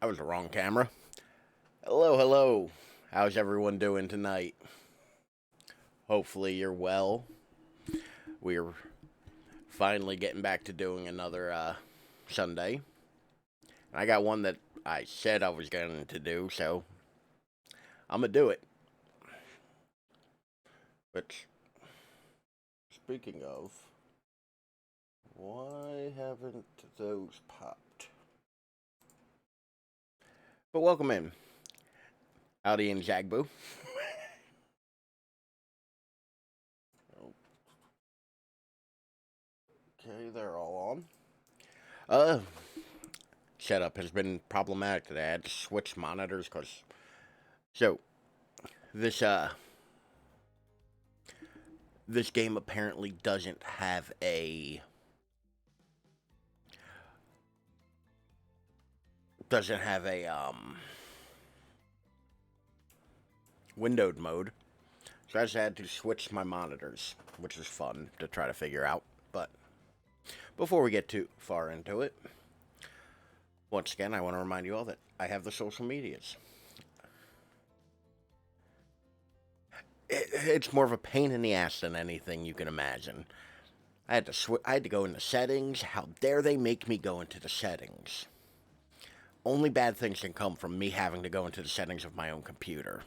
That was the wrong camera. Hello, hello. How's everyone doing tonight? Hopefully you're well. We're finally getting back to doing another Sunday. I got one that I said I was going to do, so I'm going to do it. But speaking of, why haven't those popped? But welcome in. Howdy and Jagboo. Okay, they're all on. Uh, Setup has been problematic today. I had to switch monitors because so this this game apparently doesn't have a windowed mode. So I just had to switch my monitors, which was fun to try to figure out. But before we get too far into it, once again, I want to remind you all that I have the social medias. It's more of a pain in the ass than anything you can imagine. I had to go into settings. How dare they make me go into the settings? Only bad things can come from me having to go into the settings of my own computer.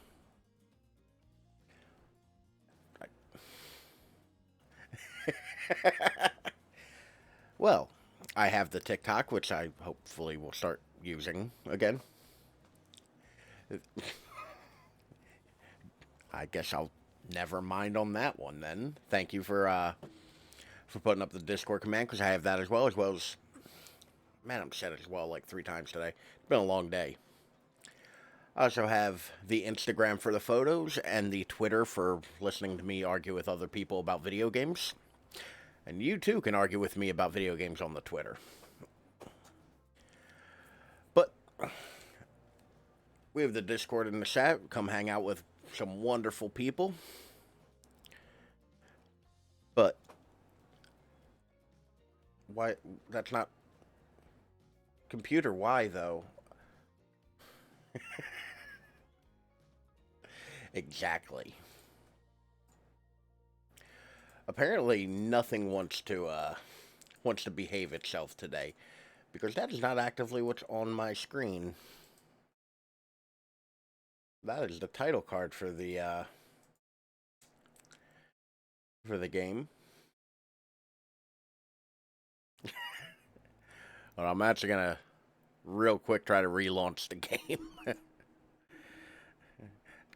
Well, I have the TikTok, which I hopefully will start using again. I guess I'll never mind on that one then. Thank you for putting up the Discord command because I have that as well as man, I'm said it as well like 3 times today. It's been a long day. I also have the Instagram for the photos and the Twitter for listening to me argue with other people about video games. And you too can argue with me about video games on the Twitter. But we have the Discord and the chat. Come hang out with some wonderful people. But why? That's not computer. Why though? Exactly. Apparently, nothing wants to behave itself today because that is not actively what's on my screen. That is the title card for the game. Well, I'm actually gonna real quick try to relaunch the game.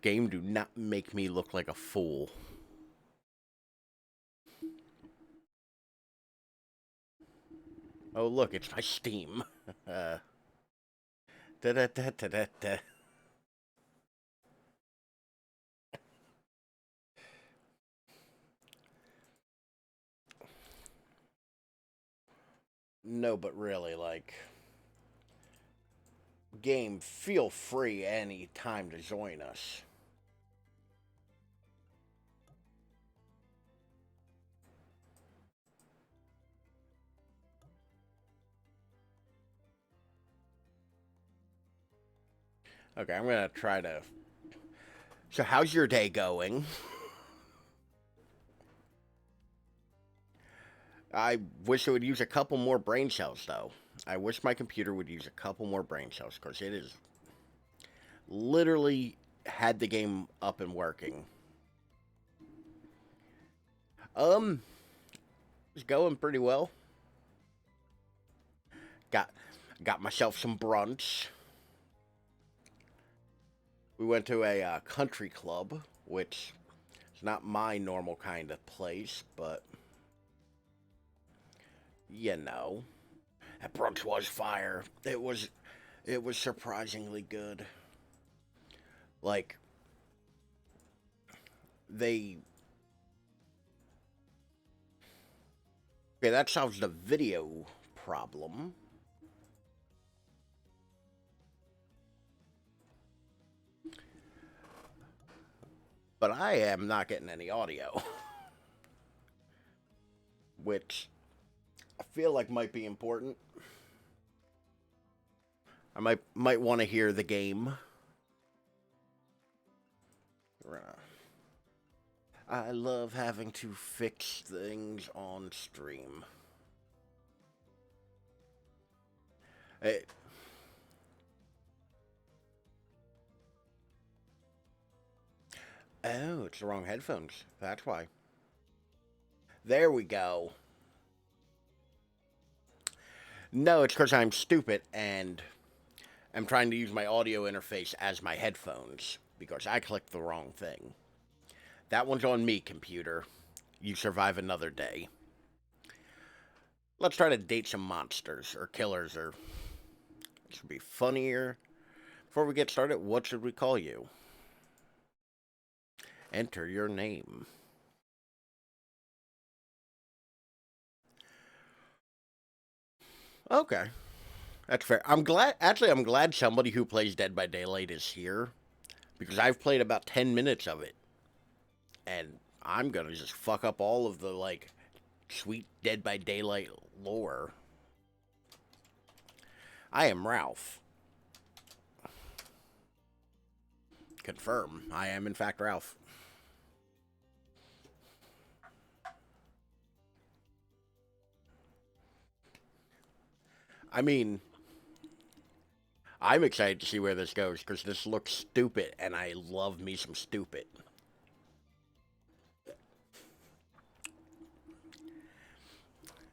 Game, do not make me look like a fool. Oh look, it's my Steam. Da da da da da da. No, but really, like, game, feel free any time to join us. Okay, I'm gonna try to. So, how's your day going? I wish it would use a couple more brain cells, though. I wish my computer would use a couple more brain cells because it is literally had the game up and working. Um, it's going pretty well. Got got myself some brunch. We went to a country club, which is not my normal kind of place, but you know, that brunch was fire. It was surprisingly good. Like they okay, that solves the video problem. But I am not getting any audio, which I feel like might be important. I might want to hear the game. I love having to fix things on stream. Hey. Oh, it's the wrong headphones. That's why. There we go. No, it's because I'm stupid and I'm trying to use my audio interface as my headphones because I clicked the wrong thing. That one's on me, computer. You survive another day. Let's try to date some monsters or killers or... This would be funnier. Before we get started, what should we call you? Enter your name. Okay. That's fair. I'm glad somebody who plays Dead by Daylight is here. Because I've played about 10 minutes of it. And I'm gonna just fuck up all of the, like, sweet Dead by Daylight lore. I am Ralph. Confirm. I am, in fact, Ralph. I mean, I'm excited to see where this goes, because this looks stupid, and I love me some stupid.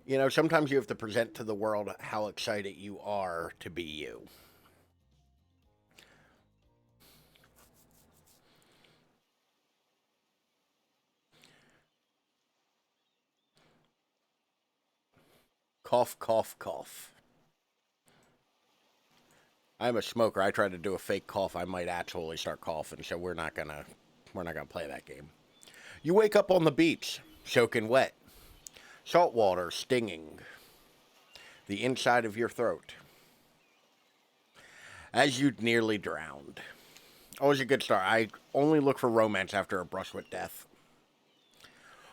You know, sometimes you have to present to the world how excited you are to be you. Cough, cough, cough. I'm a smoker. I try to do a fake cough. I might actually start coughing, so we're not gonna play that game. You wake up on the beach, soaking wet. Salt water stinging the inside of your throat as you'd nearly drowned. Always a good start. I only look for romance after a brush with death.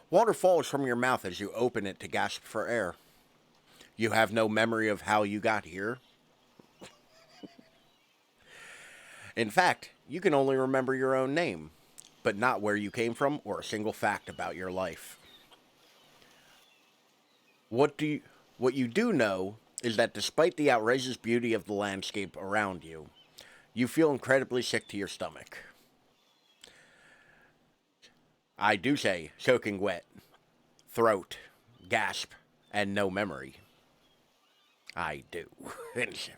Water falls from your mouth as you open it to gasp for air. You have no memory of how you got here. In fact, you can only remember your own name, but not where you came from or a single fact about your life. What you do know is that despite the outrageous beauty of the landscape around you, you feel incredibly sick to your stomach. I do say soaking wet, throat, gasp, and no memory. I do,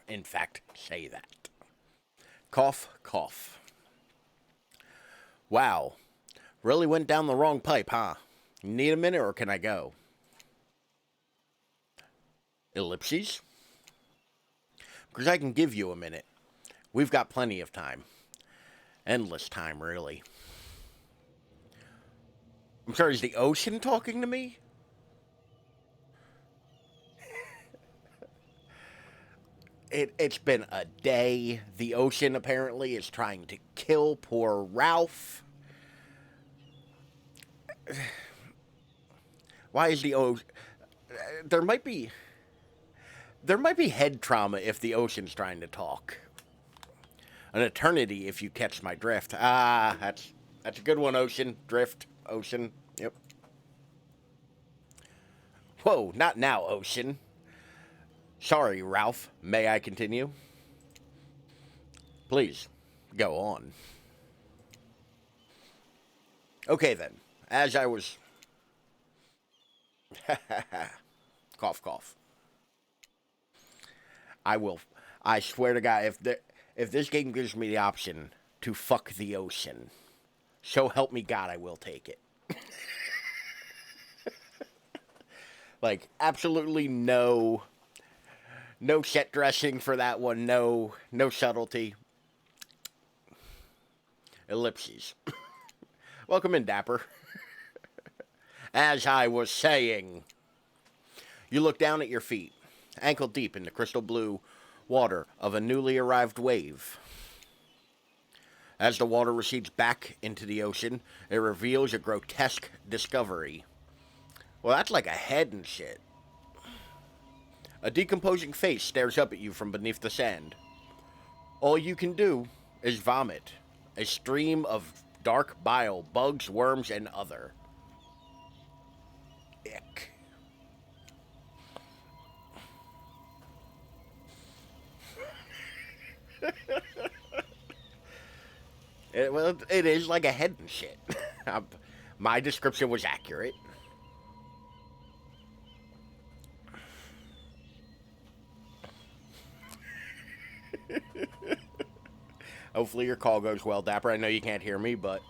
in fact, say that. Cough, cough. Wow, really went down the wrong pipe, huh? Need a minute or can I go? Ellipses? Because I can give you a minute. We've got plenty of time. Endless time, really. I'm sorry, is the ocean talking to me? It's been a day. The ocean apparently is trying to kill poor Ralph. Why is the ocean... There might be head trauma if the ocean's trying to talk. An eternity if you catch my drift. Ah, that's a good one, ocean. Drift, ocean. Yep. Whoa, not now, ocean. Sorry, Ralph. May I continue? Please, go on. Okay, then. As I was... Cough, cough. I swear to God, if this game gives me the option to fuck the ocean, so help me God, I will take it. Like, absolutely no set dressing for that one, no subtlety. Ellipses. Welcome in, Dapper. As I was saying, you look down at your feet, ankle deep in the crystal blue water of a newly arrived wave. As the water recedes back into the ocean, it reveals a grotesque discovery. Well, that's like a head and shit. A decomposing face stares up at you from beneath the sand. All you can do is vomit. A stream of dark bile, bugs, worms, and other. Ick. Well, it is like a head and shit. My description was accurate. Hopefully your call goes well, Dapper. I know you can't hear me, but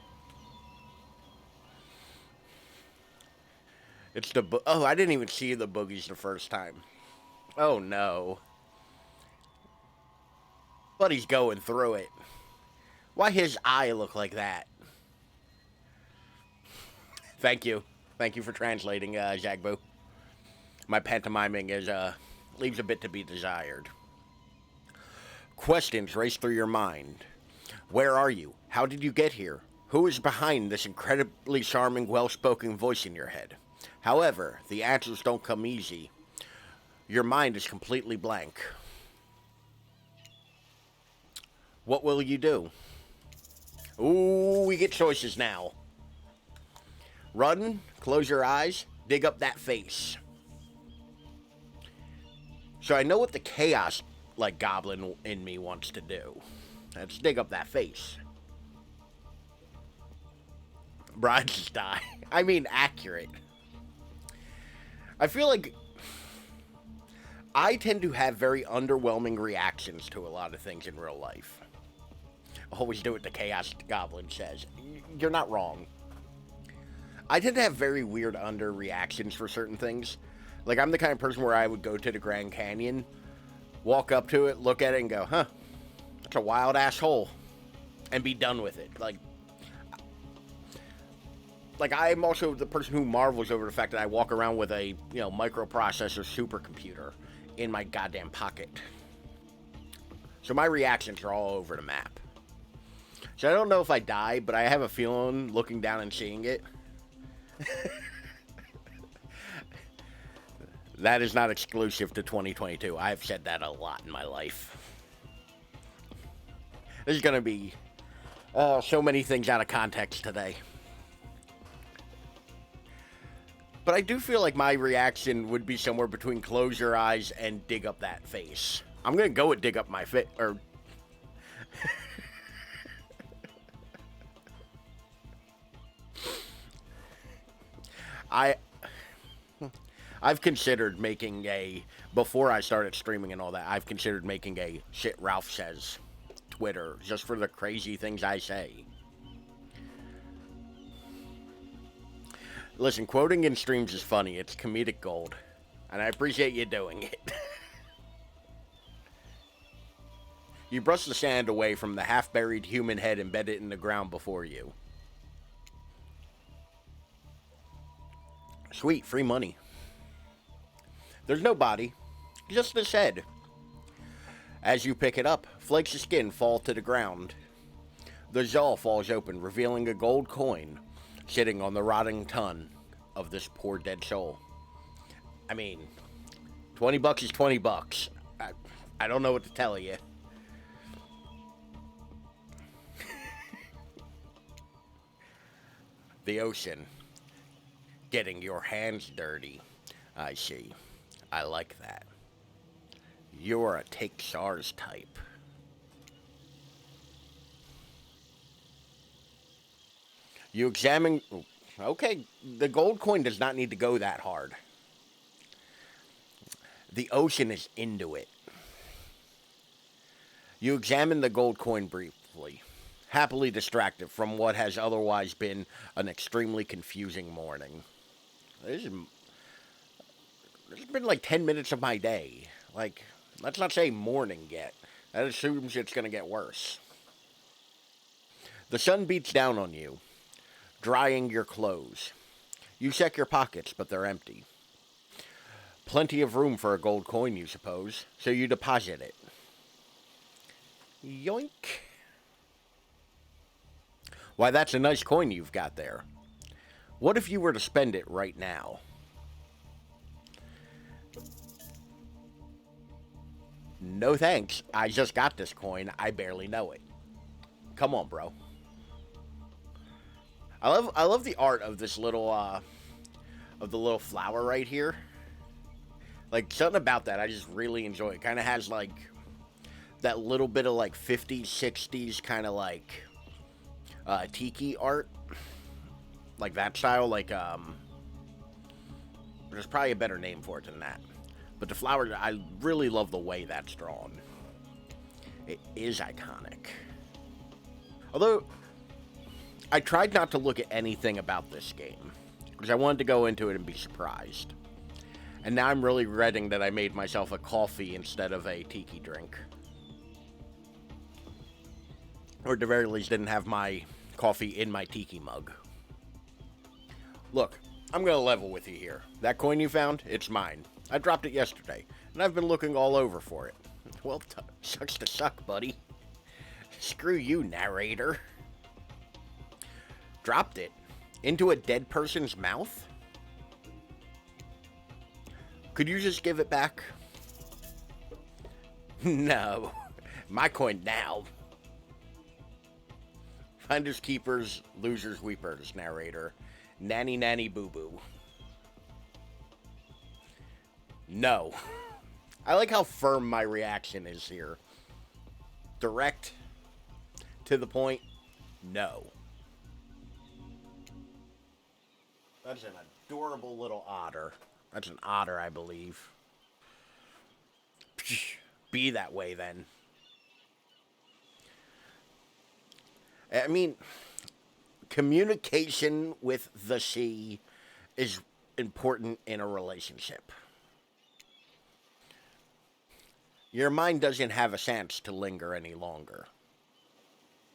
it's the oh, I didn't even see the boogies the first time. Oh no. But he's going through it. Why his eye look like that? Thank you. Thank you for translating, Jagbu. My pantomiming is leaves a bit to be desired. Questions race through your mind. Where are you? How did you get here? Who is behind this incredibly charming, well-spoken voice in your head? However, the answers don't come easy. Your mind is completely blank. What will you do? Ooh, we get choices now. Run, close your eyes, dig up that face. So I know what the chaos, like, goblin in me wants to do. Let's dig up that face. Brides die. I mean, accurate. I feel like I tend to have very underwhelming reactions to a lot of things in real life. Always do what the Chaos Goblin says. You're not wrong. I tend to have very weird underreactions for certain things. Like, I'm the kind of person where I would go to the Grand Canyon, walk up to it, look at it, and go, huh, that's a wild-ass hole, and be done with it. Like, I'm also the person who marvels over the fact that I walk around with a, microprocessor supercomputer in my goddamn pocket. So my reactions are all over the map. So I don't know if I die, but I have a feeling, looking down and seeing it, that is not exclusive to 2022. I've said that a lot in my life. There's going to be so many things out of context today. But I do feel like my reaction would be somewhere between close your eyes and dig up that face. I'm going to go with dig up my face, or... I've considered making before I started streaming and all that, I've considered making a Shit Ralph Says Twitter, just for the crazy things I say. Listen, quoting in streams is funny. It's comedic gold. And I appreciate you doing it. You brush the sand away from the half-buried human head embedded in the ground before you. Sweet, free money. There's no body, just this head. As you pick it up, flakes of skin fall to the ground. The jaw falls open, revealing a gold coin sitting on the rotting tongue of this poor dead soul. I mean, $20 is $20. I don't know what to tell you. The ocean. Getting your hands dirty. I see. I like that. You're a take SARS type. You examine... Okay, the gold coin does not need to go that hard. The ocean is into it. You examine the gold coin briefly, happily distracted from what has otherwise been an extremely confusing morning. This has been like 10 minutes of my day. Like, let's not say morning yet. That assumes it's going to get worse. The sun beats down on you, drying your clothes. You check your pockets, but they're empty. Plenty of room for a gold coin, you suppose, so you deposit it. Yoink. Why, that's a nice coin you've got there. What if you were to spend it right now? No thanks. I just got this coin. I barely know it. Come on, bro. I love the art of this little of the little flower right here. Like something about that I just really enjoy. It kind of has like that little bit of like 50s, 60s kind of like tiki art. Like that style, like there's probably a better name for it than that. But the flower, I really love the way that's drawn. It is iconic. Although, I tried not to look at anything about this game. Because I wanted to go into it and be surprised. And now I'm really regretting that I made myself a coffee instead of a tiki drink. Or at the very least, didn't have my coffee in my tiki mug. Look, I'm going to level with you here. That coin you found, it's mine. I dropped it yesterday, and I've been looking all over for it. Well, sucks to suck, buddy. Screw you, narrator. Dropped it into a dead person's mouth? Could you just give it back? No. My coin now. Finders keepers, losers weepers, narrator. Nanny nanny boo boo. No. I like how firm my reaction is here. Direct, to the point, no. That's an adorable little otter. That's an otter, I believe. Be that way, then. I mean, communication with the sea is important in a relationship. Your mind doesn't have a sense to linger any longer.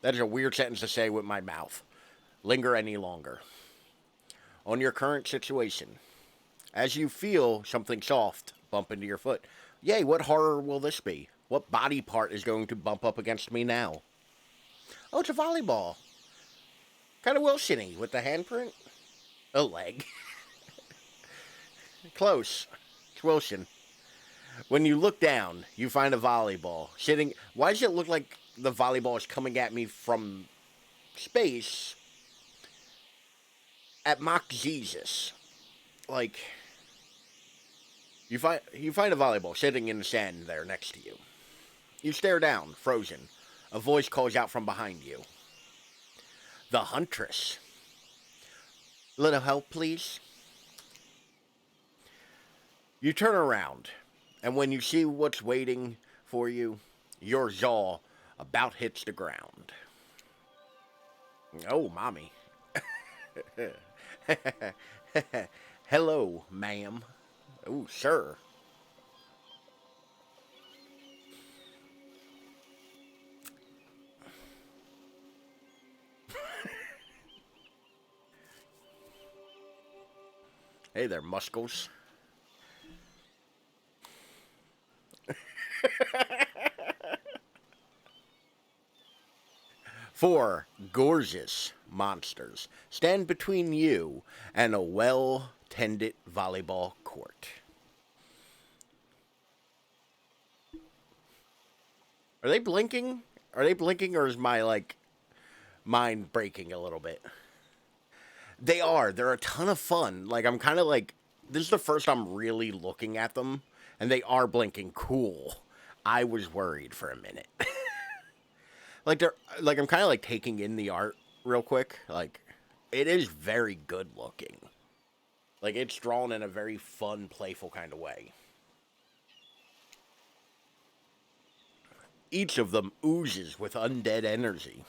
That is a weird sentence to say with my mouth. Linger any longer. On your current situation, as you feel something soft bump into your foot, yay, what horror will this be? What body part is going to bump up against me now? Oh, it's a volleyball. Kind of Wilson-y with the handprint. A leg. Close. It's Wilson. When you look down, you find a volleyball sitting. Why does it look like the volleyball is coming at me from space at Mach Jesus? Like, you find a volleyball sitting in the sand there next to you. You stare down, frozen. A voice calls out from behind you. The Huntress. Little help, please? You turn around, and when you see what's waiting for you, your jaw about hits the ground. Oh, mommy. Hello, ma'am. Oh, sir. Hey there, muscles. Four gorgeous monsters stand between you and a well-tended volleyball court. Are they blinking? Are they blinking, or is my, like, mind breaking a little bit? They are. They're a ton of fun. Like, I'm kind of like, this is the first I'm really looking at them, and they are blinking. Cool. I was worried for a minute. Like, they're, like, I'm kind of like taking in the art real quick. Like, it is very good looking. Like, it's drawn in a very fun, playful kind of way. Each of them oozes with undead energy,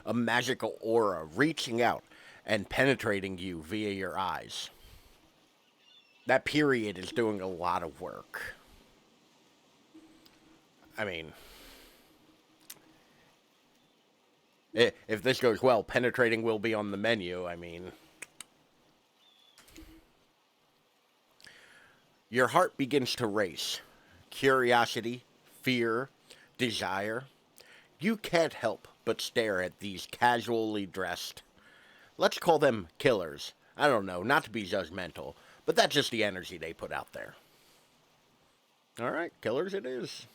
a magical aura reaching out and penetrating you via your eyes. That period is doing a lot of work. I mean, if this goes well, penetrating will be on the menu. I mean, your heart begins to race. Curiosity, fear, desire. You can't help but stare at these casually dressed, let's call them killers. I don't know, not to be judgmental, but that's just the energy they put out there. All right, killers it is.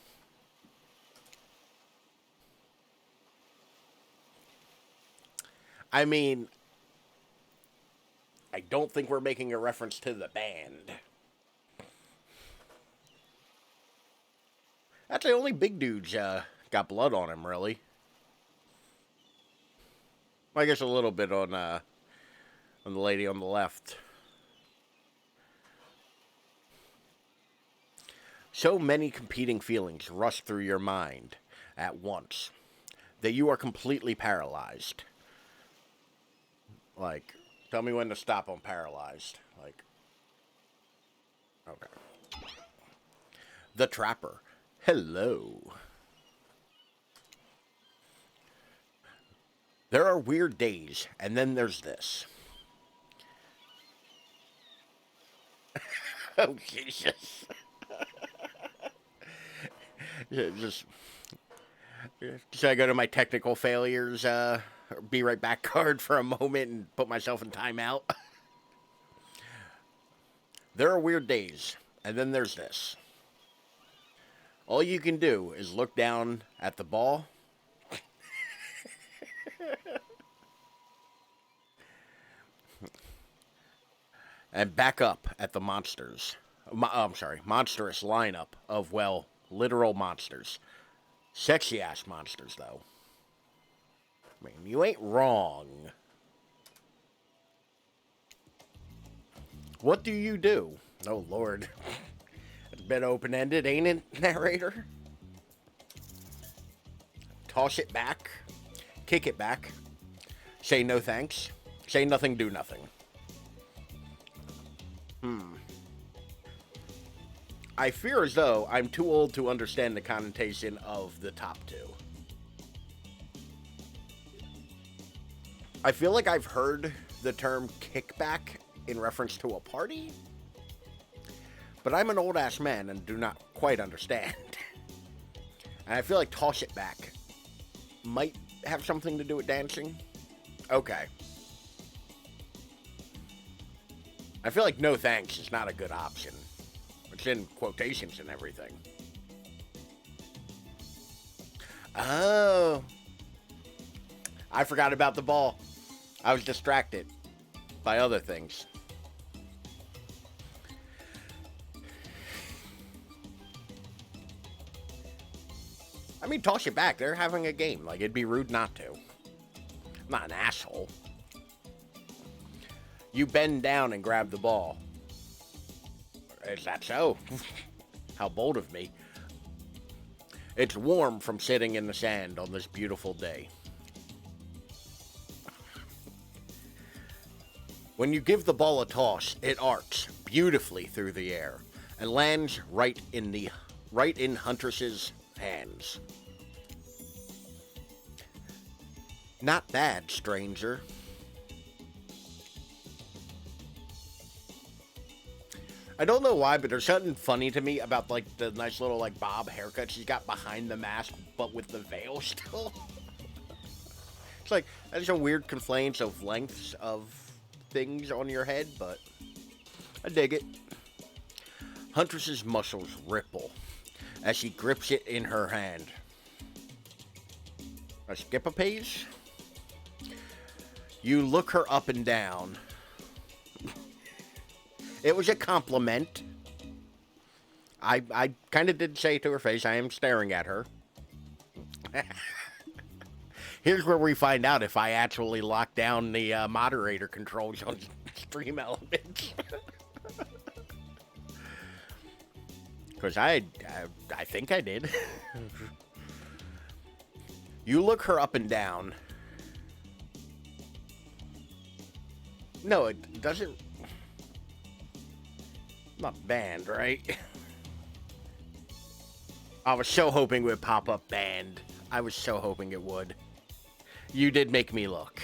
I mean, I don't think we're making a reference to the band. That's the only big dude's got blood on him, really. Well, I guess a little bit on the lady on the left. So many competing feelings rush through your mind at once that you are completely paralyzed. Like, tell me when to stop on paralyzed. Like, okay. The Trapper. Hello. There are weird days, and then there's this. Oh, Jesus. Yeah, just should I go to my technical failures, be right back card for a moment and put myself in timeout? There are weird days, and then there's this. All you can do is look down at the ball and back up at the monsters. I'm sorry, monstrous lineup of, well, literal monsters. Sexy ass monsters, though. I mean, you ain't wrong. What do you do? Oh, Lord. It's a bit open ended, ain't it, narrator? Toss it back. Kick it back. Say no thanks. Say nothing, do nothing. I fear as though I'm too old to understand the connotation of the top two. I feel like I've heard the term kickback in reference to a party, but I'm an old ass man and do not quite understand. And I feel like toss it back might have something to do with dancing. Okay. I feel like no thanks is not a good option. It's in quotations and everything. Oh. I forgot about the ball. I was distracted by other things. I mean, toss it back. They're having a game. Like, it'd be rude not to. I'm not an asshole. You bend down and grab the ball. Is that so? How bold of me. It's warm from sitting in the sand on this beautiful day. When you give the ball a toss, it arcs beautifully through the air and lands right in Huntress's hands. Not bad, stranger. I don't know why, but there's something funny to me about, like, the nice little, like, bob haircut she's got behind the mask, but with the veil still. It's like, there's some weird complaints of lengths of things on your head, but I dig it. Huntress's muscles ripple as she grips it in her hand. I skip a page? You look her up and down. It was a compliment. I kind of did say to her face, I am staring at her. Here's where we find out if I actually lock down the moderator controls on Stream Elements. Because I think I did. You look her up and down. No, it doesn't. Not band, right? I was so hoping it would pop up band. I was so hoping it would. You did make me look.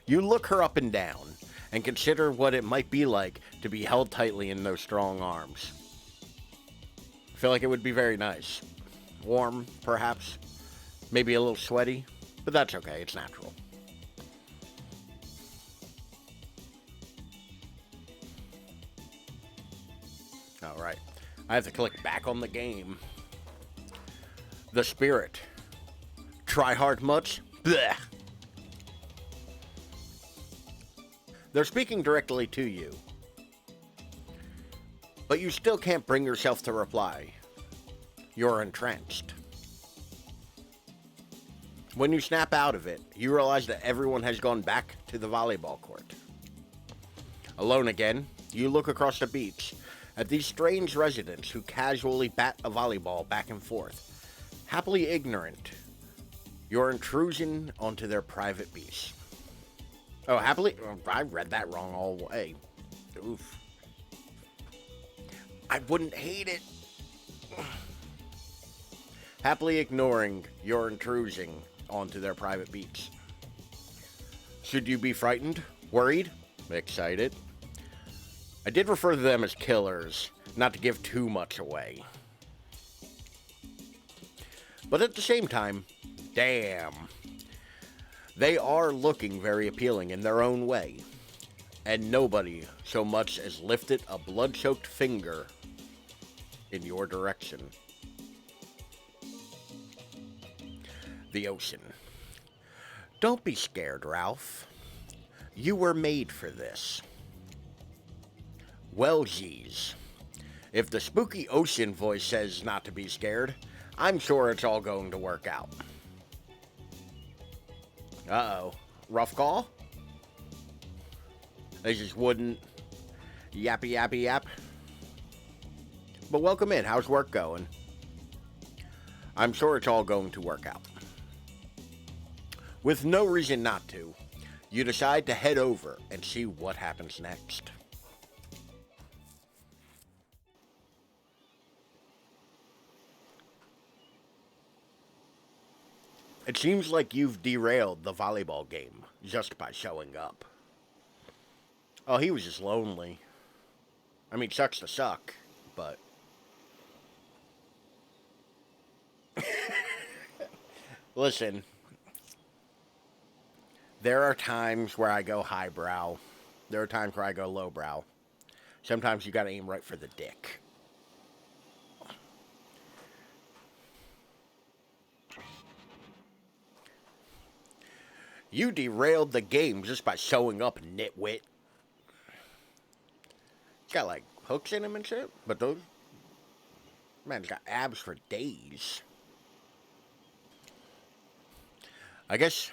You look her up and down and consider what it might be like to be held tightly in those strong arms. I feel like it would be very nice. Warm, perhaps. Maybe a little sweaty. But that's okay, it's natural. Alright. I have to click back on the game. The Spirit. Try hard much? Blech. They're speaking directly to you, but you still can't bring yourself to reply. You're entranced. When you snap out of it, you realize that everyone has gone back to the volleyball court. Alone again, you look across the beach at these strange residents who casually bat a volleyball back and forth, happily ignorant your intrusion onto their private beach. Oh, happily? I read that wrong all the way. Oof. I wouldn't hate it. Happily ignoring your intrusion onto their private beach. Should you be frightened? Worried? Excited? I did refer to them as killers, not to give too much away. But at the same time, damn. They are looking very appealing in their own way. And nobody so much as lifted a blood-choked finger in your direction. The ocean. Don't be scared, Ralph. You were made for this. Well, geez. If the spooky ocean voice says not to be scared, I'm sure it's all going to work out. Uh-oh. Rough call? They just wouldn't yappy yappy yap. But welcome in. How's work going? I'm sure it's all going to work out. With no reason not to, you decide to head over and see what happens next. It seems like you've derailed the volleyball game just by showing up. Oh, he was just lonely. I mean, sucks to suck, but... Listen, there are times where I go highbrow. There are times where I go lowbrow. Sometimes you gotta aim right for the dick. You derailed the game just by showing up, nitwit. He's got, like, hooks in him and shit, but those... Man's got abs for days. I guess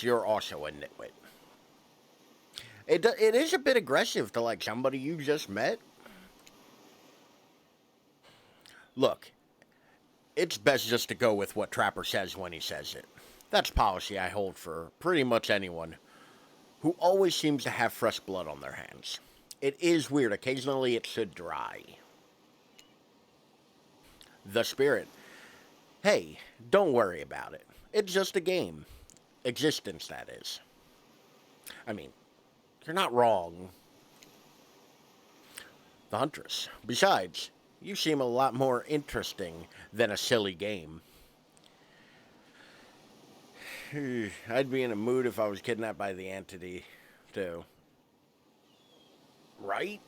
you're also a nitwit. It is a bit aggressive to, like, somebody you just met. Look, it's best just to go with what Trapper says when he says it. That's policy I hold for pretty much anyone who always seems to have fresh blood on their hands. It is weird. Occasionally it should dry. The spirit. Hey, don't worry about it. It's just a game. Existence, that is. I mean, you're not wrong. The Huntress. Besides, you seem a lot more interesting than a silly game. I'd be in a mood if I was kidnapped by the entity, too. Right?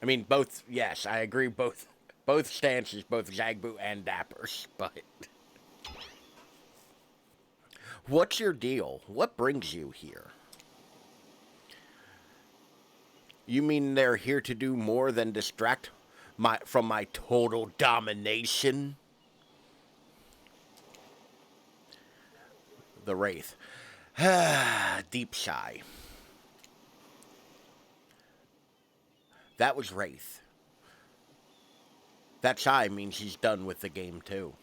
I mean, both, yes, I agree, both stances, both Zagboot and Dappers, but... What's your deal? What brings you here? You mean they're here to do more than distract from my total domination? The Wraith. Deep sigh. That was Wraith. That sigh means he's done with the game, too.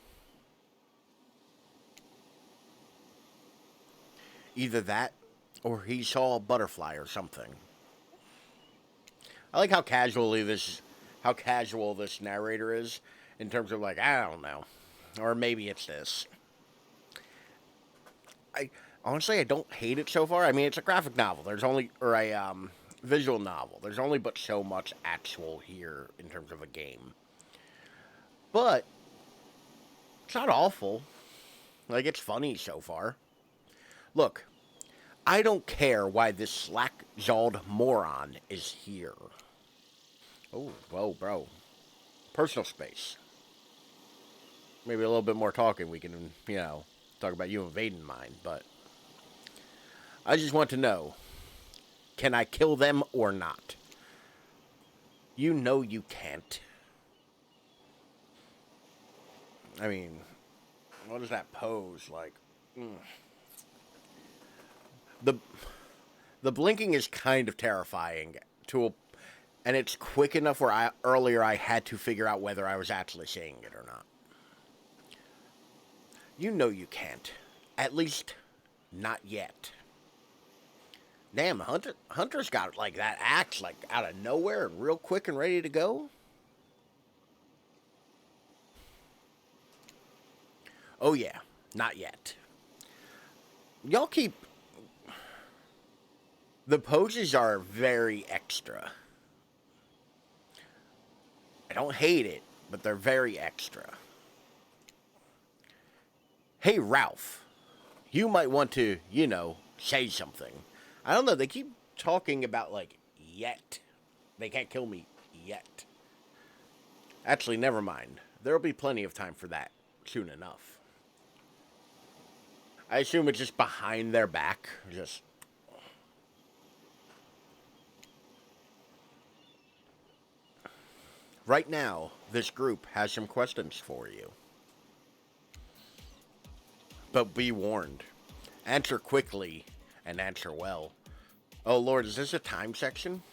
Either that, or he saw a butterfly or something. I like how casual this narrator is, in terms of, like, I don't know. Or maybe it's this. Honestly, I don't hate it so far. I mean, it's a graphic novel. Or a visual novel. There's only but so much actual here in terms of a game. But it's not awful. Like, it's funny so far. Look, I don't care why this slack-jawed moron is here. Oh, whoa, bro. Personal space. Maybe a little bit more talking. We can, talk about you invading mine, but... I just want to know, can I kill them or not? You know you can't. I mean, what is that pose like? The the blinking is kind of terrifying and it's quick enough where earlier I had to figure out whether I was actually seeing it or not. You know you can't. At least, not yet. Damn, Hunter's got like that axe like out of nowhere and real quick and ready to go. Oh yeah, not yet. Y'all keep the poses are very extra. I don't hate it, but they're very extra. Hey Ralph, you might want to, say something. I don't know, they keep talking about like yet. They can't kill me yet. Actually, never mind. There'll be plenty of time for that soon enough. I assume it's just behind their back. Just. Right now, this group has some questions for you. But be warned. Answer quickly and answer well. Oh Lord, is this a time section?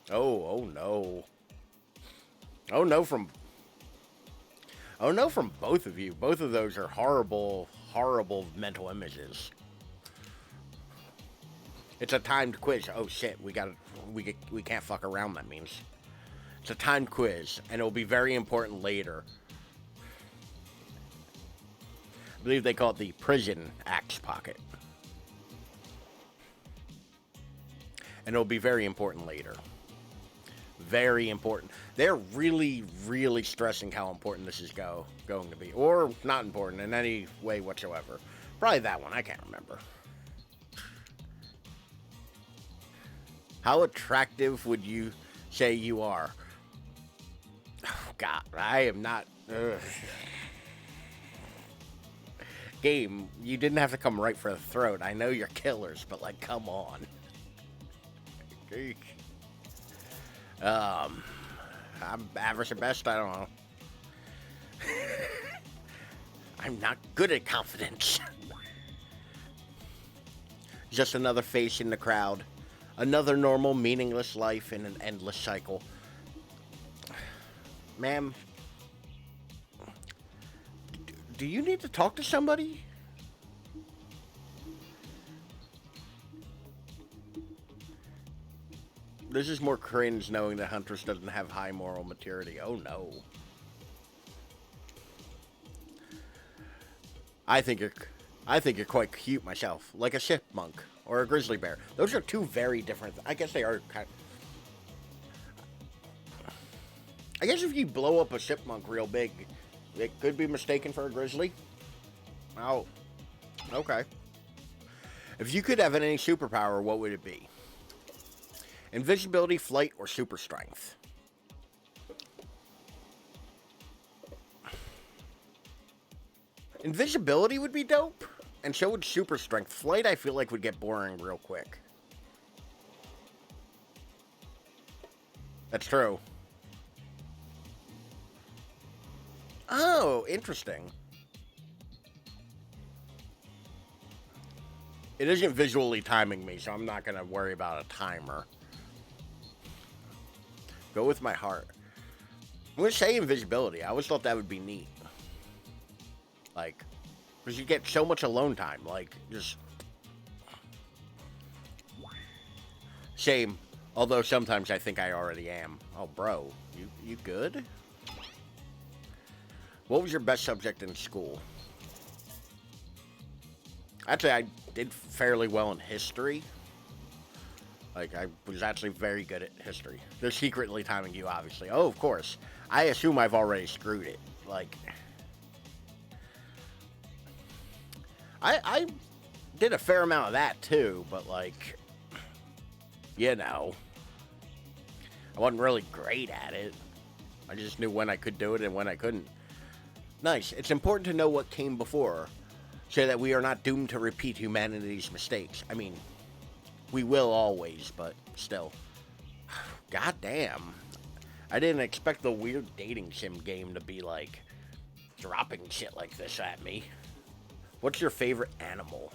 Oh no. Oh no from both of you. Both of those are horrible, horrible mental images. It's a timed quiz. Oh shit, we can't fuck around, that means. It's a timed quiz, and it'll be very important later. I believe they call it the prison axe pocket. And it'll be very important later. Very important. They're really, really stressing how important this is going to be. Or not important in any way whatsoever. Probably that one. I can't remember. How attractive would you say you are? Oh, God, I am not... Ugh. Game, you didn't have to come right for the throat. I know you're killers, but, like, come on. I'm average at best, I don't know. I'm not good at confidence. Just another face in the crowd. Another normal, meaningless life in an endless cycle. Ma'am, do you need to talk to somebody? This is more cringe knowing that Huntress doesn't have high moral maturity. Oh no. I think you're quite cute myself, like a chipmunk or a grizzly bear. Those are two very different. I guess they are kind. I guess if you blow up a chipmunk real big, it could be mistaken for a grizzly. Oh, okay. If you could have any superpower, what would it be? Invisibility, flight, or super strength? Invisibility would be dope, and so would super strength. Flight, I feel like, would get boring real quick. That's true. Oh, interesting. It isn't visually timing me, so I'm not going to worry about a timer. Go with my heart. I'm going to say invisibility. I always thought that would be neat. Like, because you get so much alone time. Like, just... Same. Although sometimes I think I already am. Oh, bro. You good? What was your best subject in school? Actually, I did fairly well in history. Like, I was actually very good at history. They're secretly timing you, obviously. Oh, of course. I assume I've already screwed it. Like, I did a fair amount of that, too. But, like, I wasn't really great at it. I just knew when I could do it and when I couldn't. Nice. It's important to know what came before. say that we are not doomed to repeat humanity's mistakes. I mean, we will always, but still. God damn. I didn't expect the weird dating sim game to be like dropping shit like this at me. What's your favorite animal?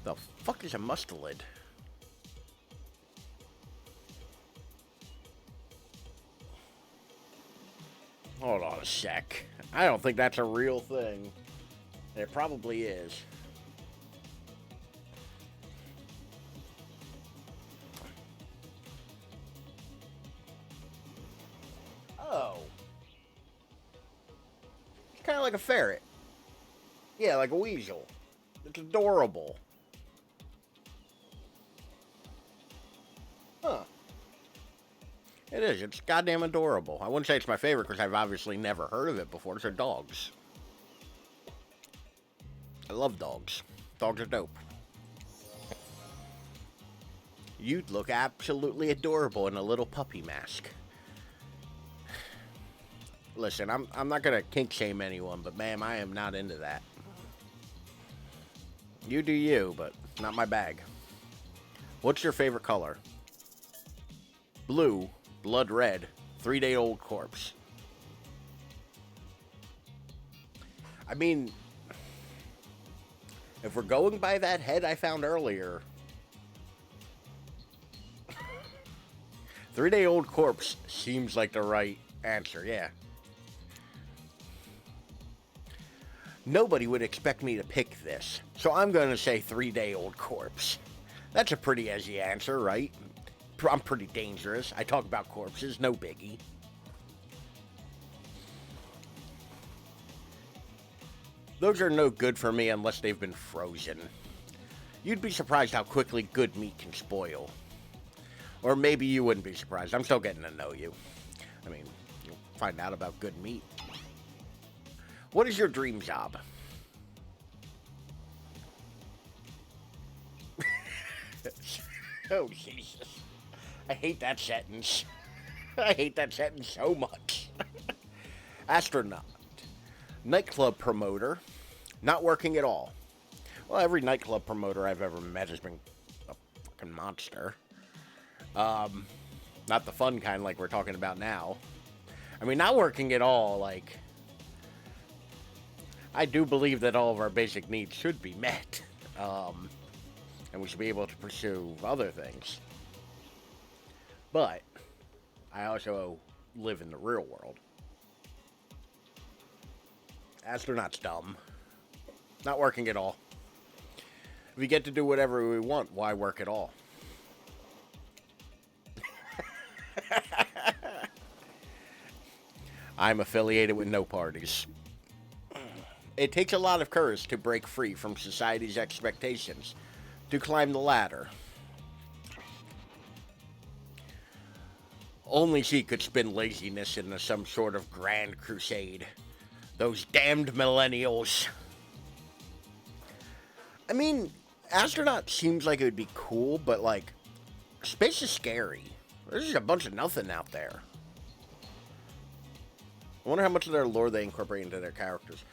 The fuck is a mustelid? Hold on a sec. I don't think that's a real thing. It probably is. Oh. It's kind of like a ferret. Yeah, like a weasel. It's adorable. Huh. It is. It's goddamn adorable. I wouldn't say it's my favorite because I've obviously never heard of it before. They're dogs. I love dogs. Dogs are dope. You'd look absolutely adorable in a little puppy mask. Listen, I'm not gonna kink shame anyone, but ma'am, I am not into that. You do you, but not my bag. What's your favorite color? Blue, blood red, 3-day-old corpse. I mean, if we're going by that head I found earlier, 3-day-old corpse seems like the right answer, yeah. Nobody would expect me to pick this, so I'm going to say 3-day-old corpse. That's a pretty easy answer, right? I'm pretty dangerous. I talk about corpses, no biggie. Those are no good for me unless they've been frozen. You'd be surprised how quickly good meat can spoil. Or maybe you wouldn't be surprised. I'm still getting to know you. I mean, you'll find out about good meat. What is your dream job? Oh, Jesus. I hate that sentence. I hate that sentence so much. Astronaut. Nightclub promoter. Not working at all. Well, every nightclub promoter I've ever met has been a fucking monster. Not the fun kind like we're talking about now. I mean, not working at all, like... I do believe that all of our basic needs should be met. And we should be able to pursue other things. But I also live in the real world. Astronaut's dumb. Not working at all. If we get to do whatever we want, why work at all? I'm affiliated with no parties. It takes a lot of courage to break free from society's expectations, to climb the ladder. Only she could spin laziness into some sort of grand crusade. Those damned millennials. I mean, astronaut seems like it would be cool, but like, space is scary. There's just a bunch of nothing out there. I wonder how much of their lore they incorporate into their characters.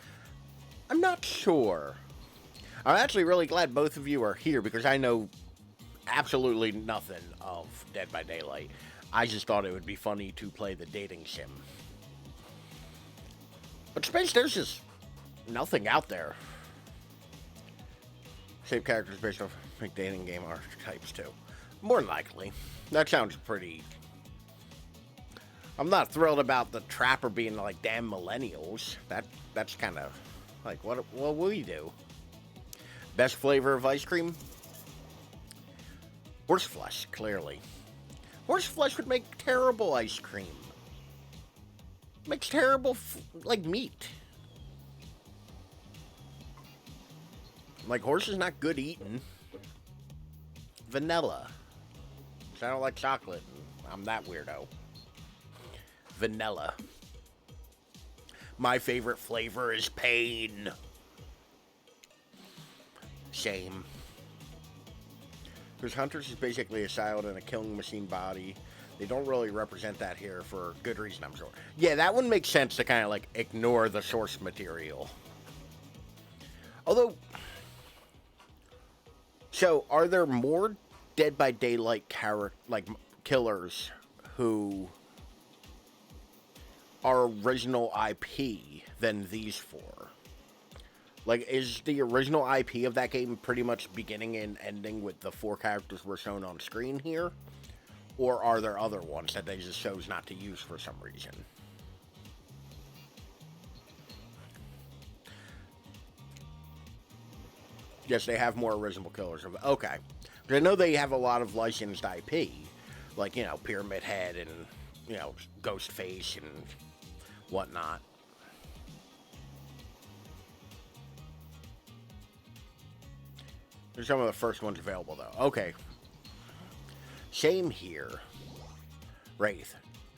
I'm not sure. I'm actually really glad both of you are here because I know absolutely nothing of Dead by Daylight. I just thought it would be funny to play the dating sim. But space, there's just nothing out there. Same characters based off dating game archetypes too. More than likely. That sounds pretty... I'm not thrilled about the trapper being like damn millennials. That's kind of like what will we do? Best flavor of ice cream? Horseflesh, clearly. Horseflesh would make terrible ice cream. Makes terrible like meat. Like horse is not good eating. Vanilla. 'Cause I don't like chocolate. I'm that weirdo. Vanilla. My favorite flavor is pain. Shame. Because Hunters is basically a silent and a killing machine body They don't really represent that here for good reason, I'm sure. Yeah, that one makes sense to kind of like ignore the source material. Although, so are there more Dead by Daylight killers who are original IP than these four? Like, is the original IP of that game pretty much beginning and ending with the four characters we're shown on screen here? Or are there other ones that they just chose not to use for some reason? Yes, they have more original killers. Okay. I know they have a lot of licensed IP, like, you know, Pyramid Head and, you know, Ghostface and whatnot. They're some of the first ones available, though. Okay. Same here. Wraith.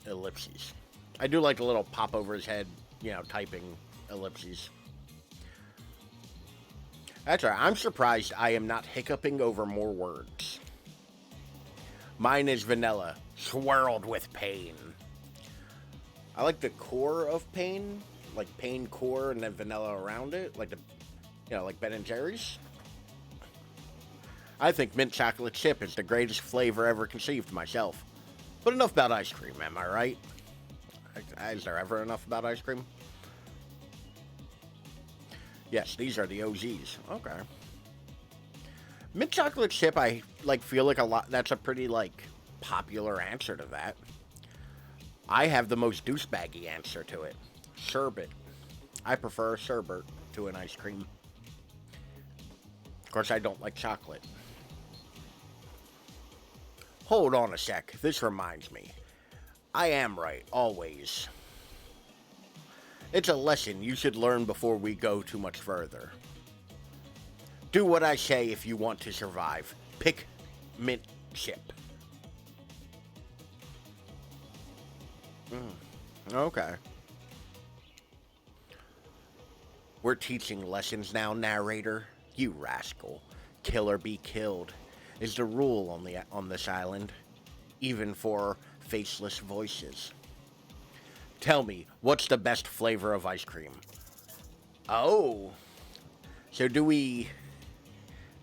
Ellipses. I do like the little pop over his head, you know, typing ellipses. That's right. I'm surprised I am not hiccuping over more words. Mine is vanilla, swirled with pain. I like the core of pain, like pain core and then vanilla around it, like the, you know, like Ben and Jerry's. I think mint chocolate chip is the greatest flavor ever conceived myself. But enough about ice cream, am I right? Is there ever enough about ice cream? Yes, these are the OGs. Okay. Mint chocolate chip, I like feel like a lot. That's a pretty like popular answer to that. I have the most douchebaggy answer to it. Sherbet. I prefer a sherbet to an ice cream. Of course, I don't like chocolate. Hold on a sec. This reminds me. I am right, always. It's a lesson you should learn before we go too much further. Do what I say if you want to survive. Pick mint chip. Okay. We're teaching lessons now, narrator. You rascal. Kill or be killed is the rule on this island, even for faceless voices. Tell me, what's the best flavor of ice cream? Oh. So do we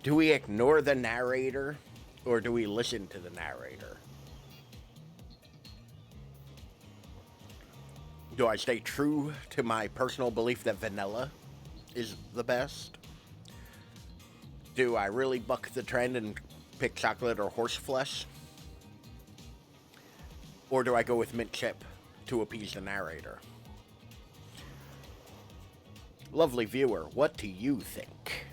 ignore the narrator or do we listen to the narrator? Do I stay true to my personal belief that vanilla is the best? Do I really buck the trend and pick chocolate or horse flesh? Or do I go with mint chip to appease the narrator? Lovely viewer, what do you think?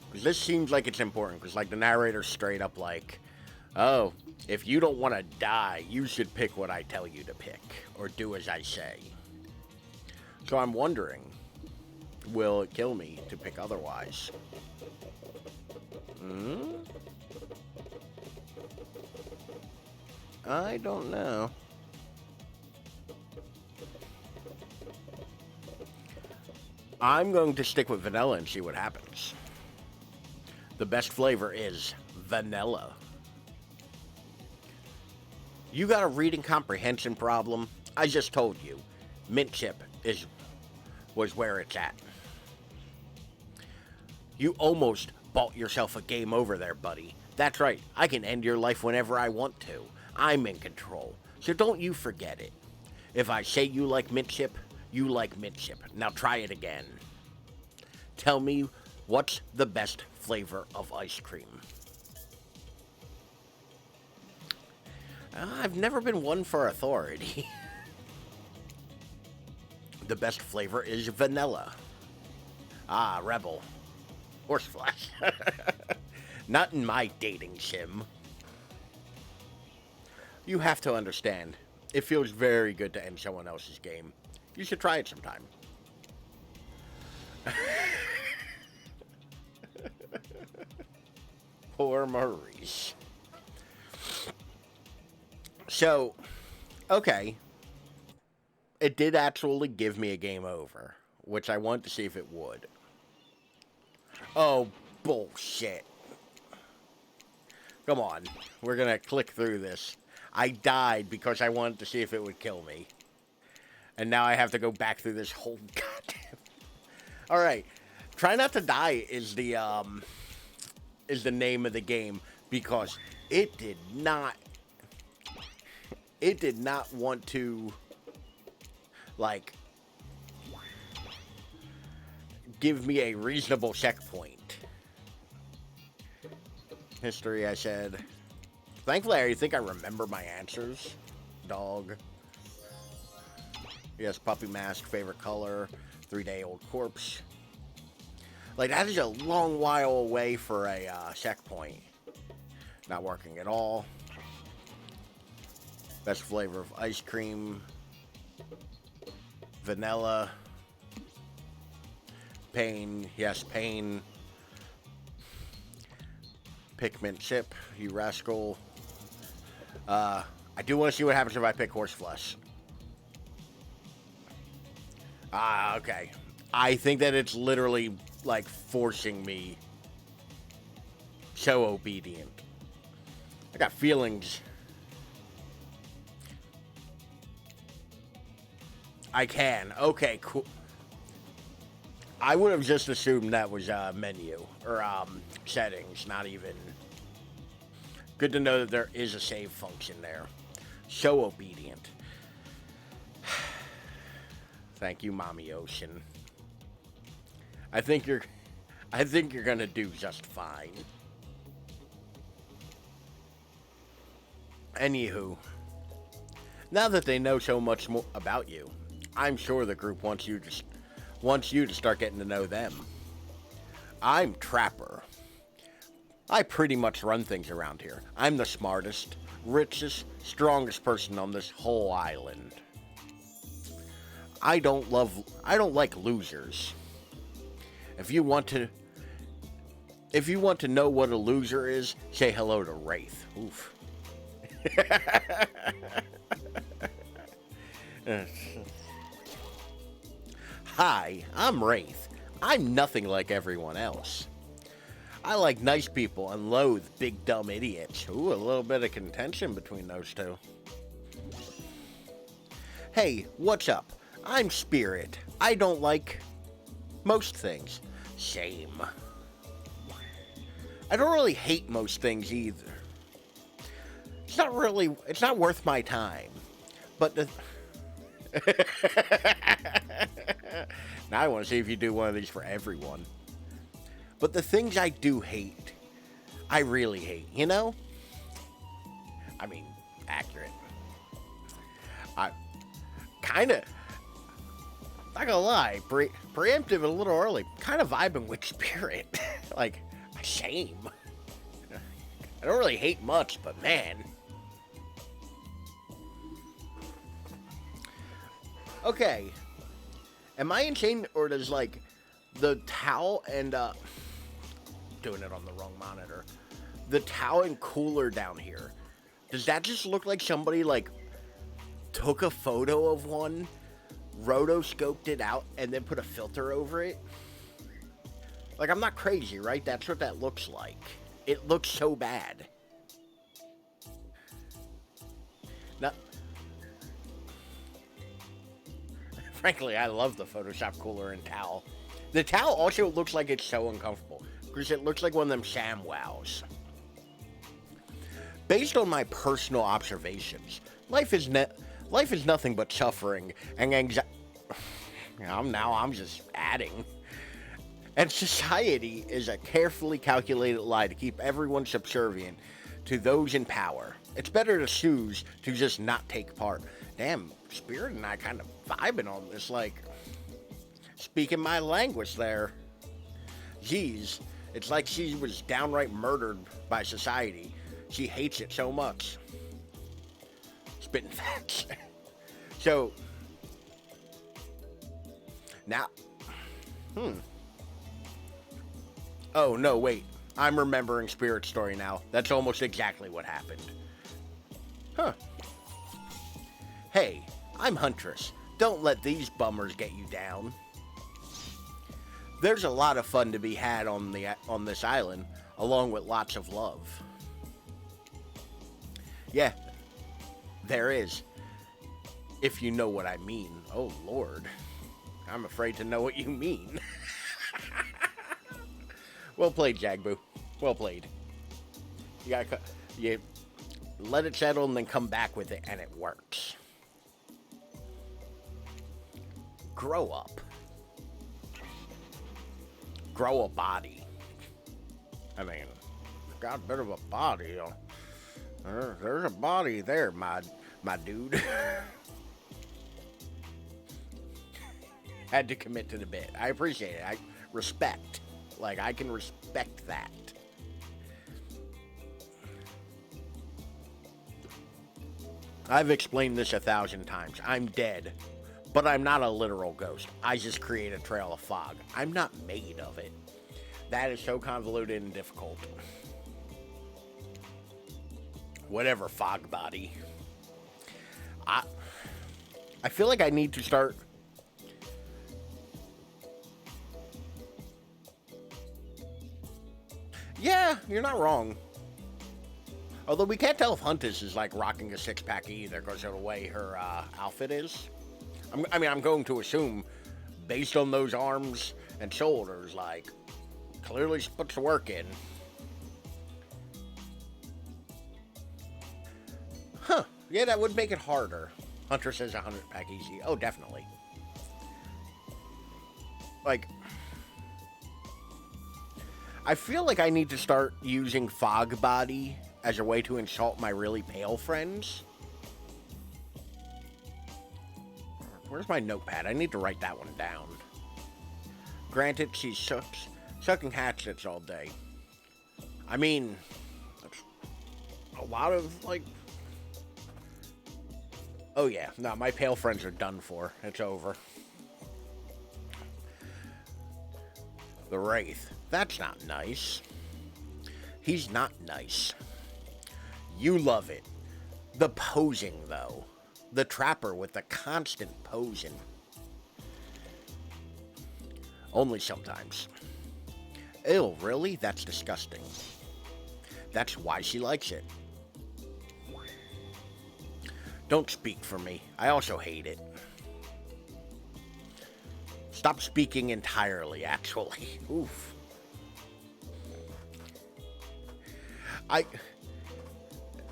Because this seems like it's important, because like the narrator's straight up like, oh, if you don't want to die, you should pick what I tell you to pick, or do as I say. So I'm wondering, will it kill me to pick otherwise? I don't know. I'm going to stick with vanilla and see what happens. The best flavor is vanilla. You got a reading comprehension problem? I just told you. Mint chip was where it's at. You almost bought yourself a game over there, buddy. That's right. I can end your life whenever I want to. I'm in control. So don't you forget it. If I say you like mint chip, you like mint chip. Now try it again. Tell me what's the best flavor of ice cream. I've never been one for authority. The best flavor is vanilla. Ah, rebel. Horseflesh. Not in my dating sim. You have to understand, it feels very good to end someone else's game. You should try it sometime. Poor Maurice. So, okay. It did actually give me a game over, which I want to see if it would. Oh, bullshit. Come on. We're gonna click through this. I died because I wanted to see if it would kill me. And now I have to go back through this whole goddamn... Alright. Try not to die is the name of the game, because it did not want to, like, give me a reasonable checkpoint. History, I said. Thankfully, I think I remember my answers. Dog. Yes, puppy mask, favorite color, 3-day-old corpse. Like, that is a long while away for a checkpoint. Not working at all. Best flavor of ice cream. Vanilla. Pain. Yes, pain. Pikmin chip, you rascal. I do want to see what happens if I pick horseflesh. Okay. I think that it's literally, like, forcing me. So obedient. I got feelings. I can. Okay, cool. I would have just assumed that was menu or settings, not even. Good to know that there is a save function there. So obedient. Thank you, Mommy Ocean. I think you're gonna do just fine. Anywho, now that they know so much more about you, I'm sure the group wants you to start getting to know them. I'm Trapper. I pretty much run things around here. I'm the smartest, richest, strongest person on this whole island. I don't like losers. If you want to know what a loser is, say hello to Wraith. Oof. Hi, I'm Wraith. I'm nothing like everyone else. I like nice people and loathe big dumb idiots. Ooh, a little bit of contention between those two. Hey, what's up? I'm Spirit. I don't like most things. Same. I don't really hate most things either. It's not worth my time. But now I want to see if you do one of these for everyone. But the things I do hate, I really hate, you know? I mean, accurate. I kinda, not gonna lie, preemptive a little early, kind of vibing with Spirit. Like, shame. I don't really hate much, but man. Okay. Am I insane, or does, like, the towel and, doing it on the wrong monitor. The towel and cooler down here, does that just look like somebody, like, took a photo of one, rotoscoped it out, and then put a filter over it? Like, I'm not crazy, right? That's what that looks like. It looks so bad. Now, frankly, I love the Photoshop cooler and towel. The towel also looks like it's so uncomfortable, because it looks like one of them ShamWows. Based on my personal observations, life is nothing but suffering and anxiety. I'm just adding. And society is a carefully calculated lie to keep everyone subservient to those in power. It's better to choose to just not take part. Damn, Spirit and I kind of vibing on this, like, speaking my language there. Geez, it's like she was downright murdered by society. She hates it so much. Spitting facts. So, now, oh, no, wait. I'm remembering Spirit's story now. That's almost exactly what happened. Huh. Hey, I'm Huntress. Don't let these bummers get you down. There's a lot of fun to be had on this island, along with lots of love. Yeah, There is. If you know what I mean. Oh, Lord. I'm afraid to know what you mean. Well played, Jagboo. Well played. You let it settle and then come back with it, and it works. Grow up. Grow a body. I mean, got a bit of a body. There's a body there, my dude. Had to commit to the bit. I appreciate it. I respect. Like, I can respect that. I've explained this 1,000 times. I'm dead, but I'm not a literal ghost. I just create a trail of fog. I'm not made of it. That is so convoluted and difficult. Whatever, fog body. I feel like I need to start... Yeah, you're not wrong. Although we can't tell if Huntus is like rocking a six-pack either because of the way her outfit is. I'm going to assume, based on those arms and shoulders, like, clearly she puts the work in. Huh. Yeah, that would make it harder. Hunter says 100-pack easy. Oh, definitely. Like... I feel like I need to start using Fog Body as a way to insult my really pale friends. Where's my notepad? I need to write that one down. Granted, she's sucking hatchets all day. I mean, that's a lot of, like... Oh yeah, no, my pale friends are done for. It's over. The Wraith. That's not nice. He's not nice. You love it. The posing, though. The Trapper with the constant posing. Only sometimes. Ew, really? That's disgusting. That's why she likes it. Don't speak for me. I also hate it. Stop speaking entirely, actually. Oof.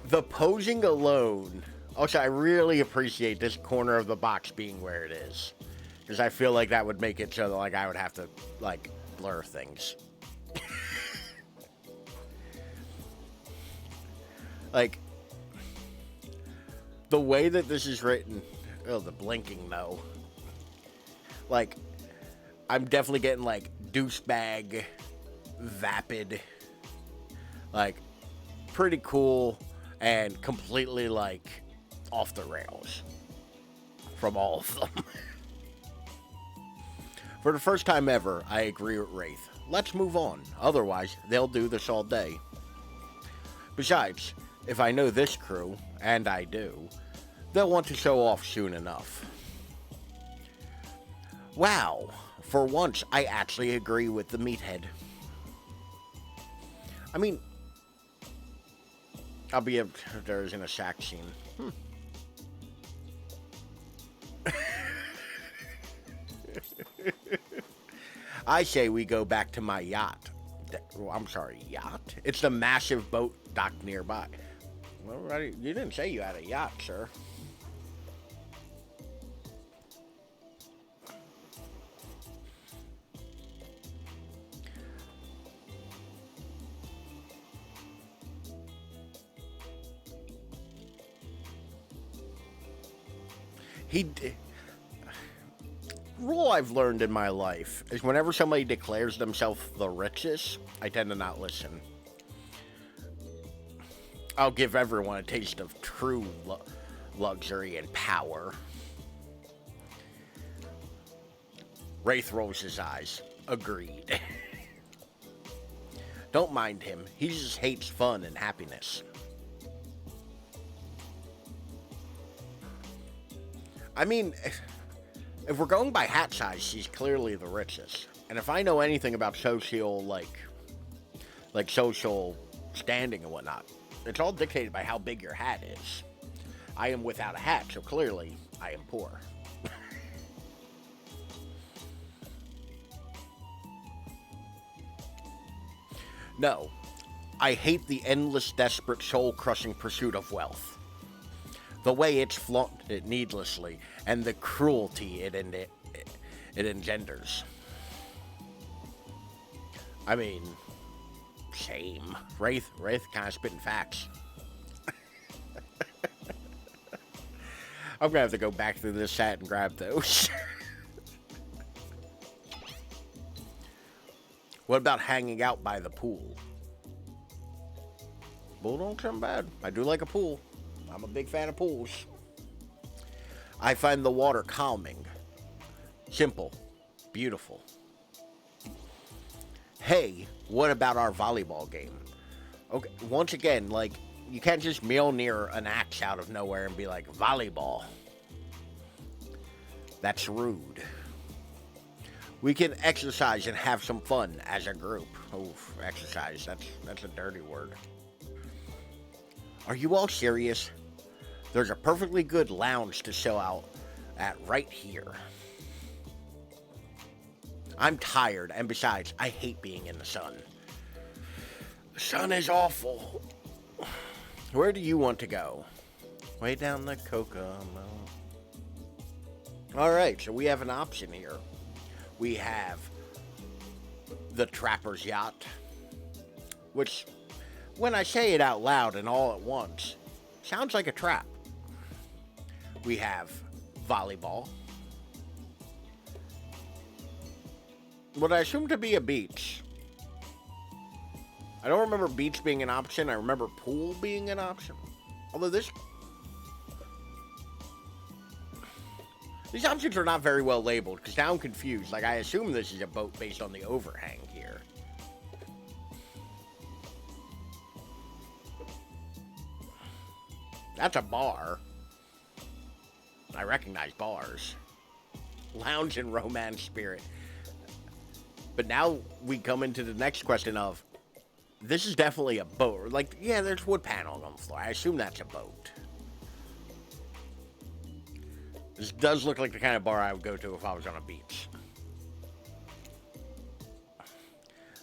The posing alone... Also, I really appreciate this corner of the box being where it is. Because I feel like that would make it so that, like, I would have to, like, blur things. Like, the way that this is written... Oh, the blinking, though. Like, I'm definitely getting, like, douchebag, vapid, like... pretty cool and completely like off the rails from all of them. For the first time ever, I agree with Wraith. Let's move on. Otherwise, they'll do this all day. Besides, if I know this crew, and I do, they'll want to show off soon enough. Wow, for once, I actually agree with the meathead. I mean, I'll be if there isn't a sack scene. I say we go back to my yacht. I'm sorry, yacht? It's the massive boat docked nearby. Well, you didn't say you had a yacht, sir. Rule I've learned in my life is whenever somebody declares themselves the richest, I tend to not listen. I'll give everyone a taste of true luxury and power. Wraith rolls his eyes. Agreed. Don't mind him. He just hates fun and happiness. I mean, if we're going by hat size, she's clearly the richest. And if I know anything about social, like social standing and whatnot, it's all dictated by how big your hat is. I am without a hat, so clearly I am poor. No, I hate the endless, desperate, soul-crushing pursuit of wealth. The way it's flaunted needlessly, and the cruelty it engenders. I mean, same. Wraith kind of spitting facts. I'm gonna have to go back through this set and grab those. What about hanging out by the pool? Pool don't sound bad. I do like a pool. I'm a big fan of pools. I find the water calming. Simple. Beautiful. Hey, what about our volleyball game? Okay, once again, like, you can't just Mjolnir an axe out of nowhere and be like, volleyball. That's rude. We can exercise and have some fun as a group. Oof, exercise, that's a dirty word. Are you all serious? There's a perfectly good lounge to chill out at right here. I'm tired, and besides, I hate being in the sun. The sun is awful. Where do you want to go? Way down the Kokomo. Alright, so we have an option here. We have the Trapper's Yacht, which, when I say it out loud and all at once, sounds like a trap. We have volleyball. What I assume to be a beach. I don't remember beach being an option. I remember pool being an option. Although these options are not very well labeled, because now I'm confused. Like, I assume this is a boat based on the overhang here. That's a bar. I recognize bars. Lounge and romance spirit. But now we come into the next question of, this is definitely a boat. Like, yeah, there's wood paneling on the floor. I assume that's a boat. This does look like the kind of bar I would go to if I was on a beach.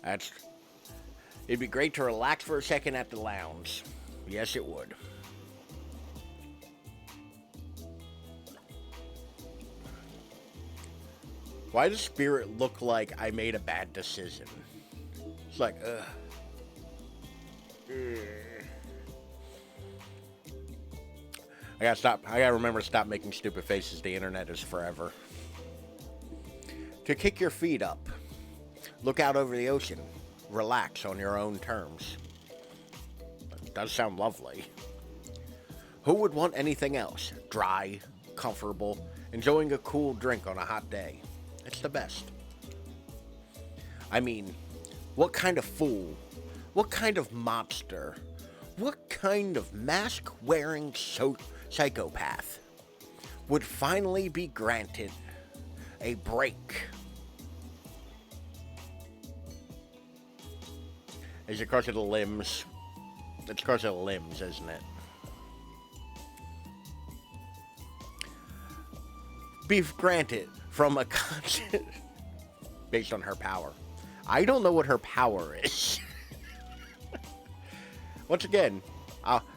It'd be great to relax for a second at the lounge. Yes, it would. Why does Spirit look like I made a bad decision? It's like, ugh. I gotta remember to stop making stupid faces. The internet is forever. To kick your feet up. Look out over the ocean. Relax on your own terms. It does sound lovely. Who would want anything else? Dry, comfortable, enjoying a cool drink on a hot day. It's the best. I mean, what kind of fool? What kind of mobster? What kind of mask-wearing psychopath would finally be granted a break? Is it because of the limbs? It's because of the limbs, isn't it? Be granted from a conscious based on her power. I don't know what her power is. Once again,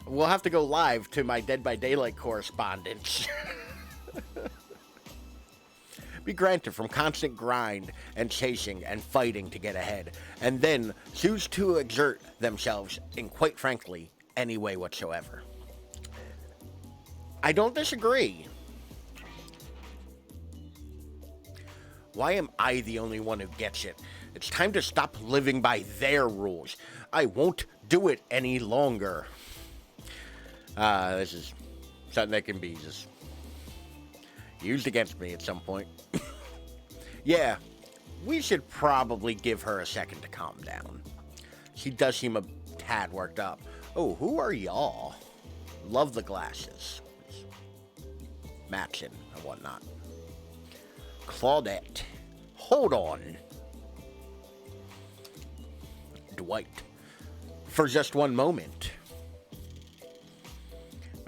we'll have to go live to my Dead by Daylight correspondence. Be granted from constant grind and chasing and fighting to get ahead, and then choose to exert themselves in, quite frankly, any way whatsoever. I don't disagree. Why am I the only one who gets it? It's time to stop living by their rules. I won't do it any longer. This is something that can be just used against me at some point. Yeah, we should probably give her a second to calm down. She does seem a tad worked up. Oh, who are y'all? Love the glasses. Matching and whatnot. Claudette. Hold on. Dwight. For just one moment.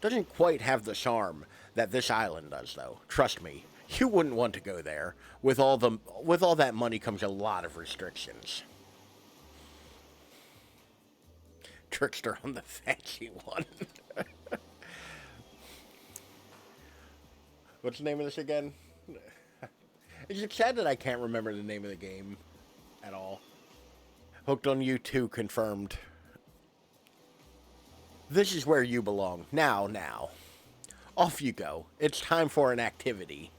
Doesn't quite have the charm that this island does, though. Trust me, you wouldn't want to go there. With all that money comes a lot of restrictions. Trickster on the fancy one. What's the name of this again? Is it sad that I can't remember the name of the game at all? Hooked on You 2 confirmed. This is where you belong. Now. Off you go. It's time for an activity.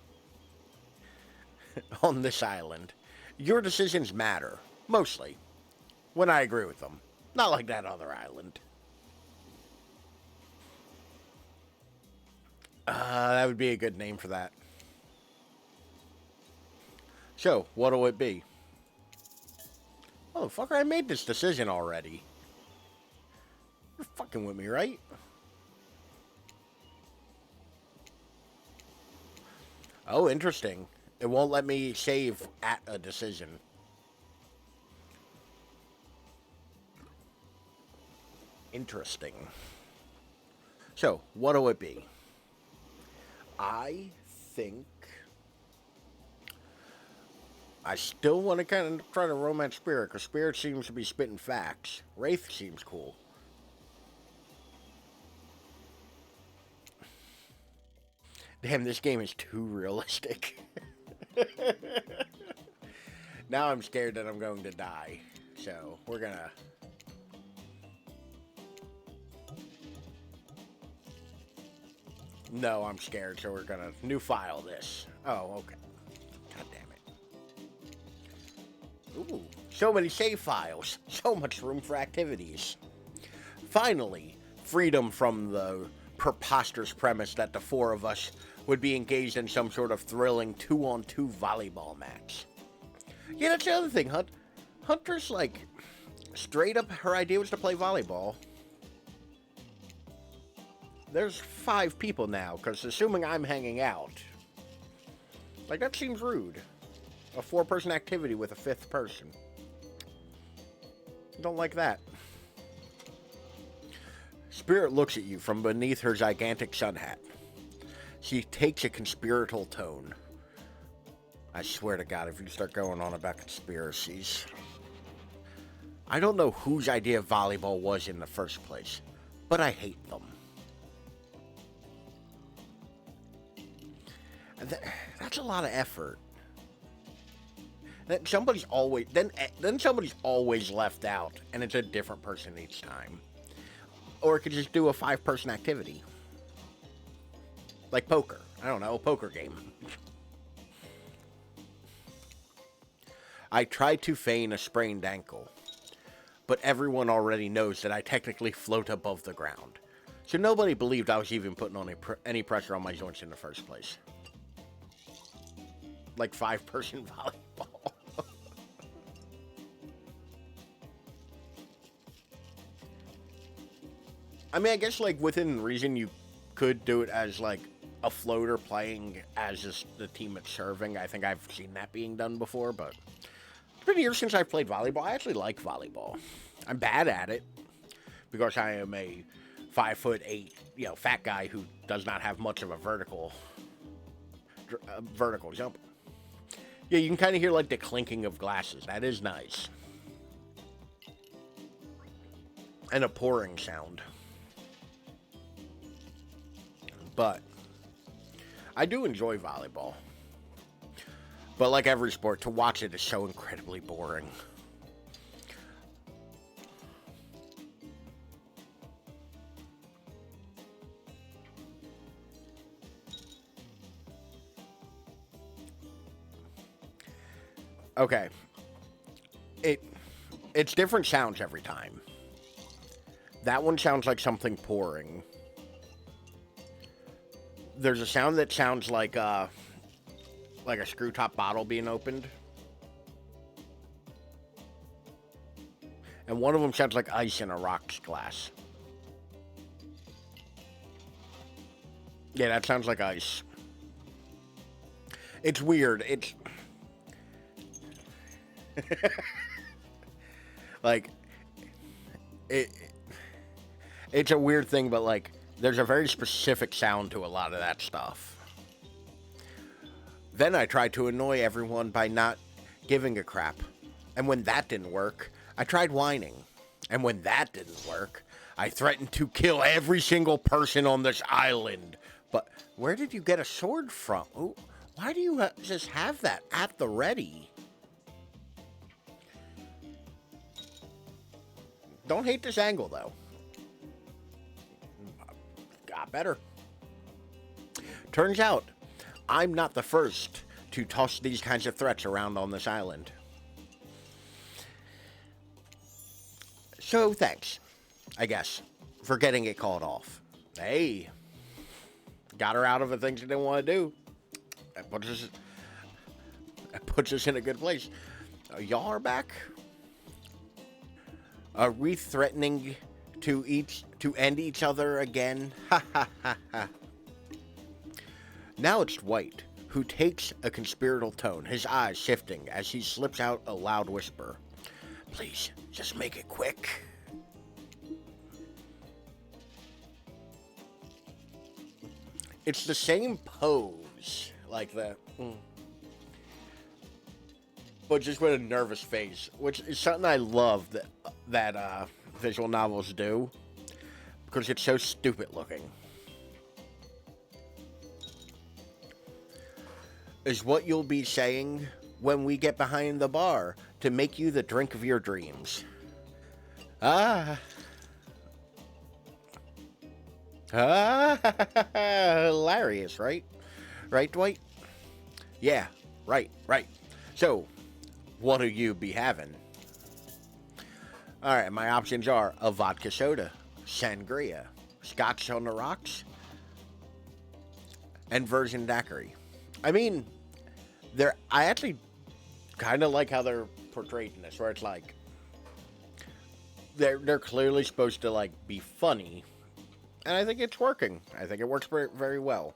On this island. Your decisions matter. Mostly. When I agree with them. Not like that other island. That would be a good name for that. So, what'll it be? Oh, fucker, I made this decision already. You're fucking with me, right? Oh, interesting. It won't let me save at a decision. Interesting. So, what'll it be? I think I still want to kind of try to romance Spirit, because Spirit seems to be spitting facts. Wraith seems cool. Damn, this game is too realistic. Now I'm scared that I'm going to die. So, we're gonna... No, I'm scared, so we're gonna new file this. Oh, okay. God damn it. Ooh, so many save files. So much room for activities. Finally, freedom from the preposterous premise that the four of us would be engaged in some sort of thrilling 2-on-2 volleyball match. Yeah, that's the other thing, Hunter's like, straight up, her idea was to play volleyball. There's 5 people now, because assuming I'm hanging out, like, that seems rude. A 4-person activity with a 5th person. Don't like that. Spirit looks at you from beneath her gigantic sun hat. She takes a conspiratorial tone. I swear to God, if you start going on about conspiracies. I don't know whose idea volleyball was in the first place, but I hate them. That's a lot of effort. Then somebody's always left out, and it's a different person each time. Or it could just do a 5-person activity, like poker. I don't know, a poker game. I tried to feign a sprained ankle, but everyone already knows that I technically float above the ground, so nobody believed I was even putting on any pressure on my joints in the first place. Like 5-person volleyball. I mean, I guess, like, within reason, you could do it as, like, a floater playing as just the team it's serving. I think I've seen that being done before, but it's been years since I've played volleyball. I actually like volleyball. I'm bad at it because I am a 5'8", fat guy who does not have much of a vertical jump. Yeah, you can kind of hear, like, the clinking of glasses. That is nice. And a pouring sound. But I do enjoy volleyball. But like every sport, to watch it is so incredibly boring. Okay. It's different sounds every time. That one sounds like something pouring. There's a sound that sounds like a screw top bottle being opened. And one of them sounds like ice in a rocks glass. Yeah, that sounds like ice. It's weird. It's like it's a weird thing, but like There's a very specific sound to a lot of that stuff. Then I tried to annoy everyone by not giving a crap. And when that didn't work, I tried whining. And when that didn't work, I threatened to kill every single person on this island. But where did you get a sword from? Ooh, why do you just have that at the ready? Don't hate this angle, though. Got better. Turns out, I'm not the first to toss these kinds of threats around on this island. So, thanks, I guess, for getting it called off. Hey, got her out of the things she didn't want to do. That puts us in a good place. Y'all are back? Are we threatening to end each other again? Ha ha ha ha. Now it's Dwight, who takes a conspiratorial tone, his eyes shifting as he slips out a loud whisper. Please, just make it quick. It's the same pose, like that, but just with a nervous face, which is something I love that visual novels do, because it's so stupid looking. Is what you'll be saying when we get behind the bar to make you the drink of your dreams. Ah. Hilarious, right? Right, Dwight? Yeah, right. So, what'll you be having? Alright, my options are a vodka soda, sangria, scotch on the rocks, and virgin daiquiri. I mean, I actually kind of like how they're portrayed in this, where it's like they're clearly supposed to like be funny, and I think it's working. I think it works very, very well.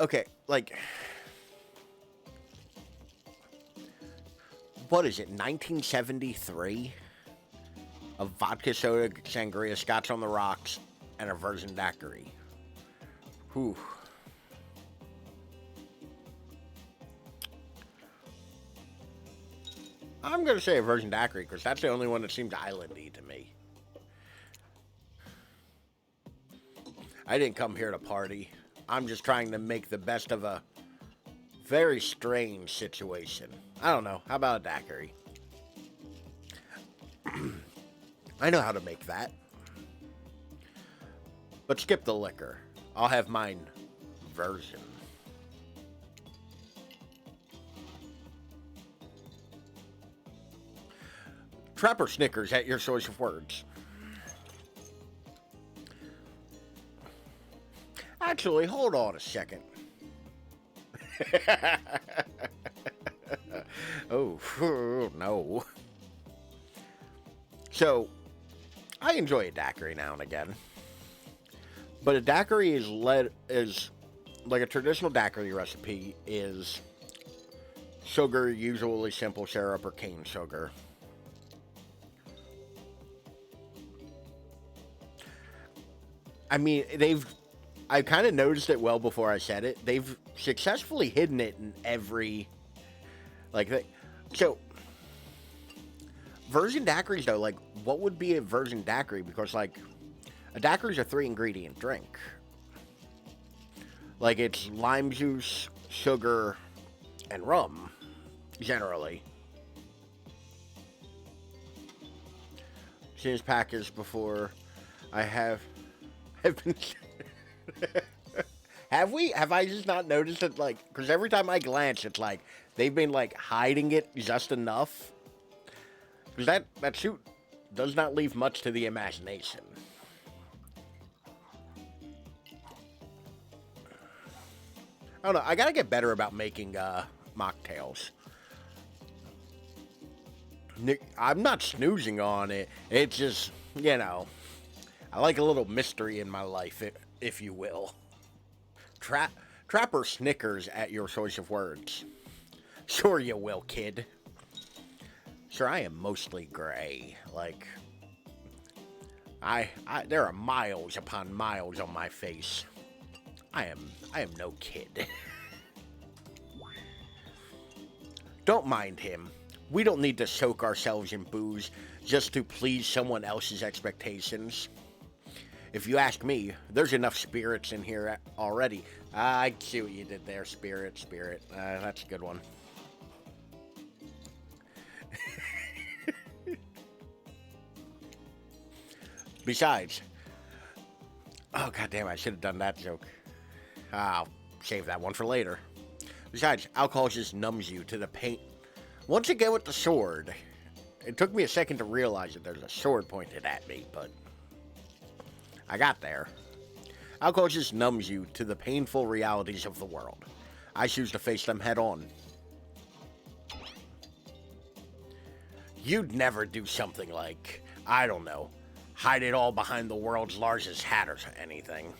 Okay, like, what is it, 1973? A vodka soda, sangria, scotch on the rocks, and a virgin daiquiri. Whew. I'm going to say a virgin daiquiri because that's the only one that seems islandy to me. I didn't come here to party. I'm just trying to make the best of a very strange situation. I don't know. How about a daiquiri? I know how to make that. But skip the liquor. I'll have mine version. Trapper Snickers at your choice of words. Actually, hold on a second. Oh, no. So, I enjoy a daiquiri now and again. But a daiquiri is like a traditional daiquiri recipe is sugar, usually simple syrup or cane sugar. I mean, I kind of noticed it well before I said it. They've successfully hidden it in every, like, so, virgin daiquiris, though, like, what would be a virgin daiquiri? Because, like, a daiquiri is a 3-ingredient drink. Like, it's lime juice, sugar, and rum, generally. Seen his package before. Have been... Have I just not noticed it, like, because every time I glance, it's like, they've been, like, hiding it just enough. Because that suit does not leave much to the imagination. I don't know, I gotta get better about making, mocktails. I'm not snoozing on it, it's just, I like a little mystery in my life, if you will. Trapper Snickers at your choice of words. Sure you will, kid. Sure, I am mostly gray. Like, There are miles upon miles on my face. I am no kid. Don't mind him. We don't need to soak ourselves in booze just to please someone else's expectations. If you ask me, there's enough spirits in here already. I see what you did there, spirit. That's a good one. Besides, oh goddamn, I should have done that joke. I'll save that one for later. Besides, alcohol just numbs you to the pain. Once again with the sword, it took me a second to realize that there's a sword pointed at me, but I got there. Alcohol just numbs you to the painful realities of the world. I choose to face them head on. You'd never do something like, I don't know, hide it all behind the world's largest hat or anything.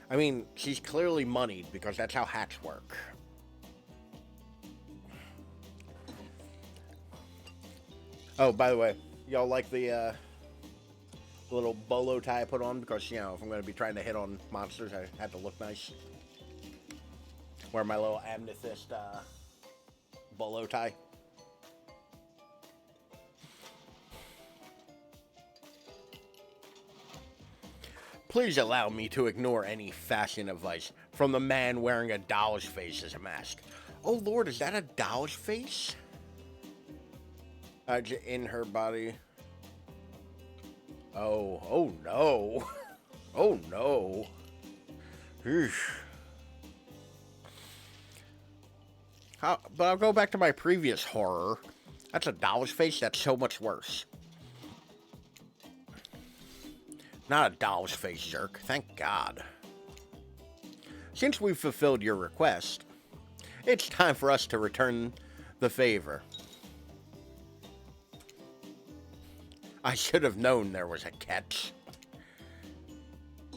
I mean, she's clearly moneyed because that's how hats work. Oh, by the way, y'all like the little bolo tie I put on? Because, you know, if I'm going to be trying to hit on monsters, I had to look nice. Wear my little amethyst bolo tie. Please allow me to ignore any fashion advice from the man wearing a doll's face as a mask. Oh Lord, is that a doll's face? In her body. Oh no. Oh no. But I'll go back to my previous horror. That's a doll's face, that's so much worse. Not a doll's face, jerk. Thank God. Since we've fulfilled your request, it's time for us to return the favor. I should have known there was a catch.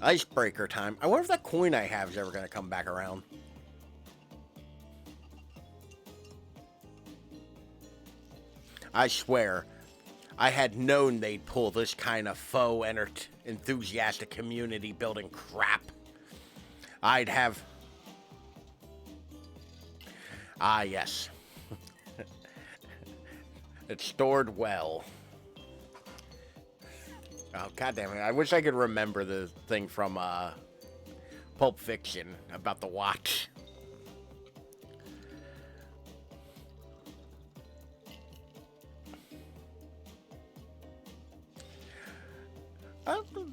Icebreaker time. I wonder if that coin I have is ever going to come back around. I swear, I had known they'd pull this kind of faux enthusiastic community building crap. I'd have... Ah, yes. It's stored well. Oh, goddammit. I wish I could remember the thing from Pulp Fiction about the watch.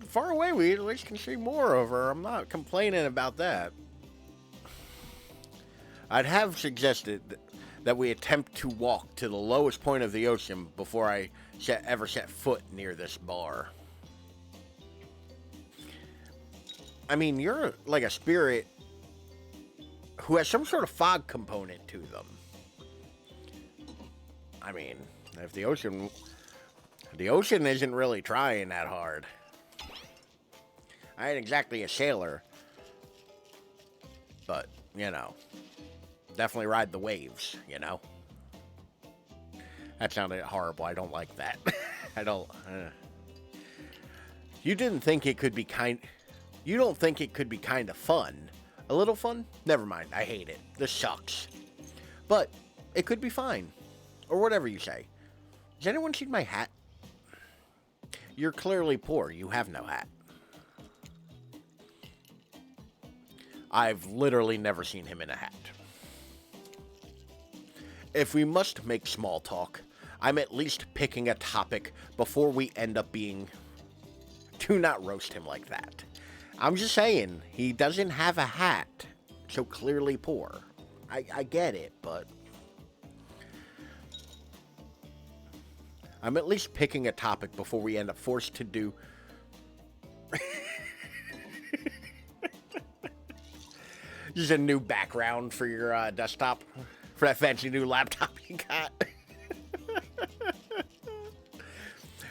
Far away, we at least can see more of her. I'm not complaining about that. I'd have suggested that we attempt to walk to the lowest point of the ocean before I ever set foot near this bar. I mean, you're like a spirit who has some sort of fog component to them. I mean, if the ocean isn't really trying that hard. I ain't exactly a sailor, but, you know, definitely ride the waves, you know? That sounded horrible. I don't like that. I don't... You don't think it could be kind of fun? A little fun? Never mind. I hate it. This sucks. But it could be fine. Or whatever you say. Has anyone seen my hat? You're clearly poor. You have no hat. I've literally never seen him in a hat. If we must make small talk, I'm at least picking a topic before we end up being... Do not roast him like that. I'm just saying, he doesn't have a hat, so clearly poor. I get it, but... I'm at least picking a topic before we end up forced to do... Just a new background for your desktop. For that fancy new laptop you got.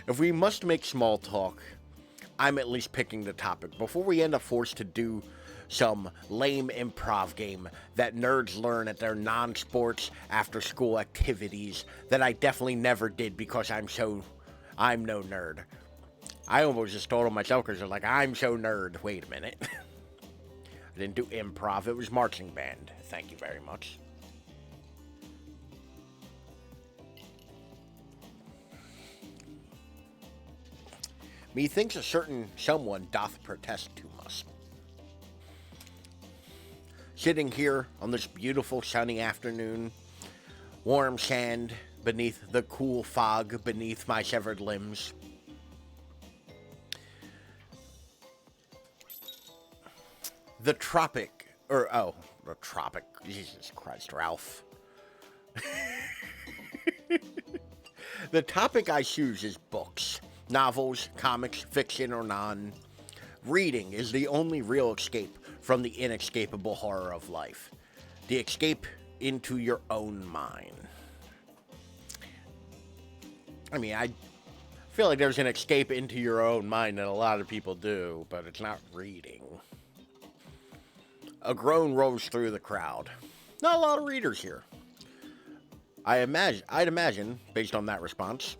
If we must make small talk, I'm at least picking the topic before we end up forced to do some lame improv game that nerds learn at their non-sports after-school activities that I definitely never did because I'm no nerd. I almost just told them myself because they're like, I'm so nerd. Wait a minute. I didn't do improv. It was marching band. Thank you very much. Methinks a certain someone doth protest to us. Sitting here on this beautiful sunny afternoon, warm sand beneath the cool fog beneath my severed limbs. The tropic, Jesus Christ, Ralph. The topic I choose is books, novels, comics, fiction, or non. Reading is the only real escape from the inescapable horror of life. The escape into your own mind. I mean, I feel like there's an escape into your own mind that a lot of people do, but it's not reading. A groan rose through the crowd. Not a lot of readers here. I'd imagine, based on that response,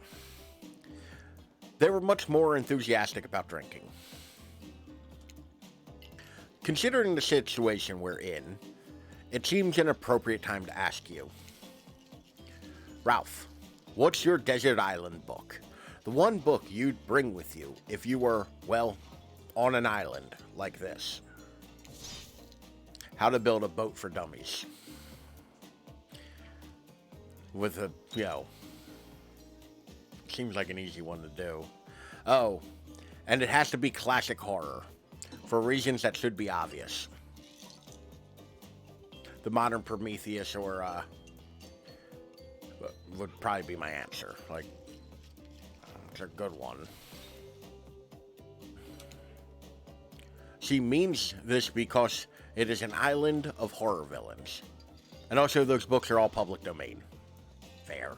they were much more enthusiastic about drinking. Considering the situation we're in, it seems an appropriate time to ask you, Ralph, what's your desert island book? The one book you'd bring with you if you were, well, on an island like this. How to Build a Boat for Dummies. With a, seems like an easy one to do. Oh, and it has to be classic horror, for reasons that should be obvious. The Modern Prometheus or, would probably be my answer. Like, it's a good one. She means this because it is an island of horror villains. And also those books are all public domain. Fair.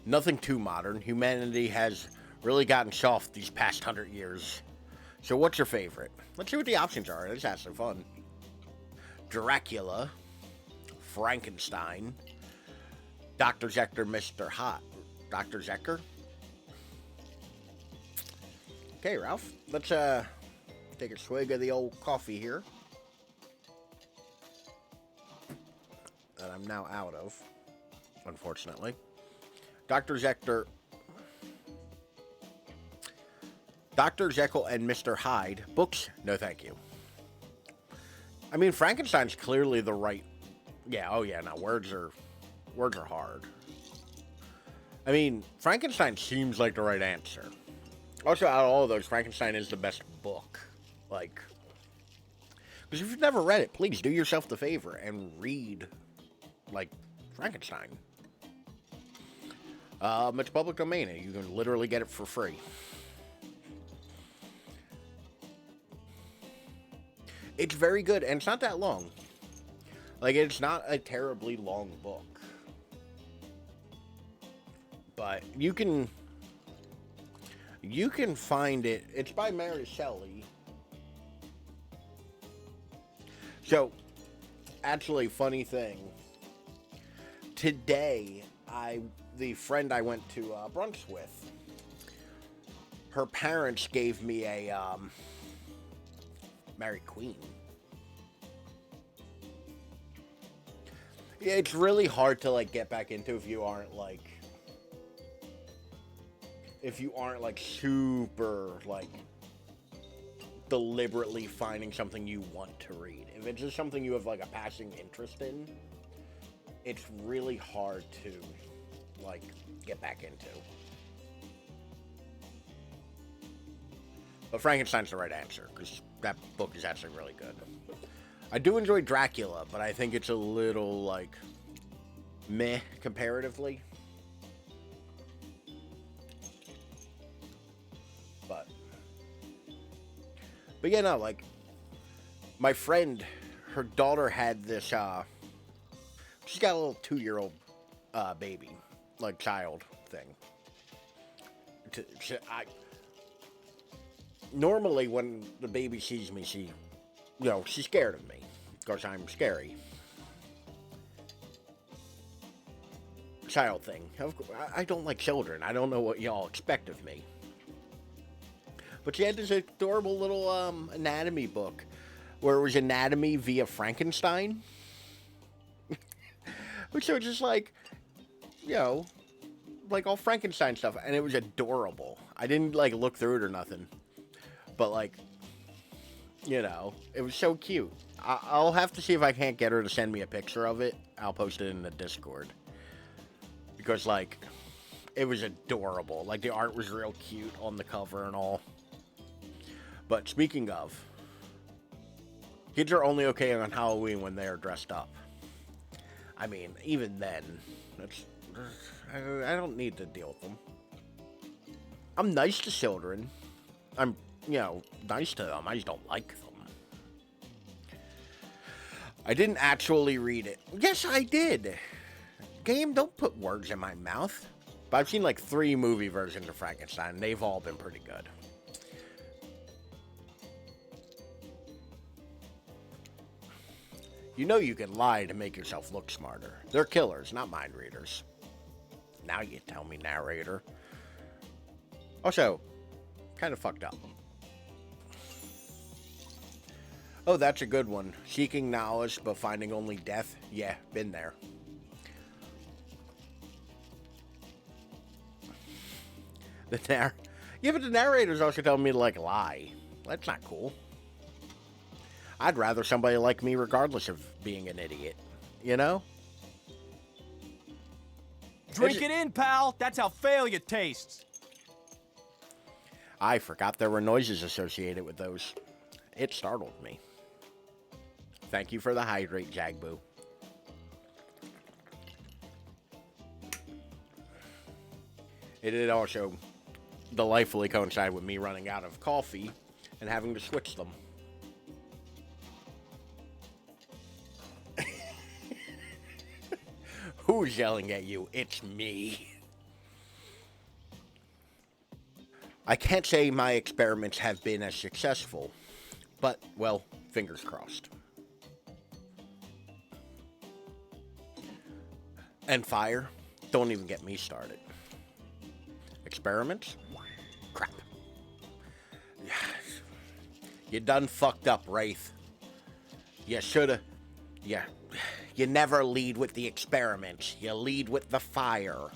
Nothing too modern. Humanity has really gotten soft these past 100 years. So what's your favorite? Let's see what the options are. It's actually fun. Dracula, Frankenstein, Dr. Zecker, Mr. Hot. Dr. Zecker? Okay, Ralph. Let's take a swig of the old coffee here. That I'm now out of, unfortunately. Dr. Zecker... Dr. Jekyll and Mr. Hyde. Books? No, thank you. I mean, Frankenstein's clearly the right... Yeah, oh yeah, no, words are hard. I mean, Frankenstein seems like the right answer. Also, out of all of those, Frankenstein is the best book. Like... Because if you've never read it, please do yourself the favor and read, like, Frankenstein. It's public domain, and you can literally get it for free. It's very good, and it's not that long. Like, it's not a terribly long book. But you can find it. It's by Mary Shelley. So, actually, funny thing. Today, the friend I went to brunch with, her parents gave me a Mary Queen. Yeah, it's really hard to like get back into if you aren't like super like deliberately finding something you want to read. If it's just something you have like a passing interest in, it's really hard to like get back into. But Frankenstein's the right answer, because that book is actually really good. I do enjoy Dracula, but I think it's a little, like, meh comparatively. But yeah, no, like, my friend, her daughter had this, she's got a little 2-year-old baby, like, child thing. Normally, when the baby sees me, she's scared of me, because I'm scary. child thing. I don't like children. I don't know what y'all expect of me. But she had this adorable little anatomy book where it was anatomy via Frankenstein. Which was just like, you know, like all Frankenstein stuff. And it was adorable. I didn't like look through it or nothing. But like, you know, it was so cute. I'll have to see if I can't get her to send me a picture of it. I'll post it in the Discord. Because, like, it was adorable. Like, the art was real cute on the cover and all. But speaking of, kids are only okay on Halloween when they are dressed up. I mean, even then, I don't need to deal with them. I'm nice to children. I'm, you know, nice to them. I just don't like them. I didn't actually read it. Yes, I did. Game, don't put words in my mouth. But I've seen like 3 movie versions of Frankenstein, and they've all been pretty good. You know you can lie to make yourself look smarter. They're killers, not mind readers. Now you tell me, narrator. Also, kind of fucked up. Oh, that's a good one. Seeking knowledge, but finding only death. Yeah, been there. Yeah, but the narrator's also telling me to, like, lie. That's not cool. I'd rather somebody like me regardless of being an idiot. You know? Drink it in, pal. That's how failure tastes. I forgot there were noises associated with those. It startled me. Thank you for the hydrate, Jagboo. It did also delightfully coincide with me running out of coffee and having to switch them. Who's yelling at you? It's me. I can't say my experiments have been as successful, but, well, fingers crossed. And fire? Don't even get me started. Experiments? Crap. You done fucked up, Wraith. You shoulda... Yeah. You never lead with the experiments. You lead with the fire.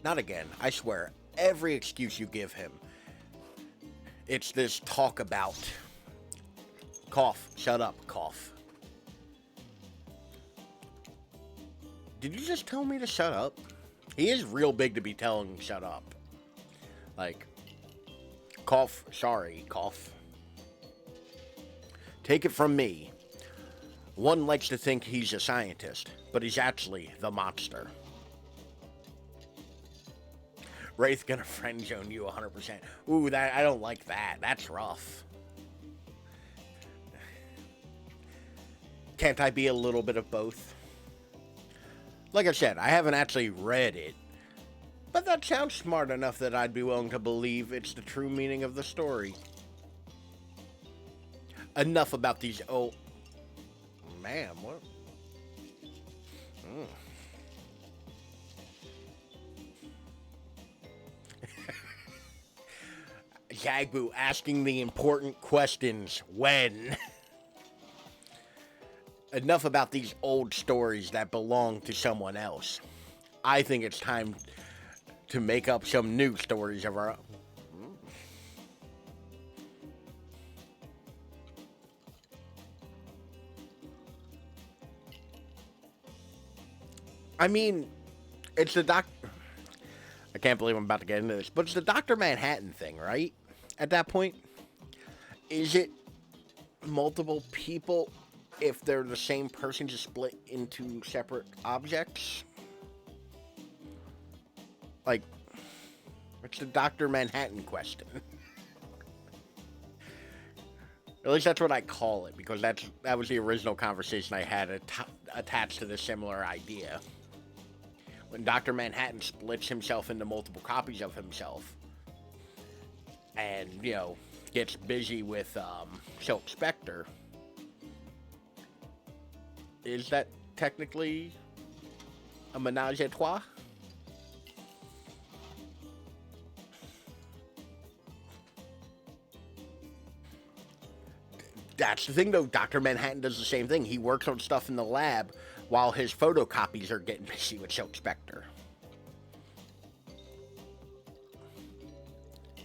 Not again. I swear. Every excuse you give him, it's this talk about. Cough. Shut up, cough. Did you just tell me to shut up? He is real big to be telling shut up. Like, cough. Sorry, cough. Take it from me. One likes to think he's a scientist, but he's actually the monster. Wraith gonna friend zone you 100%. Ooh, that I don't like that. That's rough. Can't I be a little bit of both? Like I said, I haven't actually read it, but that sounds smart enough that I'd be willing to believe it's the true meaning of the story. Enough about these old... Man, what? Jagboo asking the important questions. When? Enough about these old stories that belong to someone else. I think it's time to make up some new stories of our own. I mean, it's the I can't believe I'm about to get into this, but it's the Dr. Manhattan thing, right? At that point, is it multiple people if they're the same person just split into separate objects? Like, it's the Dr. Manhattan question. At least that's what I call it, because that was the original conversation I had attached to this similar idea. When Dr. Manhattan splits himself into multiple copies of himself and, you know, gets busy with Silk Spectre, is that technically A menage a trois? That's the thing, though. Dr. Manhattan does the same thing. He works on stuff in the lab while his photocopies are getting busy with Silk Spectre.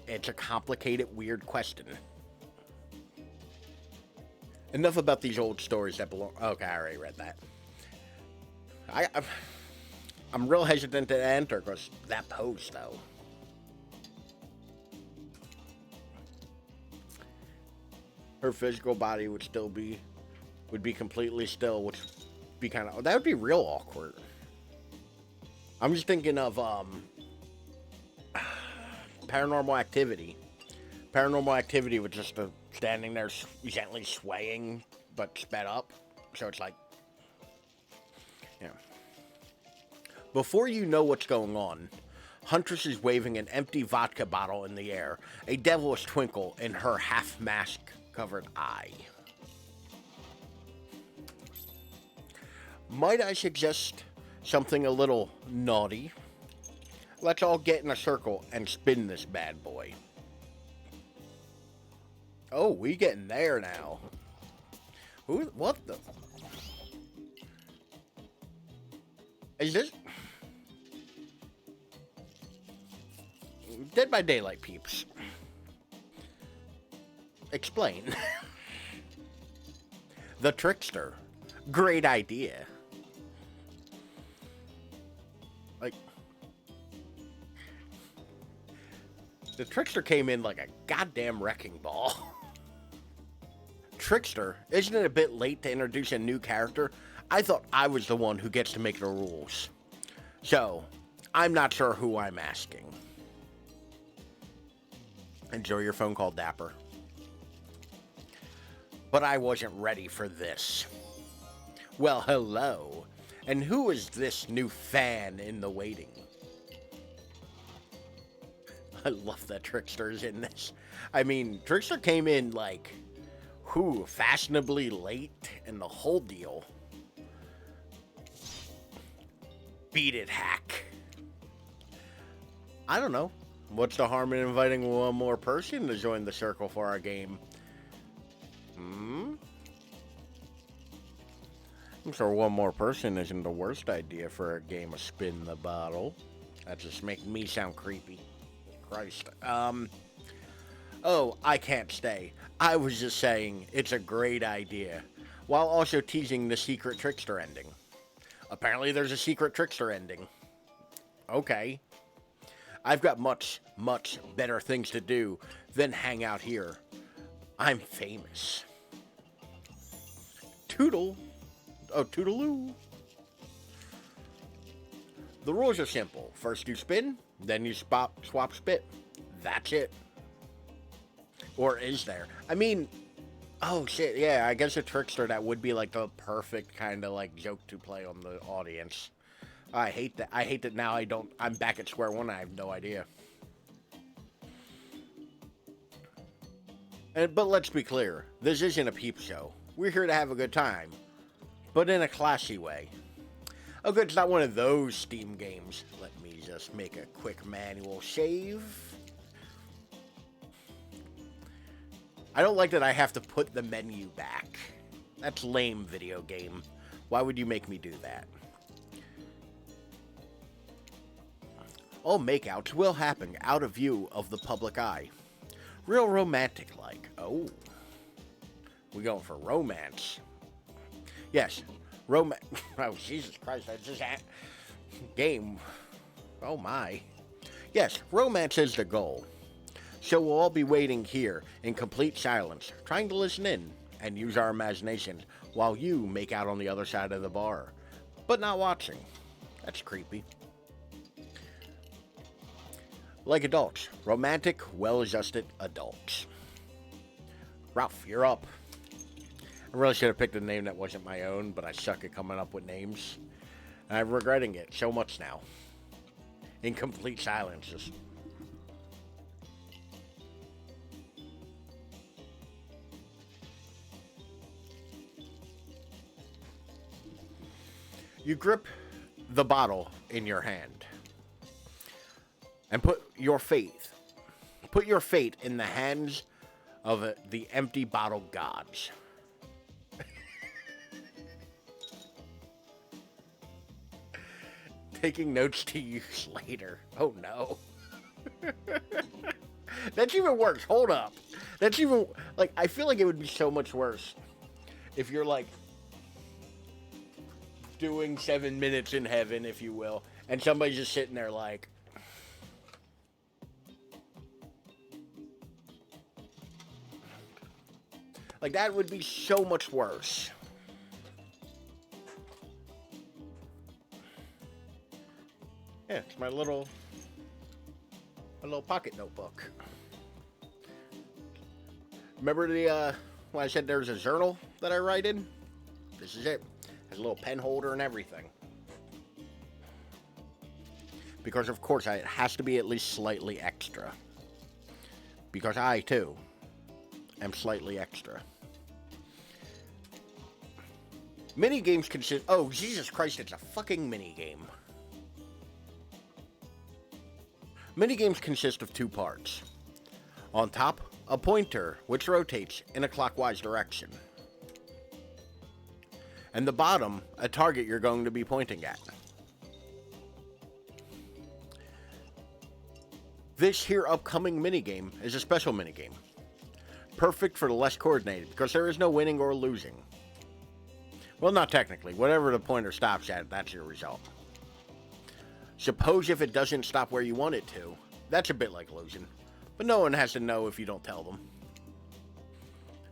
It's a complicated, weird question. Enough about these old stories that belong... Okay, I already read that. I'm real hesitant to enter because that post, though. Her physical body would be completely still, which would be kind of... That would be real awkward. I'm just thinking of, Paranormal Activity. Paranormal Activity with just standing there gently swaying, but sped up. So it's like... Yeah. Before you know what's going on, Huntress is waving an empty vodka bottle in the air, a devilish twinkle in her half-mask covered eye. Might I suggest something a little naughty? Let's all get in a circle and spin this bad boy. Oh, we getting there now. What the? Is this? Dead by Daylight peeps. Explain. The Trickster. Great idea. Like, the Trickster came in like a goddamn wrecking ball. Trickster, isn't it a bit late to introduce a new character? I thought I was the one who gets to make the rules. So, I'm not sure who I'm asking. Enjoy your phone call, Dapper. But I wasn't ready for this. Well, hello. And who is this new fan in the waiting? I love that Trickster's in this. I mean, Trickster came in like, fashionably late and the whole deal. Beat it, hack. I don't know. What's the harm in inviting one more person to join the circle for our game? I'm sure one more person isn't the worst idea for a game of spin the bottle. That just makes me sound creepy. Christ. Oh, I can't stay. I was just saying it's a great idea, while also teasing the secret Trickster ending. Apparently there's a secret Trickster ending. Okay. I've got much, much better things to do than hang out here. I'm famous. Toodle. Oh, toodaloo. The rules are simple. First you spin, then you swap spit. That's it. Or is there? I mean, oh shit, yeah, I guess a Trickster, that would be like the perfect kind of like joke to play on the audience. I hate that. I hate that now I'm back at square one. I have no idea. But let's be clear. This isn't a peep show. We're here to have a good time. But in a classy way. Oh good, it's not one of those Steam games. Let me just make a quick manual save. I don't like that I have to put the menu back. That's lame, video game. Why would you make me do that? All makeouts will happen out of view of the public eye. Real romantic-like. Oh. We going for romance. Yes, romance. Oh, Jesus Christ, that's just a game. Oh, my. Yes, romance is the goal. So we'll all be waiting here in complete silence, trying to listen in and use our imaginations while you make out on the other side of the bar. But not watching. That's creepy. Like adults. Romantic, well-adjusted adults. Ralph, you're up. I really should have picked a name that wasn't my own, but I suck at coming up with names. And I'm regretting it so much now. In complete silence. Just... You grip the bottle in your hand and put your fate in the hands of the empty bottle gods. Taking notes to use later. Oh no. That's even worse. Hold up. That's even, like, I feel like it would be so much worse if you're, like, doing 7 minutes in heaven, if you will, and somebody's just sitting there like, that would be so much worse. Yeah, it's my little pocket notebook. Remember when I said there's a journal that I write in? This is it. Has a little pen holder and everything. Because of course it has to be at least slightly extra. Because I too am slightly extra. Mini games consist. Oh Jesus Christ! It's a fucking mini game. Mini games consist of 2 parts. On top, a pointer, which rotates in a clockwise direction. And the bottom, a target you're going to be pointing at. This here upcoming minigame is a special minigame. Perfect for the less coordinated, because there is no winning or losing. Well, not technically. Whatever the pointer stops at, that's your result. Suppose if it doesn't stop where you want it to, that's a bit like losing. But no one has to know if you don't tell them.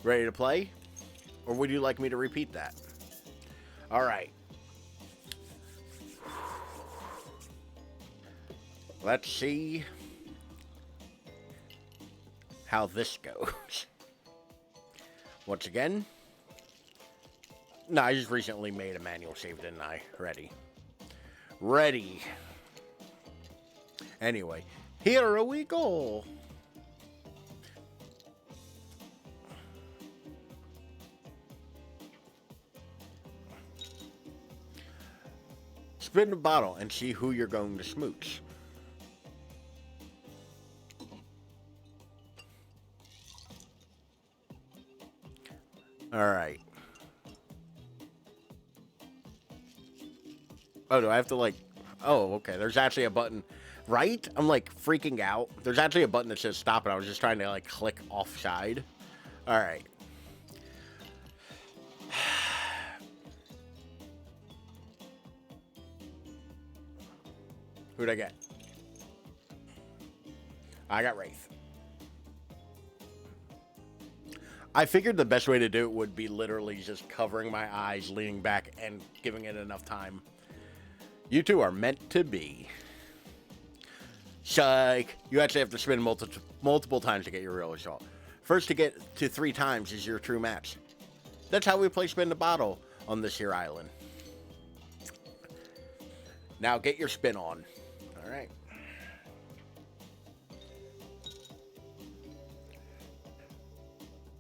Ready to play? Or would you like me to repeat that? Alright. Let's see how this goes. Once again. No, I just recently made a manual save, didn't I? Ready. Anyway, here we go. Spin the bottle and see who you're going to smooch. Alright. Oh, do I have to, like... Oh, okay. There's actually a button. Right? I'm, like, freaking out. There's actually a button that says stop, and I was just trying to, like, click offside. Alright. Who'd I get? I got Wraith. I figured the best way to do it would be literally just covering my eyes, leaning back, and giving it enough time. You two are meant to be. Psych. You actually have to spin multiple times to get your real result. First to get to 3 times is your true match. That's how we play Spin the Bottle on this here island. Now get your spin on. Alright.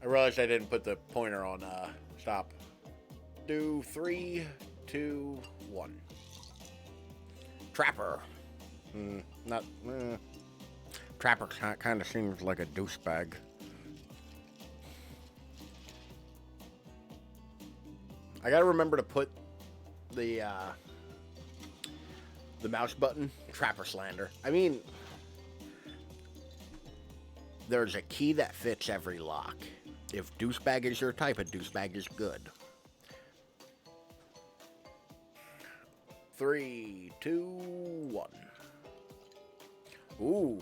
I realized I didn't put the pointer on stop. Do 3, 2, 1. Trapper. Trapper kind of seems like a douchebag. I gotta remember to put the mouse button. Trapper slander. I mean, there's a key that fits every lock. If douchebag is your type, a douchebag is good. 3, 2, 1. Ooh.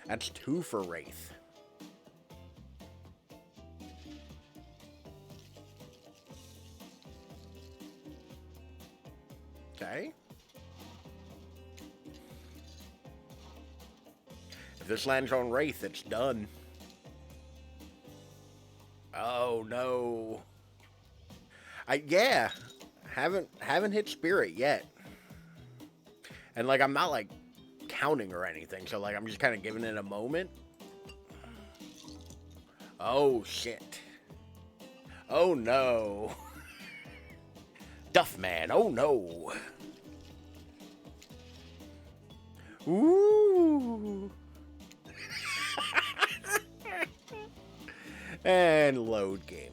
That's 2 for Wraith. Okay. If this lands on Wraith, it's done. Oh no. Haven't hit Spirit yet. And like I'm not like counting or anything, so like I'm just kind of giving it a moment. Oh shit. Oh no. Duffman, oh no. Ooh. And load game.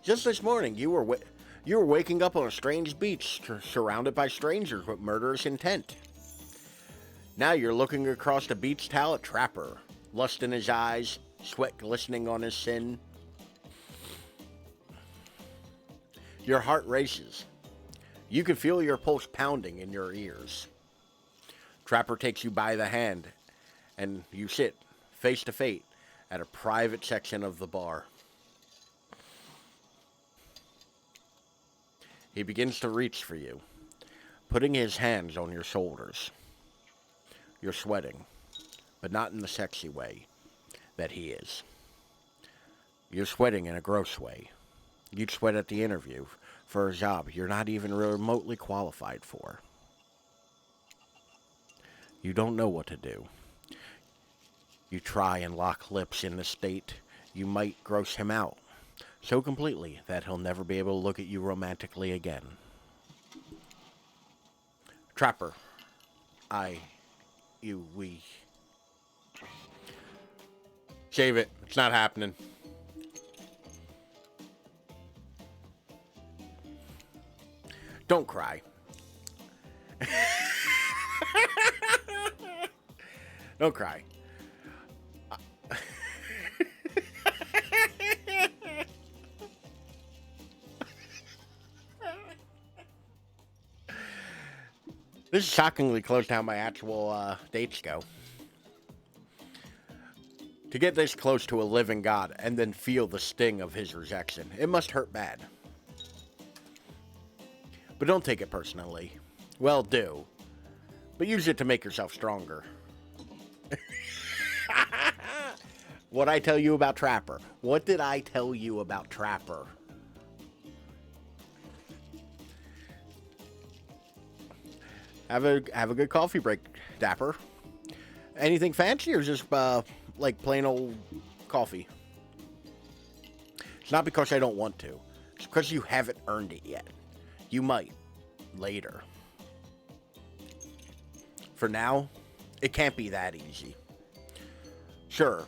Just this morning, you were waking up on a strange beach, surrounded by strangers with murderous intent. Now you're looking across the beach towel at Trapper, lust in his eyes, sweat glistening on his sin. Your heart races. You can feel your pulse pounding in your ears. Trapper takes you by the hand, and you sit face to face at a private section of the bar. He begins to reach for you, putting his hands on your shoulders. You're sweating, but not in the sexy way that he is. You're sweating in a gross way. You'd sweat at the interview for a job you're not even remotely qualified for. You don't know what to do. You try and lock lips in the state you might gross him out so completely that he'll never be able to look at you romantically again. Trapper, we. Shave it. It's not happening. Don't cry. Don't cry. This is shockingly close to how my actual dates go. To get this close to a living God and then feel the sting of his rejection, it must hurt bad. But don't take it personally. Well, do. But use it to make yourself stronger. What I tell you about Trapper? What did I tell you about Trapper? Have a good coffee break, Dapper. Anything fancy or just like plain old coffee? It's not because I don't want to. It's because you haven't earned it yet. You might later. For now, it can't be that easy. Sure,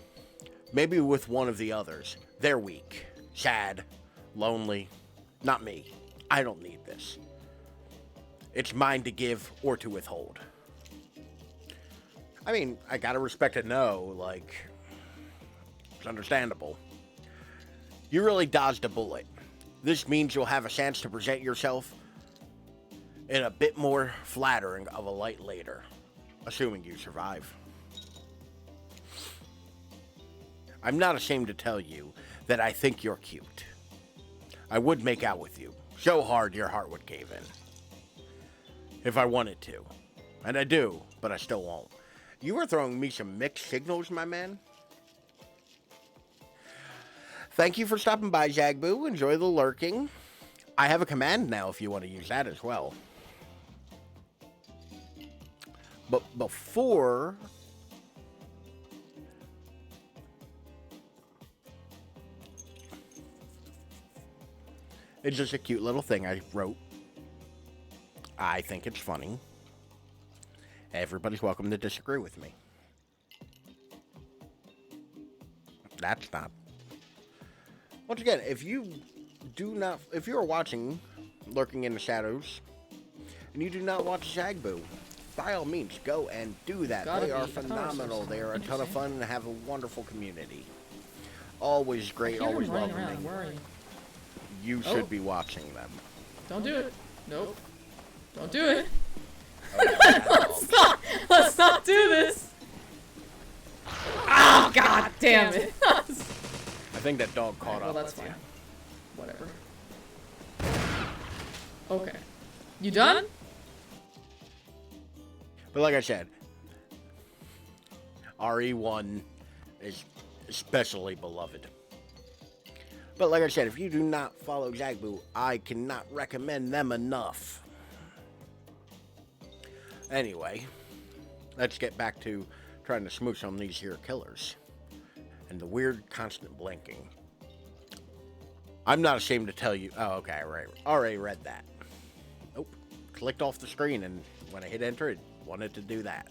maybe with one of the others. They're weak, sad, lonely. Not me. I don't need this. It's mine to give or to withhold. I mean, I gotta respect a no, like, it's understandable. You really dodged a bullet. This means you'll have a chance to present yourself in a bit more flattering of a light later, assuming you survive. I'm not ashamed to tell you that I think you're cute. I would make out with you, so hard your heart would cave in. If I wanted to. And I do, but I still won't. You are throwing me some mixed signals, my man. Thank you for stopping by, Jagboo. Enjoy the lurking. I have a command now if you want to use that as well. But before... It's just a cute little thing I wrote. I think it's funny. Everybody's welcome to disagree with me. That's not. Once again, if you are watching Lurking in the Shadows, and you do not watch Jagboo, by all means, go and do that. They are phenomenal. They are a ton of fun and have a wonderful community. Always great, always welcoming. You should be watching them. Don't do it. Nope. Don't do it. Oh, Let's not do this. Oh, god damn it. I think that dog caught up. Well, that's with fine. you. Whatever. Okay. You done? But like I said, RE1 is especially beloved. But like I said, if you do not follow Jagboo, I cannot recommend them enough. Anyway, let's get back to trying to smooch on these here killers. And the weird constant blinking. I'm not ashamed to tell you... Oh, okay, I already read that. Nope. Clicked off the screen, and when I hit enter, it wanted to do that.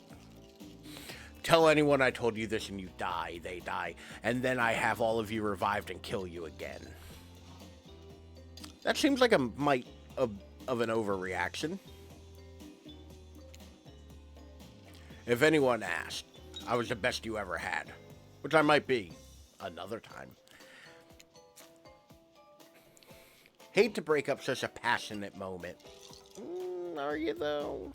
Tell anyone I told you this and you die, they die, and then I have all of you revived and kill you again. That seems like a mite of an overreaction. If anyone asked, I was the best you ever had, which I might be another time. Hate to break up such a passionate moment. Are you though?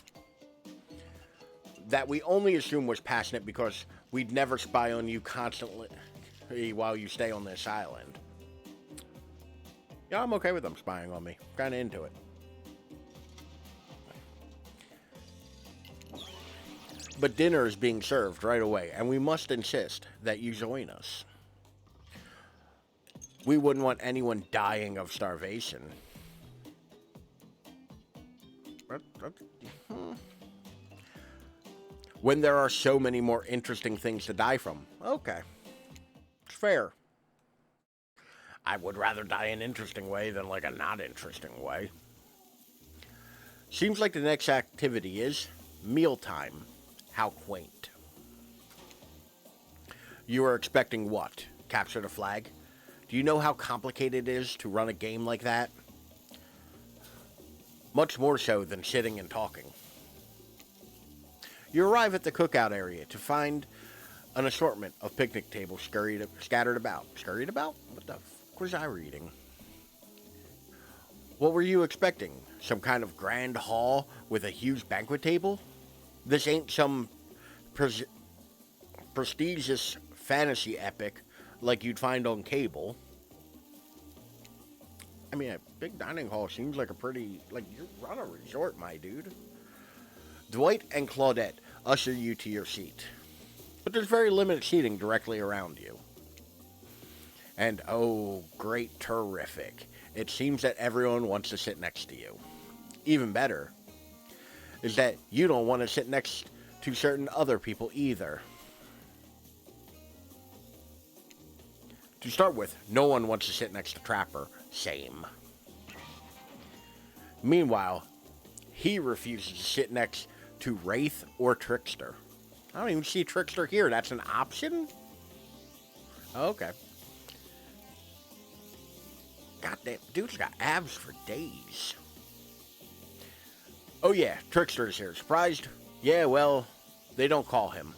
That we only assume was passionate because we'd never spy on you constantly while you stay on this island. Yeah, I'm okay with them spying on me. Kind of into it. But dinner is being served right away, and we must insist that you join us. We wouldn't want anyone dying of starvation. When there are so many more interesting things to die from. Okay. It's fair. I would rather die an interesting way than like a not interesting way. Seems like the next activity is mealtime. How quaint. You are expecting what? Capture the flag? Do you know how complicated it is to run a game like that? Much more so than sitting and talking. You arrive at the cookout area to find an assortment of picnic tables scattered about. Scurried about? What the fuck was I reading? What were you expecting? Some kind of grand hall with a huge banquet table? This ain't some prestigious fantasy epic like you'd find on cable. I mean, a big dining hall seems like a pretty... Like, you run a resort, my dude. Dwight and Claudette usher you to your seat. But there's very limited seating directly around you. And, oh, great, terrific. It seems that everyone wants to sit next to you. Even better is that you don't want to sit next to certain other people either. To start with, no one wants to sit next to Trapper. Same. Meanwhile, he refuses to sit next to Wraith or Trickster. I don't even see Trickster here. That's an option? Okay. Goddamn, dude's got abs for days. Oh yeah, Trickster's here. Surprised? Yeah, well, they don't call him.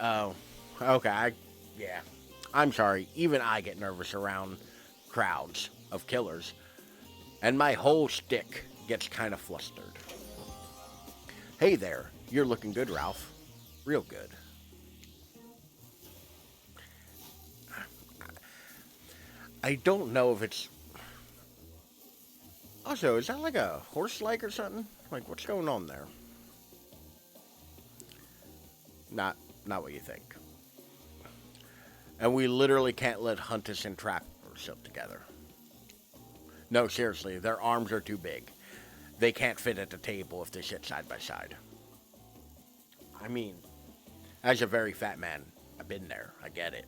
Oh, okay, yeah. I'm sorry, even I get nervous around crowds of killers. And my whole stick gets kind of flustered. Hey there, you're looking good, Ralph. Real good. I don't know if it's... Also, is that like a horse-like or something? Like, what's going on there? Not what you think. And we literally can't let Huntus and Trapper sit together. No, seriously, their arms are too big. They can't fit at the table if they sit side by side. I mean, as a very fat man, I've been there. I get it.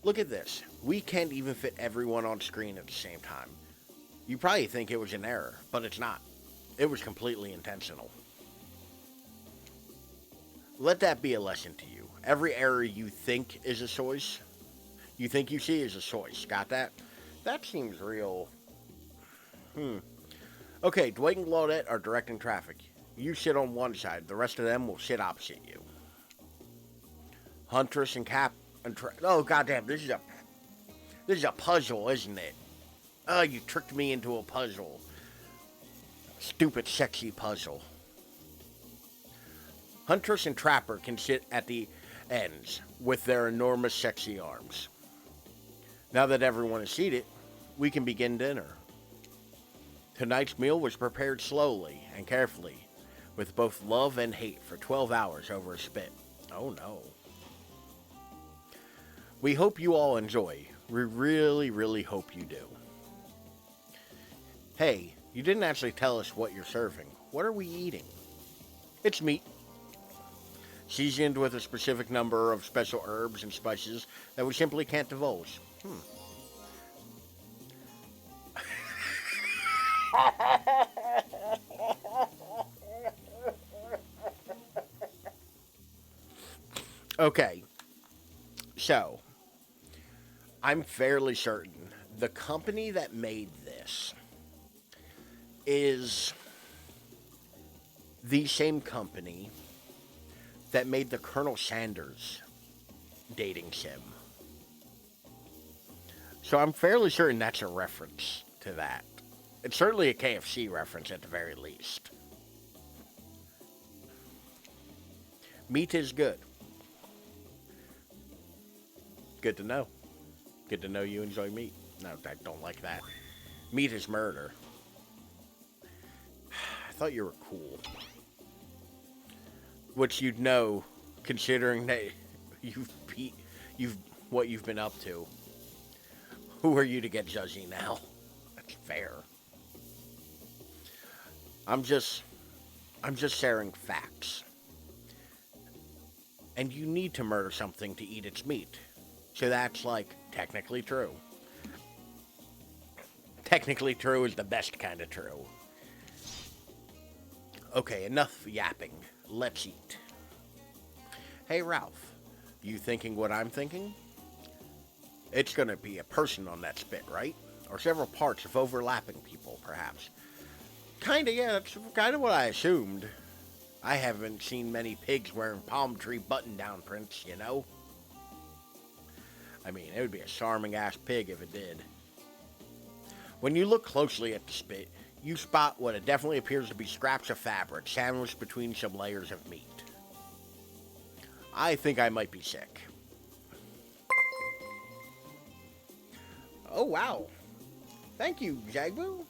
Look at this. We can't even fit everyone on screen at the same time. You probably think it was an error, but it's not. It was completely intentional. Let that be a lesson to you. Every error you think is a choice, you think you see is a choice. Got that? That seems real. Okay, Dwight and Claudette are directing traffic. You sit on one side. The rest of them will sit opposite you. Huntress and Cap... Oh, goddamn, this is a puzzle, isn't it? Oh, you tricked me into a puzzle. Stupid, sexy puzzle. Huntress and Trapper can sit at the ends with their enormous, sexy arms. Now that everyone is seated, we can begin dinner. Tonight's meal was prepared slowly and carefully, with both love and hate for 12 hours over a spit. Oh no. We hope you all enjoy. We really, really hope you do. Hey, you didn't actually tell us what you're serving. What are we eating? It's meat. Seasoned with a specific number of special herbs and spices that we simply can't divulge. Okay, so I'm fairly certain the company that made this is the same company that made the Colonel Sanders dating sim. So I'm fairly certain that's a reference to that. It's certainly a KFC reference at the very least. Meat is good. Good to know. Good to know you enjoy meat. No, I don't like that. Meat is murder. I thought you were cool. Which you'd know, considering that you've what you've been up to. Who are you to get judgy now? That's fair. I'm just sharing facts. And you need to murder something to eat its meat. So that's, like, technically true. Technically true is the best kind of true. Okay, enough yapping. Let's eat. Hey, Ralph. You thinking what I'm thinking? It's gonna be a person on that spit, right? Or several parts of overlapping people, perhaps. Kinda, yeah, that's kinda what I assumed. I haven't seen many pigs wearing palm tree button-down prints, you know? I mean, it would be a charming-ass pig if it did. When you look closely at the spit, you spot what it definitely appears to be scraps of fabric sandwiched between some layers of meat. I think I might be sick. Oh, wow. Thank you, Jagbu.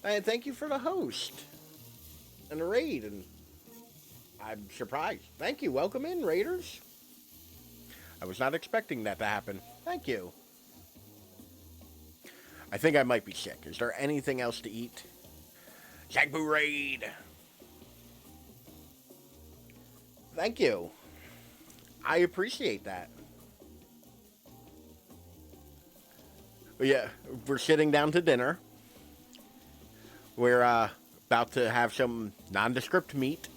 And thank you for the host. And the raid, and I'm surprised. Thank you. Welcome in, Raiders. I was not expecting that to happen. Thank you. I think I might be sick. Is there anything else to eat? Jagbu raid. Thank you. I appreciate that. Yeah, we're sitting down to dinner. We're about to have some nondescript meat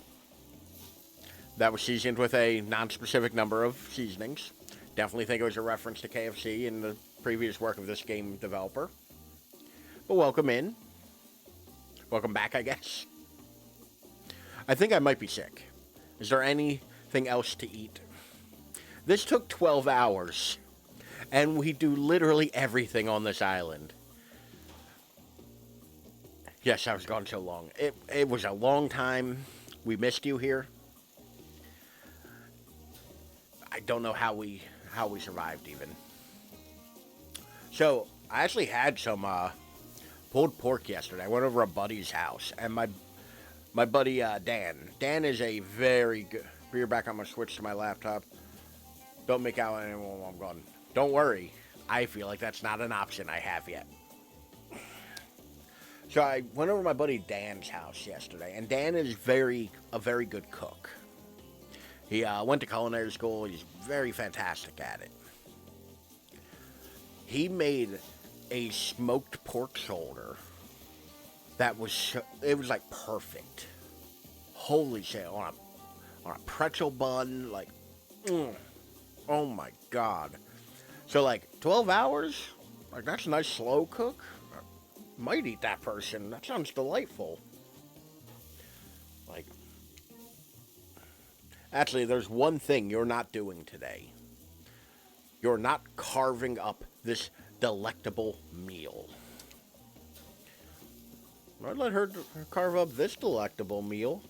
that was seasoned with a non-specific number of seasonings. Definitely think it was a reference to KFC in the previous work of this game developer. But welcome in. Welcome back, I guess. I think I might be sick. Is there anything else to eat? This took 12 hours. And we do literally everything on this island. Yes, I was gone so long. It was a long time. We missed you here. I don't know how we survived even. So I actually had some pulled pork yesterday. I went over a buddy's house, and my buddy Dan. Dan is a very good. You're back. I'm gonna switch to my laptop. Don't make out anyone while I'm gone. Don't worry. I feel like that's not an option I have yet. So I went over to my buddy Dan's house yesterday, and Dan is a very good cook. He went to culinary school. He's very fantastic at it. He made a smoked pork shoulder that was it was like perfect. Holy shit! On a pretzel bun, like, oh my god. So like 12 hours, like that's a nice slow cook. Might eat that person. That sounds delightful. Like, actually, there's one thing you're not doing today. You're not carving up this delectable meal. I'd let her carve up this delectable meal.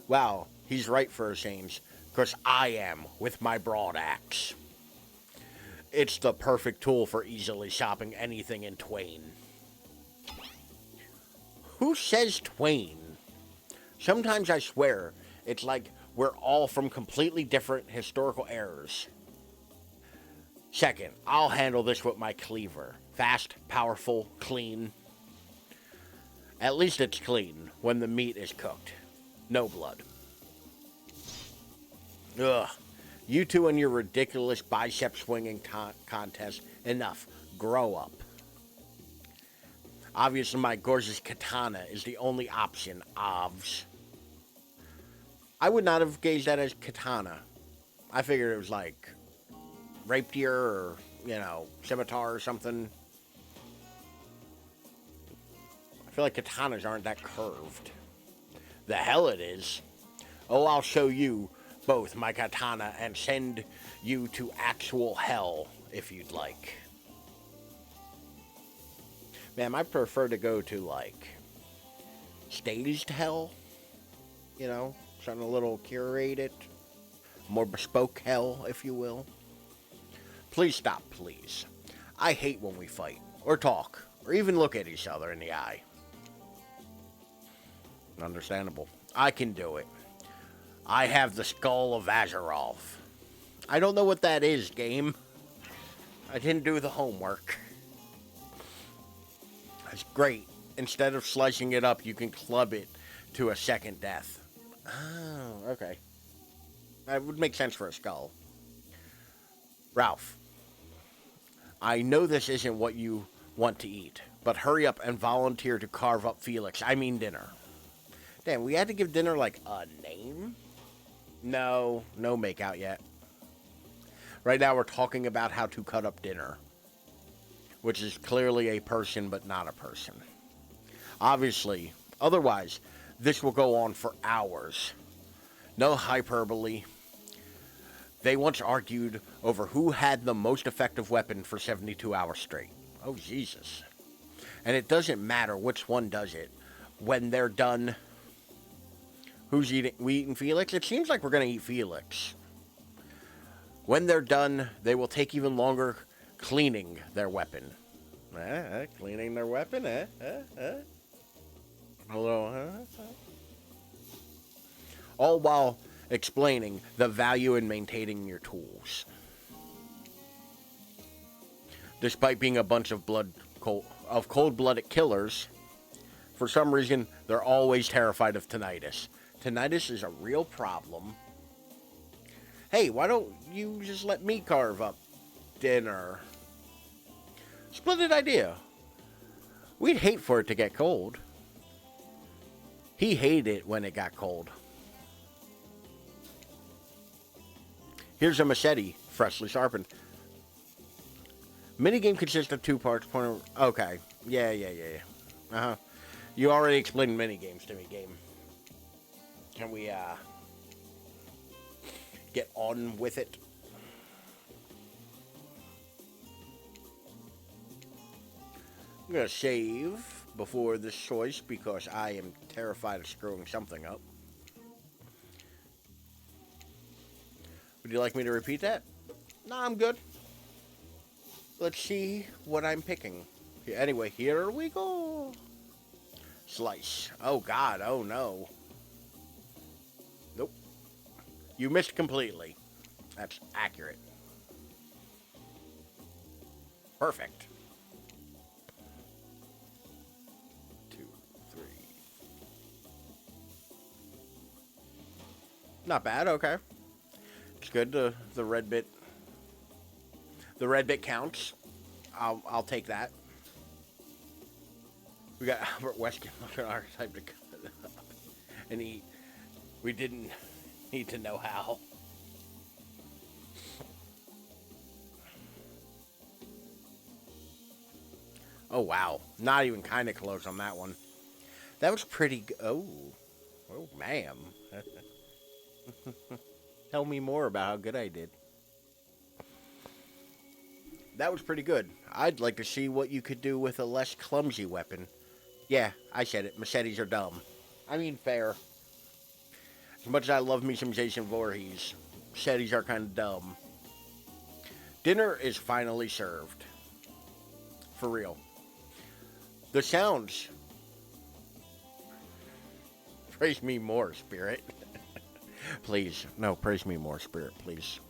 Wow, he's right for a change, because I am with my broad axe. It's the perfect tool for easily chopping anything in twain. Who says twain? Sometimes I swear it's like we're all from completely different historical eras. Second, I'll handle this with my cleaver. Fast, powerful, clean. At least it's clean when the meat is cooked. No blood. Ugh. You two and your ridiculous bicep swinging contest. Enough. Grow up. Obviously, my gorgeous katana is the only option. Ovs. I would not have gauged that as katana. I figured it was like rapier or, scimitar or something. I feel like katanas aren't that curved. The hell it is. Oh, I'll show you both my katana and send you to actual hell if you'd like. Man, I prefer to go to, like, staged hell. Something a little curated. More bespoke hell, if you will. Please stop, please. I hate when we fight, or talk, or even look at each other in the eye. Understandable. I can do it. I have the skull of Azeroth. I don't know what that is, game. I didn't do the homework. That's great. Instead of slicing it up, you can club it to a second death. Oh, okay. That would make sense for a skull. Ralph, I know this isn't what you want to eat, but hurry up and volunteer to carve up Felix. I mean dinner. Damn, we had to give dinner, like, a name? No makeout yet. Right now we're talking about how to cut up dinner, which is clearly a person but not a person. Obviously, otherwise, this will go on for hours. No hyperbole. They once argued over who had the most effective weapon for 72 hours straight. Oh, Jesus. And it doesn't matter which one does it. When they're done, who's eating? We eating Felix? It seems like we're going to eat Felix. When they're done, they will take even longer cleaning their weapon. Cleaning their weapon, Hello, all while explaining the value in maintaining your tools. Despite being a bunch of cold-blooded killers, for some reason, they're always terrified of tinnitus. Tinnitus is a real problem. Hey, why don't you just let me carve up dinner? Splendid idea. We'd hate for it to get cold. He hated it when it got cold. Here's a machete, freshly sharpened. Minigame consists of 2 parts. Okay. Yeah. Uh-huh. You already explained minigames to me, game. Can we, get on with it? I'm gonna save before this choice because I am terrified of screwing something up. Would you like me to repeat that? Nah, I'm good. Let's see what I'm picking. Anyway, here we go. Slice. Oh, God. Oh, no. Nope. You missed completely. That's accurate. Perfect. 2, 3. Not bad. Okay. It's good. The red bit. The red bit counts. I'll take that. We got Albert Weskin looking archetype to cut it up and eat. We didn't need to know how. Oh, wow. Not even kind of close on that one. That was pretty good. Oh, ma'am. Tell me more about how good I did. That was pretty good. I'd like to see what you could do with a less clumsy weapon. Yeah, I said it. Machetes are dumb. I mean, fair. As much as I love me some Jason Voorhees, machetes are kind of dumb. Dinner is finally served. For real. The sounds. Praise me more, Spirit. Please. No, praise me more, Spirit, please.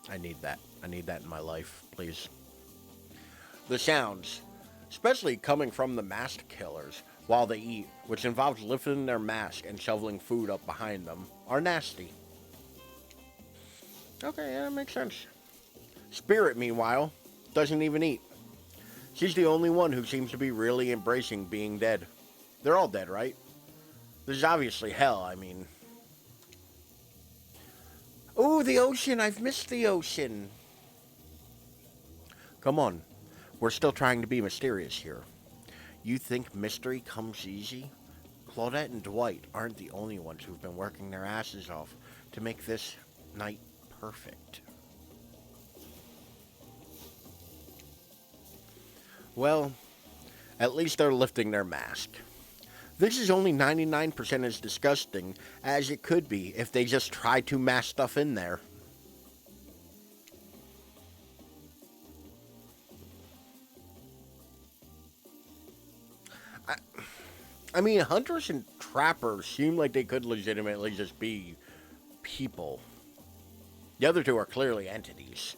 I need that. I need that in my life, please. The sounds, especially coming from the masked killers while they eat, which involves lifting their mask and shoveling food up behind them, are nasty. Okay, yeah, that makes sense. Spirit, meanwhile, doesn't even eat. She's the only one who seems to be really embracing being dead. They're all dead, right? This is obviously hell, I mean. Oh, the ocean! I've missed the ocean! Come on. We're still trying to be mysterious here. You think mystery comes easy? Claudette and Dwight aren't the only ones who've been working their asses off to make this night perfect. Well, at least they're lifting their mask. This is only 99% as disgusting as it could be if they just tried to mash stuff in there. I mean, hunters and trappers seem like they could legitimately just be people. The other two are clearly entities.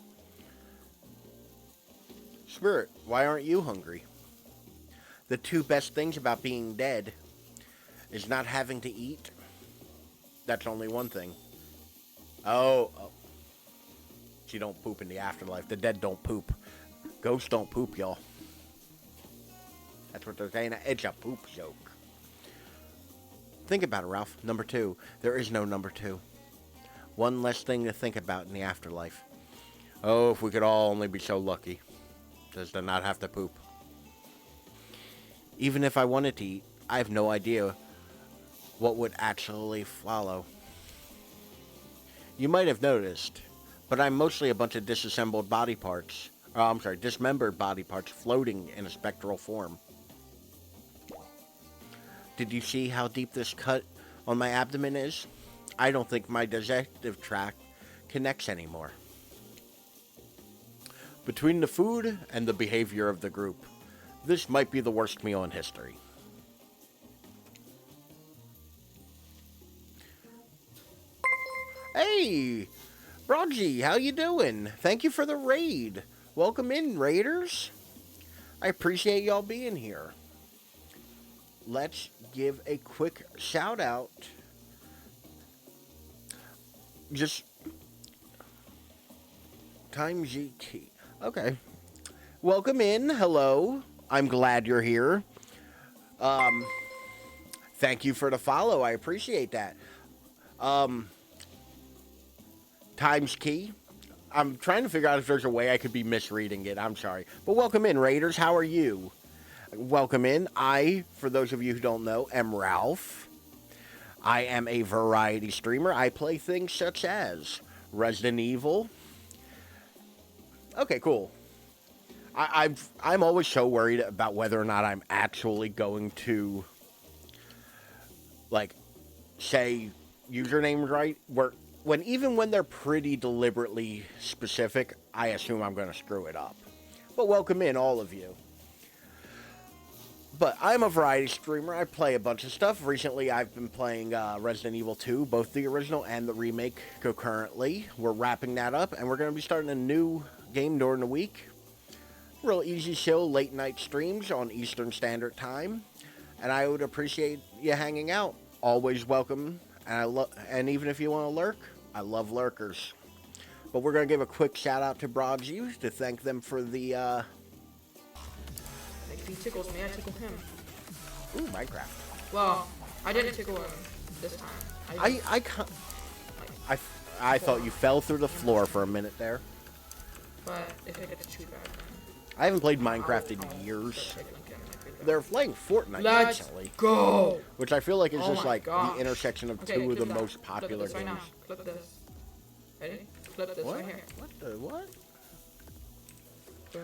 Spirit, why aren't you hungry? The two best things about being dead is not having to eat. That's only one thing. Oh. You don't poop in the afterlife. The dead don't poop. Ghosts don't poop, y'all. That's what they're saying. It's a poop joke. Think about it, Ralph. Number two. There is no number two. One less thing to think about in the afterlife. Oh, if we could all only be so lucky. Just to not have to poop. Even if I wanted to eat, I have no idea what would actually follow. You might have noticed, but I'm mostly a bunch of disassembled body parts. Dismembered body parts floating in a spectral form. Did you see how deep this cut on my abdomen is? I don't think my digestive tract connects anymore. Between the food and the behavior of the group, this might be the worst meal in history. Hey, Brogy, how you doing? Thank you for the raid. Welcome in, raiders. I appreciate y'all being here. Let's give a quick shout out. Just time GT. Okay. Welcome in. Hello. I'm glad you're here. Thank you for the follow. I appreciate that. Times key. I'm trying to figure out if there's a way I could be misreading it. I'm sorry. But welcome in, raiders. How are you? Welcome in. I, for those of you who don't know, am Ralph. I am a variety streamer. I play things such as Resident Evil. Okay, cool. I'm always so worried about whether or not I'm actually going to, like, say usernames right. Even when they're pretty deliberately specific, I assume I'm going to screw it up. But welcome in, all of you. But I'm a variety streamer. I play a bunch of stuff. Recently, I've been playing Resident Evil 2, both the original and the remake concurrently. We're wrapping that up, and we're going to be starting a new game during the week. Real easy chill late night streams on Eastern Standard Time. And I would appreciate you hanging out. Always welcome. And even if you want to lurk, I love lurkers. But we're going to give a quick shout out to Brogsy to thank them for the... Like, he tickles me, I tickle him. Ooh, Minecraft. Well, I didn't tickle him this time. I thought you fell through the floor for a minute there. But if it gets too bad, then... I haven't played Minecraft in years. They're playing Fortnite Let's recently. go! Which I feel like is just like gosh. the intersection of two of the most popular Clip this games. right now. Clip this. Ready? Clip this What? right here. What the what?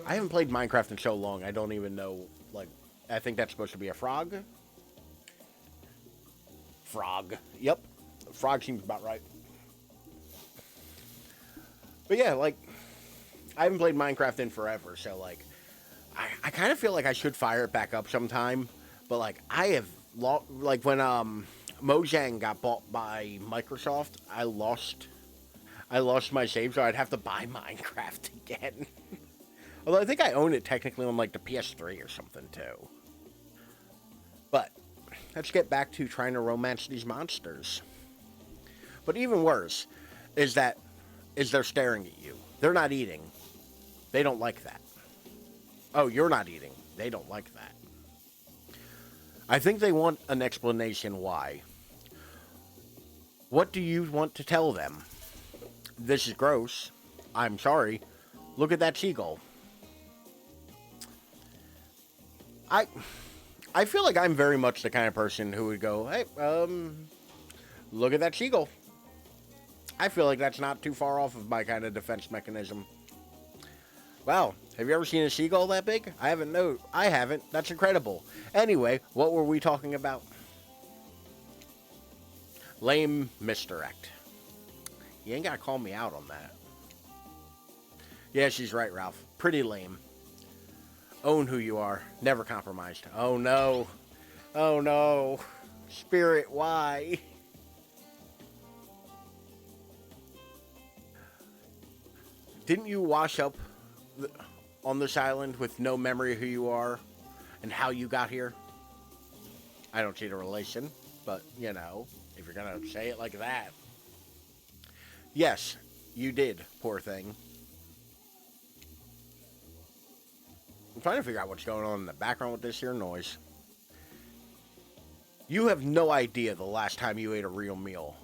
I haven't played Minecraft in so long, I don't even know, like, I think that's supposed to be a frog? Frog. Yep. Frog seems about right. But yeah, like, I haven't played Minecraft in forever, so, like, I kind of feel like I should fire it back up sometime, but, like, I have, like, when, Mojang got bought by Microsoft, I lost my save, so I'd have to buy Minecraft again. Although I think I own it technically on, like, the PS3 or something, too. But, let's get back to trying to romance these monsters. But even worse is they're staring at you. They're not eating. They don't like that. Oh, you're not eating. They don't like that. I think they want an explanation why. What do you want to tell them? This is gross. I'm sorry. Look at that seagull. I I feel like I'm very much the kind of person who would go, hey, look at that seagull. I feel like that's not too far off of my kind of defense mechanism. Wow, have you ever seen a seagull that big? I haven't. No, I haven't. That's incredible. Anyway, what were we talking about? Lame misdirect. You ain't gotta call me out on that. Yeah, she's right, Ralph. Pretty lame. Own who you are. Never compromised. Oh no. Oh no. Spirit, why? Didn't you wash up on this island with no memory of who you are and how you got here? I don't see the relation, but, you know, if you're going to say it like that. Yes, you did, poor thing. I'm trying to figure out what's going on in the background with this here noise. You have no idea the last time you ate a real meal.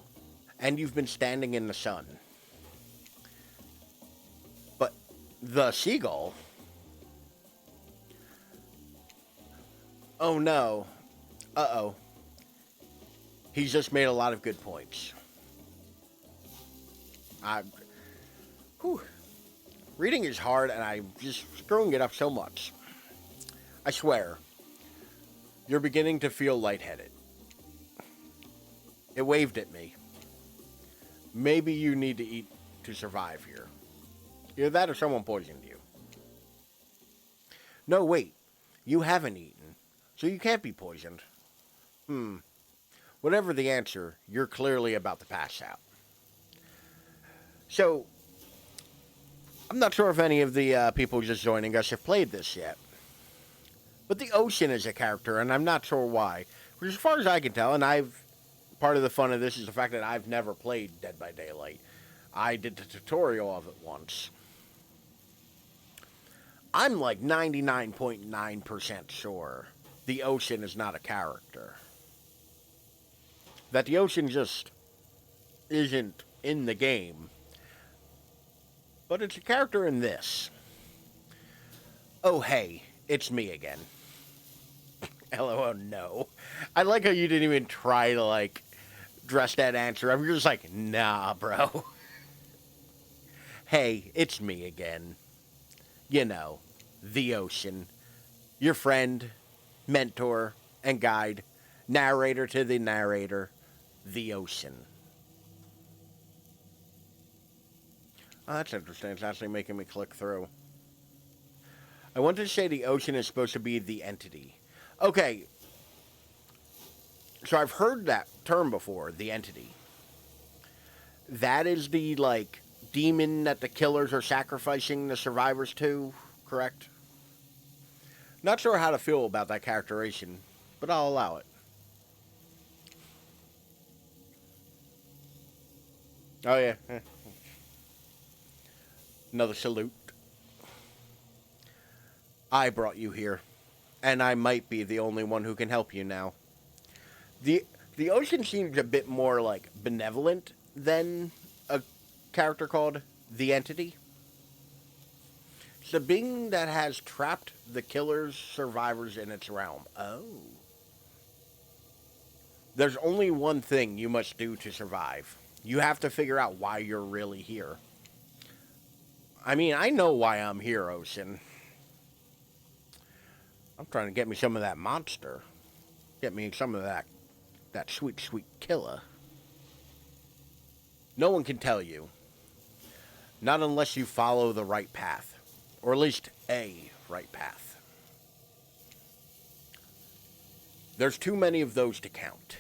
And you've been standing in the sun. But the seagull... Oh no. Uh-oh. He's just made a lot of good points. Reading is hard, and I'm just screwing it up so much. I swear. You're beginning to feel lightheaded. It waved at me. Maybe you need to eat to survive here. Either that or someone poisoned you. No, wait. You haven't eaten, so you can't be poisoned. Whatever the answer, you're clearly about to pass out. So, I'm not sure if any of the people just joining us have played this yet. But the ocean is a character, and I'm not sure why. Because as far as I can tell, and part of the fun of this is the fact that I've never played Dead by Daylight. I did the tutorial of it once. I'm like 99.9% sure the ocean is not a character. That the ocean just isn't in the game. But it's a character in this. Oh, hey, it's me again. LOL, no. I like how you didn't even try to, like, dress that answer up. You're just like, nah, bro. Hey, it's me again. You know, the ocean. Your friend, mentor, and guide. Narrator to the narrator. The ocean. Oh, that's interesting. It's actually making me click through. I want to say the ocean is supposed to be the entity. Okay. So I've heard that term before, the entity. That is the, like, demon that the killers are sacrificing the survivors to, correct? Not sure how to feel about that characterization, but I'll allow it. Oh, yeah. Another salute. I brought you here, and I might be the only one who can help you now. The ocean seems a bit more, like, benevolent than a character called the Entity. It's the being that has trapped the killer's survivors in its realm. Oh. There's only one thing you must do to survive. You have to figure out why you're really here. I mean, I know why I'm here, Ocean. I'm trying to get me some of that monster. Get me some of that sweet, sweet killer. No one can tell you. Not unless you follow the right path. Or at least a right path. There's too many of those to count.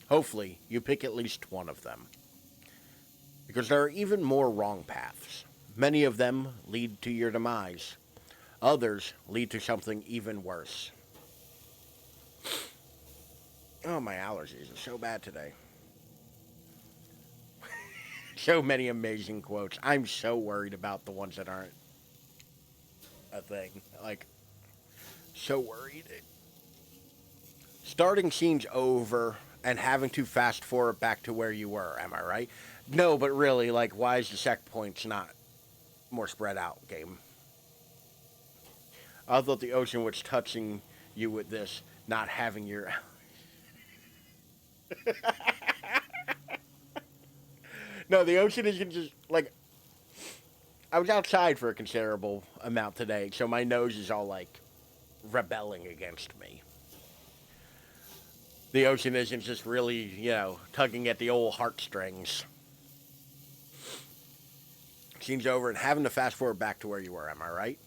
Hopefully, you pick at least one of them. Because there are even more wrong paths. Many of them lead to your demise. Others lead to something even worse. Oh, my allergies are so bad today. So many amazing quotes. I'm so worried about the ones that aren't a thing. Like, So worried. Starting scenes over and having to fast forward back to where you were, am I right? No, but really, like, why is the checkpoints not more spread out, game? I thought the ocean was touching you with this, not having your. No, the ocean isn't just like. I was outside for a considerable amount today, so my nose is all like rebelling against me. The ocean isn't just really, tugging at the old heartstrings. Scene's over and having to fast forward back to where you were, am I right?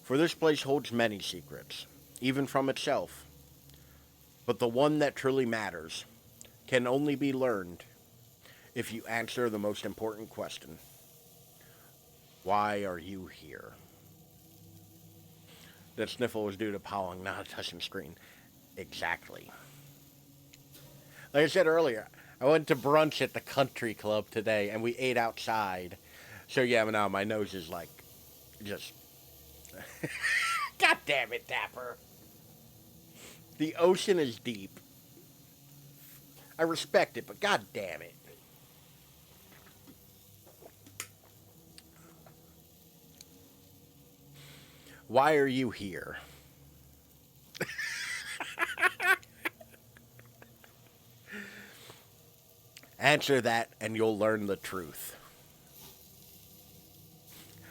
For this place holds many secrets, even from itself. But the one that truly matters can only be learned if you answer the most important question. Why are you here? That sniffle was due to pollen, not a touching screen. Exactly. Like I said earlier, I went to brunch at the country club today, and we ate outside. So yeah, but now my nose is like, just... God damn it, Dapper. The ocean is deep. I respect it, but god damn it. Why are you here? Answer that and you'll learn the truth.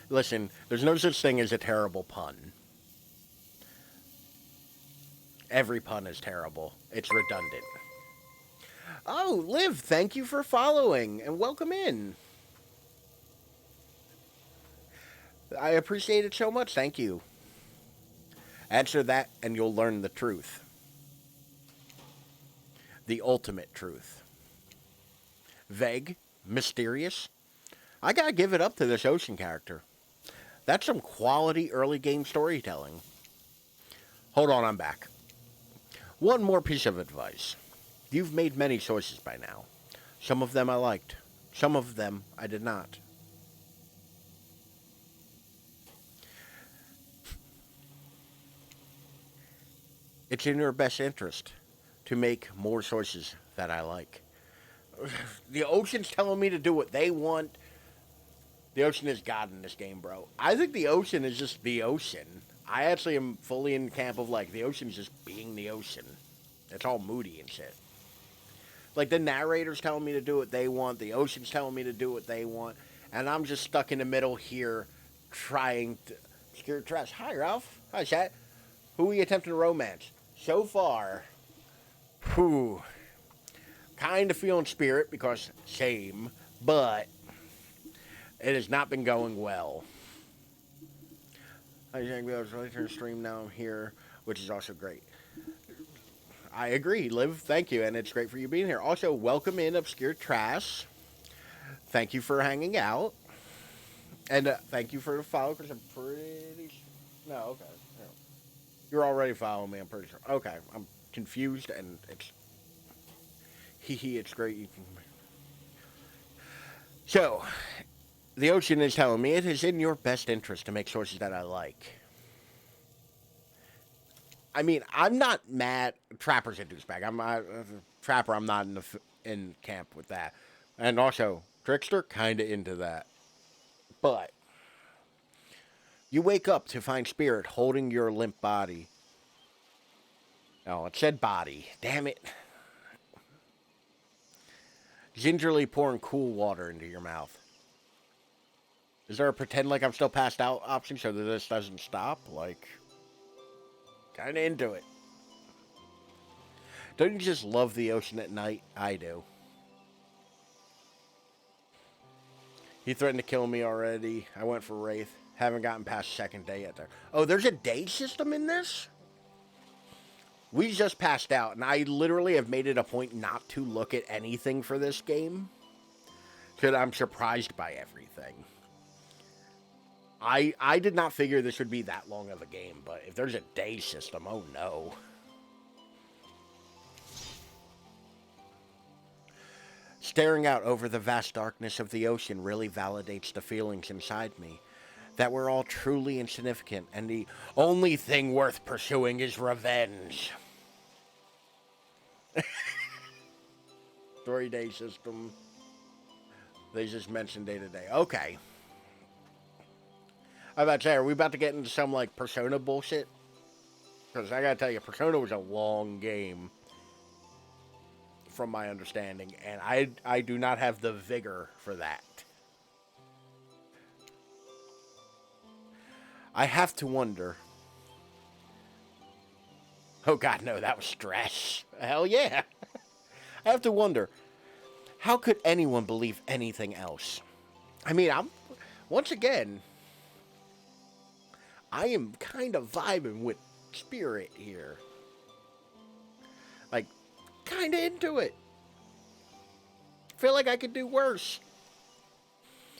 Listen, there's no such thing as a terrible pun. Every pun is terrible. It's redundant. Oh, Liv, thank you for following and welcome in. I appreciate it so much. Thank you. Answer that and you'll learn the truth. The ultimate truth. Vague, mysterious. I gotta give it up to this ocean character. That's some quality early game storytelling. Hold on, I'm back. One more piece of advice. You've made many choices by now. Some of them I liked. Some of them I did not. It's in your best interest to make more choices that I like. The ocean's telling me to do what they want. The ocean is God in this game, bro. I think the ocean is just the ocean. I actually am fully in the camp of, like, the ocean's just being the ocean. It's all moody and shit. Like, the narrator's telling me to do what they want. The ocean's telling me to do what they want. And I'm just stuck in the middle here trying to scare trash. Hi, Ralph. Hi, chat. Who are you attempting to romance? So far, whew, kind of feeling spirit because same, but it has not been going well. I was really trying to stream now I'm here, which is also great. I agree, Liv. Thank you, and it's great for you being here. Also, welcome in, Obscure Trash. Thank you for hanging out, and thank you for the follow because I'm pretty. No, okay. No. You're already following me. I'm pretty sure. Okay, I'm confused, and it's. It's great. You can. So, the ocean is telling me it is in your best interest to make choices that I like. I mean, I'm not mad. Trapper's a douchebag. I'm a Trapper. I'm not in camp with that. And also, Trickster, kind of into that. But you wake up to find Spirit holding your limp body. Oh, it said body. Damn it. Gingerly pouring cool water into your mouth. Is there a pretend like I'm still passed out option so that this doesn't stop? Like, kind of into it. Don't you just love the ocean at night? I do. He threatened to kill me already. I went for Wraith. Haven't gotten past second day yet there. Oh, there's a day system in this? We just passed out, and I literally have made it a point not to look at anything for this game. Because I'm surprised by everything. I did not figure this would be that long of a game, but if there's a day system, oh no. Staring out over the vast darkness of the ocean really validates the feelings inside me. that we're all truly insignificant and the only thing worth pursuing is revenge. 3-day system. They just mentioned day to day. Okay. I was about to say, are we about to get into some like Persona bullshit? Because I gotta tell you, Persona was a long game, from my understanding, and I do not have the vigor for that. I have to wonder. Oh God, no, that was stress. Hell yeah. I have to wonder, how could anyone believe anything else? I mean, once again, I am kind of vibing with Spirit here. Like, kind of into it. Feel like I could do worse.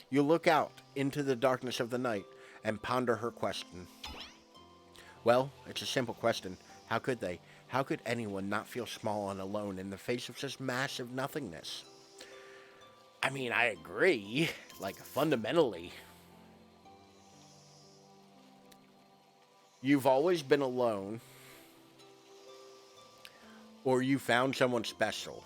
You look out into the darkness of the night and ponder her question. Well, it's a simple question. How could they? How could anyone not feel small and alone in the face of such massive nothingness? I mean, I agree. Like, fundamentally. You've always been alone. Or you found someone special.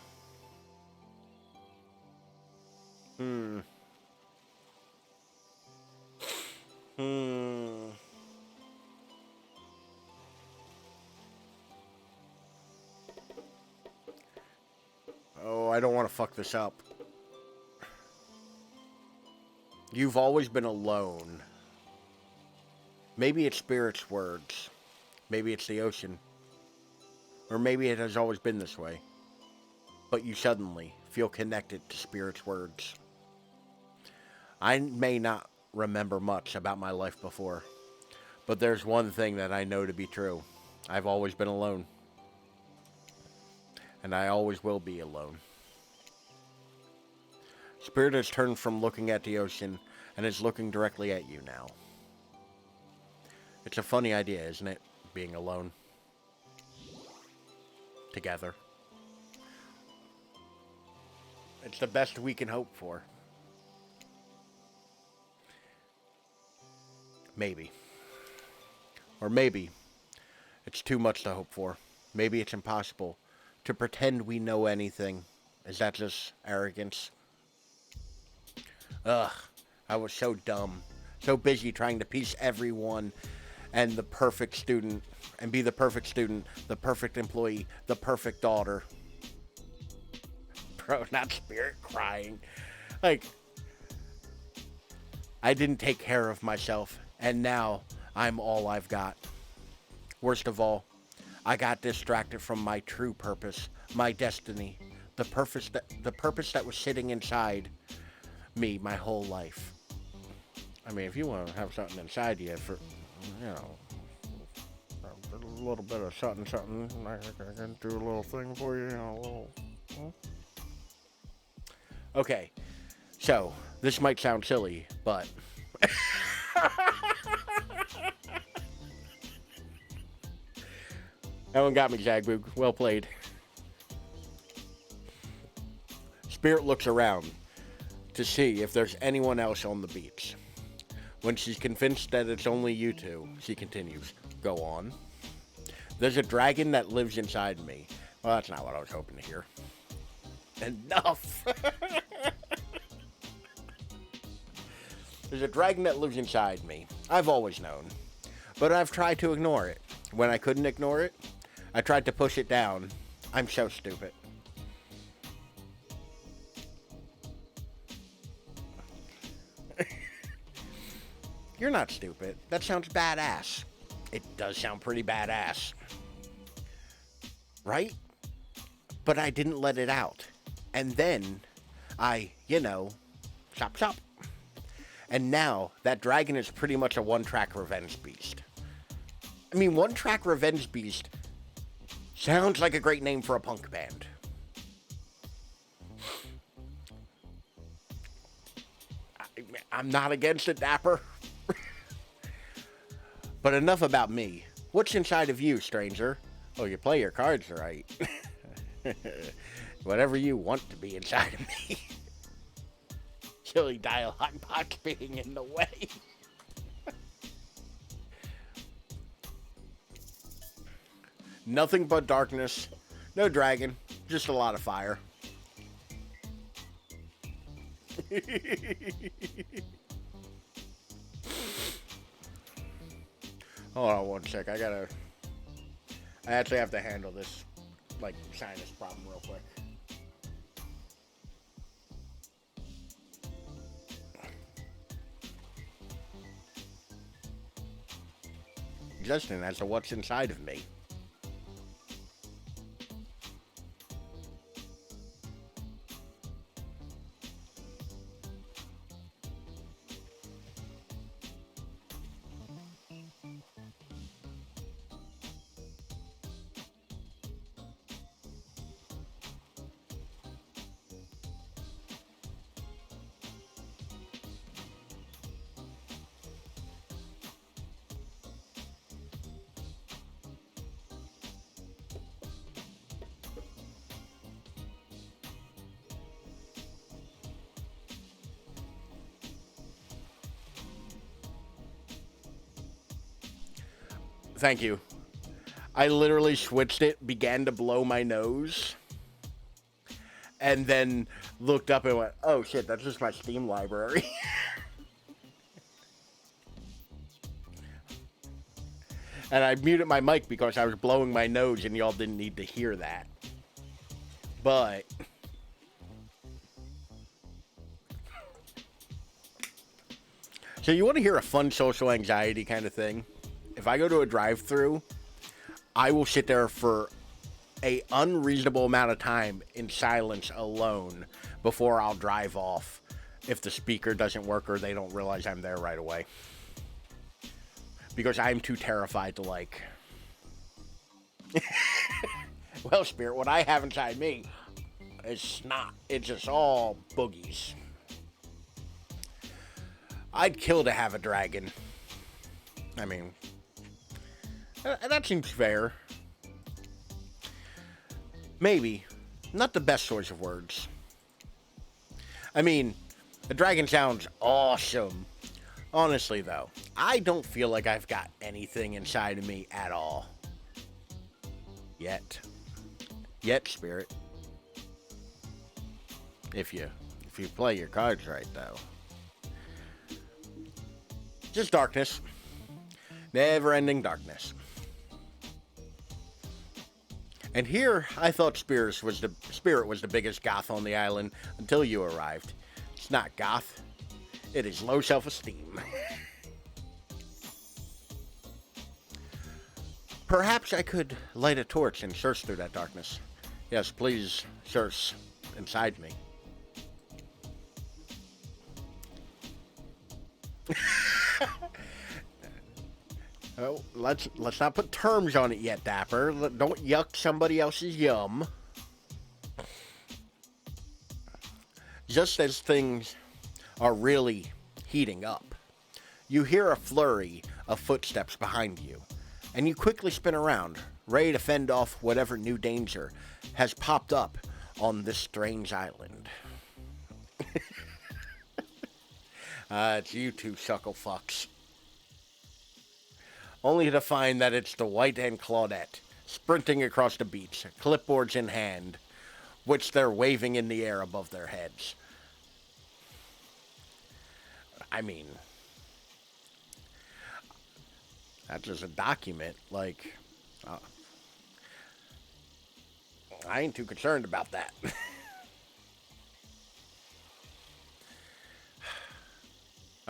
Oh, I don't want to fuck this up. You've always been alone. Maybe it's Spirit's words. Maybe it's the ocean. Or maybe it has always been this way. But you suddenly feel connected to Spirit's words. I may not remember much about my life before, but there's one thing that I know to be true. I've always been alone. And I always will be alone. Spirit has turned from looking at the ocean and is looking directly at you now. It's a funny idea, isn't it? Being alone. Together. It's the best we can hope for. Maybe. Or maybe it's too much to hope for. Maybe it's impossible to pretend we know anything. Is that just arrogance? Ugh, I was so dumb. So busy trying to piece everyone and the perfect student, and be the perfect student, the perfect employee, the perfect daughter. Bro, not Spirit crying. Like, I didn't take care of myself, and now I'm all I've got. Worst of all, I got distracted from my true purpose, my destiny, the purpose that was sitting inside me my whole life. I mean, if you want to have something inside you for, you know, a little bit of something, I can do a little thing for you, a little. Okay, so this might sound silly, but that one got me, Zagboog. Well played. Spirit looks around to see if there's anyone else on the beach. When she's convinced that it's only you two, she continues, "Go on." There's a dragon that lives inside me. Well, that's not what I was hoping to hear. Enough! There's a dragon that lives inside me. I've always known. But I've tried to ignore it. When I couldn't ignore it, I tried to push it down. I'm so stupid. You're not stupid. That sounds badass. It does sound pretty badass. Right? But I didn't let it out. And then I, chop chop. And now that dragon is pretty much a one-track revenge beast. I mean, one-track revenge beast sounds like a great name for a punk band. I'm not against it, Dapper. But enough about me. What's inside of you, stranger? Oh, you play your cards right. Whatever you want to be inside of me. Silly dialogue box being in the way. Nothing but darkness. No dragon. Just a lot of fire. Hold on one sec. I actually have to handle this, like, sinus problem real quick. Justin, as to what's inside of me. Thank you. I literally switched it, began to blow my nose, and then looked up and went, oh shit, that's just my Steam library. And I muted my mic because I was blowing my nose and y'all didn't need to hear that. But so you want to hear a fun social anxiety kind of thing? If I go to a drive-thru, I will sit there for a unreasonable amount of time in silence alone before I'll drive off if the speaker doesn't work or they don't realize I'm there right away. Because I'm too terrified to, like... Well, Spirit, what I have inside me is snot. It's just all boogies. I'd kill to have a dragon. I mean... that seems fair. Maybe. Not the best choice of words. I mean, a dragon sounds awesome. Honestly, though, I don't feel like I've got anything inside of me at all. Yet. Yet, Spirit. If you play your cards right, though. Just darkness. Never-ending darkness. And here, I thought Spirit was the biggest goth on the island until you arrived. It's not goth. It is low self-esteem. Perhaps I could light a torch and search through that darkness. Yes, please search inside me. Oh, let's not put terms on it yet, Dapper. Don't yuck somebody else's yum. Just as things are really heating up, you hear a flurry of footsteps behind you, and you quickly spin around, ready to fend off whatever new danger has popped up on this strange island. It's you two suckle fucks. Only to find that it's the White and Claudette, sprinting across the beach, clipboards in hand, which they're waving in the air above their heads. I mean, that's just a document, like, I ain't too concerned about that.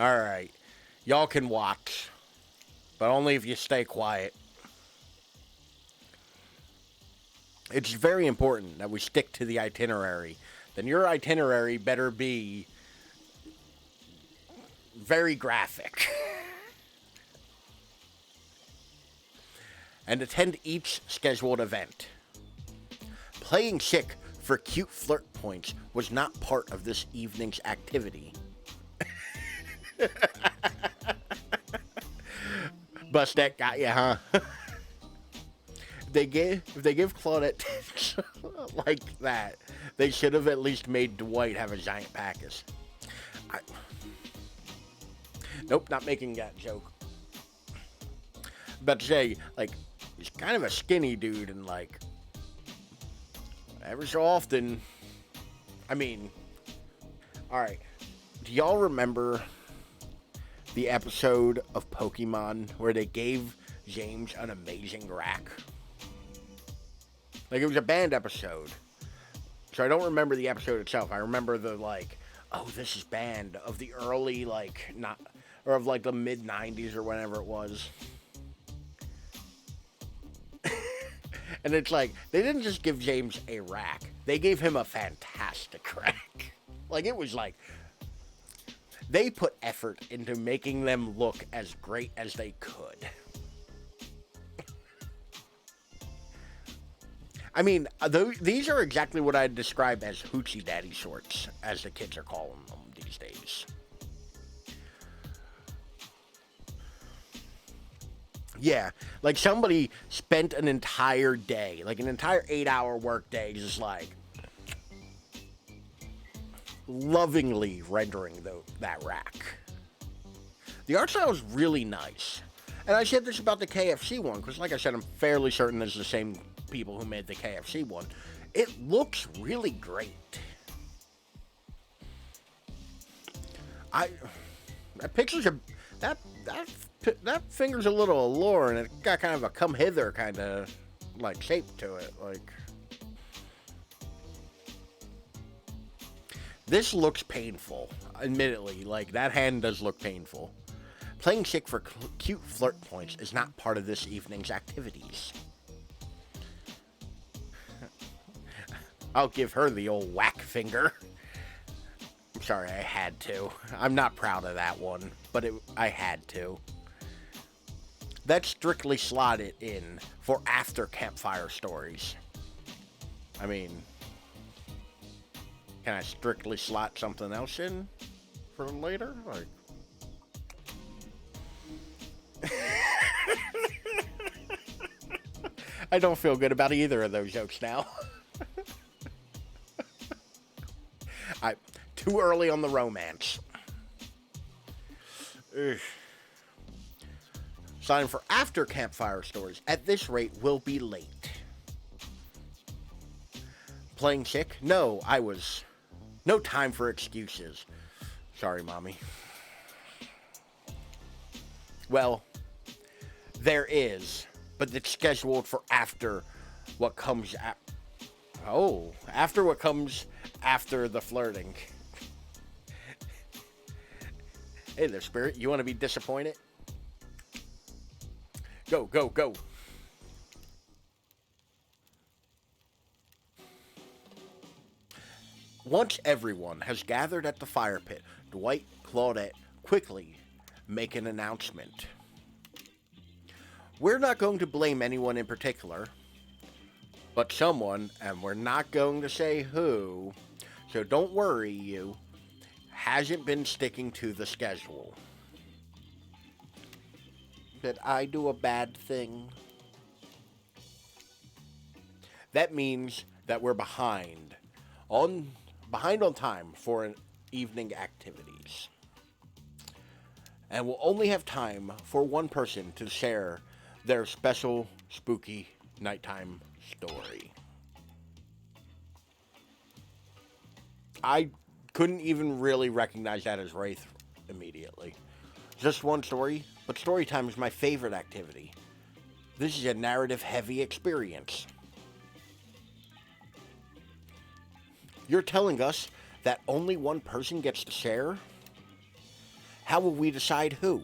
Alright, y'all can watch. But only if you stay quiet. It's very important that we stick to the itinerary. Then your itinerary better be very graphic. And attend each scheduled event. Playing sick for cute flirt points was not part of this evening's activity. Bustet got you, huh? If they give Claudette tips like that, they should have at least made Dwight have a giant packus. Nope, not making that joke. But say, like, he's kind of a skinny dude, and like ever so often, I mean, all right, do y'all remember the episode of Pokemon where they gave James an amazing rack? Like, it was a banned episode, so I don't remember the episode itself. I remember the, like, oh, this is banned, of the early, like, not, or of, like, the mid-90s or whenever it was. And it's like, they didn't just give James a rack. They gave him a fantastic rack. Like, it was like, they put effort into making them look as great as they could. I mean, these are exactly what I'd describe as hoochie daddy shorts, as the kids are calling them these days. Yeah, like somebody spent an entire day, like an entire 8-hour work day, just like lovingly rendering that rack. The art style is really nice. And I said this about the KFC one, because like I said, I'm fairly certain this is the same people who made the KFC one. It looks really great. That picture's that finger's a little allure, and it got kind of a come hither kind of like shape to it. Like, this looks painful, admittedly. Like, that hand does look painful. Playing sick for cute flirt points is not part of this evening's activities. I'll give her the old whack finger. I'm sorry, I had to. I'm not proud of that one, but I had to. That's strictly slotted in for after campfire stories. I mean, can I strictly slot something else in for later? Like, I don't feel good about either of those jokes now. Too early on the romance. Ugh. Sign for after campfire stories. At this rate, we'll be late. Playing sick? No, no time for excuses. Sorry, Mommy. Well, there is, but it's scheduled for after what comes after what comes after the flirting. Hey there, Spirit. You want to be disappointed? Go, go, go. Once everyone has gathered at the fire pit, Dwight, Claudette quickly make an announcement. We're not going to blame anyone in particular, but someone, and we're not going to say who, so don't worry, you, hasn't been sticking to the schedule. Did I do a bad thing? That means that we're behind on time for an evening activities. And we'll only have time for one person to share their special spooky nighttime story. I couldn't even really recognize that as Wraith immediately. Just one story, but story time is my favorite activity. This is a narrative-heavy experience. You're telling us that only one person gets to share? How will we decide who?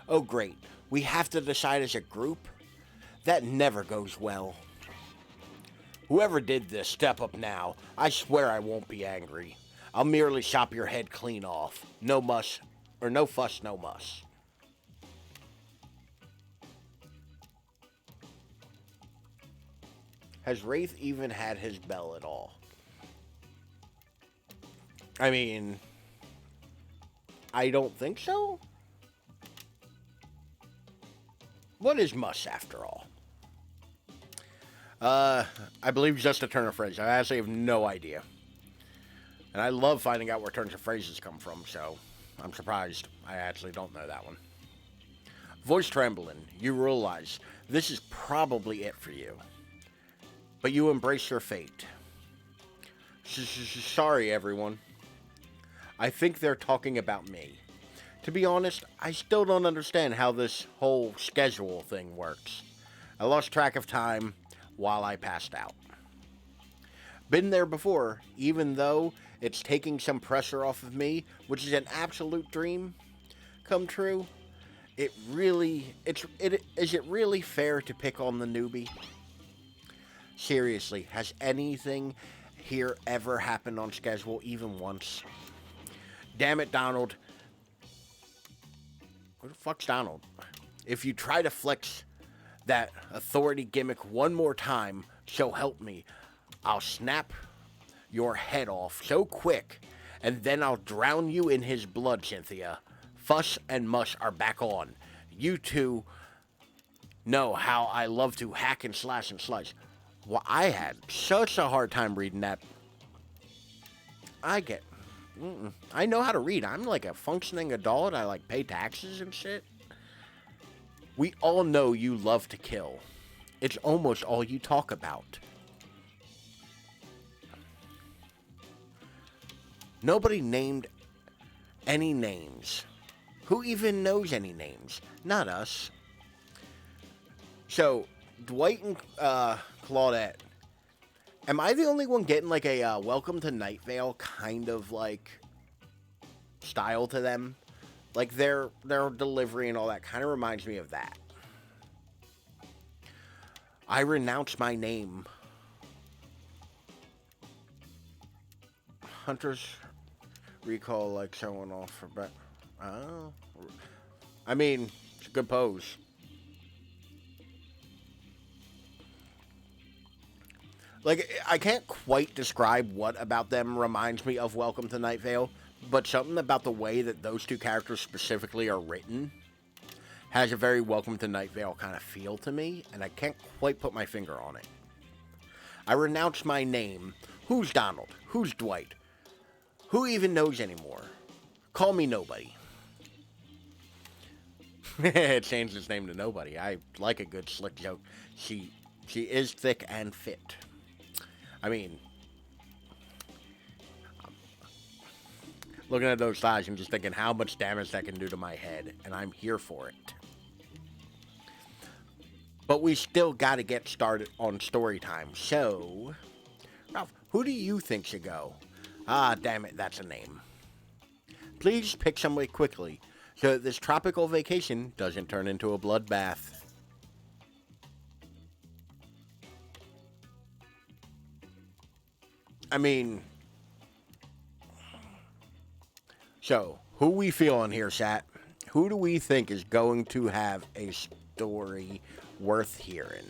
Oh great, we have to decide as a group? That never goes well. Whoever did this, step up now. I swear I won't be angry. I'll merely chop your head clean off. No muss, or no fuss, no muss. Has Wraith even had his bell at all? I mean, I don't think so. What is muss after all? I believe just a turn of phrase. I actually have no idea. And I love finding out where turns of phrases come from, so I'm surprised I actually don't know that one. Voice trembling, you realize this is probably it for you. But you embrace your fate. Sorry, everyone. I think they're talking about me. To be honest, I still don't understand how this whole schedule thing works. I lost track of time while I passed out. Been there before, even though it's taking some pressure off of me, which is an absolute dream come true. Is it really fair to pick on the newbie? Seriously, has anything here ever happened on schedule even once? Damn it, Donald. Where the fuck's Donald? If you try to flex that authority gimmick one more time, so help me, I'll snap your head off so quick, and then I'll drown you in his blood, Cynthia. Fuss and Mush are back on. You two know how I love to hack and slash and slice. Well, I had such a hard time reading that. I know how to read. I'm like a functioning adult. I like pay taxes and shit. We all know you love to kill. It's almost all you talk about. Nobody named any names. Who even knows any names? Not us. So, Dwight and Claudette, am I the only one getting like a Welcome to Night Vale kind of like style to them? Like their delivery and all that kind of reminds me of that. I renounce my name. Hunters recall like showing off for bet. Oh, I mean, it's a good pose. Like, I can't quite describe what about them reminds me of Welcome to Night Vale, but something about the way that those two characters specifically are written has a very Welcome to Night Vale kind of feel to me, and I can't quite put my finger on it. I renounce my name. Who's Donald? Who's Dwight? Who even knows anymore? Call me Nobody. It changed its name to Nobody. I like a good slick joke. She is thick and fit. I mean, looking at those thighs, I'm just thinking how much damage that can do to my head, and I'm here for it. But we still got to get started on story time. So, Ralph, who do you think should go? Ah, damn it, that's a name. Please pick somebody quickly so that this tropical vacation doesn't turn into a bloodbath. I mean, so, who we feeling here, Sat? Who do we think is going to have a story worth hearing?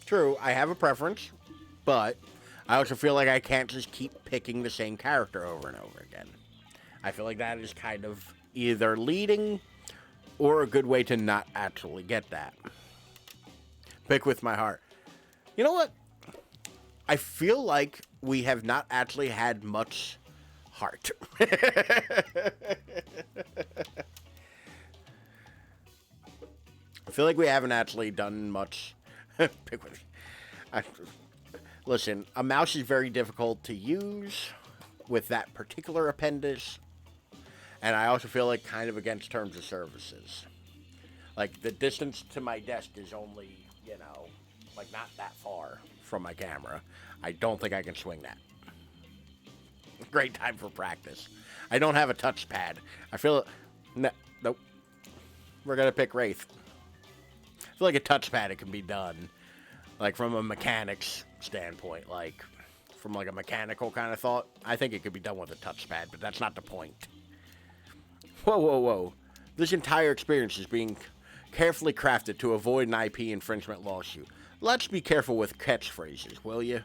True, I have a preference, but I also feel like I can't just keep picking the same character over and over again. I feel like that is kind of either leading or a good way to not actually get that. Pick with my heart. You know what? I feel like we have not actually had much heart. I feel like we haven't actually done much. Pick with. Listen, a mouse is very difficult to use with that particular appendage, and I also feel like kind of against terms of services. Like, the distance to my desk is only, like not that far from my camera. I don't think I can swing that. Great time for practice. I don't have a touchpad. I feel... Nope. We're going to pick Wraith. I feel like a touchpad, it can be done. Like, from a mechanics standpoint. Like, from like a mechanical kind of thought. I think it could be done with a touchpad, but that's not the point. Whoa. This entire experience is being carefully crafted to avoid an IP infringement lawsuit. Let's be careful with catchphrases, will you?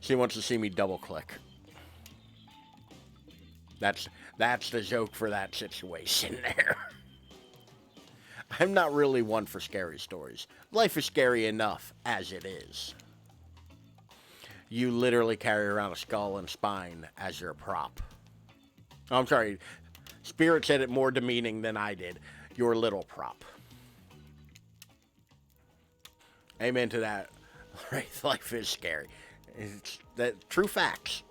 She wants to see me double click. That's the joke for that situation there. I'm not really one for scary stories. Life is scary enough as it is. You literally carry around a skull and spine as your prop. Oh, I'm sorry. Spirit said it more demeaning than I did. Your little prop. Amen to that. Right? Life is scary. It's that true facts.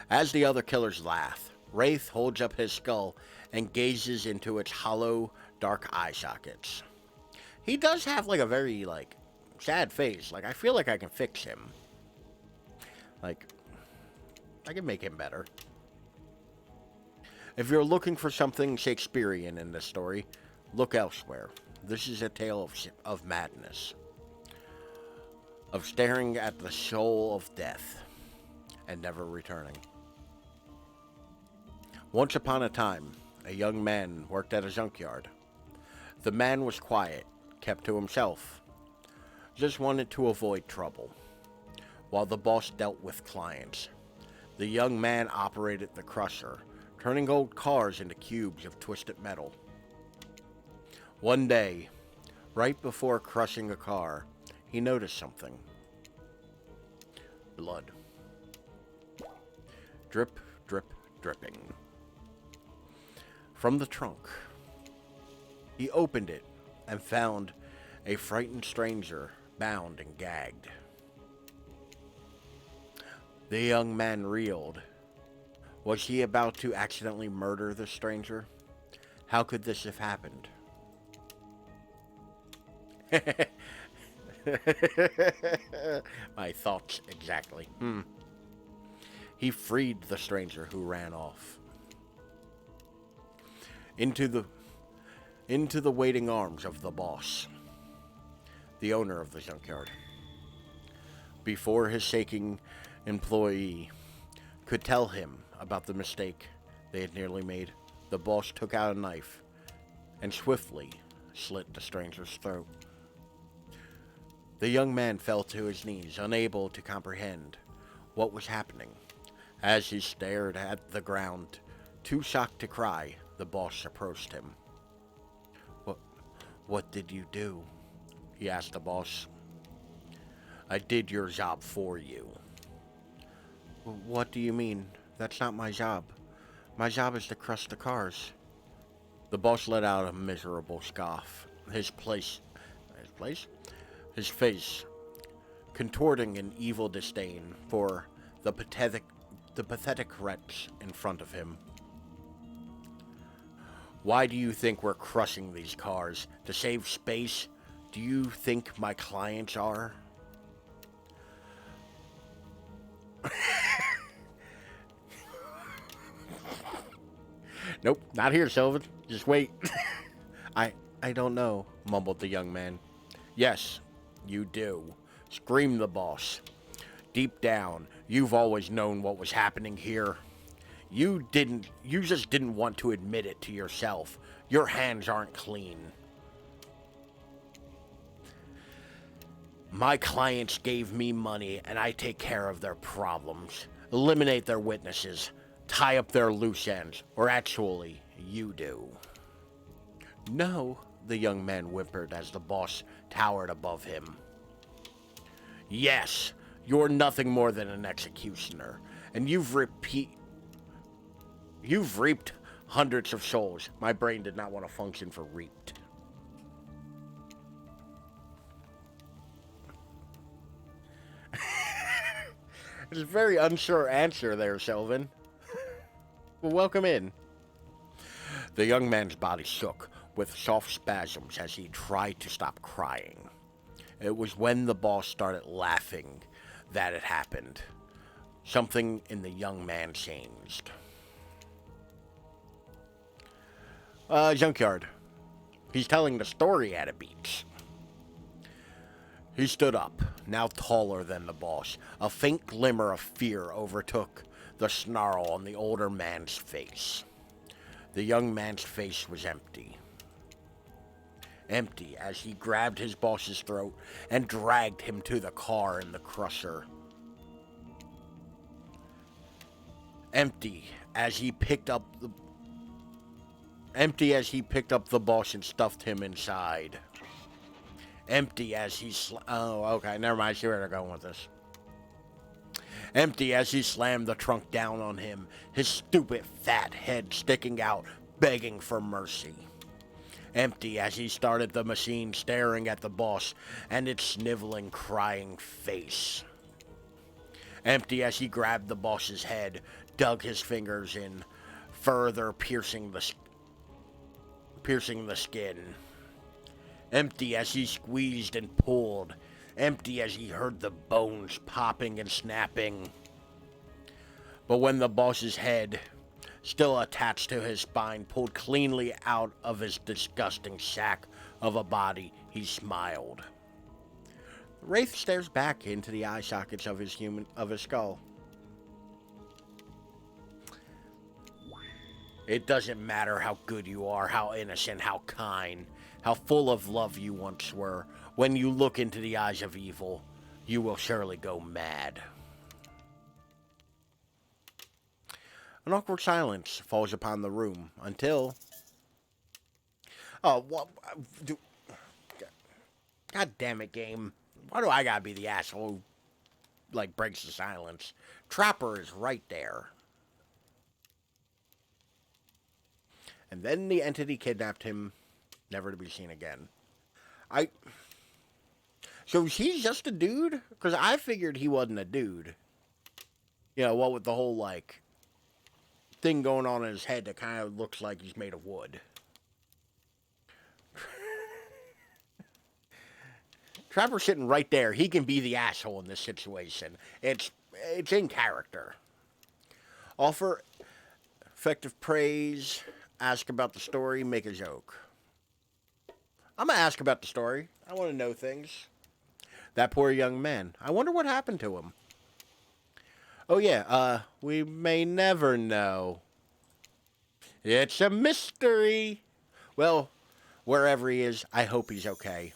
As the other killers laugh, Wraith holds up his skull and gazes into its hollow, dark eye sockets. He does have like a very sad face. Like I feel like I can fix him. Like I can make him better. If you're looking for something Shakespearean in this story, look elsewhere. This is a tale of madness. Of staring at the soul of death and never returning. Once upon a time, a young man worked at a junkyard. The man was quiet, kept to himself, just wanted to avoid trouble, while the boss dealt with clients. The young man operated the crusher, turning old cars into cubes of twisted metal. One day, right before crushing a car, he noticed something. Blood. Drip, drip, dripping. From the trunk. He opened it and found a frightened stranger bound and gagged. The young man reeled. Was he about to accidentally murder the stranger? How could this have happened? My thoughts exactly. He freed the stranger who ran off. Into the waiting arms of the boss, the owner of the junkyard. Before his shaking employee could tell him about the mistake they had nearly made, the boss took out a knife and swiftly slit the stranger's throat. The young man fell to his knees, unable to comprehend what was happening. As he stared at the ground, too shocked to cry, the boss approached him. What did you do? He asked the boss. I did your job for you. What do you mean? That's not my job. My job is to crush the cars. The boss let out a miserable scoff. His face contorting in evil disdain for the pathetic wretch in front of him. Why do you think we're crushing these cars? To save space? Do you think my clients are? Nope, not here, Sylvan. Just wait. I don't know, mumbled the young man. Yes, you do, screamed the boss. Deep down, you've always known what was happening here. You just didn't want to admit it to yourself. Your hands aren't clean. My clients gave me money and I take care of their problems. Eliminate their witnesses. Tie up their loose ends. Or actually, you do. No, the young man whimpered as the boss towered above him. Yes, you're nothing more than an executioner. And you've reaped hundreds of souls. My brain did not want to function for reaped. It's a very unsure answer there, Sylvan. Well, welcome in. The young man's body shook with soft spasms as he tried to stop crying. It was when the boss started laughing that it happened. Something in the young man changed. Junkyard. He's telling the story at a beach. He stood up, now taller than the boss. A faint glimmer of fear overtook the snarl on the older man's face. The young man's face was empty. Empty as he grabbed his boss's throat and dragged him to the car in the crusher. Empty as he picked up Empty as he picked up the boss and stuffed him inside. Empty as he oh, okay, never mind. I see where they're going with this. Empty as he slammed the trunk down on him, his stupid fat head sticking out, begging for mercy. Empty as he started the machine, staring at the boss and its sniveling, crying face. Empty as he grabbed the boss's head, dug his fingers in, further piercing the skin. Empty as he squeezed and pulled. Empty as he heard the bones popping and snapping. But when the boss's head, still attached to his spine, pulled cleanly out of his disgusting sack of a body, he smiled. Wraith stares back into the eye sockets of his skull. It doesn't matter how good you are, how innocent, how kind, how full of love you once were. When you look into the eyes of evil, you will surely go mad. An awkward silence falls upon the room until... Oh, what? God damn it, game. Why do I gotta be the asshole who, like, breaks the silence? Trapper is right there. And then the entity kidnapped him, never to be seen again. So he's just a dude? Because I figured he wasn't a dude. You know, what with the whole, like, thing going on in his head that kind of looks like he's made of wood. Trapper's sitting right there. He can be the asshole in this situation. It's in character. Offer effective praise. Ask about the story. Make a joke. I'm going to ask about the story. I want to know things. That poor young man. I wonder what happened to him. Oh, yeah. We may never know. It's a mystery. Well, wherever he is, I hope he's okay.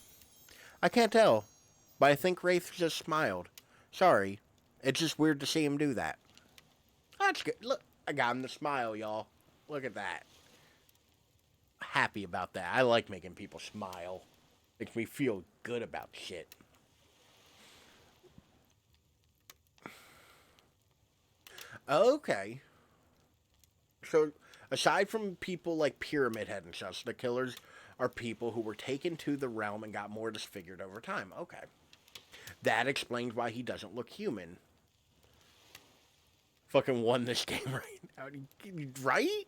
I can't tell, but I think Wraith just smiled. Sorry. It's just weird to see him do that. That's good. Look, I got him to smile, y'all. Look at that. Happy about that. I like making people smile. Makes me feel good about shit. Okay. So, aside from people like Pyramid Head and such, the killers are people who were taken to the realm and got more disfigured over time. Okay. That explains why he doesn't look human. Fucking won this game right now. Right?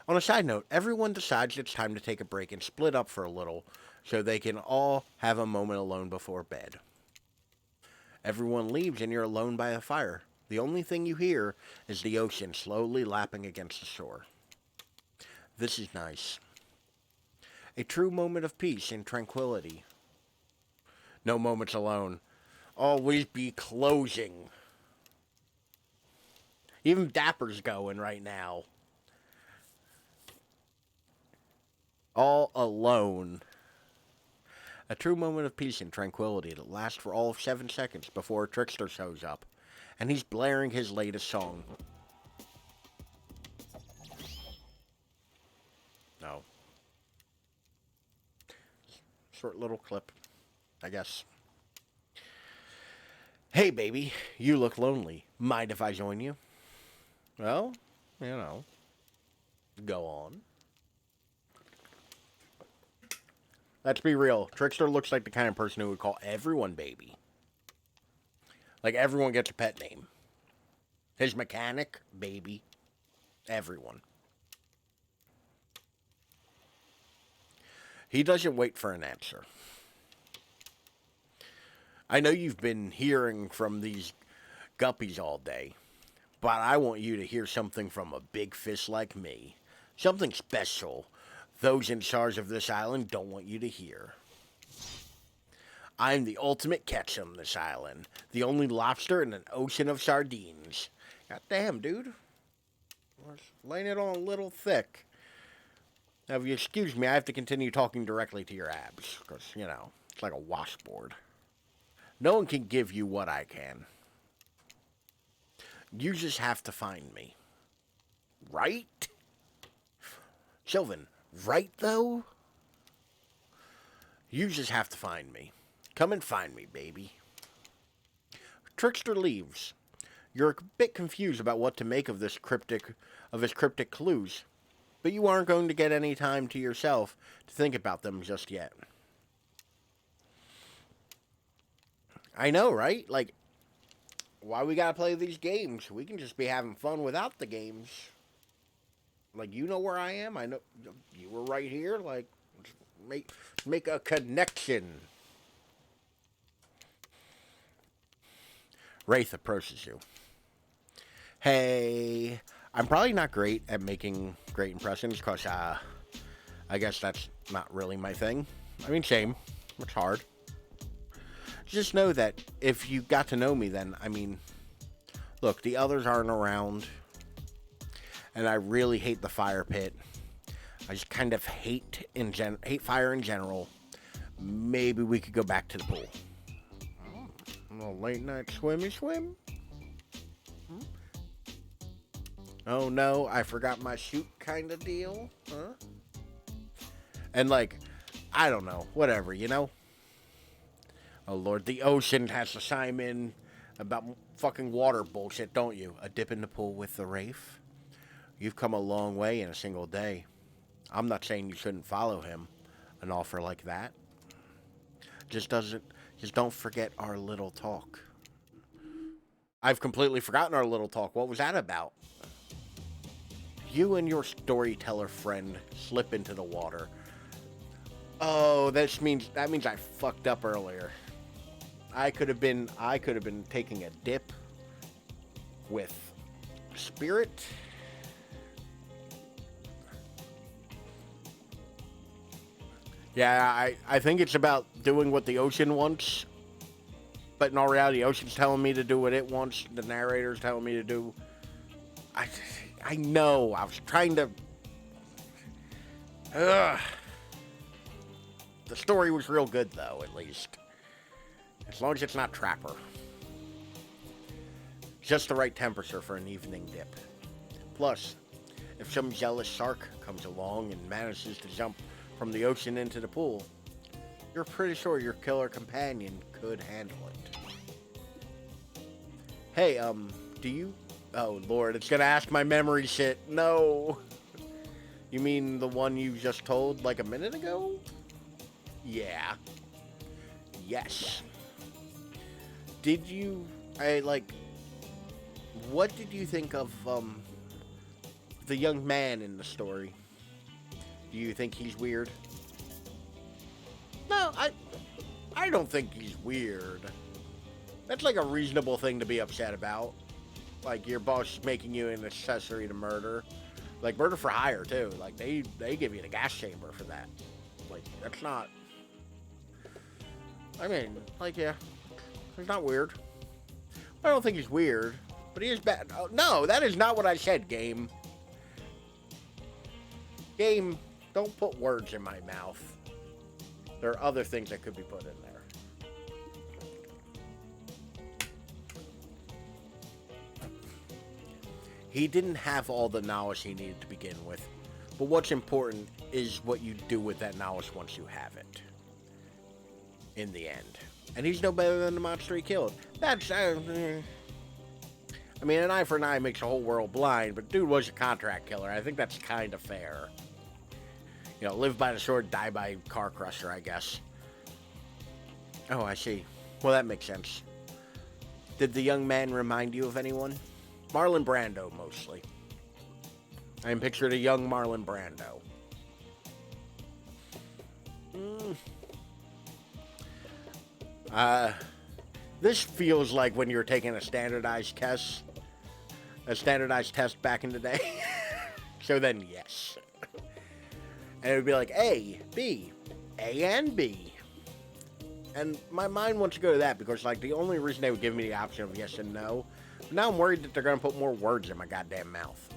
On a side note, everyone decides it's time to take a break and split up for a little so they can all have a moment alone before bed. Everyone leaves and you're alone by a fire. The only thing you hear is the ocean slowly lapping against the shore. This is nice. A true moment of peace and tranquility. No moments alone. Always be closing. Even Dapper's going right now. All alone. A true moment of peace and tranquility that lasts for all of 7 seconds before Trickster shows up. And he's blaring his latest song. No. Short little clip, I guess. Hey, baby, you look lonely. Mind if I join you? Well, you know, go on. Let's be real. Trickster looks like the kind of person who would call everyone baby. Like, everyone gets a pet name. His mechanic, baby. Everyone. He doesn't wait for an answer. I know you've been hearing from these guppies all day, but I want you to hear something from a big fish like me. Something special those in charge of this island don't want you to hear. I'm the ultimate catch on this island. The only lobster in an ocean of sardines. God damn, dude. Laying it on a little thick. Now, if you excuse me, I have to continue talking directly to your abs. Because, you know, it's like a washboard. No one can give you what I can. You just have to find me. Right? Sylvan, right though? You just have to find me. Come and find me, baby. Trickster leaves. You're a bit confused about what to make of his cryptic clues, but you aren't going to get any time to yourself to think about them just yet. I know, right? Like, why we gotta play these games? We can just be having fun without the games. Like, you know where I am. I know you were right here. Like, make a connection. Wraith approaches you. Hey, I'm probably not great at making great impressions because I guess that's not really my thing. I mean, same. It's hard. Just know that if you got to know me, then, I mean, look, the others aren't around, and I really hate the fire pit. I just kind of hate fire in general. Maybe we could go back to the pool. A little late night swim. Oh no, I forgot my chute kind of deal, huh? And like, I don't know, whatever, you know? Oh lord, the ocean has to chime in about fucking water bullshit, don't you? A dip in the pool with the Wraith? You've come a long way in a single day. I'm not saying you shouldn't follow him. An offer like that. Just don't forget our little talk. I've completely forgotten our little talk. What was that about? You and your storyteller friend slip into the water. Oh, that means I fucked up earlier. I could have been taking a dip with Spirit. Yeah, I think it's about doing what the ocean wants. But in all reality, the ocean's telling me to do what it wants. The narrator's telling me to do... I know. I was trying to... Ugh. The story was real good, though, at least. As long as it's not Trapper. Just the right temperature for an evening dip. Plus, if some jealous shark comes along and manages to jump from the ocean into the pool, you're pretty sure your killer companion could handle it. Hey, do you... Oh, Lord, it's gonna ask my memory shit. No. You mean the one you just told like a minute ago? Yeah. Yes. Did you... What did you think of, the young man in the story? Do you think he's weird? No, I don't think he's weird. That's like a reasonable thing to be upset about. Like, your boss is making you an accessory to murder. Like, murder for hire, too. Like, they give you the gas chamber for that. Like, that's not... I mean, like, yeah. He's not weird. I don't think he's weird. But he is bad. Oh, no, that is not what I said, game. Game, don't put words in my mouth. There are other things that could be put in there. He didn't have all the knowledge he needed to begin with. But what's important is what you do with that knowledge once you have it. In the end. And he's no better than the monster he killed. That's... I mean, an eye for an eye makes the whole world blind, but dude was a contract killer. I think that's kind of fair. You know, live by the sword, die by car crusher, I guess. Oh, I see. Well, that makes sense. Did the young man remind you of anyone? Marlon Brando, mostly. I am pictured a young Marlon Brando. This feels like when you're taking a standardized test. A standardized test back in the day. So then, yes. And it would be like A, B, A and B. And my mind wants to go to that because, like, the only reason they would give me the option of yes and no. But now I'm worried that they're going to put more words in my goddamn mouth.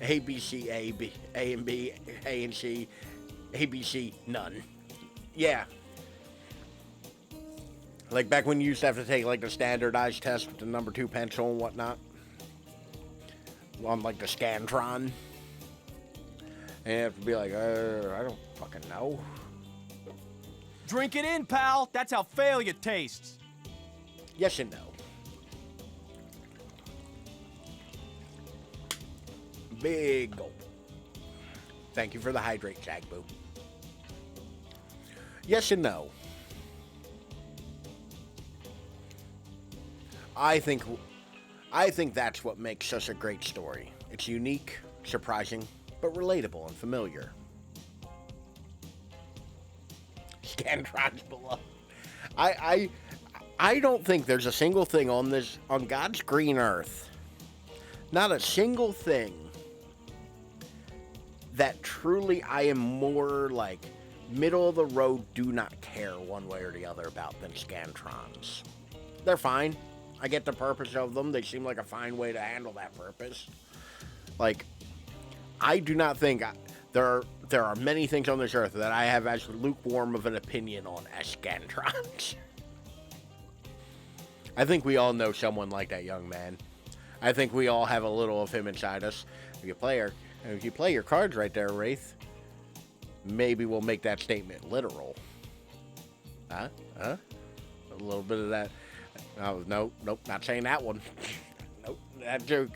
A, B, C, A, B, A and B, A and C, A, B, C, none. Yeah. Like back when you used to have to take, like, the standardized test with the number 2 pencil and whatnot. on like the Scantron. And you have to be like, I don't fucking know. Drink it in, pal. That's how failure tastes. Yes and no. Big gulp. Thank you for the hydrate, Jagboo. Yes and no. I think that's what makes such a great story. It's unique, surprising, but relatable and familiar. Scantron's below. I don't think there's a single thing on God's green earth, not a single thing that truly I am more like middle of the road, do not care one way or the other about than Scantrons. They're fine. I get the purpose of them. They seem like a fine way to handle that purpose. Like, I do not think there are many things on this earth that I have as lukewarm of an opinion on as Scantrons. I think we all know someone like that young man. I think we all have a little of him inside us. If you play your cards right there, Wraith, maybe we'll make that statement literal. Huh? A little bit of that. Oh, nope, not saying that one. Nope, that joke.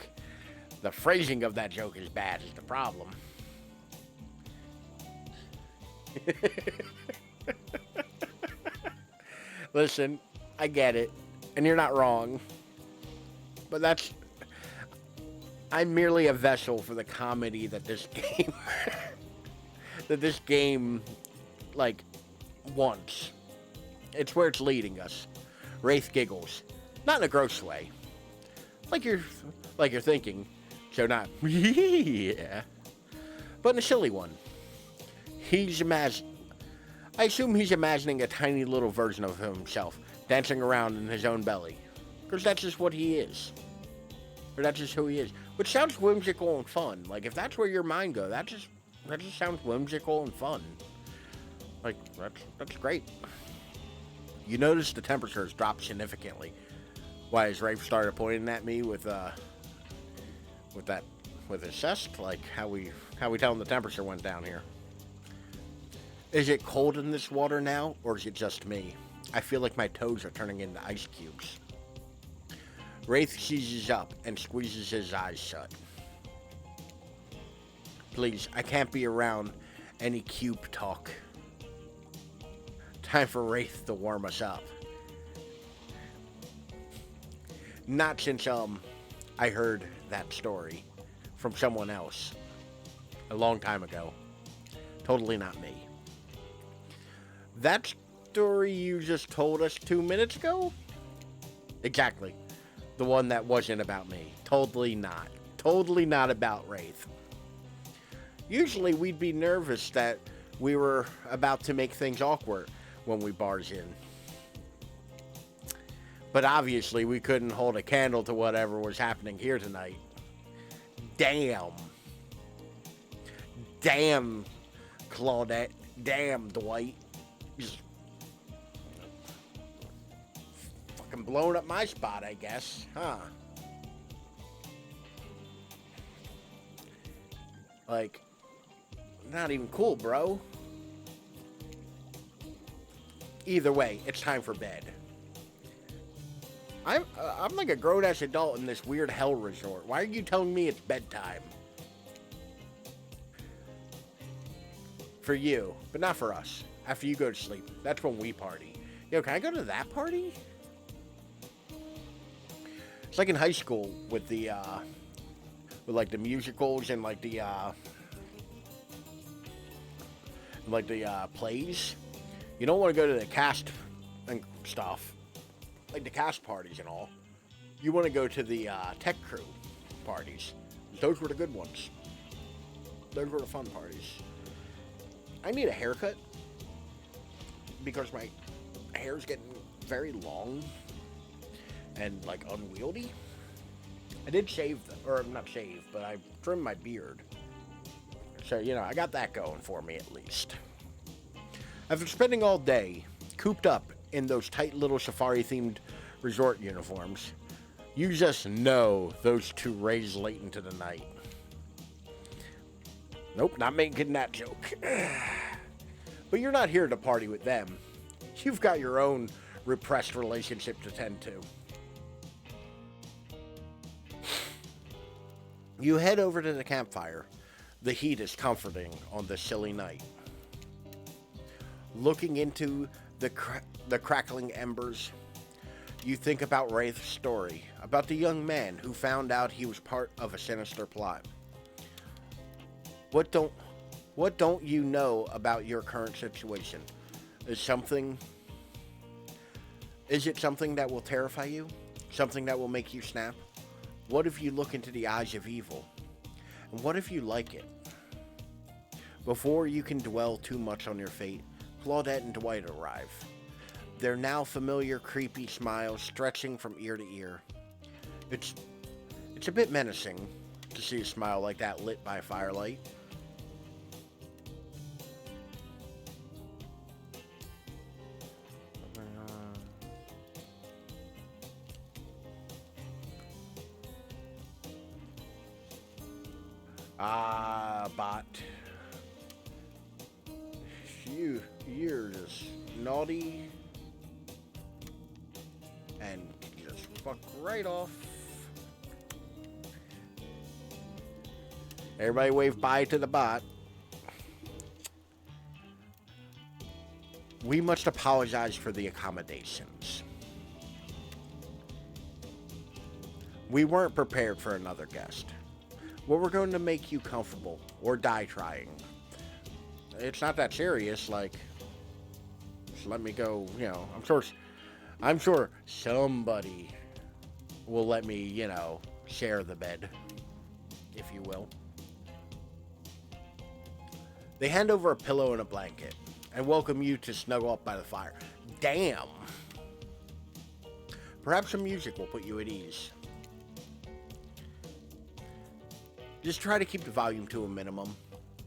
The phrasing of that joke is bad, is the problem. Listen, I get it, and you're not wrong. But I'm merely a vessel for the comedy that this game, like, wants. It's where it's leading us. Wraith giggles, not in a gross way, like you're thinking, so not yeah, but in a silly one. I assume he's imagining a tiny little version of himself dancing around in his own belly, because that's just what he is, or that's just who he is. Which sounds whimsical and fun. Like, if that's where your mind goes, that just sounds whimsical and fun. Like, that's great. You notice the temperature has dropped significantly. Why, as Rafe started pointing at me with his chest, like how we tell him the temperature went down here. Is it cold in this water now, or is it just me? I feel like my toes are turning into ice cubes. Wraith seizes up and squeezes his eyes shut. Please, I can't be around any cube talk. Time for Wraith to warm us up. Not since, I heard that story from someone else a long time ago. Totally not me. That story you just told us 2 minutes ago? Exactly. The one that wasn't about me. Totally not. Totally not about Wraith. Usually we'd be nervous that we were about to make things awkward when we barge in. But obviously we couldn't hold a candle to whatever was happening here tonight. Damn. Damn, Claudette. Damn, Dwight. Just fucking blowing up my spot, I guess. Huh. Like, not even cool, bro. Either way, it's time for bed. I'm like a grown-ass adult in this weird hell resort. Why are you telling me it's bedtime? For you, but not for us. After you go to sleep, that's when we party. Yo, can I go to that party? It's like in high school with the, with the musicals and plays. You don't want to go to the cast and stuff, like the cast parties and all. You want to go to the tech crew parties. Those were the good ones. Those were the fun parties. I need a haircut because my hair's getting very long and like unwieldy. I did shave, or not shave, but I trimmed my beard. So, you know, I got that going for me at least. After spending all day cooped up in those tight little safari-themed resort uniforms, You just know those two rays late into the night. Nope, not making that joke. But you're not here to party with them. You've got your own repressed relationship to tend to. You head over to the campfire. The heat is comforting on this chilly night. Looking into the crackling embers, you think about Wraith's story, about the young man who found out he was part of a sinister plot. What don't you know about your current situation? Is it something that will terrify you? Something that will make you snap? What if you look into the eyes of evil? And what if you like it? Before you can dwell too much on your fate, Claudette and Dwight arrive. Their now familiar creepy smiles stretching from ear to ear. It's a bit menacing to see a smile like that lit by firelight. Bot. You're just naughty. And just fuck right off. Everybody wave bye to the bot. We must apologize for the accommodations. We weren't prepared for another guest. Well, we're going to make you comfortable, or die trying. It's not that serious, like, just let me go, you know, I'm sure somebody will let me, you know, share the bed, if you will. They hand over a pillow and a blanket, and welcome you to snuggle up by the fire. Damn! Perhaps some music will put you at ease. Just try to keep the volume to a minimum.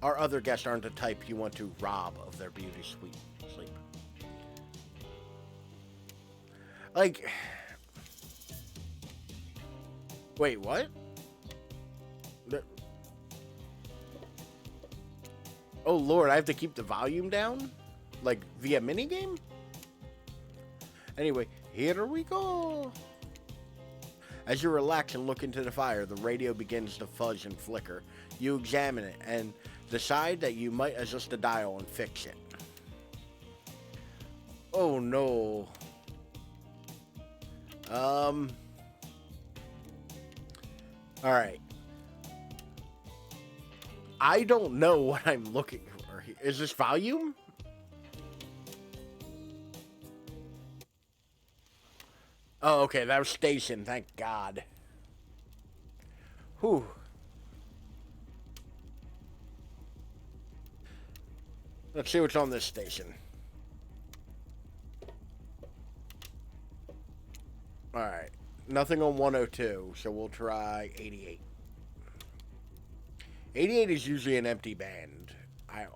Our other guests aren't the type you want to rob of their beauty sleep. Like, wait, what? Oh Lord, I have to keep the volume down? Like, via minigame? Anyway, here we go. As you relax and look into the fire, the radio begins to fuzz and flicker. You examine it and decide that you might adjust the dial and fix it. Oh no. Alright. I don't know what I'm looking for. Is this volume? Oh, okay, that was station, thank God. Whew. Let's see what's on this station. Alright, nothing on 102, so we'll try 88. 88 is usually an empty band.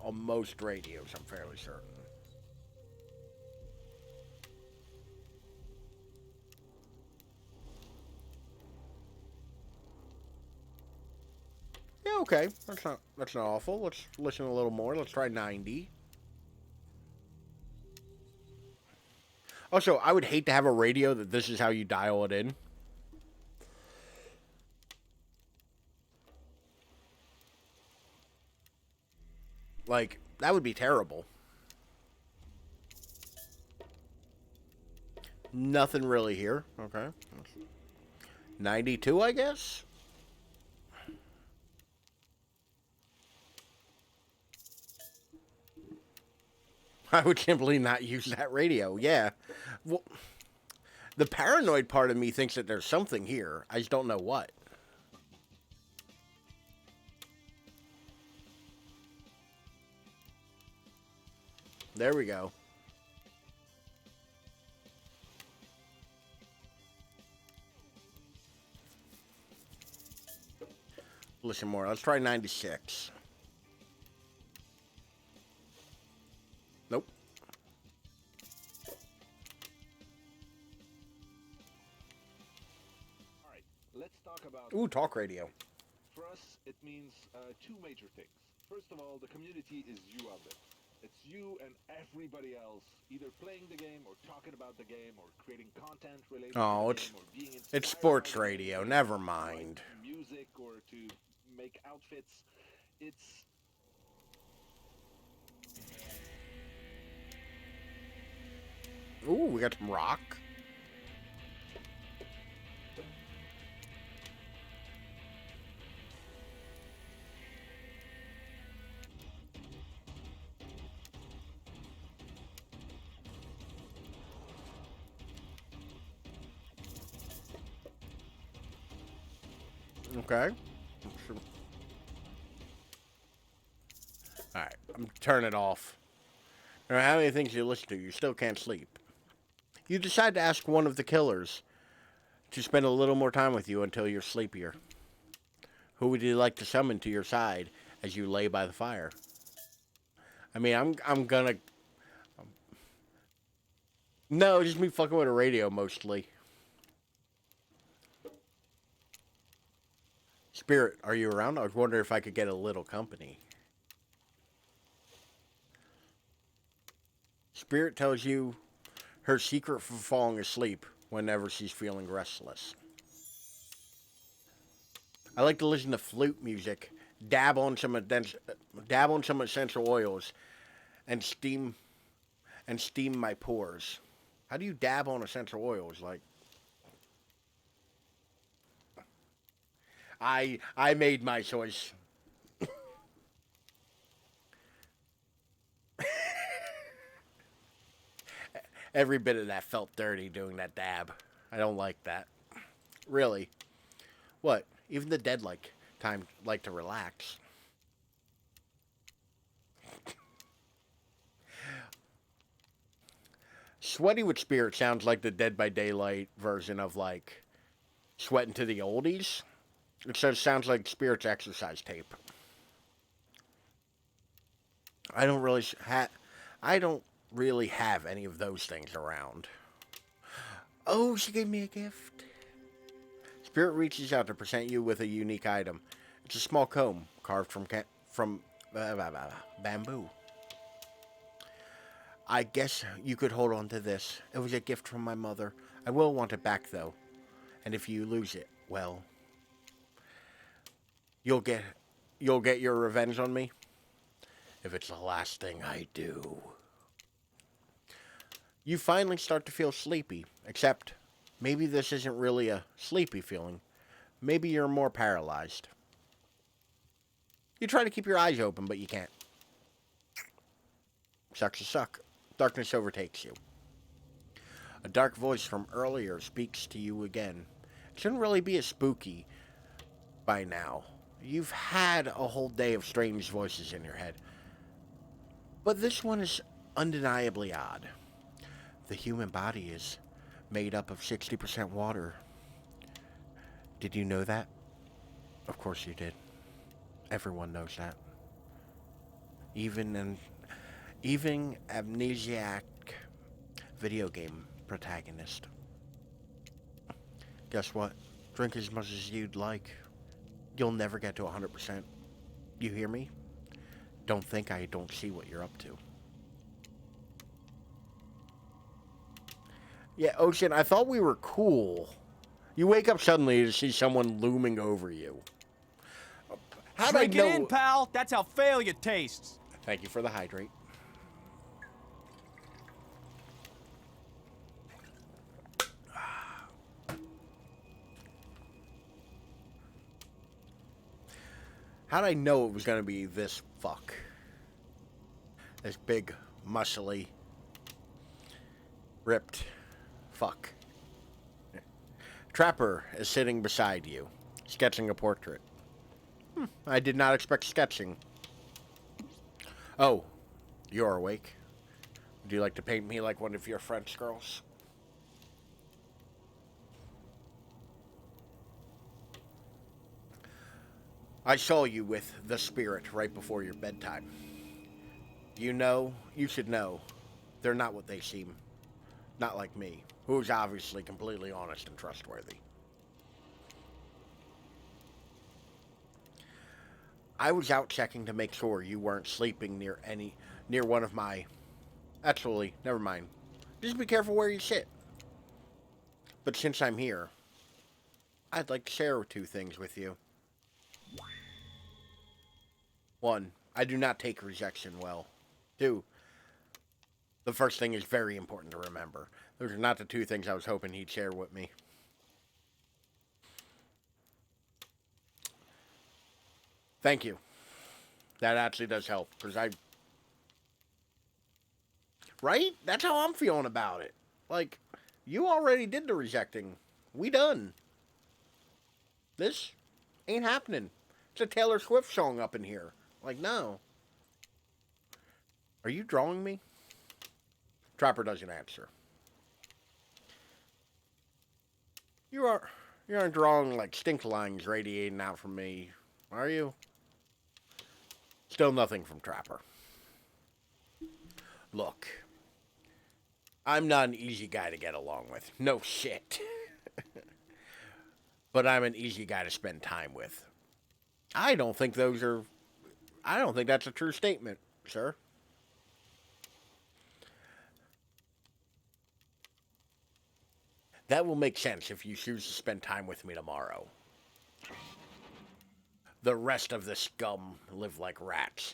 On most radios, I'm fairly certain. Yeah, okay. That's not awful. Let's listen a little more. Let's try 90. Also, I would hate to have a radio that this is how you dial it in. Like, that would be terrible. Nothing really here. Okay. 92, I guess? I would simply not use that radio. Yeah. Well, the paranoid part of me thinks that there's something here. I just don't know what. There we go. Listen more. Let's try 96. Nope. let's talk about Ooh, talk radio. for us, it means two major things. First of all, the community is you out there. It's you and everybody else either playing the game or talking about the game or creating content related to Oh, the it's game or being it's inspired by sports the game, radio. whether Never it's to write mind. music or to make outfits. It's Ooh, we got some rock. Okay. Alright, I'm turning it off. No matter how many things you listen to, you still can't sleep. You decide to ask one of the killers to spend a little more time with you until you're sleepier. Who would you like to summon to your side as you lay by the fire? I mean, I'm gonna... No, just me fucking with a radio mostly. Spirit, are you around? I was wondering if I could get a little company. Spirit tells you her secret for falling asleep whenever she's feeling restless. I like to listen to flute music, dab on some essential oils, and steam my pores. How do you dab on essential oils? Like, I made my choice. Every bit of that felt dirty doing that dab. I don't like that. Really. What? Even the dead like to relax. Sweaty with Spirit sounds like the Dead by Daylight version of like Sweating to the Oldies. It sounds like Spirit's exercise tape. I don't really I don't really have any of those things around. Oh, she gave me a gift. Spirit reaches out to present you with a unique item. It's a small comb carved from bamboo. I guess you could hold on to this. It was a gift from my mother. I will want it back though. And if you lose it, well, you'll get your revenge on me. If it's the last thing I do. You finally start to feel sleepy, except maybe this isn't really a sleepy feeling. Maybe you're more paralyzed. You try to keep your eyes open, but you can't. Sucks to suck. Darkness overtakes you. A dark voice from earlier speaks to you again. It shouldn't really be as spooky by now. You've had a whole day of strange voices in your head. But this one is undeniably odd. The human body is made up of 60% water. Did you know that? Of course you did. Everyone knows that. Even amnesiac video game protagonist. Guess what? Drink as much as you'd like. You'll never get to 100%. You hear me? Don't think I don't see what you're up to. Yeah, Ocean, I thought we were cool. You wake up suddenly to see someone looming over you. How'd I Drink know? it in, pal. That's how failure tastes. Thank you for the hydrate. How'd I know it was gonna be this fuck? This big, muscly, ripped fuck. Trapper is sitting beside you, sketching a portrait. I did not expect sketching. Oh, you're awake? Would you like to paint me like one of your French girls? I saw you with the spirit right before your bedtime. You should know, they're not what they seem. Not like me, who's obviously completely honest and trustworthy. I was out checking to make sure you weren't sleeping near one of my. Actually, never mind. Just be careful where you sit. But since I'm here, I'd like to share two things with you. One, I do not take rejection well. Two, the first thing is very important to remember. Those are not the two things I was hoping he'd share with me. Thank you. That actually does help, because Right? That's how I'm feeling about it. Like, you already did the rejecting. We done. This ain't happening. It's a Taylor Swift song up in here. Like, no. Are you drawing me? Trapper doesn't answer. You aren't drawing like stink lines radiating out from me, are you? Still nothing from Trapper. Look, I'm not an easy guy to get along with. No shit. But I'm an easy guy to spend time with. I don't think that's a true statement, sir. That will make sense if you choose to spend time with me tomorrow. The rest of the scum live like rats.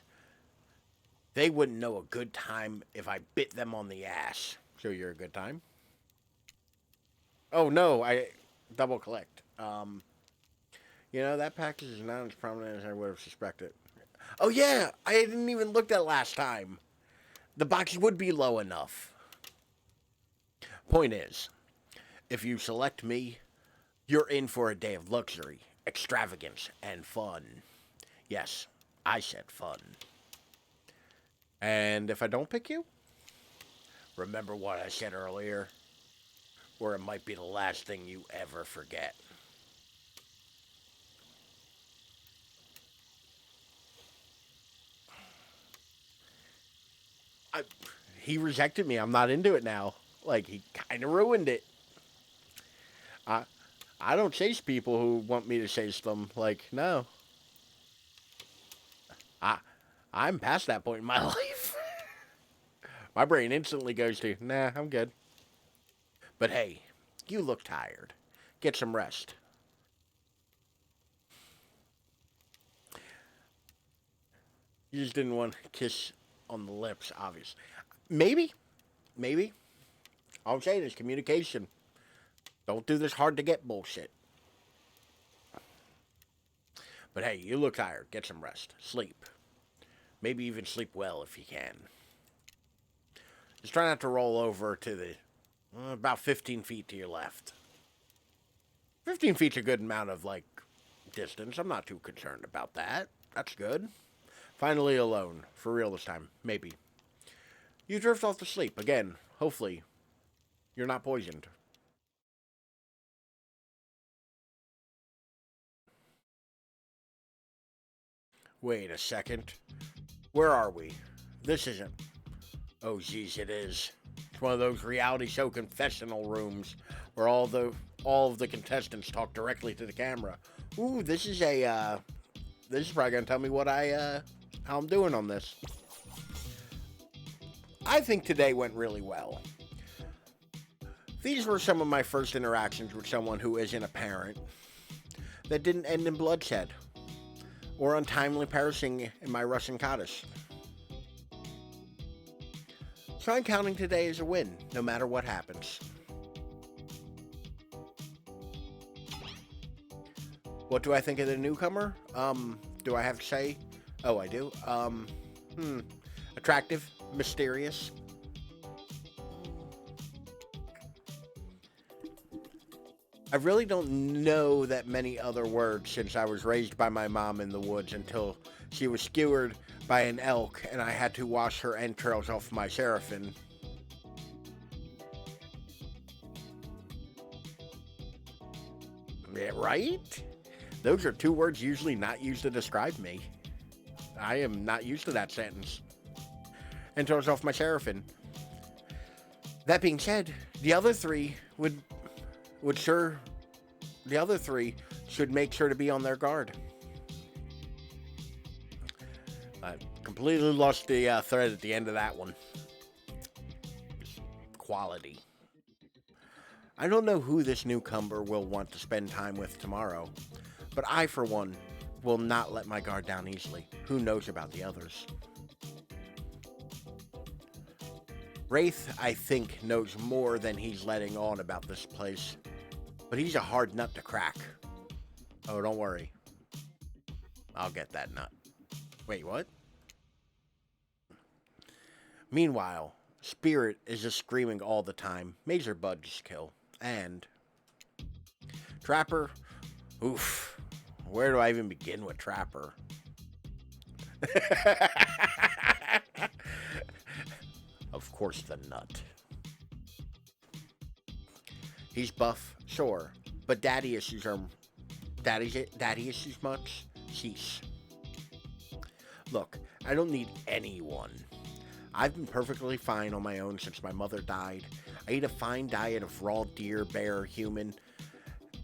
They wouldn't know a good time if I bit them on the ass. So you're a good time? Oh no, I double clicked. That package is not as prominent as I would have suspected. Oh yeah, I didn't even look at last time. The box would be low enough. Point is, if you select me, you're in for a day of luxury, extravagance, and fun. Yes, I said fun. And if I don't pick you, remember what I said earlier, or it might be the last thing you ever forget. He rejected me. I'm not into it now. Like, he kind of ruined it. I don't chase people who want me to chase them. Like, no. I'm past that point in my life. My brain instantly goes to, nah, I'm good. But hey, you look tired. Get some rest. You just didn't want to kiss on the lips, obviously. Maybe. All I'm saying is communication. Don't do this hard to get bullshit. But hey, you look tired. Get some rest. Sleep. Maybe even sleep well if you can. Just try not to roll over to the about 15 feet to your left. 15 feet's a good amount of, distance. I'm not too concerned about that. That's good. Finally alone. For real this time. Maybe. You drift off to sleep. Again, hopefully, you're not poisoned. Wait a second. Where are we? This isn't... Oh, geez, it is. It's one of those reality show confessional rooms where all of the contestants talk directly to the camera. Ooh, this is probably gonna tell me how I'm doing on this. I think today went really well. These were some of my first interactions with someone who isn't a parent that didn't end in bloodshed or untimely perishing in my Russian cottage. So I'm counting today as a win, no matter what happens. What do I think of the newcomer? Do I have to say? Oh, I do. Attractive, mysterious. I really don't know that many other words since I was raised by my mom in the woods until she was skewered by an elk and I had to wash her entrails off my seraphim. Yeah, right? Those are two words usually not used to describe me. I am not used to that sentence. Entrails off my seraphim. That being said, the other three should make sure to be on their guard. Completely lost the thread at the end of that one. Quality. I don't know who this newcomer will want to spend time with tomorrow, but I, for one, will not let my guard down easily. Who knows about the others? Wraith, I think, knows more than he's letting on about this place, but he's a hard nut to crack. Oh, don't worry. I'll get that nut. Wait, what? Meanwhile, Spirit is just screaming all the time. Major Bud's kill. And Trapper, oof. Where do I even begin with Trapper? Of course, the nut. He's buff, sure, but daddy issues are daddy issues much. Sheesh. Look, I don't need anyone. I've been perfectly fine on my own since my mother died. I eat a fine diet of raw deer, bear, human,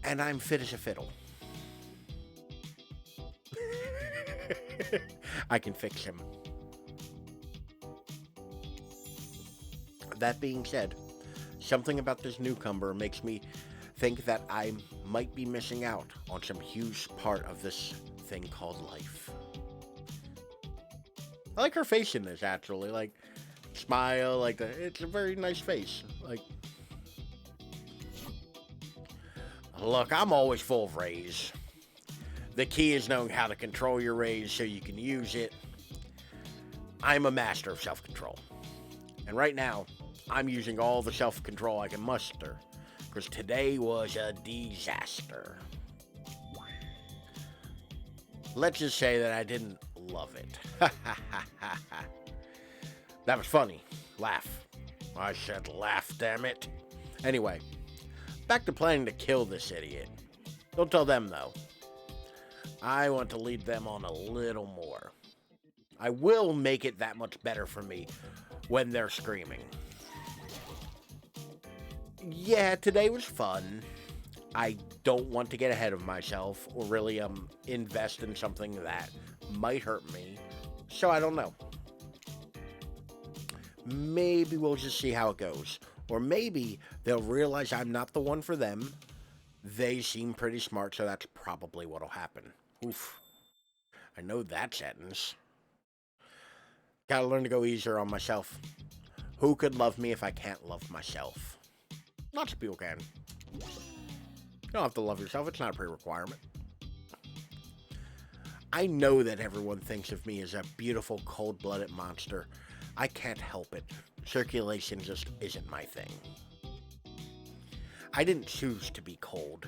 and I'm fit as a fiddle. I can fix him. That being said, something about this newcomer makes me think that I might be missing out on some huge part of this thing called life. I like her face in this, actually. Like, smile, like, it's a very nice face. Like, look, I'm always full of rays. The key is knowing how to control your rays so you can use it. I'm a master of self-control. And right now, I'm using all the self-control I can muster, because today was a disaster. Let's just say that I didn't love it. That was funny. Laugh. I said laugh, damn it. Anyway, back to planning to kill this idiot. Don't tell them, though. I want to lead them on a little more. I will make it that much better for me when they're screaming. Yeah, today was fun. I don't want to get ahead of myself or really invest in something that might hurt me, so I don't know. Maybe we'll just see how it goes. Or maybe they'll realize I'm not the one for them. They seem pretty smart, so that's probably what'll happen. Oof. I know that sentence. Gotta learn to go easier on myself. Who could love me if I can't love myself? Lots of people can. You don't have to love yourself, it's not a pre-requirement. I know that everyone thinks of me as a beautiful, cold-blooded monster. I can't help it. Circulation just isn't my thing. I didn't choose to be cold.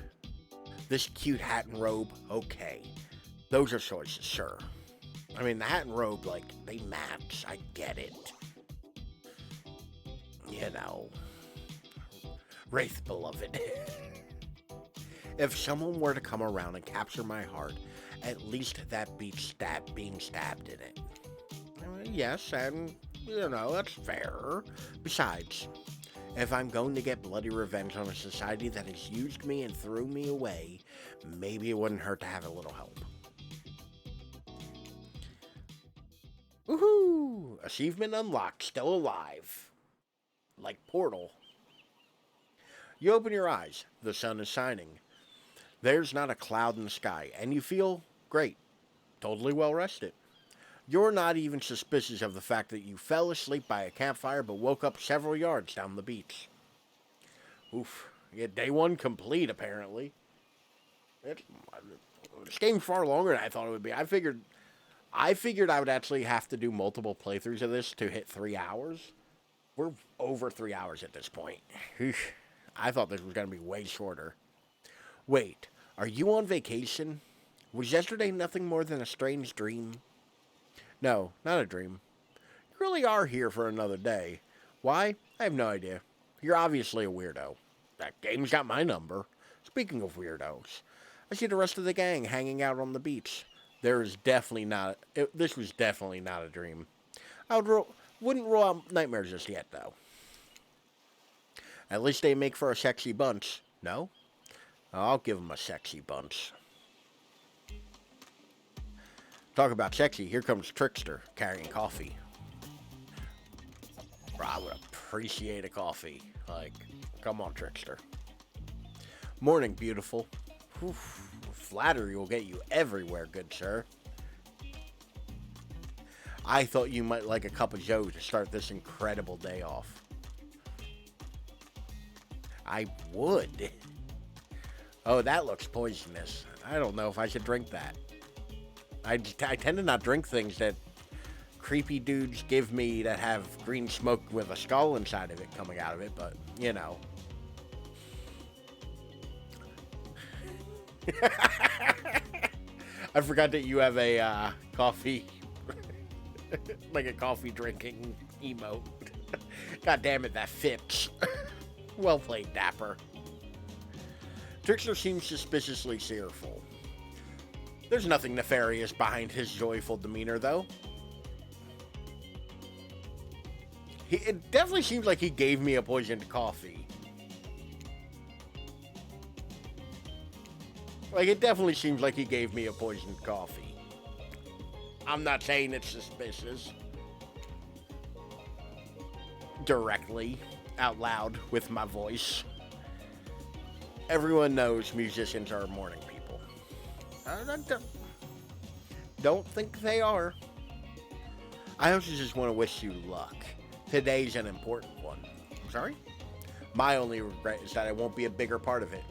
This cute hat and robe, okay. Those are choices, sure. I mean, the hat and robe, like, they match. I get it. You know. Wraith beloved. If someone were to come around and capture my heart, at least that beats being stabbed in it. Yes, and, you know, that's fair. Besides, if I'm going to get bloody revenge on a society that has used me and threw me away, maybe it wouldn't hurt to have a little help. Woohoo! Achievement unlocked, still alive. Like Portal. You open your eyes, the sun is shining. There's not a cloud in the sky, and you feel great. Totally well rested. You're not even suspicious of the fact that you fell asleep by a campfire but woke up several yards down the beach. Oof. Yeah, day one complete, apparently. This game's far longer than I thought it would be. I figured I would actually have to do multiple playthroughs of this to hit 3 hours. We're over 3 hours at this point. I thought this was going to be way shorter. Wait, are you on vacation? Was yesterday nothing more than a strange dream? No, not a dream. You really are here for another day. Why? I have no idea. You're obviously a weirdo. That game's got my number. Speaking of weirdos, I see the rest of the gang hanging out on the beach. This was definitely not a dream. Wouldn't rule out nightmares just yet, though. At least they make for a sexy bunch. No? I'll give them a sexy bunch. Talk about sexy. Here comes Trickster carrying coffee. Bro, I would appreciate a coffee. Like, come on, Trickster. Morning, beautiful. Whew. Flattery will get you everywhere, good sir. I thought you might like a cup of joe to start this incredible day off. I would. Oh, that looks poisonous. I don't know if I should drink that. I tend to not drink things that creepy dudes give me that have green smoke with a skull inside of it coming out of it, but, you know. I forgot that you have a coffee, like a coffee drinking emote. God damn it, that fits. Well played, Dapper. Trickster seems suspiciously cheerful. There's nothing nefarious behind his joyful demeanor, though. It definitely seems like he gave me a poisoned coffee. Like, it definitely seems like he gave me a poisoned coffee. I'm not saying it's suspicious. Directly, out loud, with my voice. Everyone knows musicians are morning people. I don't think they are. I also just want to wish you luck. Today's an important one. Sorry? My only regret is that I won't be a bigger part of it.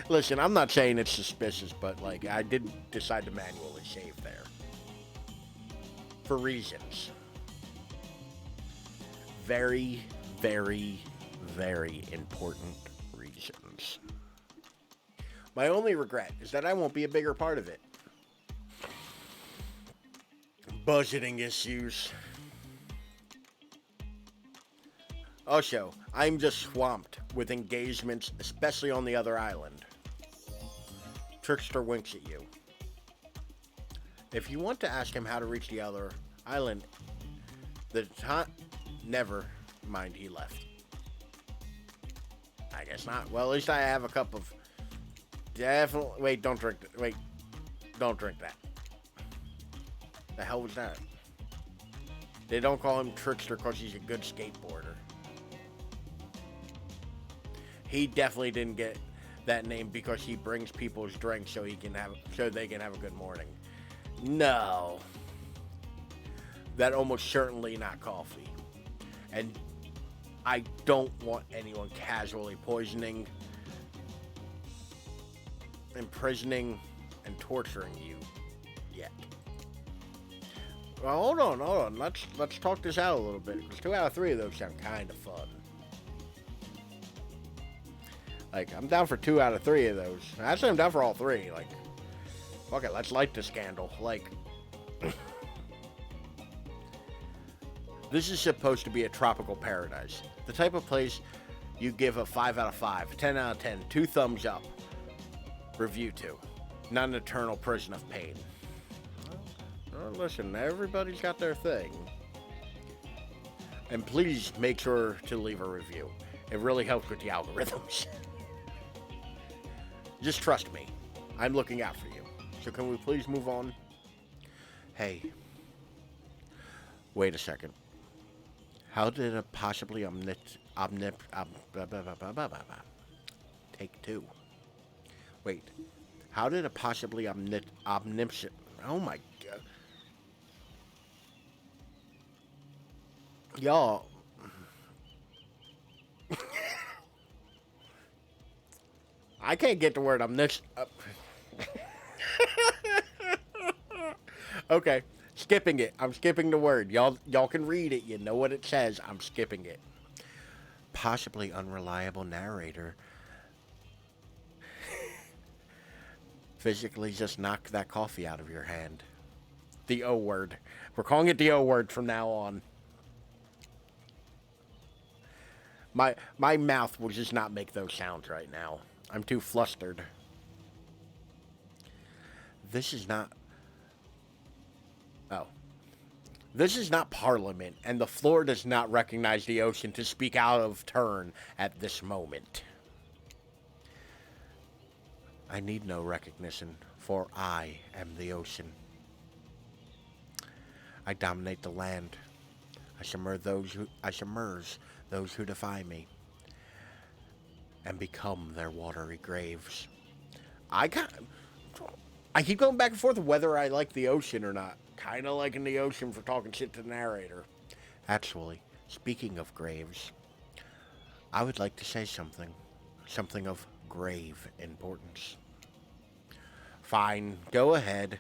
Listen, I'm not saying it's suspicious, but, like, I did decide to manually shave there. For reasons. Very, very, very important reasons. My only regret is that I won't be a bigger part of it. Budgeting issues. Also, I'm just swamped with engagements, especially on the other island. Trickster winks at you. If you want to ask him how to reach the other island, the time... Never mind, he left. I guess not. Well, at least I have a cup of... Definitely... Wait, don't drink... Wait. Don't drink that. The hell was that? They don't call him Trickster because he's a good skateboarder. He definitely didn't get that name because he brings people's drinks so they can have a good morning. No. That almost certainly not coffee. And I don't want anyone casually poisoning, imprisoning, and torturing you yet. Well, hold on. Let's talk this out a little bit, because 2 out of 3 of those sound kind of fun. Like, I'm down for 2 out of 3 of those. Actually, I'm down for all 3. Like, fuck it, let's light the scandal. Like, this is supposed to be a tropical paradise. The type of place you give a 5 out of 5, 10 out of 10, 2 thumbs up review to. Not an eternal prison of pain. Well, listen, everybody's got their thing. And please make sure to leave a review. It really helps with the algorithms. Just trust me. I'm looking out for you. So can we please move on? Hey. Wait a second. How did a possibly Take 2. Wait. How did a possibly omniscient... Oh my god. Y'all... I can't get the word omniscient. Okay, skipping it. I'm skipping the word. Y'all can read it. You know what it says. I'm skipping it. Possibly unreliable narrator. Physically just knock that coffee out of your hand. The O word. We're calling it the O word from now on. My mouth will just not make those sounds right now. I'm too flustered. This is not... Oh. This is not Parliament, and the floor does not recognize the ocean to speak out of turn at this moment. I need no recognition, for I am the ocean. I dominate the land. I submerge those who defy me, and become their watery graves. I keep going back and forth whether I like the ocean or not. Kind of liking the ocean for talking shit to the narrator. Actually, speaking of graves, I would like to say something of grave importance. Fine, go ahead.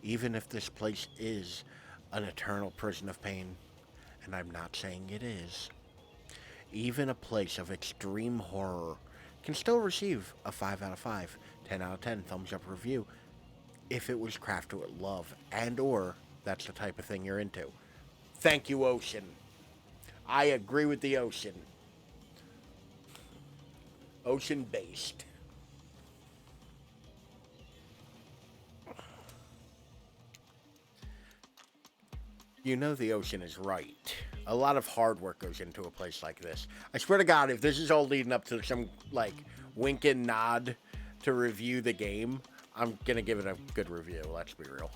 Even if this place is an eternal prison of pain, and I'm not saying it is, even a place of extreme horror can still receive a 5 out of 5, 10 out of 10 thumbs up review if it was crafted with love and or that's the type of thing you're into. Thank you, Ocean. I agree with the Ocean. Ocean-based. You know the Ocean is right. A lot of hard work goes into a place like this. I swear to God, if this is all leading up to some, like, wink and nod to review the game, I'm gonna give it a good review, let's be real.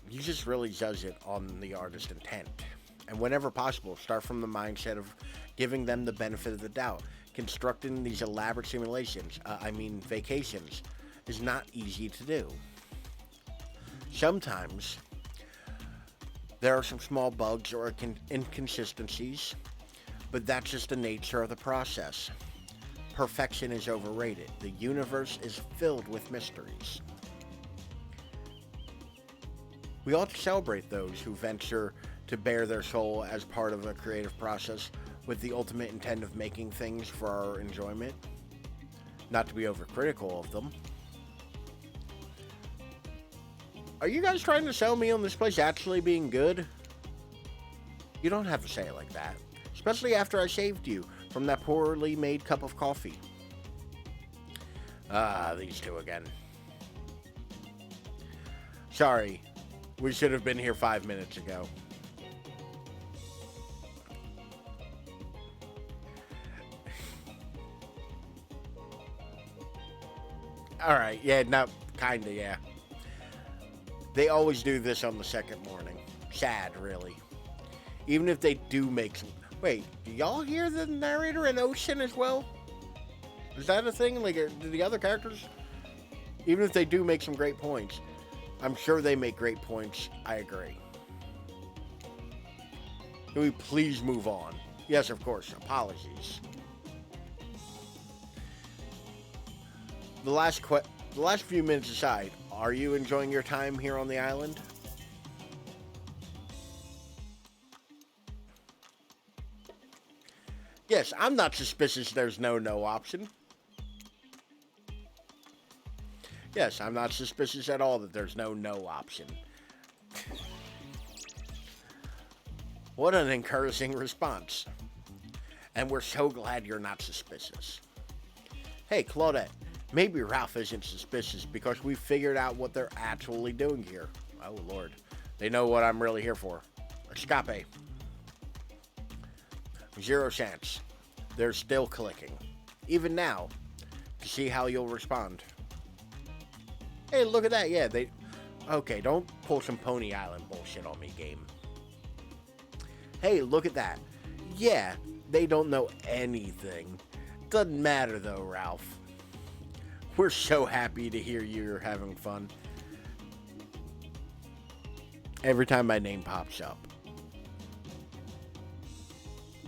He just really does it on the artist's intent. And whenever possible, start from the mindset of giving them the benefit of the doubt. Constructing these elaborate simulations, vacations, is not easy to do. Sometimes there are some small bugs or inconsistencies, but that's just the nature of the process. Perfection is overrated. The universe is filled with mysteries. We ought to celebrate those who venture to bare their soul as part of a creative process with the ultimate intent of making things for our enjoyment. Not to be overcritical of them. Are you guys trying to sell me on this place actually being good? You don't have to say it like that. Especially after I saved you from that poorly made cup of coffee. Ah, these two again. Sorry, we should have been here 5 minutes ago. Alright, yeah, no, kinda, yeah. They always do this on the second morning. Sad, really. Even if they do make some... Wait, do y'all hear the narrator in Ocean as well? Is that a thing? Like, do the other characters? Even if they do make some great points, I'm sure they make great points. I agree. Can we please move on? Yes, of course. Apologies. The last few minutes aside, are you enjoying your time here on the island? Yes, I'm not suspicious there's no option. Yes, I'm not suspicious at all that there's no option. What an encouraging response. And we're so glad you're not suspicious. Hey, Claudette. Maybe Ralph isn't suspicious because we figured out what they're actually doing here. Oh, Lord. They know what I'm really here for. Escape. 0 chance. They're still clicking. Even now. To see how you'll respond. Hey, look at that. Yeah, they... Okay, don't pull some Pony Island bullshit on me, game. Hey, look at that. Yeah, they don't know anything. Doesn't matter, though, Ralph. We're so happy to hear you're having fun. Every time my name pops up.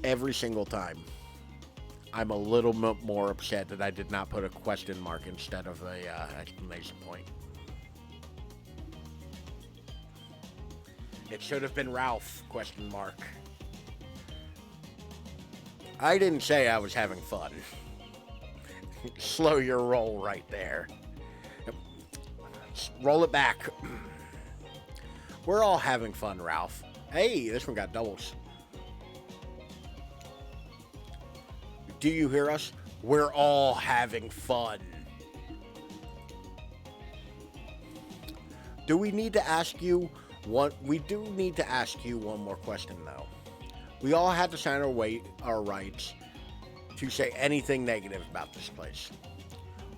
Every single time. I'm a little bit more upset that I did not put a question mark instead of a exclamation point. It should have been Ralph, question mark. I didn't say I was having fun. Slow your roll right there. Roll it back. We're all having fun, Ralph. Hey, this one got doubles. Do you hear us? We're all having fun. Do we need to ask you one? We do need to ask you one more question, though. We all had to sign our rights to say anything negative about this place.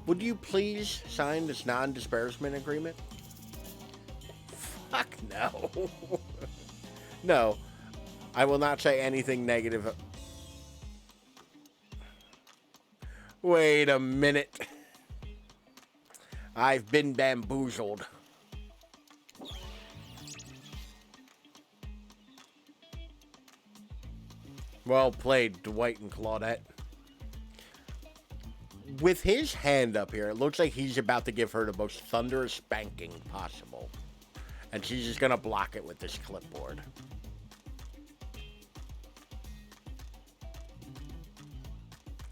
Would you please sign this non-disparagement agreement? Fuck no. No, I will not say anything negative. Wait a minute. I've been bamboozled. Well played, Dwight and Claudette. With his hand up here, it looks like he's about to give her the most thunderous spanking possible. And she's just going to block it with this clipboard.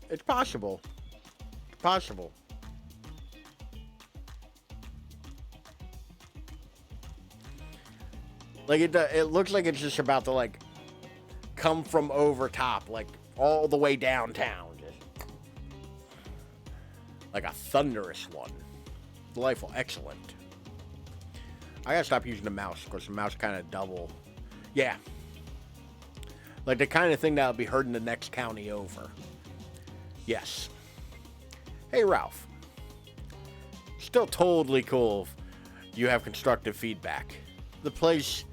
It's possible. Possible. Like, it looks like it's just about to, like, come from over top, like, all the way downtown. Just like a thunderous one. Delightful. Excellent. I gotta stop using the mouse, because the mouse kind of double. Yeah. Like the kind of thing that'll be heard in the next county over. Yes. Hey, Ralph. Still totally cool if you have constructive feedback. The place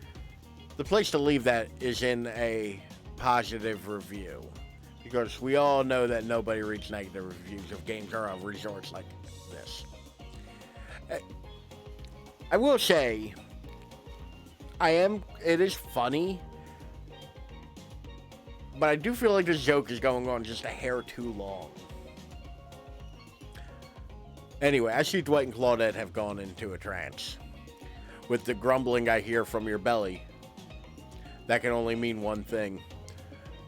to leave that is in a positive review. Because we all know that nobody reads negative reviews of games or of resorts like this. I will say, it is funny, but I do feel like this joke is going on just a hair too long. Anyway, I see Dwight and Claudette have gone into a trance. With the grumbling I hear from your belly, that can only mean one thing.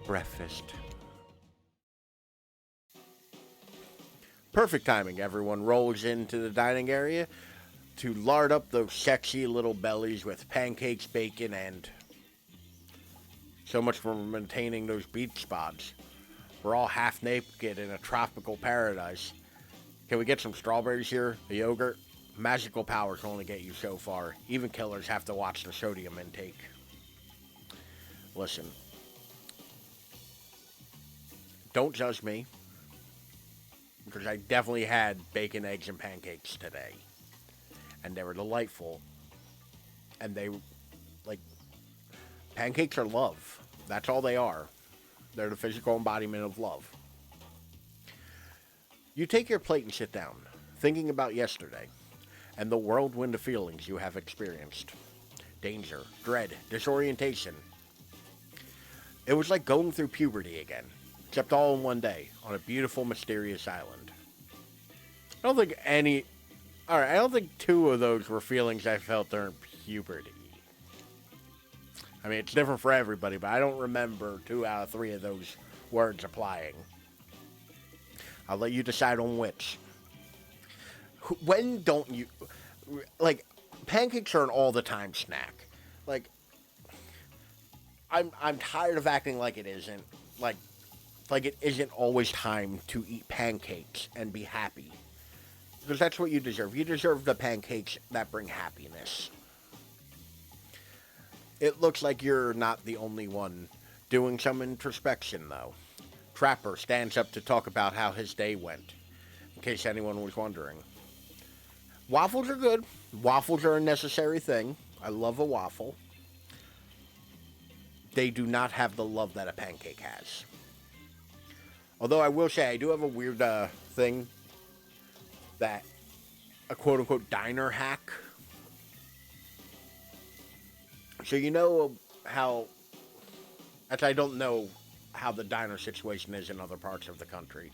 Breakfast. Perfect timing. Everyone rolls into the dining area to lard up those sexy little bellies with pancakes, bacon, and so much for maintaining those beach spots. We're all half naked in a tropical paradise. Can we get some strawberries here? A yogurt? Magical powers only get you so far. Even killers have to watch the sodium intake. Listen. Don't judge me. Because I definitely had bacon, eggs, and pancakes today. And they were delightful. And they, like, pancakes are love. That's all they are. They're the physical embodiment of love. You take your plate and sit down, thinking about yesterday, and the whirlwind of feelings you have experienced. Danger, dread, disorientation. It was like going through puberty again, except all in one day, on a beautiful, mysterious island. I don't think two of those were feelings I felt during puberty. I mean, it's different for everybody, but I don't remember 2 out of 3 of those words applying. I'll let you decide on which. When don't you... Like, pancakes are an all-the-time snack. Like, I'm tired of acting like it isn't. Like it isn't always time to eat pancakes and be happy. Because that's what you deserve. You deserve the pancakes that bring happiness. It looks like you're not the only one doing some introspection, though. Trapper stands up to talk about how his day went, in case anyone was wondering. Waffles are good. Waffles are a necessary thing. I love a waffle. They do not have the love that a pancake has. Although I will say, I do have a weird thing that a quote-unquote diner hack. So you know how... Actually, I don't know how the diner situation is in other parts of the country.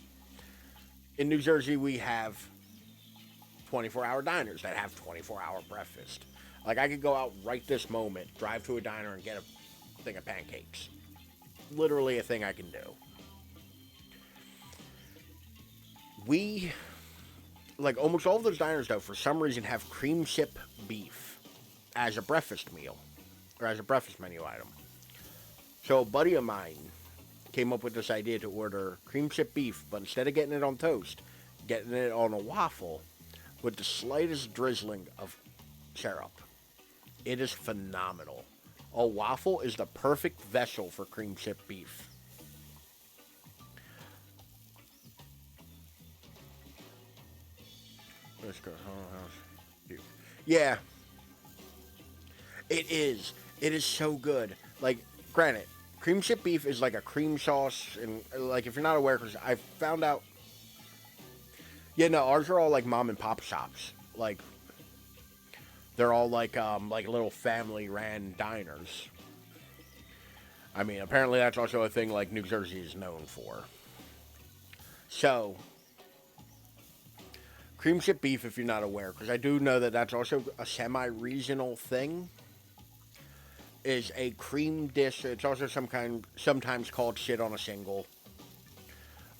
In New Jersey, we have 24-hour diners that have 24-hour breakfast. Like, I could go out right this moment, drive to a diner, and get a thing of pancakes. Literally a thing I can do. We, like almost all of those diners, though, for some reason have cream chip beef as a breakfast meal, or as a breakfast menu item. So a buddy of mine came up with this idea to order cream chip beef, but instead of getting it on toast, getting it on a waffle with the slightest drizzling of syrup. It is phenomenal. A waffle is the perfect vessel for cream chip beef. Yeah, it is. It is so good. Like, granted, cream chip beef is like a cream sauce, and like if you're not aware, because I found out. Yeah, no, ours are all like mom and pop shops. Like, they're all like little family ran diners. I mean, apparently that's also a thing like New Jersey is known for. So, cream chip beef, if you're not aware, because I do know that that's also a semi-regional thing, is a cream dish. It's also sometimes called shit on a shingle,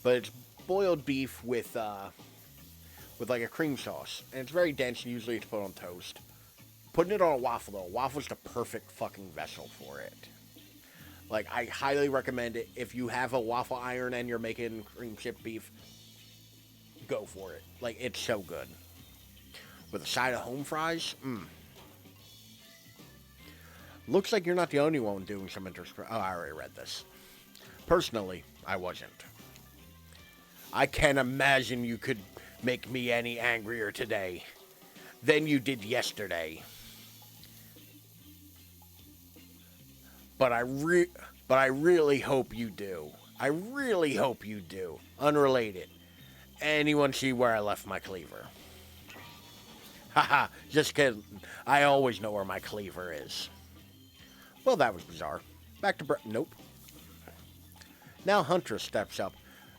but it's boiled beef with like a cream sauce, and it's very dense. Usually, it's put on toast. Putting it on a waffle though, a waffle's the perfect fucking vessel for it. Like, I highly recommend it. If you have a waffle iron and you're making cream chip beef, go for it. Like, it's so good. With a side of home fries, Looks like you're not the only one doing some Oh, I already read this. Personally, I wasn't. I can't imagine you could make me any angrier today than you did yesterday. But I really hope you do. I really hope you do. Unrelated. Anyone see where I left my cleaver? Haha, just kidding. I always know where my cleaver is. Well, that was bizarre. Back to nope. Now Huntress steps up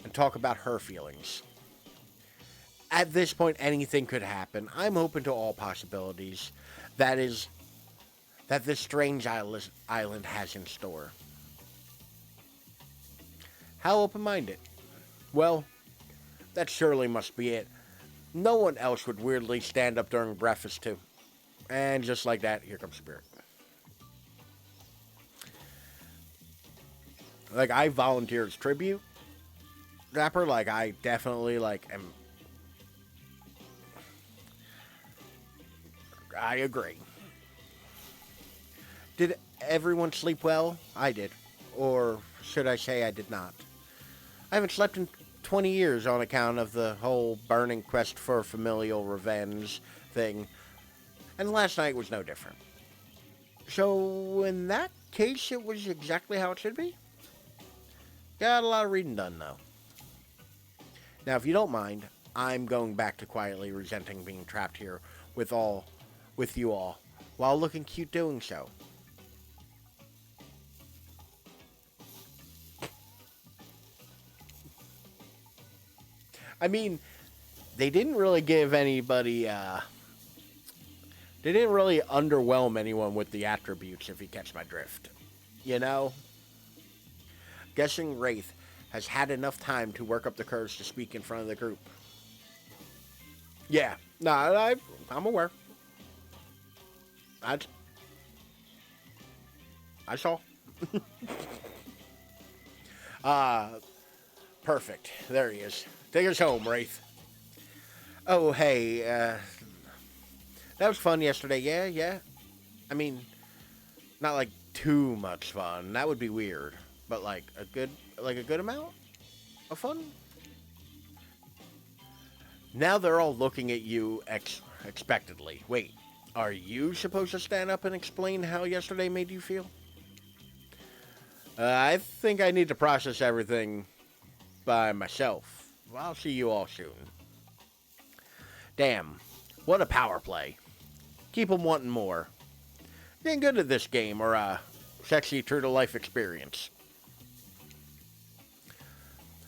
and talk about her feelings. At this point, anything could happen. I'm open to all possibilities. That this strange island has in store. How open-minded? Well, that surely must be it. No one else would weirdly stand up during breakfast, too. And just like that, here comes Spirit. Like, I volunteer as tribute rapper. Like, I definitely, am... I agree. Did everyone sleep well? I did. Or should I say I did not? I haven't slept in 20 years on account of the whole burning quest for familial revenge thing. And last night was no different. So, in that case, it was exactly how it should be? Got a lot of reading done, though. Now, if you don't mind, I'm going back to quietly resenting being trapped here with you all, while looking cute doing so. I mean, they didn't really give anybody, they didn't really underwhelm anyone with the attributes, if you catch my drift. You know? Guessing Wraith has had enough time to work up the courage to speak in front of the group. Yeah, no, I'm aware. I saw. Perfect. There he is. Take us home, Wraith. Oh, hey, that was fun yesterday. Yeah. I mean, not like too much fun. That would be weird. But like a good amount of fun. Now they're all looking at you expectantly. Wait, are you supposed to stand up and explain how yesterday made you feel? I think I need to process everything by myself. I'll see you all soon. Damn, what a power play. Keep them wanting more. Getting good at this game, or a sexy true-to-life experience.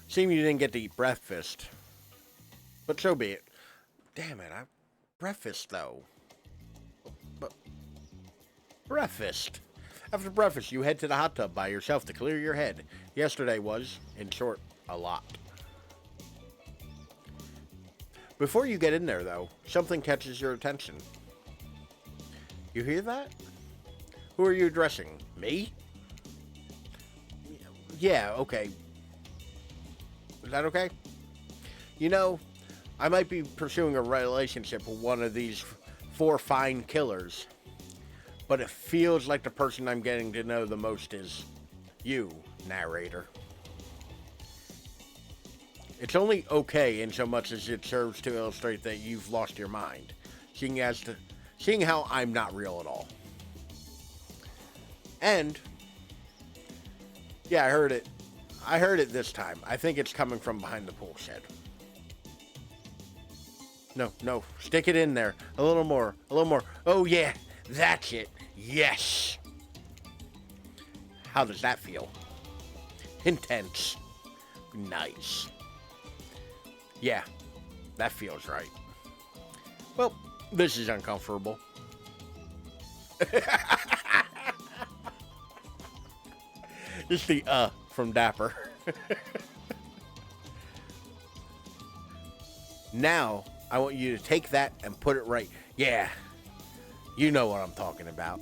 Seems you didn't get to eat breakfast. But so be it. Damn it, breakfast, though. But breakfast. After breakfast, you head to the hot tub by yourself to clear your head. Yesterday was, in short, a lot. Before you get in there, though, something catches your attention. You hear that? Who are you addressing? Me? Yeah, okay. Is that okay? You know, I might be pursuing a relationship with one of these 4 fine killers, but it feels like the person I'm getting to know the most is you, narrator. It's only okay in so much as it serves to illustrate that you've lost your mind, seeing how I'm not real at all. And yeah, I heard it. I heard it this time. I think it's coming from behind the pool shed. No, no, stick it in there. A little more, a little more. Oh yeah, that's it. Yes. How does that feel? Intense. Nice. Yeah, that feels right. Well, this is uncomfortable. It's the from Dapper. Now, I want you to take that and put it right. Yeah, you know what I'm talking about.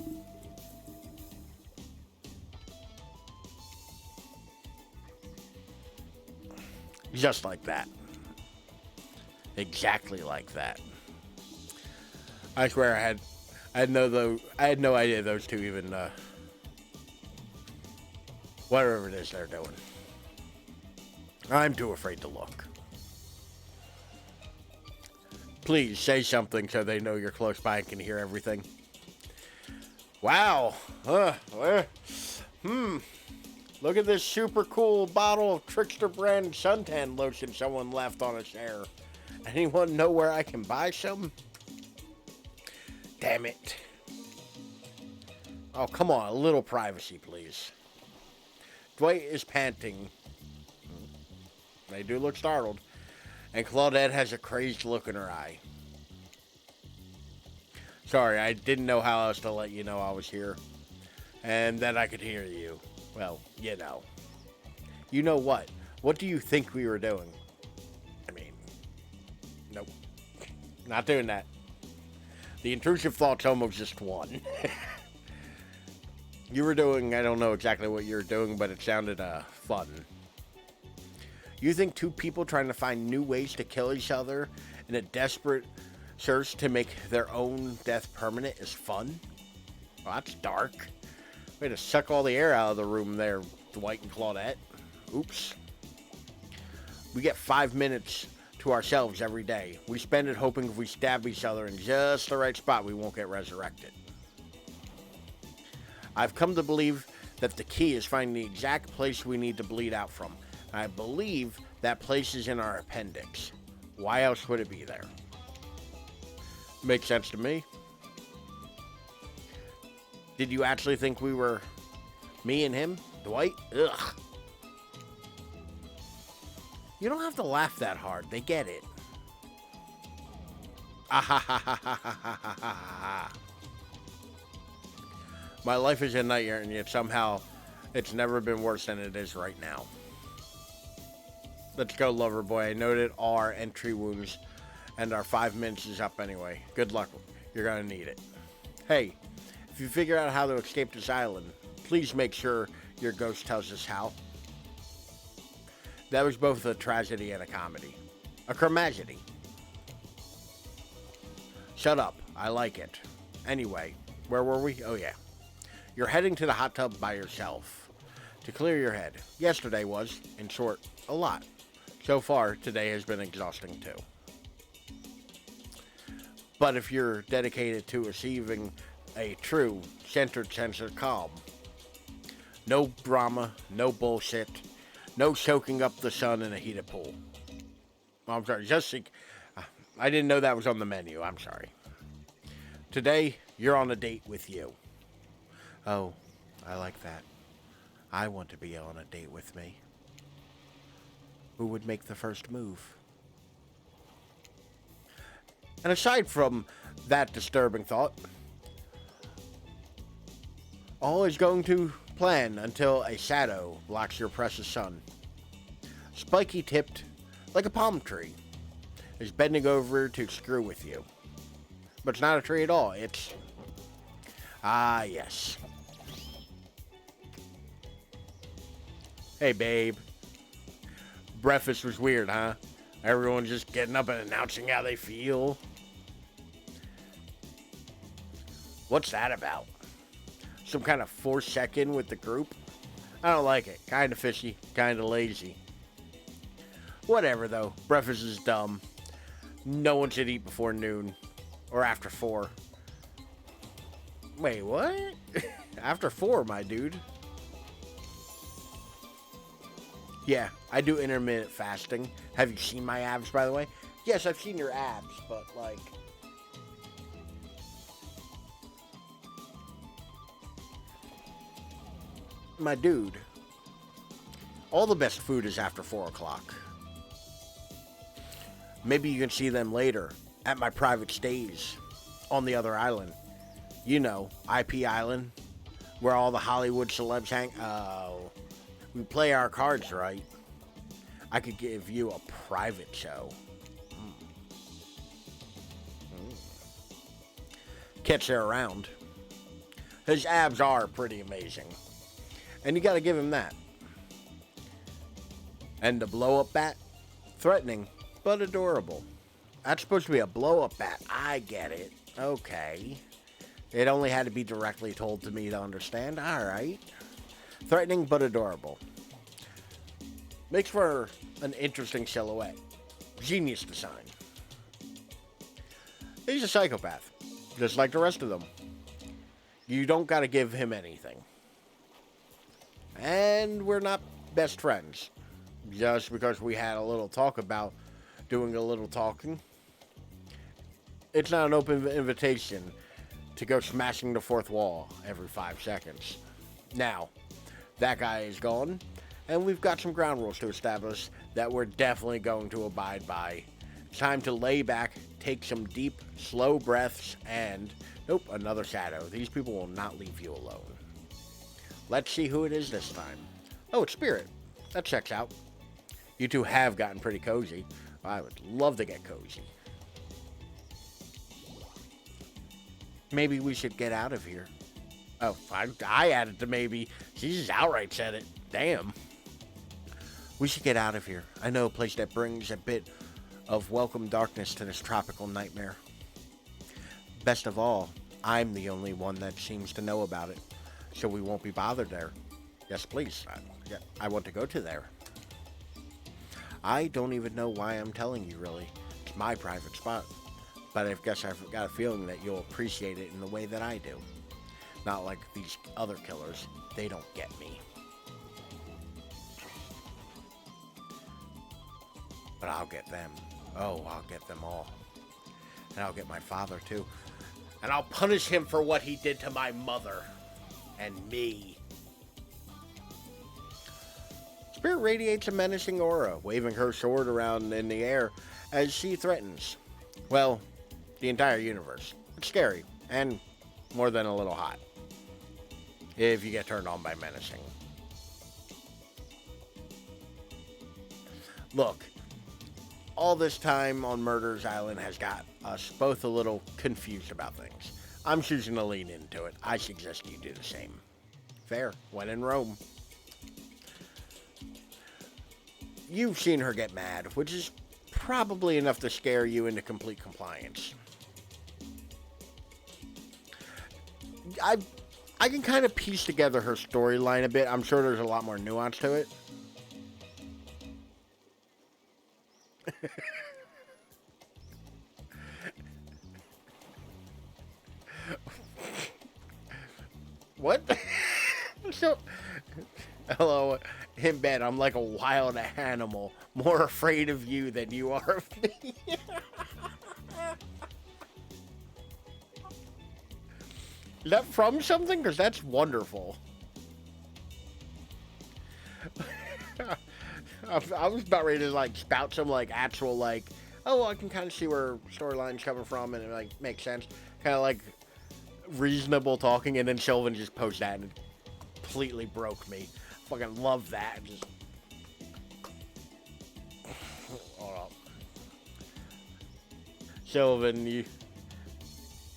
Just like that. Exactly like that. I swear I had no idea those two even whatever it is they're doing. I'm too afraid to look. Please say something so they know you're close by and can hear everything. Wow. Look at this super cool bottle of Trickster brand suntan lotion someone left on a chair. Anyone know where I can buy some? Damn it. Oh, come on, a little privacy, please. Dwight is panting. They do look startled. And Claudette has a crazed look in her eye. Sorry, I didn't know how else to let you know I was here. And that I could hear you. Well, you know. You know what? What do you think we were doing? I mean, nope. Not doing that. The intrusive thoughts almost just won. You were doing, I don't know exactly what you were doing, but it sounded fun. You think two people trying to find new ways to kill each other in a desperate search to make their own death permanent is fun? Well, that's dark. Way to suck all the air out of the room there, Dwight and Claudette. Oops. We get 5 minutes to ourselves every day. We spend it hoping if we stab each other in just the right spot, we won't get resurrected. I've come to believe that the key is finding the exact place we need to bleed out from. I believe that place is in our appendix. Why else would it be there? Makes sense to me. Did you actually think we were me and him? Dwight? Ugh. You don't have to laugh that hard. They get it. Ah ha ha ha ha ha ha ha. My life is a nightmare, and yet somehow it's never been worse than it is right now. Let's go, lover boy. I noted our entry wounds, and our 5 minutes is up anyway. Good luck. You're going to need it. Hey, if you figure out how to escape this island, please make sure your ghost tells us how. That was both a tragedy and a comedy. A curmagedy. Shut up. I like it. Anyway, where were we? Oh, yeah. You're heading to the hot tub by yourself to clear your head. Yesterday was, in short, a lot. So far, today has been exhausting too. But if you're dedicated to achieving a true, centered sense of calm, no drama, no bullshit, no soaking up the sun in a heated pool. Oh, I'm sorry, I didn't know that was on the menu. I'm sorry. Today, you're on a date with you. Oh, I like that. I want to be on a date with me. Who would make the first move? And aside from that disturbing thought, all is going to plan until a shadow blocks your precious sun. Spiky tipped, like a palm tree, is bending over to screw with you. But it's not a tree at all, it's... Ah, yes. Hey, babe. Breakfast was weird, huh? Everyone just getting up and announcing how they feel. What's that about? Some kind of forced check-in with the group? I don't like it. Kind of fishy, kind of lazy. Whatever, though. Breakfast is dumb. No one should eat before noon. Or after 4. Wait, what? After 4, my dude. Yeah, I do intermittent fasting. Have you seen my abs, by the way? Yes, I've seen your abs, but, like... My dude. All the best food is after 4 o'clock. Maybe you can see them later at my private stays on the other island. You know, IP Island, where all the Hollywood celebs hang. Oh, we play our cards right. I could give you a private show. Catch her around. His abs are pretty amazing. And you gotta give him that. And the blow-up bat? Threatening, but adorable. That's supposed to be a blow-up bat. I get it. Okay. It only had to be directly told to me to understand. Alright. Threatening, but adorable. Makes for an interesting silhouette. Genius design. He's a psychopath. Just like the rest of them. You don't gotta give him anything. And we're not best friends. Just because we had a little talk about doing a little talking. It's not an open invitation to go smashing the fourth wall every 5 seconds. Now, that guy is gone, and we've got some ground rules to establish that we're definitely going to abide by. It's time to lay back, take some deep, slow breaths, and... Nope, another shadow. These people will not leave you alone. Let's see who it is this time. Oh, it's Spirit. That checks out. You two have gotten pretty cozy. I would love to get cozy. Maybe we should get out of here. Oh, I added the maybe. She just outright said it. Damn. We should get out of here. I know a place that brings a bit of welcome darkness to this tropical nightmare. Best of all, I'm the only one that seems to know about it, so we won't be bothered there. Yes, please. I want to go to there. I don't even know why I'm telling you, really. It's my private spot. But I guess I've got a feeling that you'll appreciate it in the way that I do. Not like these other killers. They don't get me. But I'll get them. Oh, I'll get them all. And I'll get my father, too. And I'll punish him for what he did to my mother. And me. Spirit radiates a menacing aura, waving her sword around in the air as she threatens. Well, the entire universe. It's scary, and more than a little hot. If you get turned on by menacing. Look, all this time on Murder's Island has got us both a little confused about things. I'm choosing to lean into it. I suggest you do the same. Fair. When in Rome. You've seen her get mad, which is probably enough to scare you into complete compliance. I can kind of piece together her storyline a bit. I'm sure there's a lot more nuance to it. What? So, hello, in bed, I'm like a wild animal, more afraid of you than you are of me. Is that from something? Because that's wonderful. I was about ready to, like, spout some, like, actual, like, oh, I can kind of see where storyline's coming from, and it, like, makes sense. Kind of, like, reasonable talking, and then Sylvan just posted that, and it completely broke me. Fucking love that. Just... Hold up. Sylvan,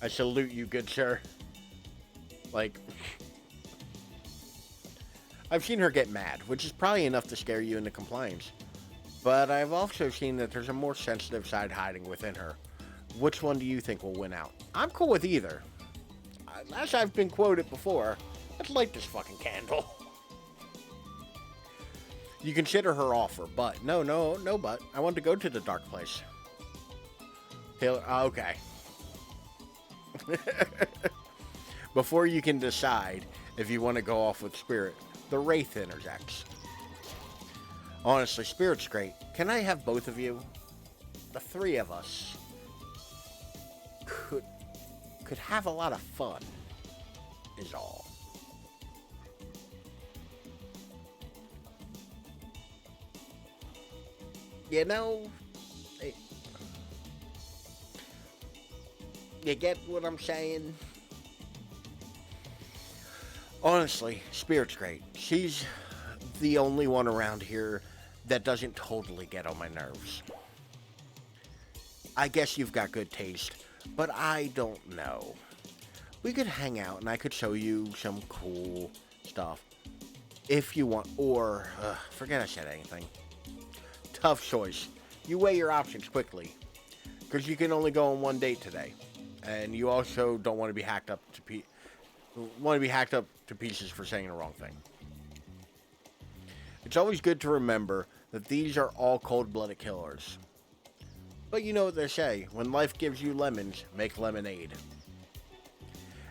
I salute you, good sir. Like, I've seen her get mad, which is probably enough to scare you into compliance. But I've also seen that there's a more sensitive side hiding within her. Which one do you think will win out? I'm cool with either. As I've been quoted before, let's light this fucking candle. You consider her offer, but no, but I want to go to the dark place. Okay. Before you can decide if you want to go off with Spirit, the Wraith interjects. Honestly, Spirit's great. Can I have both of you? The three of us could have a lot of fun, is all. You know, you get what I'm saying? Honestly, Spirit's great. She's the only one around here that doesn't totally get on my nerves. I guess you've got good taste, but I don't know. We could hang out and I could show you some cool stuff if you want, or forget I said anything. Tough choice. You weigh your options quickly, because you can only go on one date today, and you also don't want to be hacked up to pieces for saying the wrong thing. It's always good to remember that these are all cold-blooded killers. But you know what they say, when life gives you lemons, make lemonade.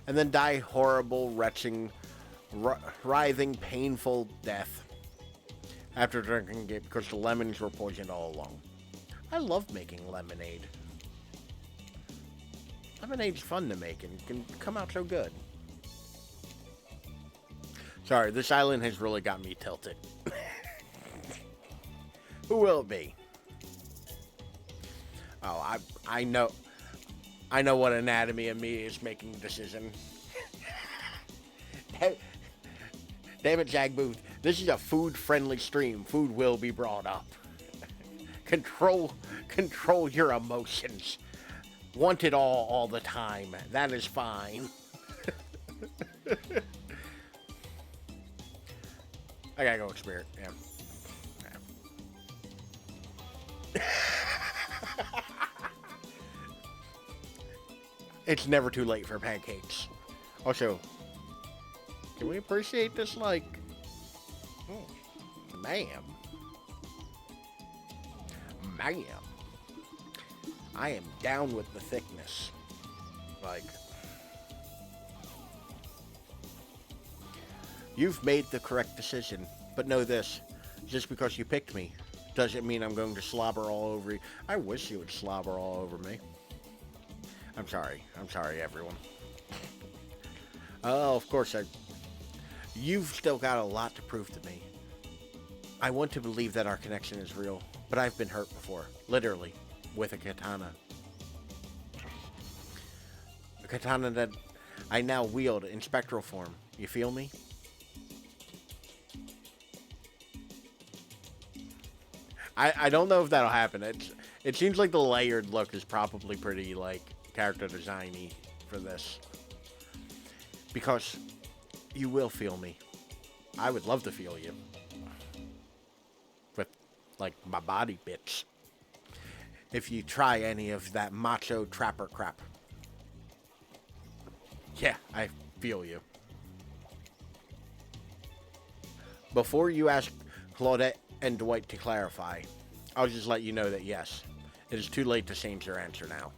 And then die horrible, retching, writhing, painful death after drinking it because the lemons were poisoned all along. I love making lemonade. Lemonade's fun to make and can come out so good. Sorry, this island has really got me tilted. Who will it be? Oh, I know what anatomy of me is making a decision. Damn it, Jag Booth. This is a food-friendly stream. Food will be brought up. Control your emotions. Want it all the time. That is fine. I gotta go with Spirit. Yeah. It's never too late for pancakes. Also, can we appreciate this, like, ma'am. I am down with the thickness. Like, you've made the correct decision, but know this, just because you picked me doesn't mean I'm going to slobber all over you. I wish you would slobber all over me. I'm sorry, everyone. Oh, of course, you've still got a lot to prove to me. I want to believe that our connection is real, but I've been hurt before, literally, with a katana. A katana that I now wield in spectral form. You feel me? I don't know if that'll happen. It seems like the layered look is probably pretty, like, character designy for this. Because you will feel me. I would love to feel you. With, like, my body bits. If you try any of that macho trapper crap. Yeah, I feel you. Before you ask Claudette and Dwight to clarify, I'll just let you know that yes, it is too late to change your answer now.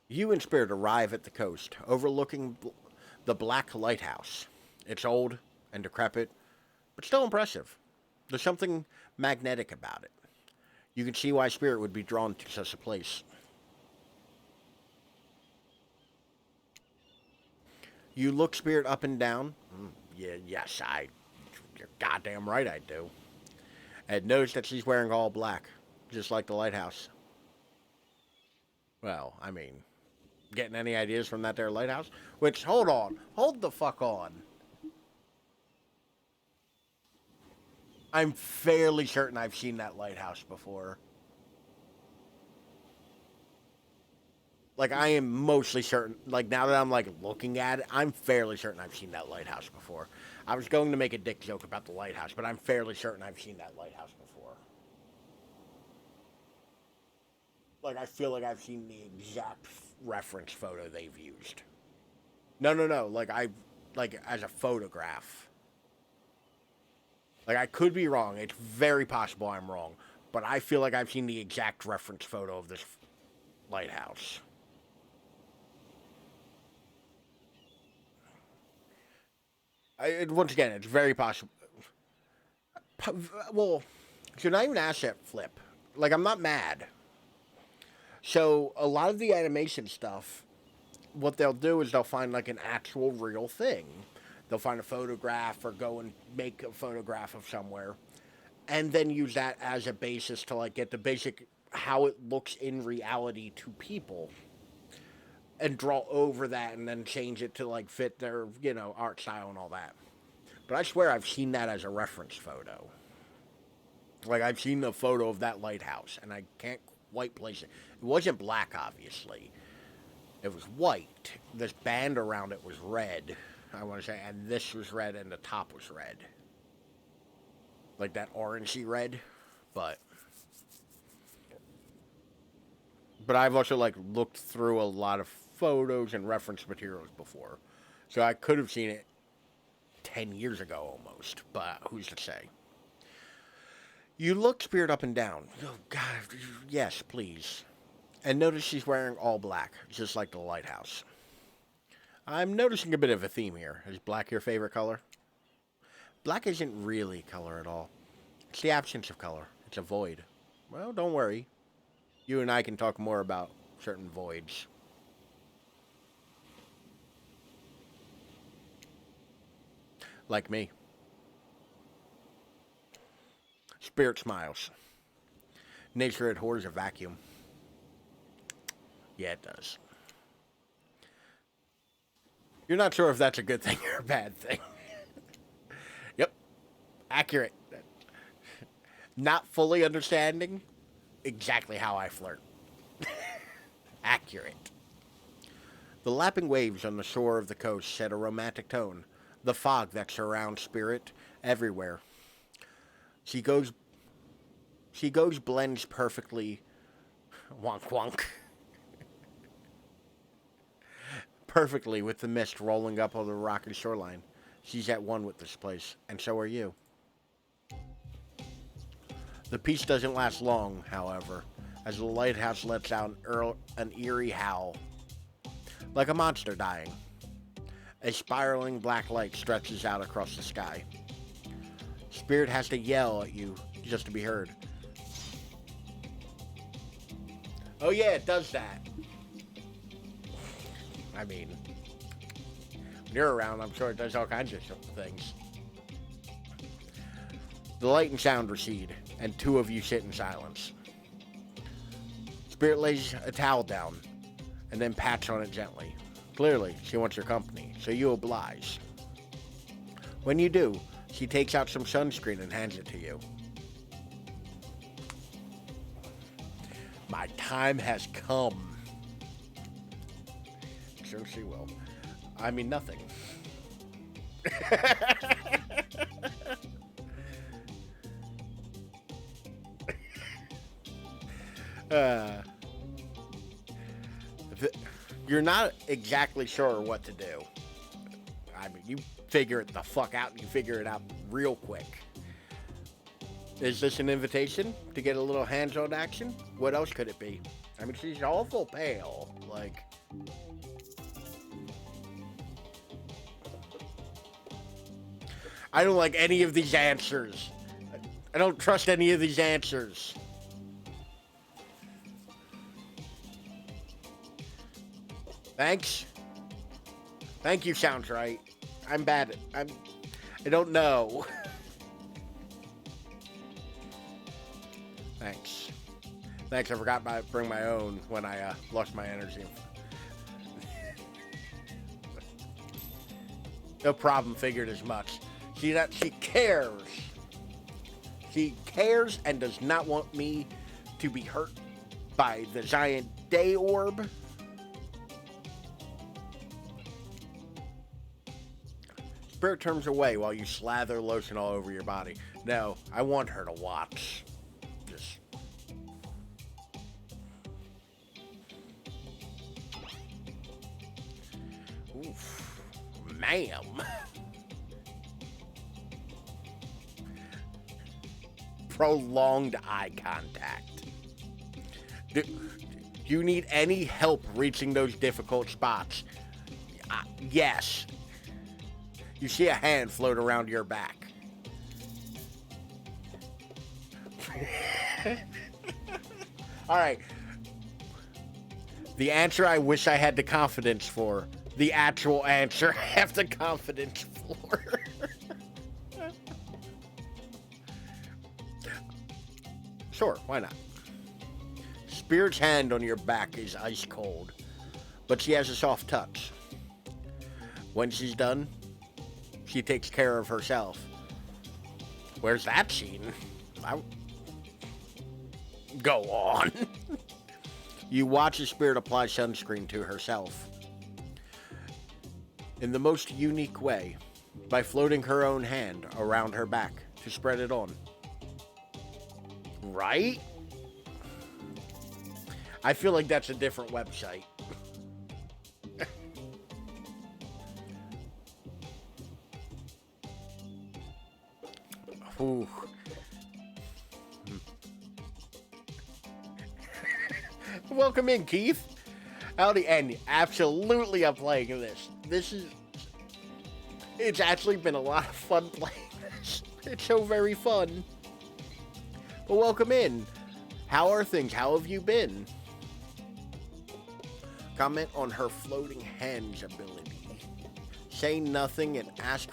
You and Spirit arrive at the coast, overlooking the Black Lighthouse. It's old and decrepit, but still impressive. There's something magnetic about it. You can see why Spirit would be drawn to such a place. You look Spirit up and down. You're goddamn right I do. And notice that she's wearing all black, just like the lighthouse. Well, I mean, getting any ideas from that there lighthouse? Which, hold the fuck on. I'm fairly certain I've seen that lighthouse before. Like, I am mostly certain, like, now that I'm, like, looking at it, I'm fairly certain I've seen that lighthouse before. I was going to make a dick joke about the lighthouse, but I'm fairly certain I've seen that lighthouse before. Like, I feel like I've seen the exact reference photo they've used. No. Like as a photograph. Like I could be wrong. It's very possible I'm wrong, but I feel like I've seen the exact reference photo of this lighthouse. Once again, it's very possible. Well, so not even asset flip. Like, I'm not mad. So, a lot of the animation stuff, what they'll do is they'll find, like, an actual real thing. They'll find a photograph or go and make a photograph of somewhere. And then use that as a basis to, like, get the basic how it looks in reality to people. And draw over that and then change it to, like, fit their, art style and all that. But I swear I've seen that as a reference photo. Like, I've seen the photo of that lighthouse, and I can't quite place it. It wasn't black, obviously. It was white. This band around it was red, I want to say, and this was red, and the top was red. Like that orangey red, but I've also, like, looked through a lot of photos and reference materials before. So I could have seen it 10 years ago almost, but who's to say? You look Spirit up and down. Oh, God, yes, please. And notice she's wearing all black, just like the lighthouse. I'm noticing a bit of a theme here. Is black your favorite color? Black isn't really color at all. It's the absence of color. It's a void. Well, don't worry. You and I can talk more about certain voids. Like me. Spirit smiles. Nature abhors a vacuum. Yeah, it does. You're not sure if that's a good thing or a bad thing. Yep. Accurate. Not fully understanding exactly how I flirt. Accurate. The lapping waves on the shore of the coast set a romantic tone. The fog that surrounds Spirit everywhere. She goes blends perfectly. Wonk wonk. Perfectly with the mist rolling up on the rocky shoreline. She's at one with this place, and so are you. The peace doesn't last long, however, as the lighthouse lets out an eerie howl. Like a monster dying. A spiraling black light stretches out across the sky. Spirit has to yell at you just to be heard. Oh yeah, it does that. I mean, when you're around, I'm sure it does all kinds of things. The light and sound recede, and two of you sit in silence. Spirit lays a towel down, and then pats on it gently. Clearly, she wants your company, so you oblige. When you do, she takes out some sunscreen and hands it to you. My time has come. Sure she will. I mean, nothing. You're not exactly sure what to do. I mean, you figure it the fuck out and you figure it out real quick. Is this an invitation to get a little hands-on action? What else could it be? I mean, she's awful pale. Like, I don't like any of these answers. I don't trust any of these answers. Thanks. Thank you sounds right. I'm bad at... I don't know. Thanks. Thanks, I forgot to bring my own when I lost my energy. No problem, figured as much. See that? She cares. She cares and does not want me to be hurt by the giant day orb. Spirit turns away while you slather lotion all over your body. No, I want her to watch. Just... Oof. Ma'am. Prolonged eye contact. Do you need any help reaching those difficult spots? Yes. You see a hand float around your back. All right. The answer I wish I had the confidence for. The actual answer I have the confidence for. Sure, why not? Spirit's hand on your back is ice cold, but she has a soft touch. When she's done, she takes care of herself. Where's that scene? Go on. You watch a spirit apply sunscreen to herself. In the most unique way, by floating her own hand around her back to spread it on. Right? I feel like that's a different website. Ooh. Welcome in, Keith. Howdy, and absolutely I'm playing this. It's actually been a lot of fun playing this. It's so very fun. But welcome in. How are things? How have you been? Comment on her floating hands ability. Say nothing and ask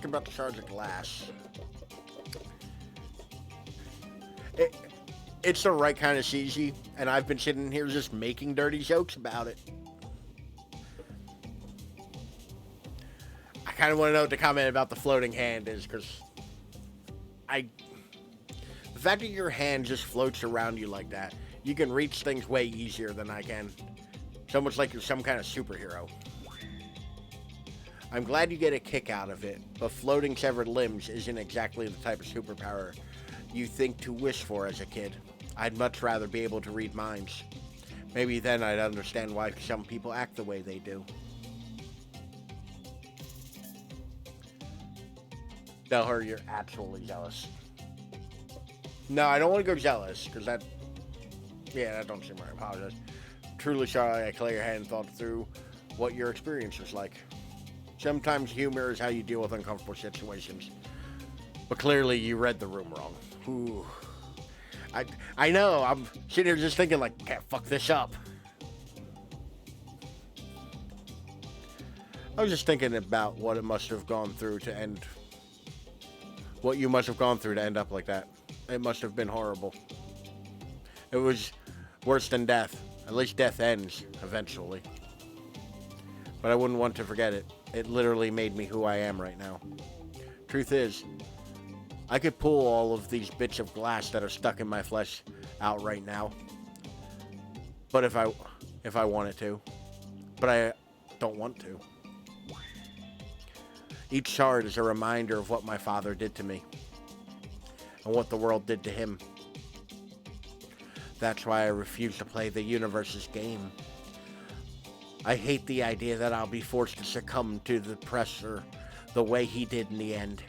about the shards of glass. It's the right kind of cheesy, and I've been sitting here just making dirty jokes about it. I kind of want to know what the comment about the floating hand is, because the fact that your hand just floats around you like that, you can reach things way easier than I can. It's almost like you're some kind of superhero. I'm glad you get a kick out of it, but floating severed limbs isn't exactly the type of superpower you think to wish for as a kid. I'd much rather be able to read minds. Maybe then I'd understand why some people act the way they do. Tell her you're actually jealous. No, I don't want to go jealous, because that don't seem right. I apologize. Truly sorry I clear your head and thought through what your experience was like. Sometimes humor is how you deal with uncomfortable situations. But clearly you read the room wrong. Ooh. I know, I'm sitting here just thinking like, can't fuck this up. I was just thinking about what it must have gone through to end, what you must have gone through to end up like that. It must have been horrible. It was worse than death. At least death ends, eventually. But I wouldn't want to forget it. It literally made me who I am right now. Truth is, I could pull all of these bits of glass that are stuck in my flesh out right now. But if I wanted to. But I don't want to. Each shard is a reminder of what my father did to me. And what the world did to him. That's why I refuse to play the universe's game. I hate the idea that I'll be forced to succumb to the pressure the way he did in the end.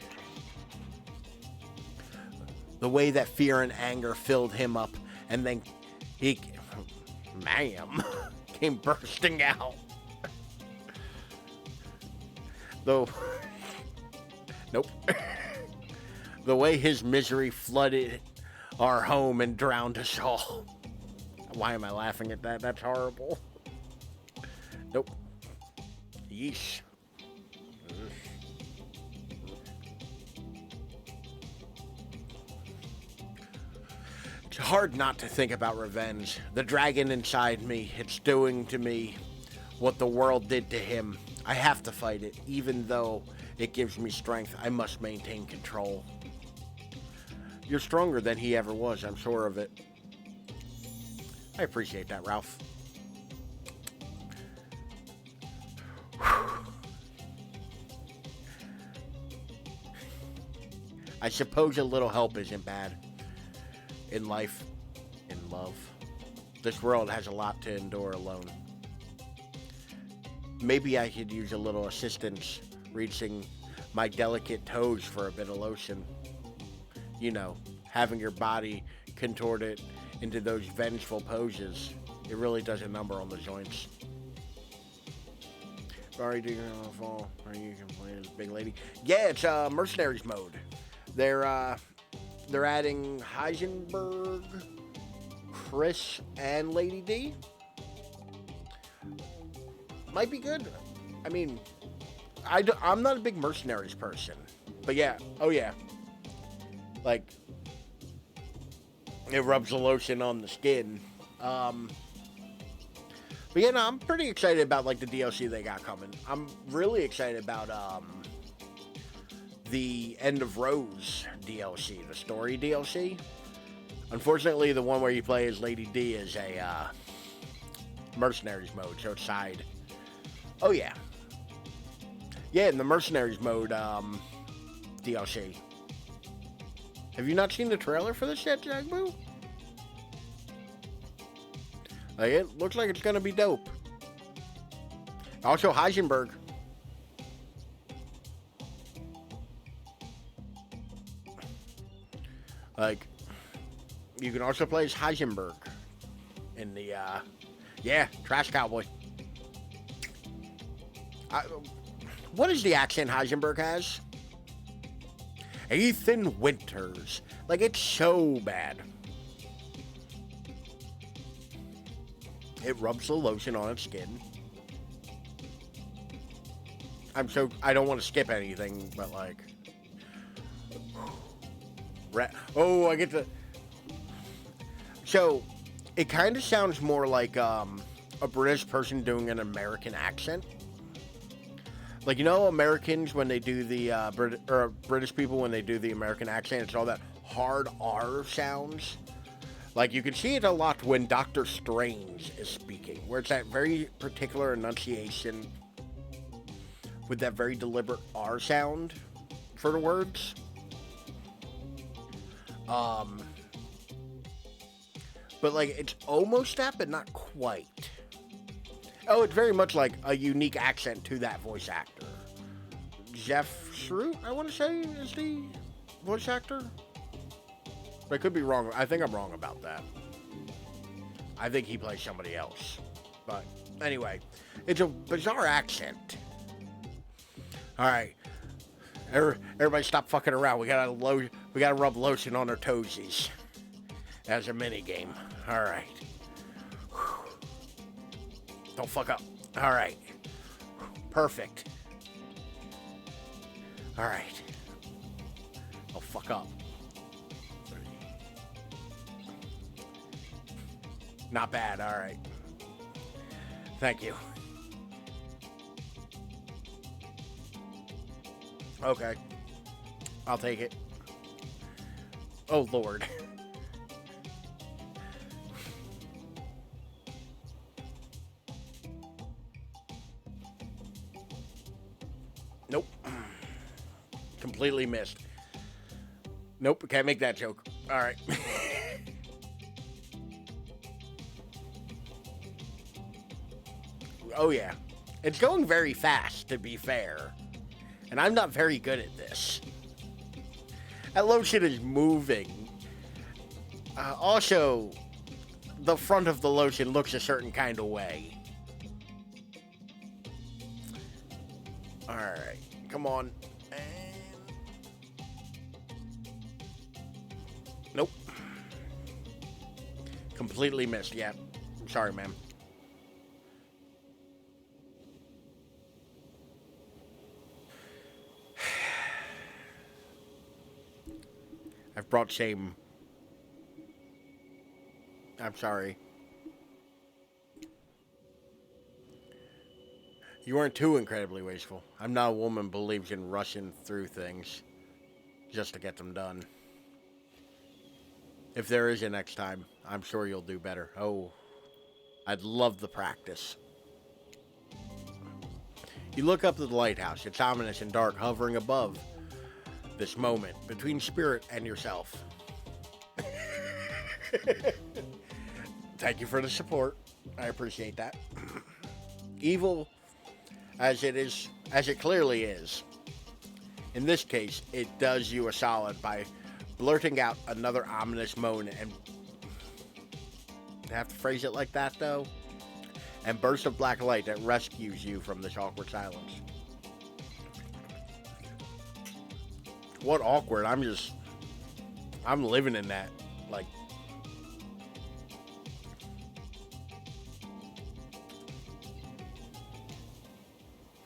The way that fear and anger filled him up, and then he, ma'am, came bursting out. Though, nope. The way his misery flooded our home and drowned us all. Why am I laughing at that? That's horrible. Nope. Yeesh. It's hard not to think about revenge. The dragon inside me, it's doing to me what the world did to him. I have to fight it. Even though it gives me strength, I must maintain control. You're stronger than he ever was, I'm sure of it. I appreciate that, Ralph. I suppose a little help isn't bad. In life, in love. This world has a lot to endure alone. maybe I could use a little assistance reaching my delicate toes for a bit of lotion. You know, having your body contorted into those vengeful poses. It really does a number on the joints. Sorry, do you want to fall? Are you complaining as big lady? Yeah, it's mercenaries mode. They're adding Heisenberg, Chris, and Lady D. Might be good. I mean, I'm not a big mercenaries person, but yeah, oh yeah, like it rubs the lotion on the skin. But yeah, no, I'm pretty excited about like the DLC they got coming. I'm really excited about the End of Rose DLC, the story DLC. Unfortunately, the one where you play as Lady D is a mercenaries mode, so it's side. Oh yeah, yeah, in the mercenaries mode DLC. Have you not seen the trailer for this yet, Jagboo? Like, it looks like it's gonna be dope. Also, Heisenberg. Like, you can also play as Heisenberg in the, yeah, Trash Cowboy. What is the accent Heisenberg has? Ethan Winters. Like, it's so bad. It rubs the lotion on its skin. I don't want to skip anything, but like... Oh, I get to... So, it kind of sounds more like a British person doing an American accent. Like, you know, Americans, when they do the, British people, when they do the American accent, it's all that hard R sounds. Like, you can see it a lot when Doctor Strange is speaking, where it's that very particular enunciation with that very deliberate R sound for the words. But, like, it's almost that, but not quite. Oh, it's very much like a unique accent to that voice actor. Jeff Shrew, I want to say, is the voice actor. But I could be wrong. I think I'm wrong about that. I think he plays somebody else. But anyway, it's a bizarre accent. All right, everybody, stop fucking around. We gotta rub lotion on our toesies as a mini game. All right. Don't fuck up. All right. Perfect. All right. Don't fuck up. Not bad. All right. Thank you. Okay. I'll take it. Oh, Lord. Nope. Completely missed. Nope, can't make that joke. All right. Oh, yeah. It's going very fast, to be fair. And I'm not very good at this. That lotion is moving. Also, the front of the lotion looks a certain kind of way. Alright, come on. And... Nope. Completely missed, yeah. I'm sorry, ma'am. I've brought shame. I'm sorry. You weren't too incredibly wasteful. I'm not a woman who believes in rushing through things just to get them done. If there is a next time, I'm sure you'll do better. Oh, I'd love the practice. You look up to the lighthouse. It's ominous and dark, hovering above this moment between spirit and yourself. Thank you for the support. I appreciate that. Evil as it clearly is. In this case, it does you a solid by blurting out another ominous moan and I have to phrase it like that though, and burst of black light that rescues you from this awkward silence. What awkward? I'm living in that. Like,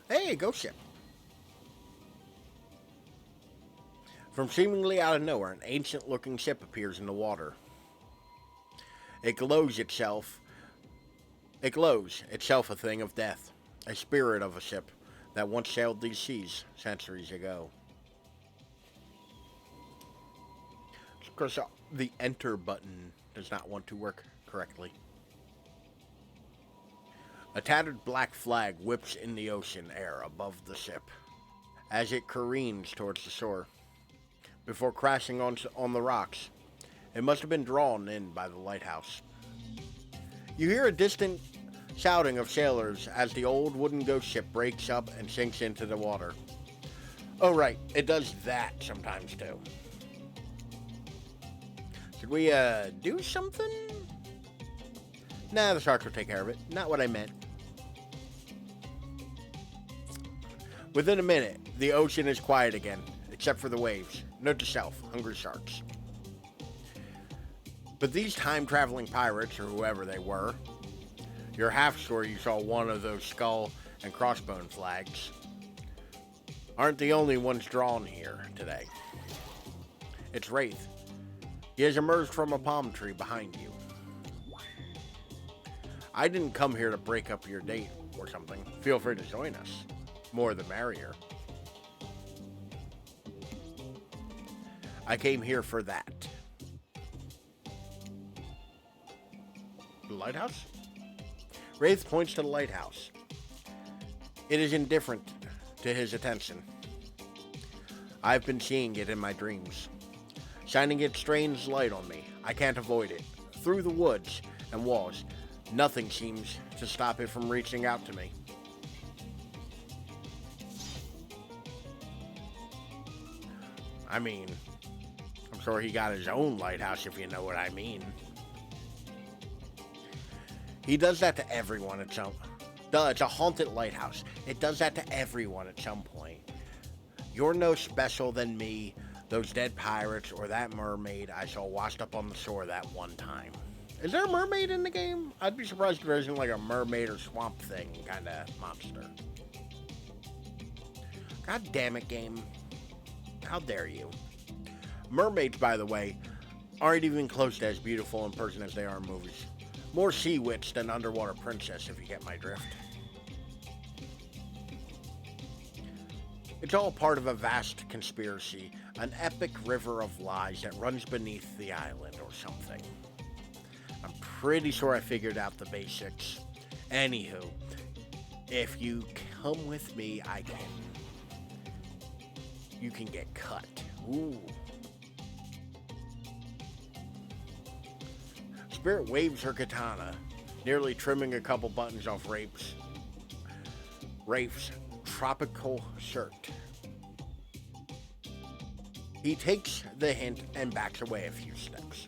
hey, ghost ship. From seemingly out of nowhere, an ancient-looking ship appears in the water. It glows itself a thing of death, a spirit of a ship that once sailed these seas centuries ago. Of course, the enter button does not want to work correctly. A tattered black flag whips in the ocean air above the ship as it careens towards the shore before crashing on the rocks. It must have been drawn in by the lighthouse. You hear a distant shouting of sailors as the old wooden ghost ship breaks up and sinks into the water. Oh right, it does that sometimes too. Should we do something? Nah, the sharks will take care of it. Not what I meant. Within a minute, the ocean is quiet again, except for the waves. Note to self, hungry sharks. But these time-traveling pirates, or whoever they were, you're half sure you saw one of those skull and crossbone flags, aren't the only ones drawn here today. It's Wraith. He has emerged from a palm tree behind you. I didn't come here to break up your date or something. Feel free to join us. More the merrier. I came here for that. The lighthouse? Wraith points to the lighthouse. It is indifferent to his attention. I've been seeing it in my dreams, shining its strange light on me. I can't avoid it. Through the woods and walls, nothing seems to stop it from reaching out to me. I mean, I'm sure he got his own lighthouse, if you know what I mean. He does that to everyone at some... Duh, it's a haunted lighthouse. It does that to everyone at some point. You're no special than me, those dead pirates, or that mermaid I saw washed up on the shore that one time. Is there a mermaid in the game? I'd be surprised if there isn't like a mermaid or swamp thing kind of monster. God damn it, game. How dare you? Mermaids, by the way, aren't even close to as beautiful in person as they are in movies. More sea witch than underwater princess, if you get my drift. It's all part of a vast conspiracy, an epic river of lies that runs beneath the island or something. I'm pretty sure I figured out the basics. Anywho, if you come with me, you can get cut. Ooh. Spirit waves her katana, nearly trimming a couple buttons off Rafe's tropical shirt. He takes the hint and backs away a few steps.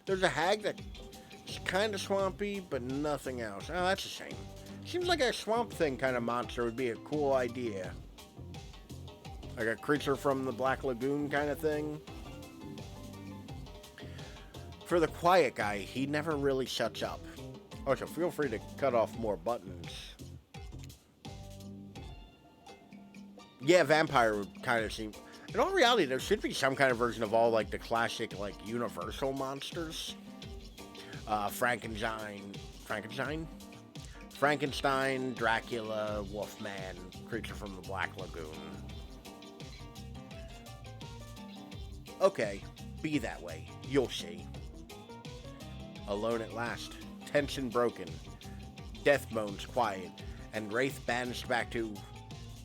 There's a hag that's kind of swampy, but nothing else. Oh, that's a shame. Seems like a swamp thing kind of monster would be a cool idea. Like a creature from the Black Lagoon kind of thing. For the quiet guy, he never really shuts up. Also, feel free to cut off more buttons. Yeah, vampire would kind of seem... In all reality, there should be some kind of version of all, like, the classic, like, Universal monsters. Frankenstein, Dracula, Wolfman, creature from the Black Lagoon. Okay, be that way. You'll see. Alone at last, tension broken, death moans quiet, and Wraith banished back to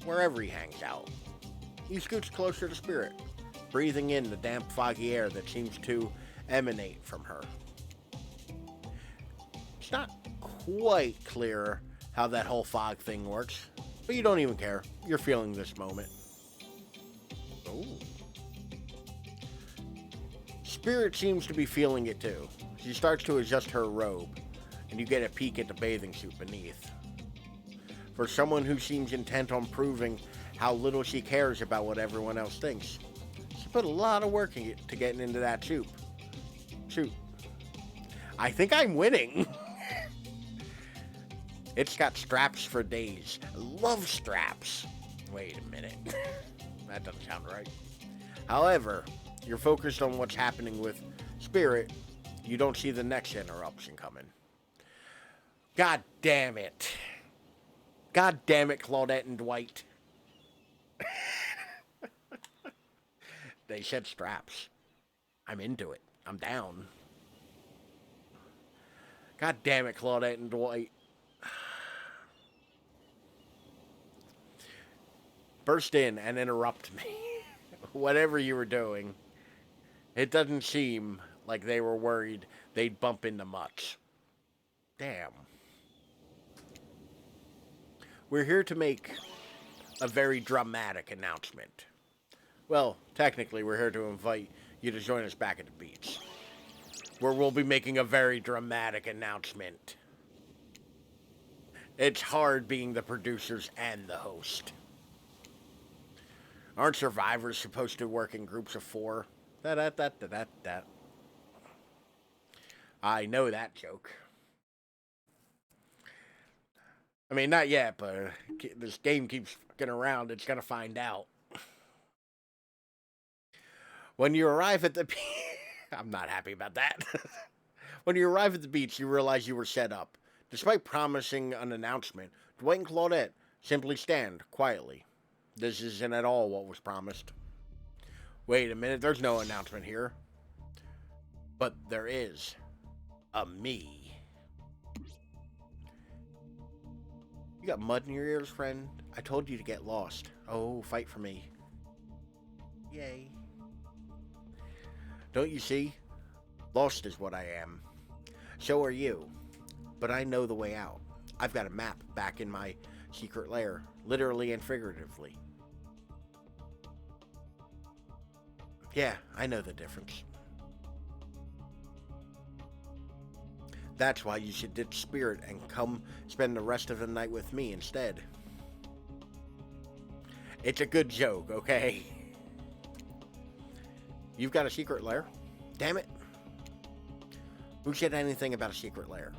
wherever he hangs out. He scoots closer to Spirit, breathing in the damp, foggy air that seems to emanate from her. It's not quite clear how that whole fog thing works, but you don't even care. You're feeling this moment. Oh. Spirit seems to be feeling it too. She starts to adjust her robe, and you get a peek at the bathing suit beneath. For someone who seems intent on proving how little she cares about what everyone else thinks, she put a lot of work to getting into that suit. I think I'm winning. It's got straps for days. Love straps. Wait a minute. That doesn't sound right. However, you're focused on what's happening with Spirit. You don't see the next interruption coming. God damn it. God damn it, Claudette and Dwight. They said straps. I'm into it. I'm down. God damn it, Claudette and Dwight. Burst in and interrupt me. Whatever you were doing. It doesn't seem like they were worried they'd bump into much. Damn. We're here to make a very dramatic announcement. Well, technically, we're here to invite you to join us back at the beach, where we'll be making a very dramatic announcement. It's hard being the producers and the host. Aren't survivors supposed to work in groups of 4? I know that joke. I mean, not yet, but this game keeps fucking around. It's gonna find out. When you arrive at the beach... I'm not happy about that. When you arrive at the beach, you realize you were set up. Despite promising an announcement, Dwight and Claudette simply stand quietly. This isn't at all what was promised. Wait a minute, there's no announcement here. But there is. A me. You got mud in your ears, friend? I told you to get lost. Oh, fight for me. Yay. Don't you see? Lost is what I am. So are you. But I know the way out. I've got a map back in my secret lair, literally and figuratively. Yeah, I know the difference. That's why you should ditch Spirit and come spend the rest of the night with me instead. It's a good joke, okay? You've got a secret lair? Damn it. Who said anything about a secret lair?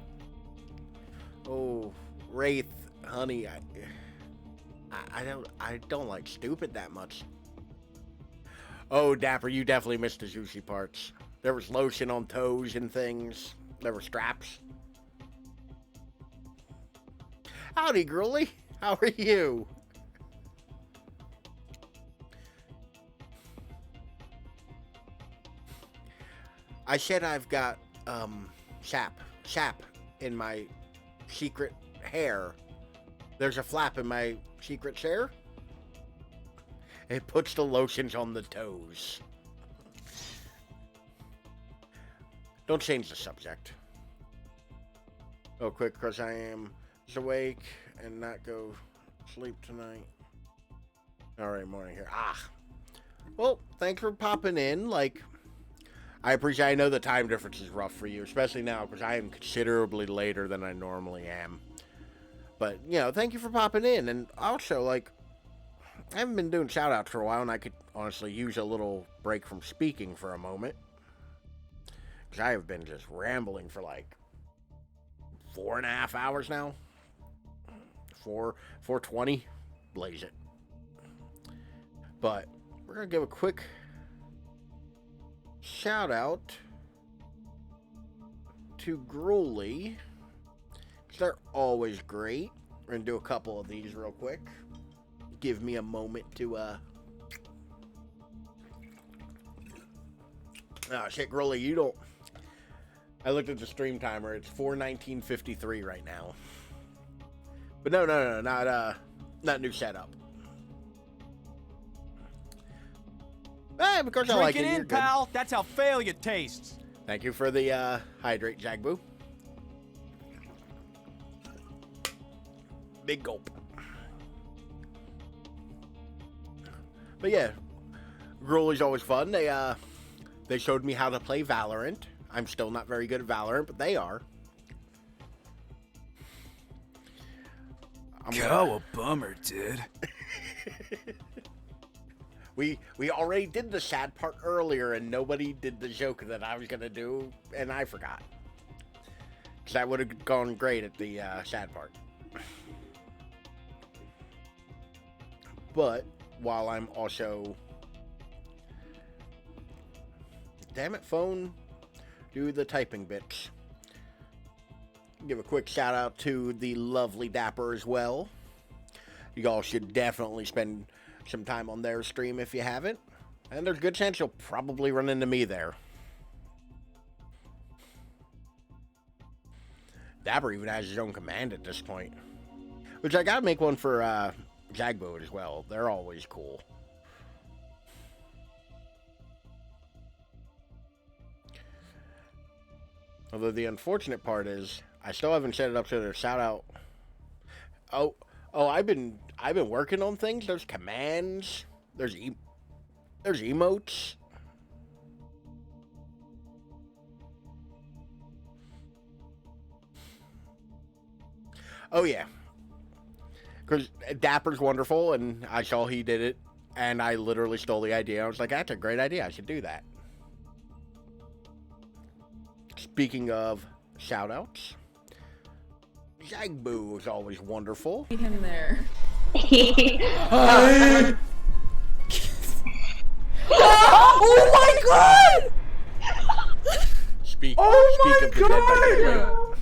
Oh, Wraith, honey, I don't like stupid that much. Oh, Dapper, you definitely missed the juicy parts. There was lotion on toes and things. There were straps. Howdy, girlie. How are you? I said I've got, sap in my secret hair. There's a flap in my secret chair. It puts the lotions on the toes. Don't change the subject. Oh, quick, because I am awake and not go sleep tonight. Alright, morning here. Well, thanks for popping in. I appreciate, I know the time difference is rough for you, especially now, because I am considerably later than I normally am. But, thank you for popping in. And also, I haven't been doing shout-outs for a while, and I could honestly use a little break from speaking for a moment. Because I have been just rambling for 4.5 hours now. 4:20. Blaze it. But we're going to give a quick shout out to Gruely. They're always great. We're going to do a couple of these real quick. Give me a moment to, shit, Gruely, you don't... I looked at the stream timer. It's 4:19:53 right now. But no, not new setup. Because I like it. Drink it in, pal. That's how failure tastes. Thank you for the hydrate, Jagboo. Big gulp. But yeah, Gruel is always fun. They showed me how to play Valorant. I'm still not very good at Valorant, but they are. Oh, a bummer, dude. We already did the sad part earlier, and nobody did the joke that I was gonna do, and I forgot. Cause that would have gone great at the sad part. But while I'm also, damn it, phone, do the typing bits. Give a quick shout out to the lovely Dapper as well. You all should definitely spend some time on their stream if you haven't. And there's a good chance you'll probably run into me there. Dapper even has his own command at this point. Which I gotta make one for Jagbo as well. They're always cool. Although the unfortunate part is I still haven't set it up to their shout out. Oh, I've been working on things. There's commands. There's emotes. Oh yeah. Because Dapper's wonderful, and I saw he did it, and I literally stole the idea. I was like, that's a great idea. I should do that. Speaking of shout-outs, Jagbo is always wonderful. See him there. Oh my god! Speak Oh of my the dead by god!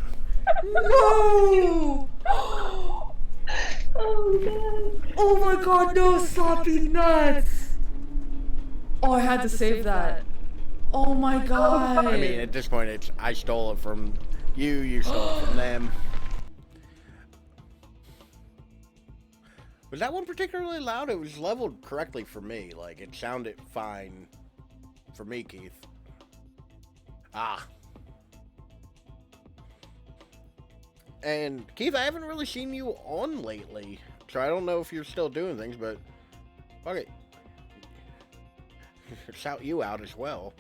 No! Oh god. Oh my god, no, sloppy nuts! Oh, I had to save that. Oh my god. I mean, at this point, it's I stole it from you, you stole it from them. Was that one particularly loud? It was leveled correctly for me. Like, it sounded fine for me, Keith. Ah. And, Keith, I haven't really seen you on lately. So I don't know if you're still doing things, but... fuck it. Shout you out as well.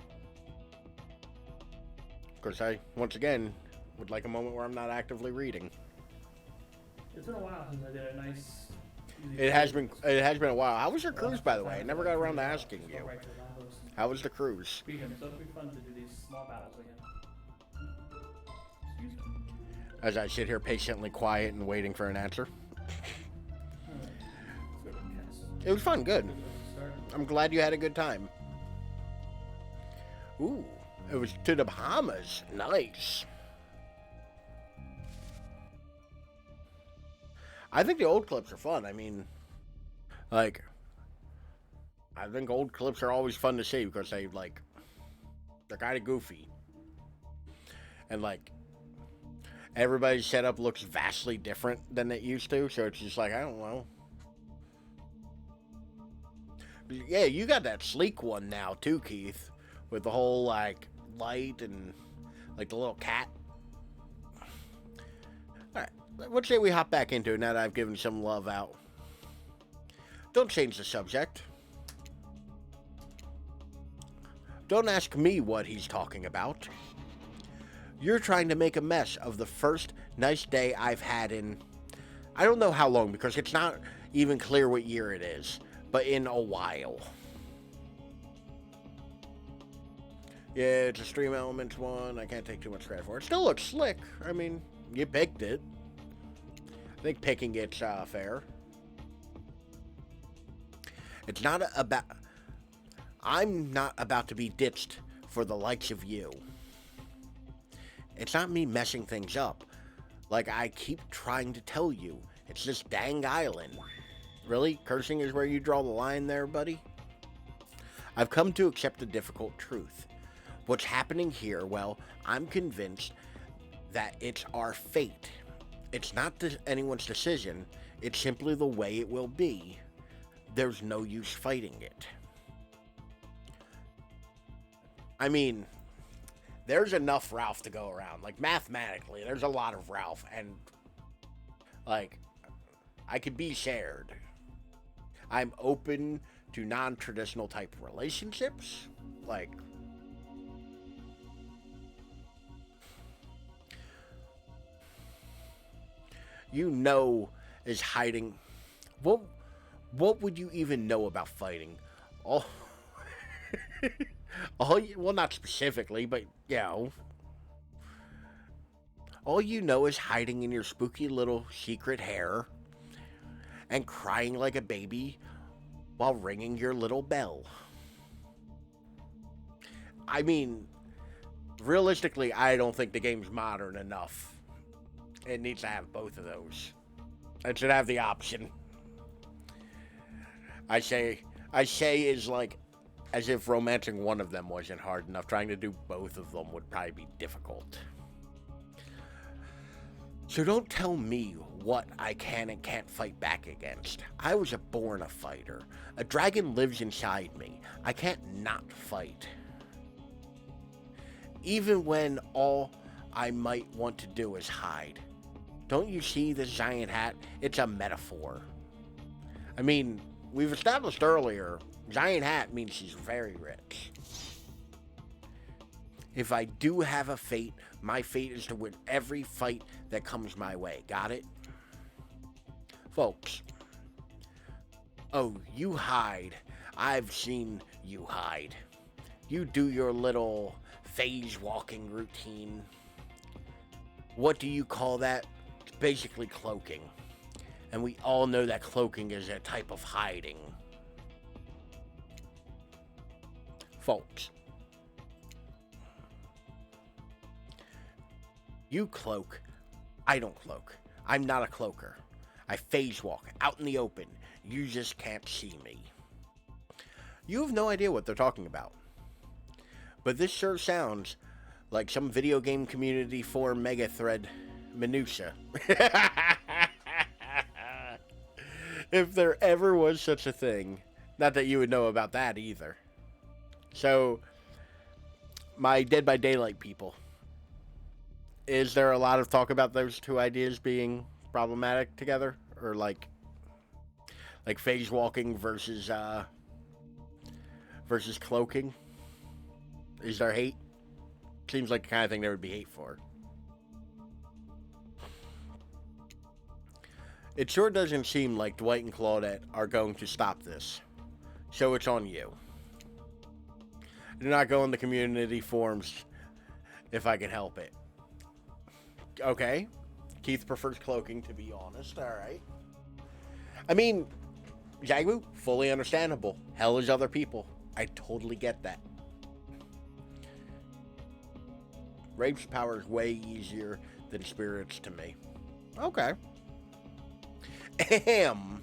Of course, I, once again, would like a moment where I'm not actively reading. It's been a while since I did a nice. It has been a while. How was your cruise, by the way? I never got around to asking you. How was the cruise? Speaking, so it'll be fun to do these small battles again. Excuse me. As I sit here patiently quiet and waiting for an answer. It was fun, good. I'm glad you had a good time. Ooh, it was to the Bahamas. Nice. I think the old clips are fun. I mean, like, I think old clips are always fun to see because they're kind of goofy. And, like, everybody's setup looks vastly different than it used to, so it's just like, I don't know. Yeah, you got that sleek one now, too, Keith. With the whole, like, light and, like, the little cat. Alright, let's say we hop back into it now that I've given some love out. Don't change the subject. Don't ask me what he's talking about. You're trying to make a mess of the first nice day I've had in... I don't know how long, because it's not even clear what year it is. But in a while. Yeah, it's a Stream Elements one. I can't take too much credit for it. It still looks slick. I mean, you picked it. I think picking it's fair. It's not about... I'm not about to be ditched for the likes of you. It's not me messing things up. Like I keep trying to tell you. It's this dang island. Really? Cursing is where you draw the line there, buddy? I've come to accept the difficult truth. What's happening here, well, I'm convinced that it's our fate. It's not anyone's decision. It's simply the way it will be. There's no use fighting it. I mean, there's enough Ralph to go around. Like, mathematically, there's a lot of Ralph. And, like... I could be shared. I'm open to non-traditional type relationships. Like, is hiding. What would you even know about fighting? All, well, not specifically, but all you know is hiding in your spooky little secret hair and crying like a baby while ringing your little bell. I mean, realistically, I don't think the game's modern enough. It needs to have both of those. It should have the option. I say is like as if romancing one of them wasn't hard enough. Trying to do both of them would probably be difficult. So don't tell me what I can and can't fight back against. I was born a fighter. A dragon lives inside me. I can't not fight. Even when all I might want to do is hide. Don't you see this giant hat? It's a metaphor. I mean, we've established earlier, giant hat means she's very rich. If I do have a fate, my fate is to win every fight that comes my way. Got it? Folks. Oh, you hide. I've seen you hide. You do your little phase walking routine. What do you call that? It's basically cloaking. And we all know that cloaking is a type of hiding. Folks. You cloak. I don't cloak. I'm not a cloaker. I phase walk out in the open. You just can't see me. You have no idea what they're talking about. But this sure sounds like some video game community forum mega thread minutia. If there ever was such a thing. Not that you would know about that either. So, my Dead by Daylight people. Is there a lot of talk about those two ideas being problematic together? Or like phase walking versus cloaking? Is there hate? Seems like the kind of thing there would be hate for. It sure doesn't seem like Dwight and Claudette are going to stop this. So it's on you. Do not go in the community forums if I can help it. Okay. Keith prefers cloaking, to be honest. Alright. I mean, Jagu, fully understandable. Hell is other people. I totally get that. Rape's power is way easier than spirits to me. Okay. Ahem.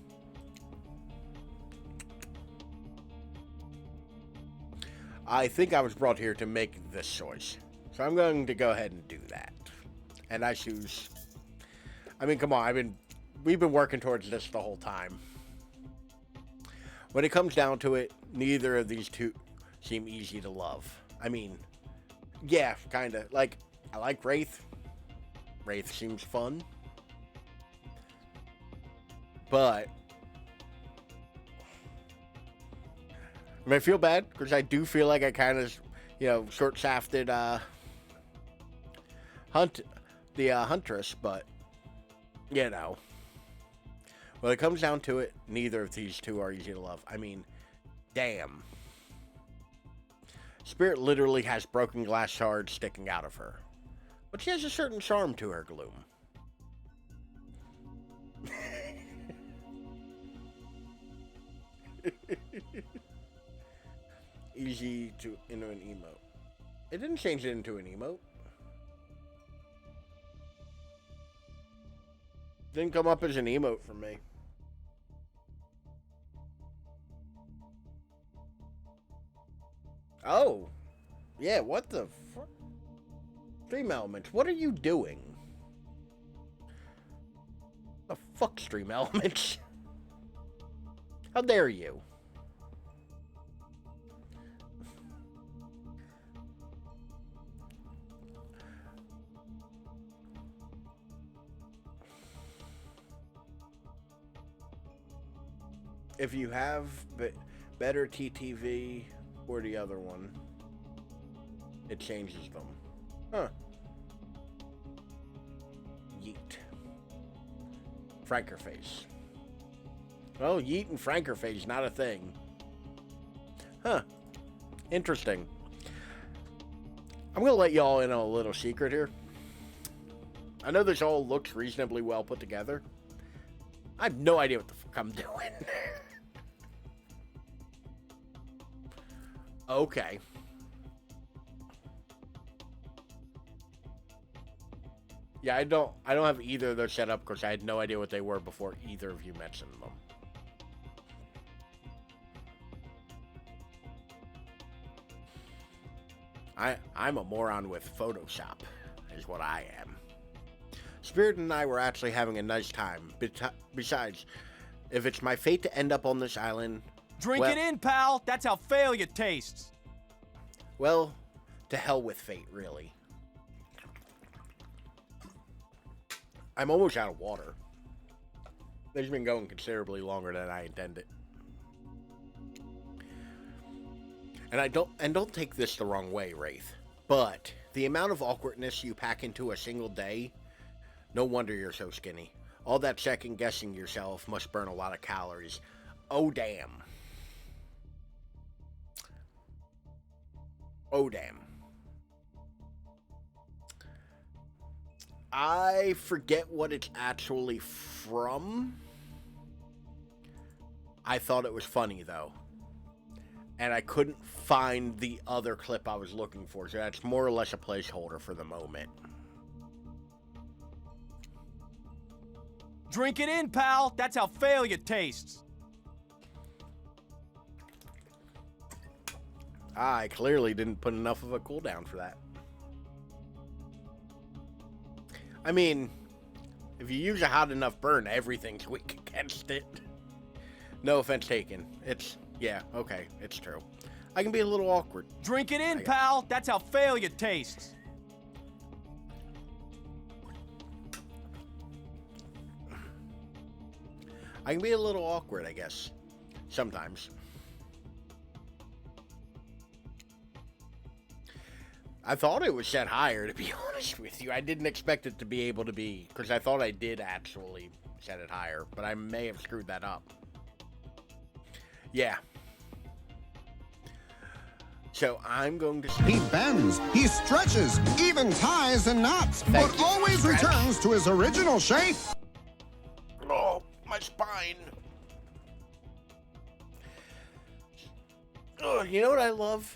I think I was brought here to make this choice. So I'm going to go ahead and do that. And I choose... I mean, come on, we've been working towards this the whole time. When it comes down to it, neither of these two seem easy to love. I mean, yeah, kinda. Like, I like Wraith. Wraith seems fun. But I mean, I feel bad because I do feel like I kind of, short-shafted Huntress, but when it comes down to it, neither of these two are easy to love. I mean, damn. Spirit literally has broken glass shards sticking out of her, but she has a certain charm to her gloom. Easy to into an emote. It didn't change it into an emote. Didn't come up as an emote for me. Oh. Yeah, what the fuck? Stream Elements, what are you doing? The fuck, Stream Elements? How dare you? if you have better TTV or the other one, it changes them. Huh. Yeet. Frankerface. Well, yeet and Frankerface, not a thing. Huh. Interesting. I'm going to let y'all in on a little secret here. I know this all looks reasonably well put together. I have no idea what the fuck I'm doing. Okay. Yeah, I don't have either of those set up because I had no idea what they were before either of you mentioned them. I'm a moron with Photoshop, is what I am. Spirit and I were actually having a nice time. Besides, if it's my fate to end up on this island... Drink it in, pal! That's how failure tastes! Well, to hell with fate, really. I'm almost out of water. This has been going considerably longer than I intended. And don't take this the wrong way, Wraith, but the amount of awkwardness you pack into a single day, no wonder you're so skinny. All that second guessing yourself must burn a lot of calories. Oh damn. Oh damn. I forget what it's actually from. I thought it was funny though. And I couldn't find the other clip I was looking for, so that's more or less a placeholder for the moment. Drink it in, pal! That's how failure tastes! I clearly didn't put enough of a cooldown for that. I mean, if you use a hot enough burn, everything's weak against it. No offense taken. Yeah, okay, it's true. I can be a little awkward. Drink it in, pal! That's how failure tastes! I can be a little awkward, I guess. Sometimes. I thought it was set higher, to be honest with you. I didn't expect it to be able to be, because I thought I did actually set it higher, but I may have screwed that up. Yeah. So I'm going to... He bends, he stretches, even ties and knots, but always returns to his original shape. Oh, my spine. Oh, you know what I love?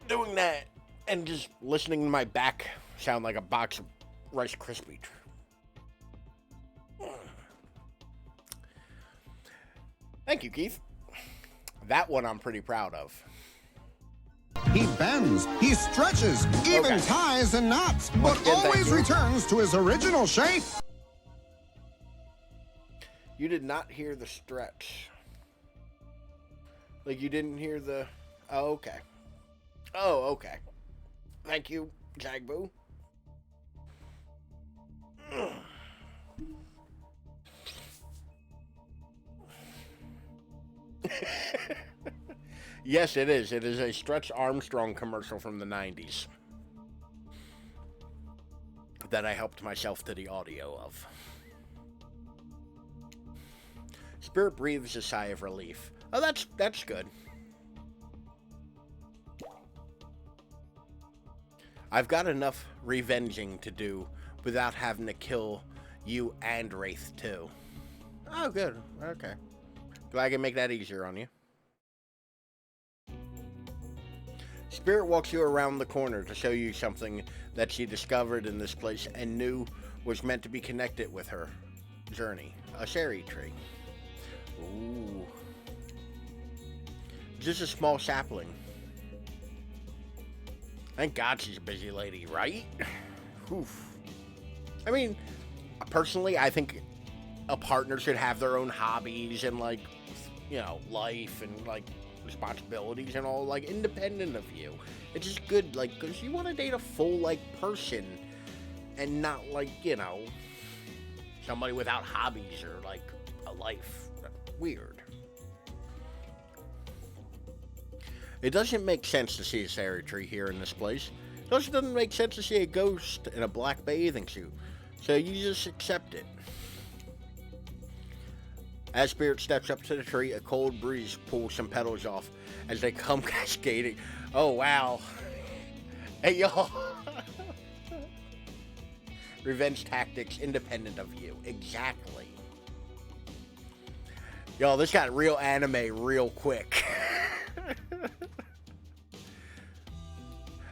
Doing that and just listening to my back sound like a box of Rice Krispies. Thank you, Keith. That one I'm pretty proud of. He bends, he stretches, even ties and knots, but always returns to his original shape. You did not hear the stretch. Like you didn't hear the... Oh, okay. Oh, okay. Thank you, Jagboo. Yes, it is. It is a Stretch Armstrong commercial from the 90s that I helped myself to the audio of. Spirit breathes a sigh of relief. Oh, that's good. I've got enough revenging to do without having to kill you and Wraith too. Oh, good. Okay. Glad I can make that easier on you. Spirit walks you around the corner to show you something that she discovered in this place and knew was meant to be connected with her journey. A cherry tree. Ooh. Just a small sapling. Thank God she's a busy lady, right? Oof. I mean, personally, I think a partner should have their own hobbies and, like, you know, life and, like, responsibilities and all, like, independent of you. It's just good, like, because you want to date a full, like, person and not, like, you know, somebody without hobbies or, like, a life. Weird. It doesn't make sense to see a cherry tree here in this place. It also doesn't make sense to see a ghost in a black bathing suit. So you just accept it. As Spirit steps up to the tree, a cold breeze pulls some petals off as they come cascading. Oh, wow. Hey, y'all. Revenge tactics independent of you. Exactly. Y'all, this got real anime real quick.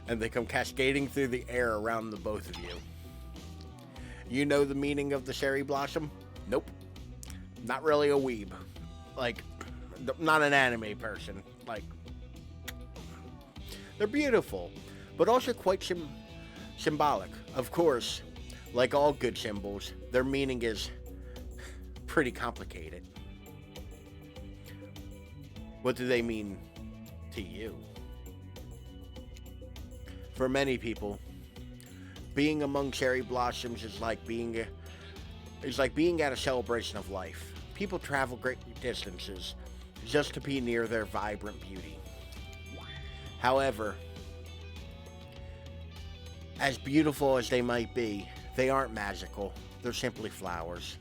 And they come cascading through the air around the both of you. You know the meaning of the cherry blossom? Nope. Not really a weeb. Like, not an anime person. Like, they're beautiful, but also quite symbolic. Of course, like all good symbols, their meaning is pretty complicated. What do they mean to you? For many people, being among cherry blossoms is like being at a celebration of life. People travel great distances just to be near their vibrant beauty. However, as beautiful as they might be, they aren't magical. They're simply flowers.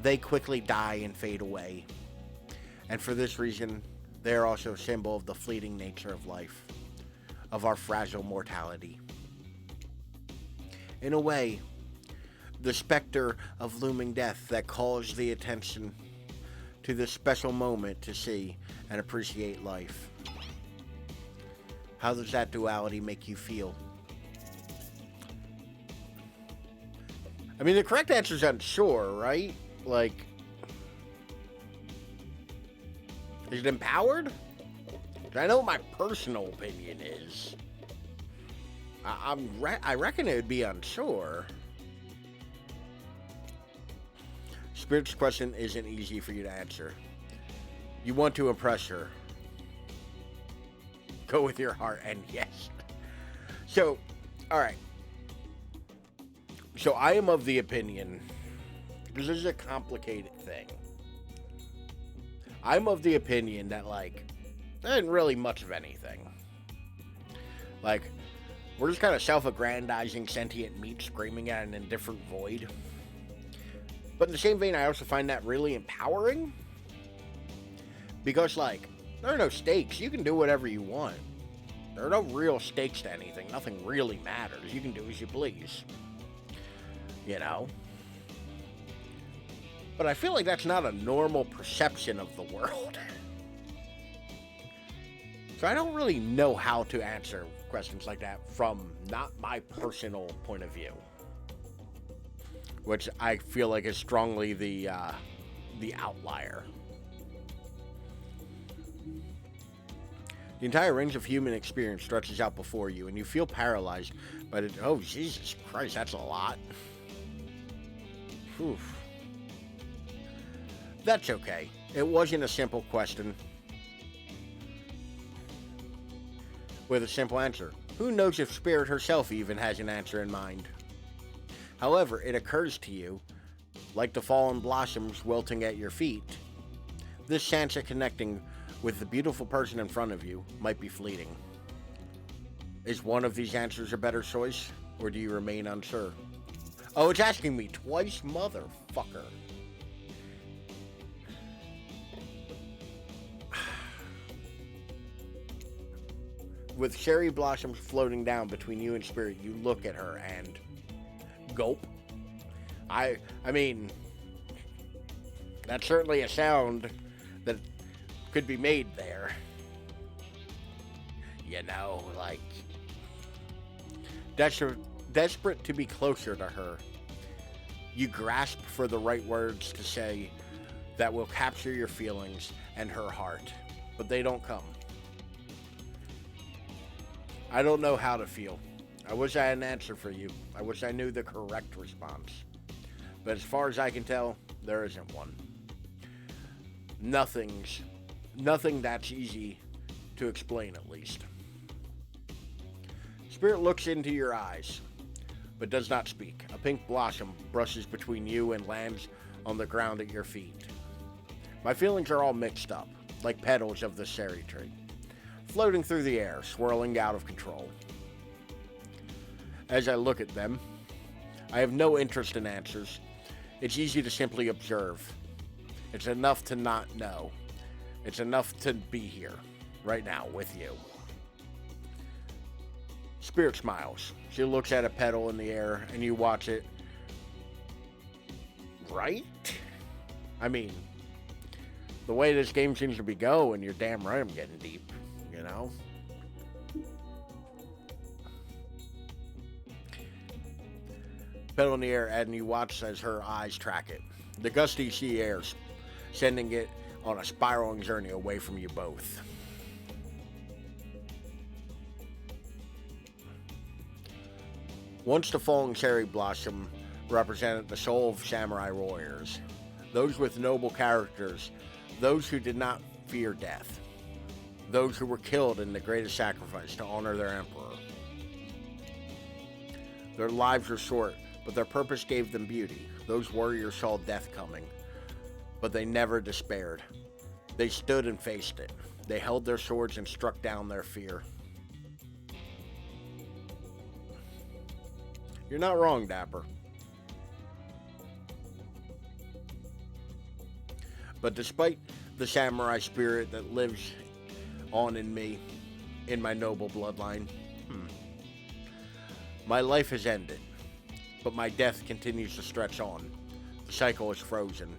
They quickly die and fade away. And for this reason, they are also a symbol of the fleeting nature of life, of our fragile mortality. In a way, the specter of looming death that calls the attention to this special moment to see and appreciate life. How does that duality make you feel? I mean, the correct answer is unsure, right? Like, is it empowered? I know what my personal opinion is. I reckon it would be unsure. Spirit's question isn't easy for you to answer. You want to impress her. Go with your heart, and yes. So, alright. So I am of the opinion, because this is a complicated thing. I'm of the opinion that, like, there isn't really much of anything. Like, we're just kind of self-aggrandizing sentient meat screaming at an indifferent void. But in the same vein, I also find that really empowering. Because, like, there are no stakes. You can do whatever you want. There are no real stakes to anything. Nothing really matters. You can do as you please. You know? But I feel like that's not a normal perception of the world. So I don't really know how to answer questions like that from not my personal point of view. Which I feel like is strongly the outlier. The entire range of human experience stretches out before you, and you feel paralyzed by the... Oh, Jesus Christ, that's a lot. Whew. That's okay. It wasn't a simple question with a simple answer. Who knows if Spirit herself even has an answer in mind? However, it occurs to you, like the fallen blossoms wilting at your feet, this chance of connecting with the beautiful person in front of you might be fleeting. Is one of these answers a better choice, or do you remain unsure? Oh, it's asking me twice, motherfucker. With cherry blossoms floating down between you and Spirit, you look at her and gulp. I mean, that's certainly a sound that could be made there. You know, like, desperate to be closer to her. You grasp for the right words to say that will capture your feelings and her heart, but they don't come. I don't know how to feel. I wish I had an answer for you. I wish I knew the correct response. But as far as I can tell, there isn't one. Nothing that's easy to explain, at least. Spirit looks into your eyes, but does not speak. A pink blossom brushes between you and lands on the ground at your feet. My feelings are all mixed up, like petals of the cherry tree. floating through the air, swirling out of control. As I look at them, I have no interest in answers. It's easy to simply observe. It's enough to not know. It's enough to be here, right now, with you. Spirit smiles. She looks at a petal in the air, and you watch it. Right? I mean, the way this game seems to be going, you're damn right I'm getting deep, you know? Petal in the air, and you watch as her eyes track it. The gusty sea air, sending it on a spiraling journey away from you both. Once the falling cherry blossom represented the soul of samurai warriors, those with noble characters, those who did not fear death, those who were killed in the greatest sacrifice to honor their emperor. Their lives were short, but their purpose gave them beauty. Those warriors saw death coming, but they never despaired. They stood and faced it. They held their swords and struck down their fear. You're not wrong, Dapper. But despite the samurai spirit that lives on in me, in my noble bloodline, my life has ended, but my death continues to stretch on. The cycle is frozen.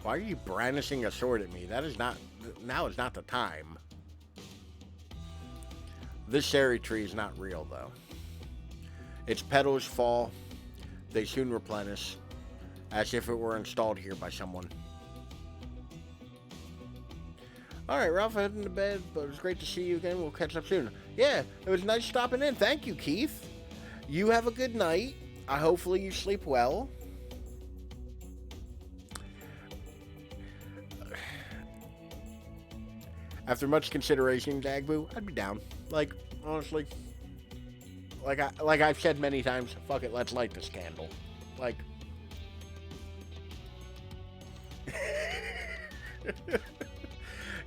Why are you brandishing a sword at me? Now is not the time. This cherry tree is not real, though. Its petals fall, they soon replenish, as if it were installed here by someone. Alright, Ralph, heading to bed, but it was great to see you again. We'll catch up soon. Yeah, it was nice stopping in. Thank you, Keith. You have a good night. Hopefully you sleep well. After much consideration, Dagboo, I'd be down. Like, honestly. Like I've said many times, fuck it, let's light this candle. Like...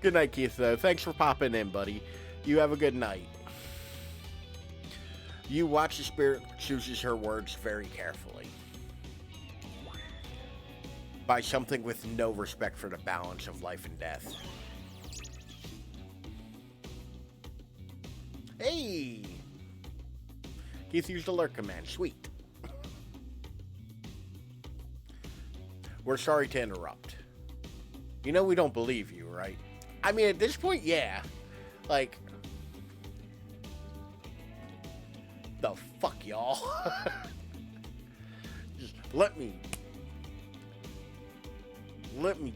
Good night, Keith, though. Thanks for popping in, buddy. You have a good night. You watch the spirit chooses her words very carefully. By something with no respect for the balance of life and death. Hey! Keith used alert command. Sweet. We're sorry to interrupt. You know we don't believe you, right? I mean, at this point, yeah. Like... The fuck, y'all? Just let me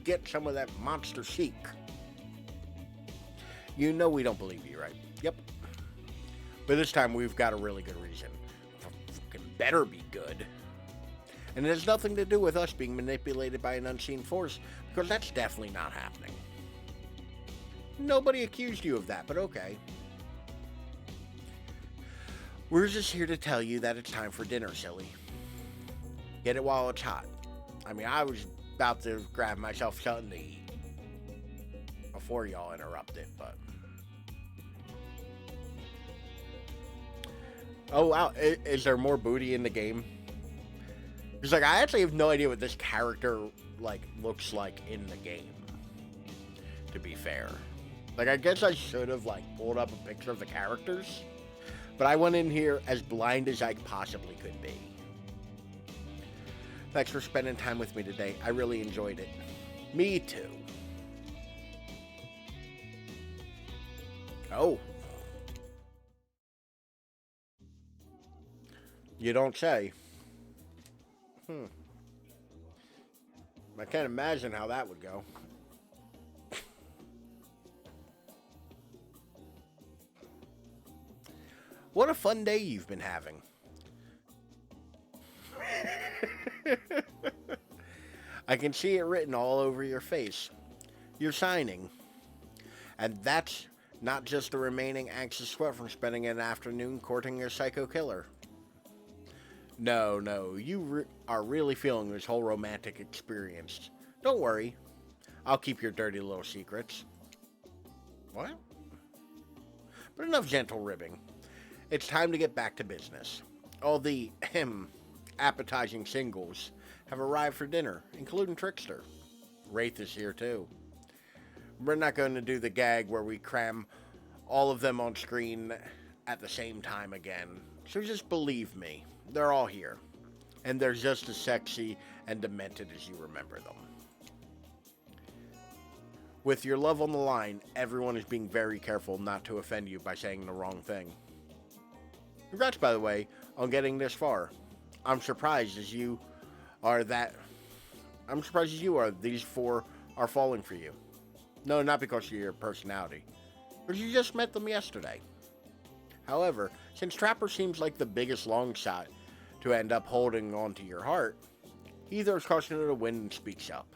get some of that monster chic. You know we don't believe you, right? Yep. But this time we've got a really good reason. Fucking better be good. And it has nothing to do with us being manipulated by an unseen force, because that's definitely not happening. Nobody accused you of that, but okay. We're just here to tell you that it's time for dinner, silly. Get it while it's hot. I mean, I was about to grab myself something to eat before y'all interrupted, but... Oh, wow. Is there more booty in the game? Because, like, I actually have no idea what this character, like, looks like in the game. To be fair. Like, I guess I should have, like, pulled up a picture of the characters. But I went in here as blind as I possibly could be. Thanks for spending time with me today. I really enjoyed it. Me too. Oh. You don't say. I can't imagine how that would go. What a fun day you've been having. I can see it written all over your face. You're shining. And that's not just the remaining anxious sweat from spending an afternoon courting your psycho killer. No, you are really feeling this whole romantic experience. Don't worry. I'll keep your dirty little secrets. What? But enough gentle ribbing. It's time to get back to business. All the, appetizing singles have arrived for dinner, including Trickster. Wraith is here too. We're not going to do the gag where we cram all of them on screen at the same time again. So just believe me, they're all here. And they're just as sexy and demented as you remember them. With your love on the line, everyone is being very careful not to offend you by saying the wrong thing. Congrats, by the way, on getting this far. I'm surprised as you are these four are falling for you. No, not because of your personality, because you just met them yesterday. However, since Trapper seems like the biggest long shot to end up holding on to your heart, he throws caution to the wind and speaks up.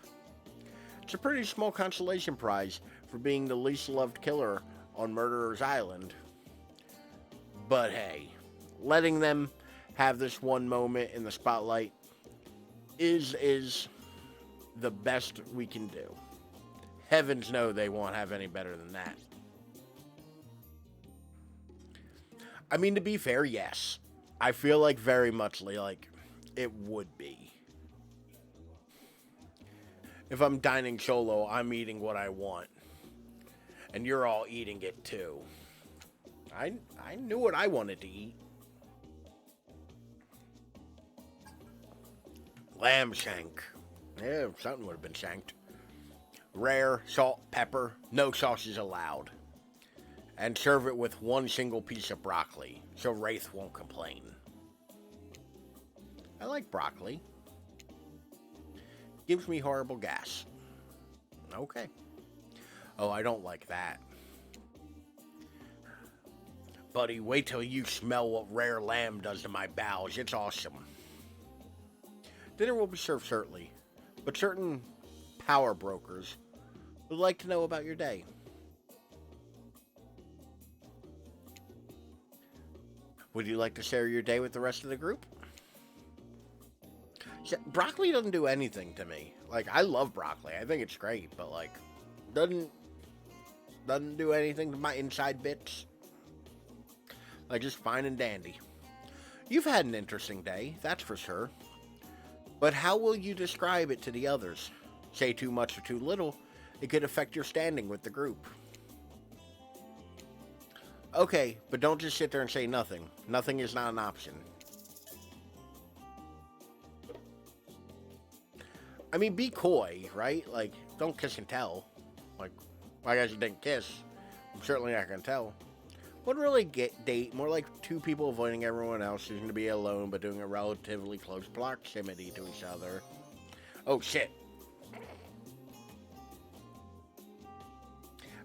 It's a pretty small consolation prize for being the least loved killer on Murderer's Island. But hey, letting them have this one moment in the spotlight is the best we can do. Heavens know they won't have any better than that. I mean, to be fair, yes. I feel like very much like it would be. If I'm dining solo, I'm eating what I want. And you're all eating it too. I knew what I wanted to eat. Lamb shank. Yeah, something would have been shanked. Rare, salt, pepper, no sauces allowed. And serve it with one single piece of broccoli, so Wraith won't complain. I like broccoli. Gives me horrible gas. Okay. Oh, I don't like that. Buddy, wait till you smell what rare lamb does to my bowels. It's awesome. Dinner will be served shortly, but certain power brokers would like to know about your day. Would you like to share your day with the rest of the group? Broccoli doesn't do anything to me. Like, I love broccoli. I think it's great, but like, doesn't do anything to my inside bits. Like, just fine and dandy. You've had an interesting day, that's for sure. But how will you describe it to the others? Say too much or too little, it could affect your standing with the group. Okay, but don't just sit there and say nothing. Nothing is not an option. I mean, be coy, right? Like, don't kiss and tell. Like, I guess you didn't kiss. I'm certainly not going to tell. Wouldn't really date. More like two people avoiding everyone else, choosing to be alone, but doing a relatively close proximity to each other. Oh, shit.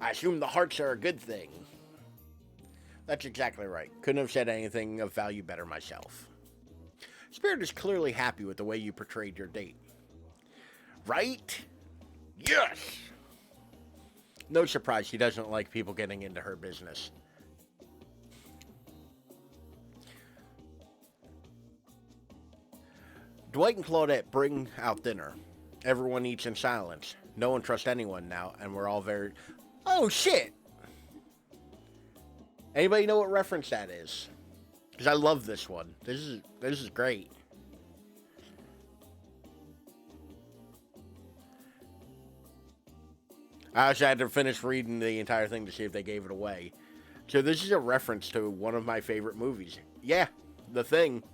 I assume the hearts are a good thing. That's exactly right. Couldn't have said anything of value better myself. Spirit is clearly happy with the way you portrayed your date. Right? Yes! No surprise she doesn't like people getting into her business. Dwight and Claudette bring out dinner. Everyone eats in silence. No one trusts anyone now, and we're all very... Oh, shit! Anybody know what reference that is? Because I love this one. This is great. I actually had to finish reading the entire thing to see if they gave it away. So this is a reference to one of my favorite movies. Yeah, The Thing.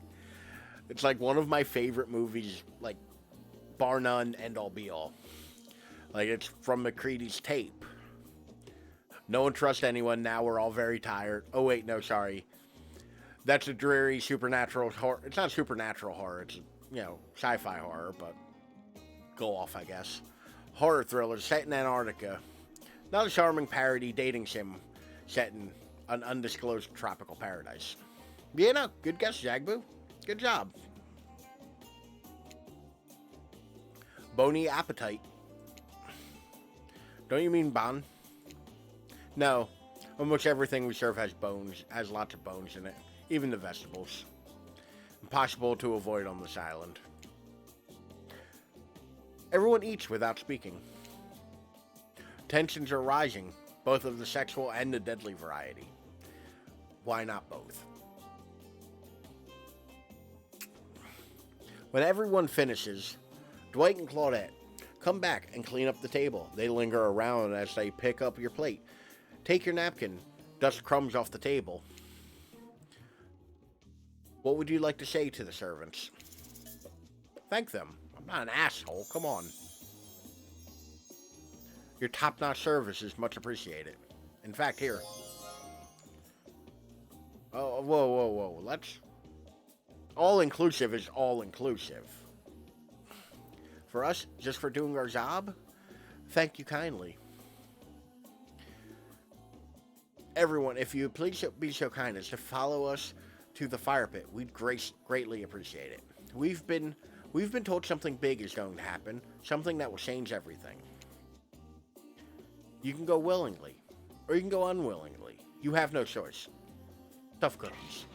It's like one of my favorite movies, like, bar none, end all be all. Like, it's from McCready's tape. No one trusts anyone, now we're all very tired. Oh wait, no, sorry. That's a dreary supernatural horror. It's not supernatural horror, it's, you know, sci-fi horror, but go off, I guess. Horror thriller set in Antarctica. Not a charming parody dating sim set in an undisclosed tropical paradise. Yeah, no, good guess, Jagboo. Good job. Bony appetite. Don't you mean bon? No. Almost everything we serve has bones, has lots of bones in it. Even the vegetables. Impossible to avoid on this island. Everyone eats without speaking. Tensions are rising. both of the sexual and the deadly variety. Why not both? When everyone finishes, Dwight and Claudette come back and clean up the table. They linger around as they pick up your plate. Take your napkin, dust crumbs off the table. What would you like to say to the servants? Thank them. I'm not an asshole. Come on. Your top-notch service is much appreciated. In fact, here. Oh, whoa. Let's... All-inclusive is all-inclusive. For us, just for doing our job, thank you kindly. Everyone, if you please be so kind as to follow us to the fire pit, we'd greatly appreciate it. We've been told something big is going to happen, something that will change everything. You can go willingly, or you can go unwillingly. You have no choice. Tough cookies.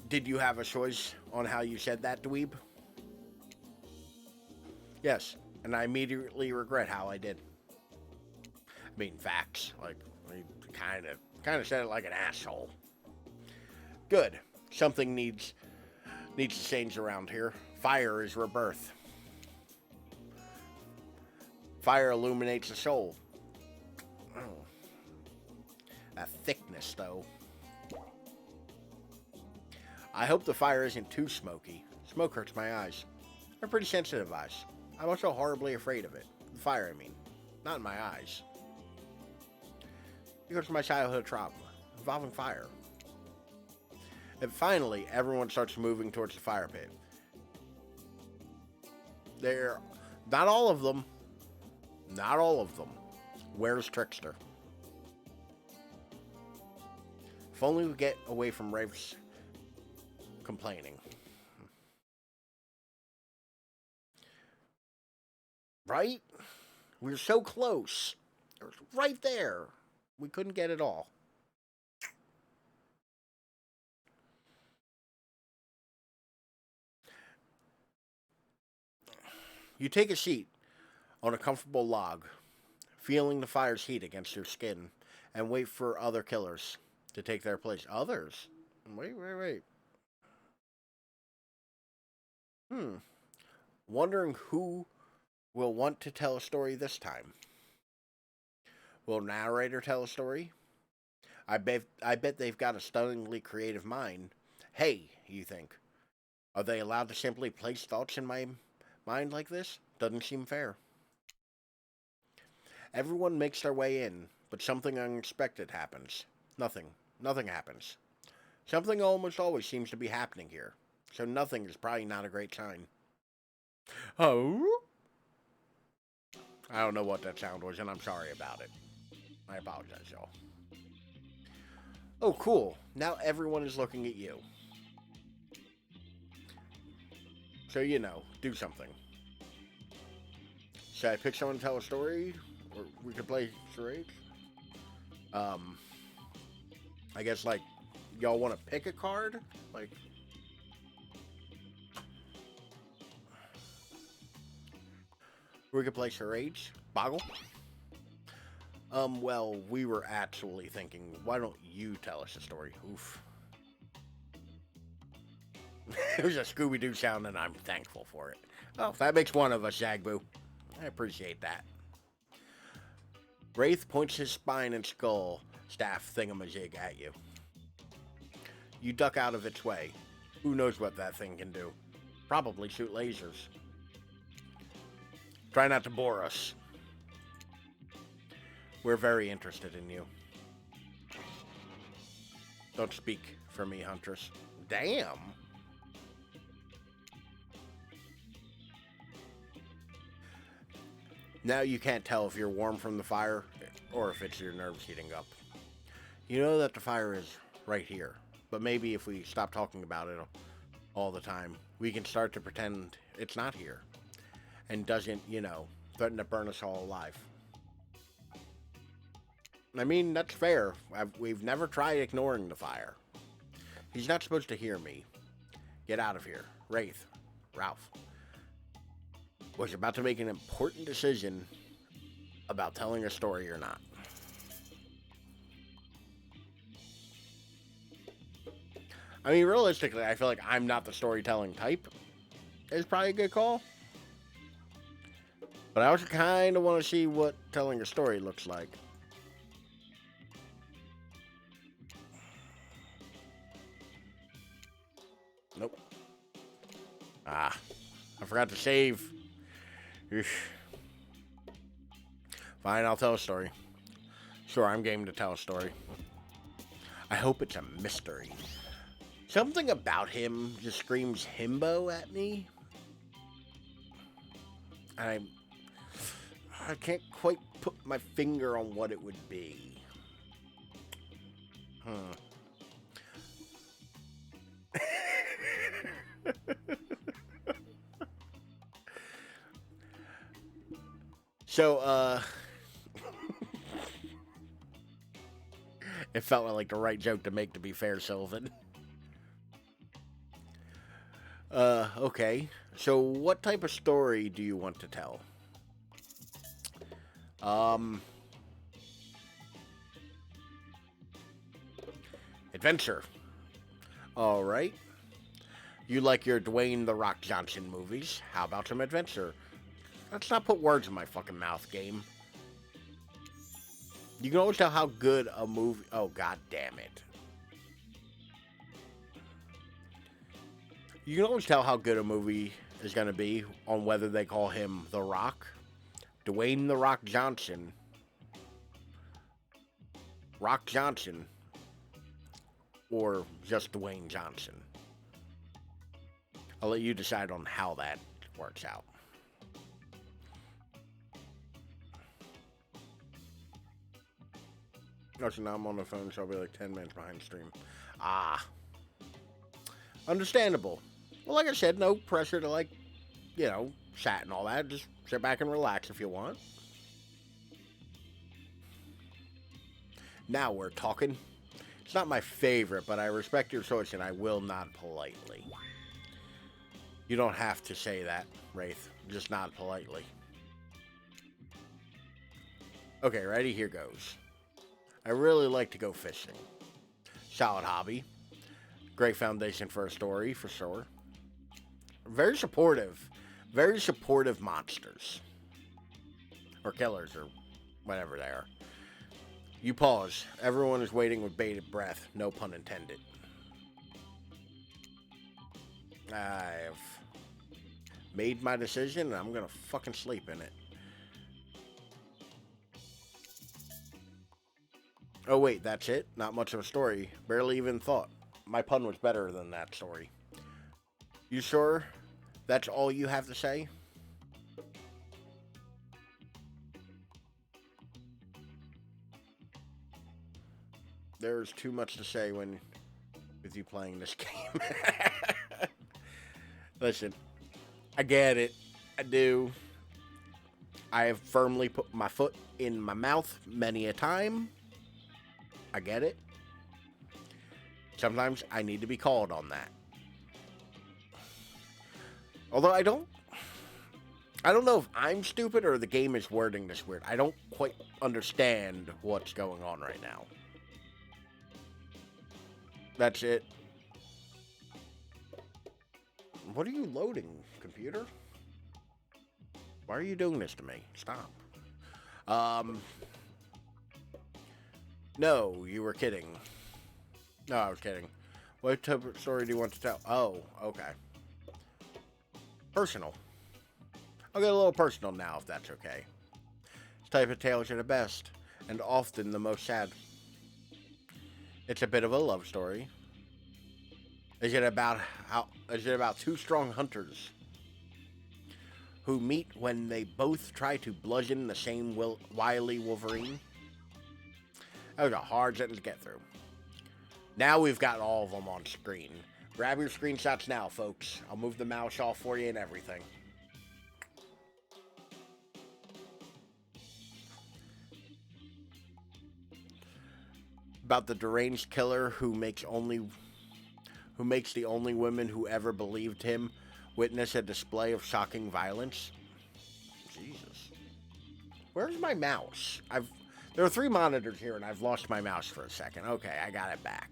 Did you have a choice on how you said that, dweeb? Yes, and I immediately regret how I did. I mean, facts. Like, I kind of said it like an asshole. Good. Something needs to change around here. Fire is rebirth. Fire illuminates the soul. Oh. That thickness, though. I hope the fire isn't too smoky. Smoke hurts my eyes. They're pretty sensitive eyes. I'm also horribly afraid of it. The fire, I mean. Not in my eyes. Because of my childhood trauma involving fire. And finally, everyone starts moving towards the fire pit. Not all of them. Not all of them. Where's Trickster? If only we get away from Rafe's complaining. Right? We were so close. It was right there. We couldn't get it all. You take a seat on a comfortable log, feeling the fire's heat against your skin, and wait for other killers to take their place. Others? Wait. Wondering who will want to tell a story this time. Will narrator tell a story? I bet they've got a stunningly creative mind. Hey, you think. Are they allowed to simply place thoughts in my mind like this? Doesn't seem fair. Everyone makes their way in, but something unexpected happens. Nothing happens. Something almost always seems to be happening here. So nothing is probably not a great sign. Oh? I don't know what that sound was, and I'm sorry about it. I apologize, y'all. Oh, cool. Now everyone is looking at you. So, do something. Should I pick someone to tell a story? Or we could play charades? I guess, y'all want to pick a card? We could play charades? Boggle? Well, we were actually thinking, why don't you tell us a story? Oof. It was a Scooby-Doo sound, and I'm thankful for it. Oh, that makes one of us, Zagboo. I appreciate that. Wraith points his spine and skull staff thingamajig at you. You duck out of its way. Who knows what that thing can do? Probably shoot lasers. Try not to bore us. We're very interested in you. Don't speak for me, Huntress. Damn. Now you can't tell if you're warm from the fire or if it's your nerves heating up. You know that the fire is right here, but maybe if we stop talking about it all the time, we can start to pretend it's not here and doesn't, threaten to burn us all alive. I mean, that's fair. We've never tried ignoring the fire. He's not supposed to hear me. Get out of here. Wraith. Ralph was about to make an important decision about telling a story or not. I mean, realistically, I feel like I'm not the storytelling type. It's probably a good call. But I also kind of want to see what telling a story looks like. Nope. Ah, I forgot to save. Eesh. Fine, I'll tell a story. Sure, I'm game to tell a story. I hope it's a mystery. Something about him just screams himbo at me. And I can't quite put my finger on what it would be. So, it felt like the right joke to make, to be fair, Sylvan. Okay. So what type of story do you want to tell? Adventure. Alright. You like your Dwayne "The Rock" Johnson movies. How about some adventure? Let's not put words in my fucking mouth, game. You can always tell how good a movie... Oh, god damn it. You can always tell how good a movie is going to be on whether they call him The Rock, Dwayne "The Rock" Johnson, Rock Johnson, or just Dwayne Johnson. I'll let you decide on how that works out. Also, now I'm on the phone, so I'll be like 10 minutes behind stream. Ah. Understandable. Well, like I said, no pressure to, like, you know, chat and all that. Just sit back and relax if you want. Now we're talking. It's not my favorite, but I respect your choice, and I will nod politely. You don't have to say that, Wraith. Just nod politely. Okay, ready? Here goes. I really like to go fishing. Solid hobby. Great foundation for a story, for sure. Very supportive. Very supportive monsters. Or killers, or whatever they are. You pause. Everyone is waiting with bated breath. No pun intended. I've made my decision, and I'm gonna fucking sleep in it. Oh wait, that's it? Not much of a story. Barely even thought. My pun was better than that story. You sure that's all you have to say? There's too much to say when with you playing this game. Listen, I get it. I do. I have firmly put my foot in my mouth many a time. I get it. Sometimes I need to be called on that. Although I don't know if I'm stupid or the game is wording this weird. I don't quite understand what's going on right now. That's it. What are you loading, computer? Why are you doing this to me? Stop. No, you were kidding. No, I was kidding. What type of story do you want to tell? Oh, okay. Personal. I'll get a little personal now, if that's okay. This type of tales are the best, and often the most sad. It's a bit of a love story. Is it about two strong hunters who meet when they both try to bludgeon the same wily Wolverine? That was a hard sentence to get through. Now we've got all of them on screen. Grab your screenshots now, folks. I'll move the mouse off for you and everything. About the deranged killer who makes the only women who ever believed him witness a display of shocking violence. Jesus. Where's my mouse? There are 3 monitors here, and I've lost my mouse for a second. Okay, I got it back.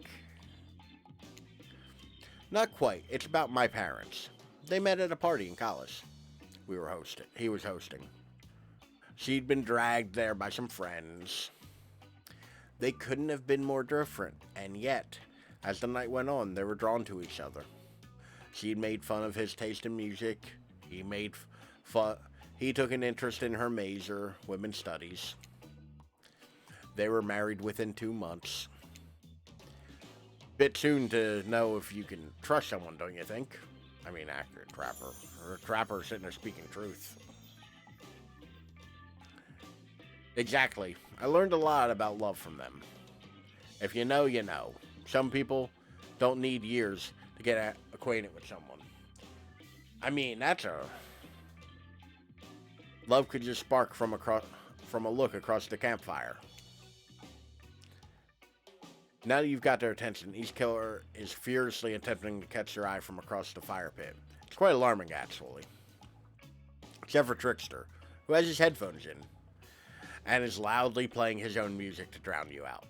Not quite. It's about my parents. They met at a party in college. He was hosting. She'd been dragged there by some friends. They couldn't have been more different, and yet, as the night went on, they were drawn to each other. She'd made fun of his taste in music. He took an interest in her major, women's studies. They were married within 2 months. Bit soon to know if you can trust someone, don't you think? I mean, accurate trapper. Or a trapper sitting there speaking truth. Exactly. I learned a lot about love from them. If you know, you know. Some people don't need years to get acquainted with someone. I mean, love could just spark from a look across the campfire. Now that you've got their attention, each killer is furiously attempting to catch their eye from across the fire pit. It's quite alarming, actually. Except for Trickster, who has his headphones in, and is loudly playing his own music to drown you out.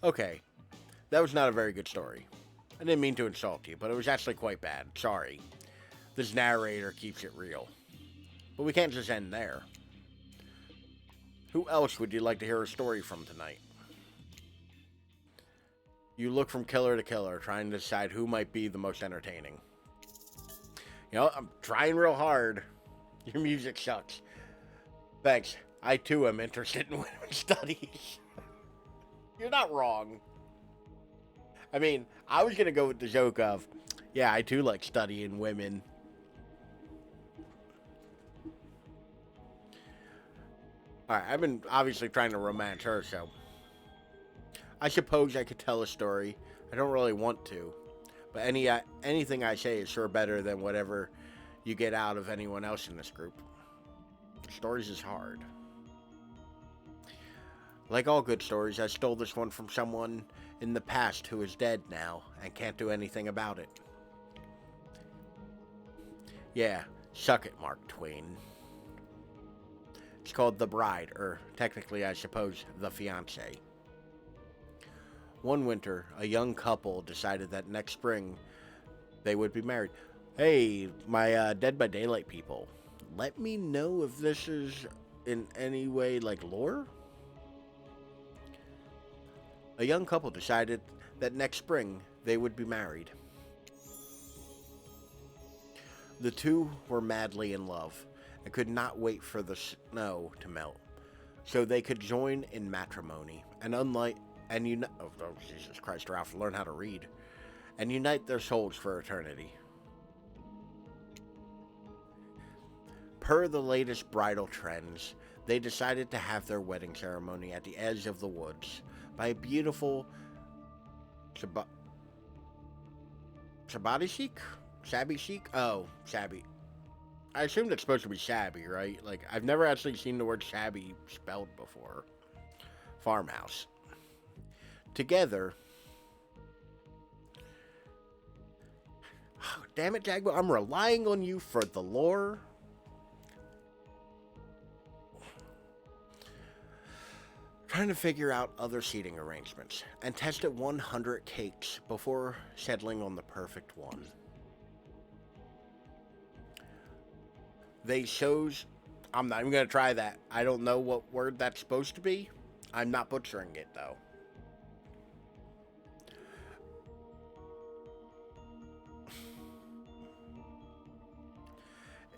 Okay, that was not a very good story. I didn't mean to insult you, but it was actually quite bad. Sorry. This narrator keeps it real. But we can't just end there. Who else would you like to hear a story from tonight? You look from killer to killer, trying to decide who might be the most entertaining. You know, I'm trying real hard. Your music sucks. Thanks. I too am interested in women's studies. You're not wrong. I mean, I was going to go with the joke of, yeah, I too like studying women. Alright, I've been obviously trying to romance her, so I suppose I could tell a story. I don't really want to, but anything I say is sure better than whatever you get out of anyone else in this group. Stories is hard. Like all good stories, I stole this one from someone in the past who is dead now and can't do anything about it. Yeah, suck it, Mark Twain. It's called The Bride, or technically, I suppose, The Fiancé. One winter, a young couple decided that next spring they would be married. Hey, my Dead by Daylight people, let me know if this is in any way like lore? A young couple decided that next spring they would be married. The two were madly in love and could not wait for the snow to melt, so they could join in matrimony and unite Jesus Christ, Ralph, learn how to read, and unite their souls for eternity. Per the latest bridal trends, they decided to have their wedding ceremony at the edge of the woods by a beautiful Shabby chic? Oh, shabby. I assumed it's supposed to be shabby, right? Like, I've never actually seen the word shabby spelled before. Farmhouse. Together. Oh, damn it, Jaguar. I'm relying on you for the lore. Trying to figure out other seating arrangements and tested 100 cakes before settling on the perfect one. They chose, I'm not even going to try that. I don't know what word that's supposed to be. I'm not butchering it, though.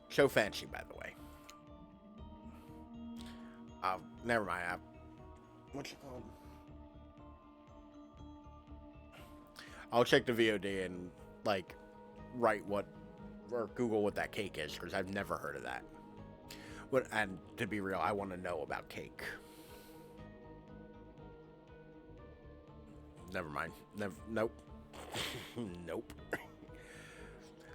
So fancy, by the way. Never mind. What's it called? I'll check the VOD and, like, write what, or Google what that cake is, because I've never heard of that. And to be real, I want to know about cake. Never mind. Nope. Nope.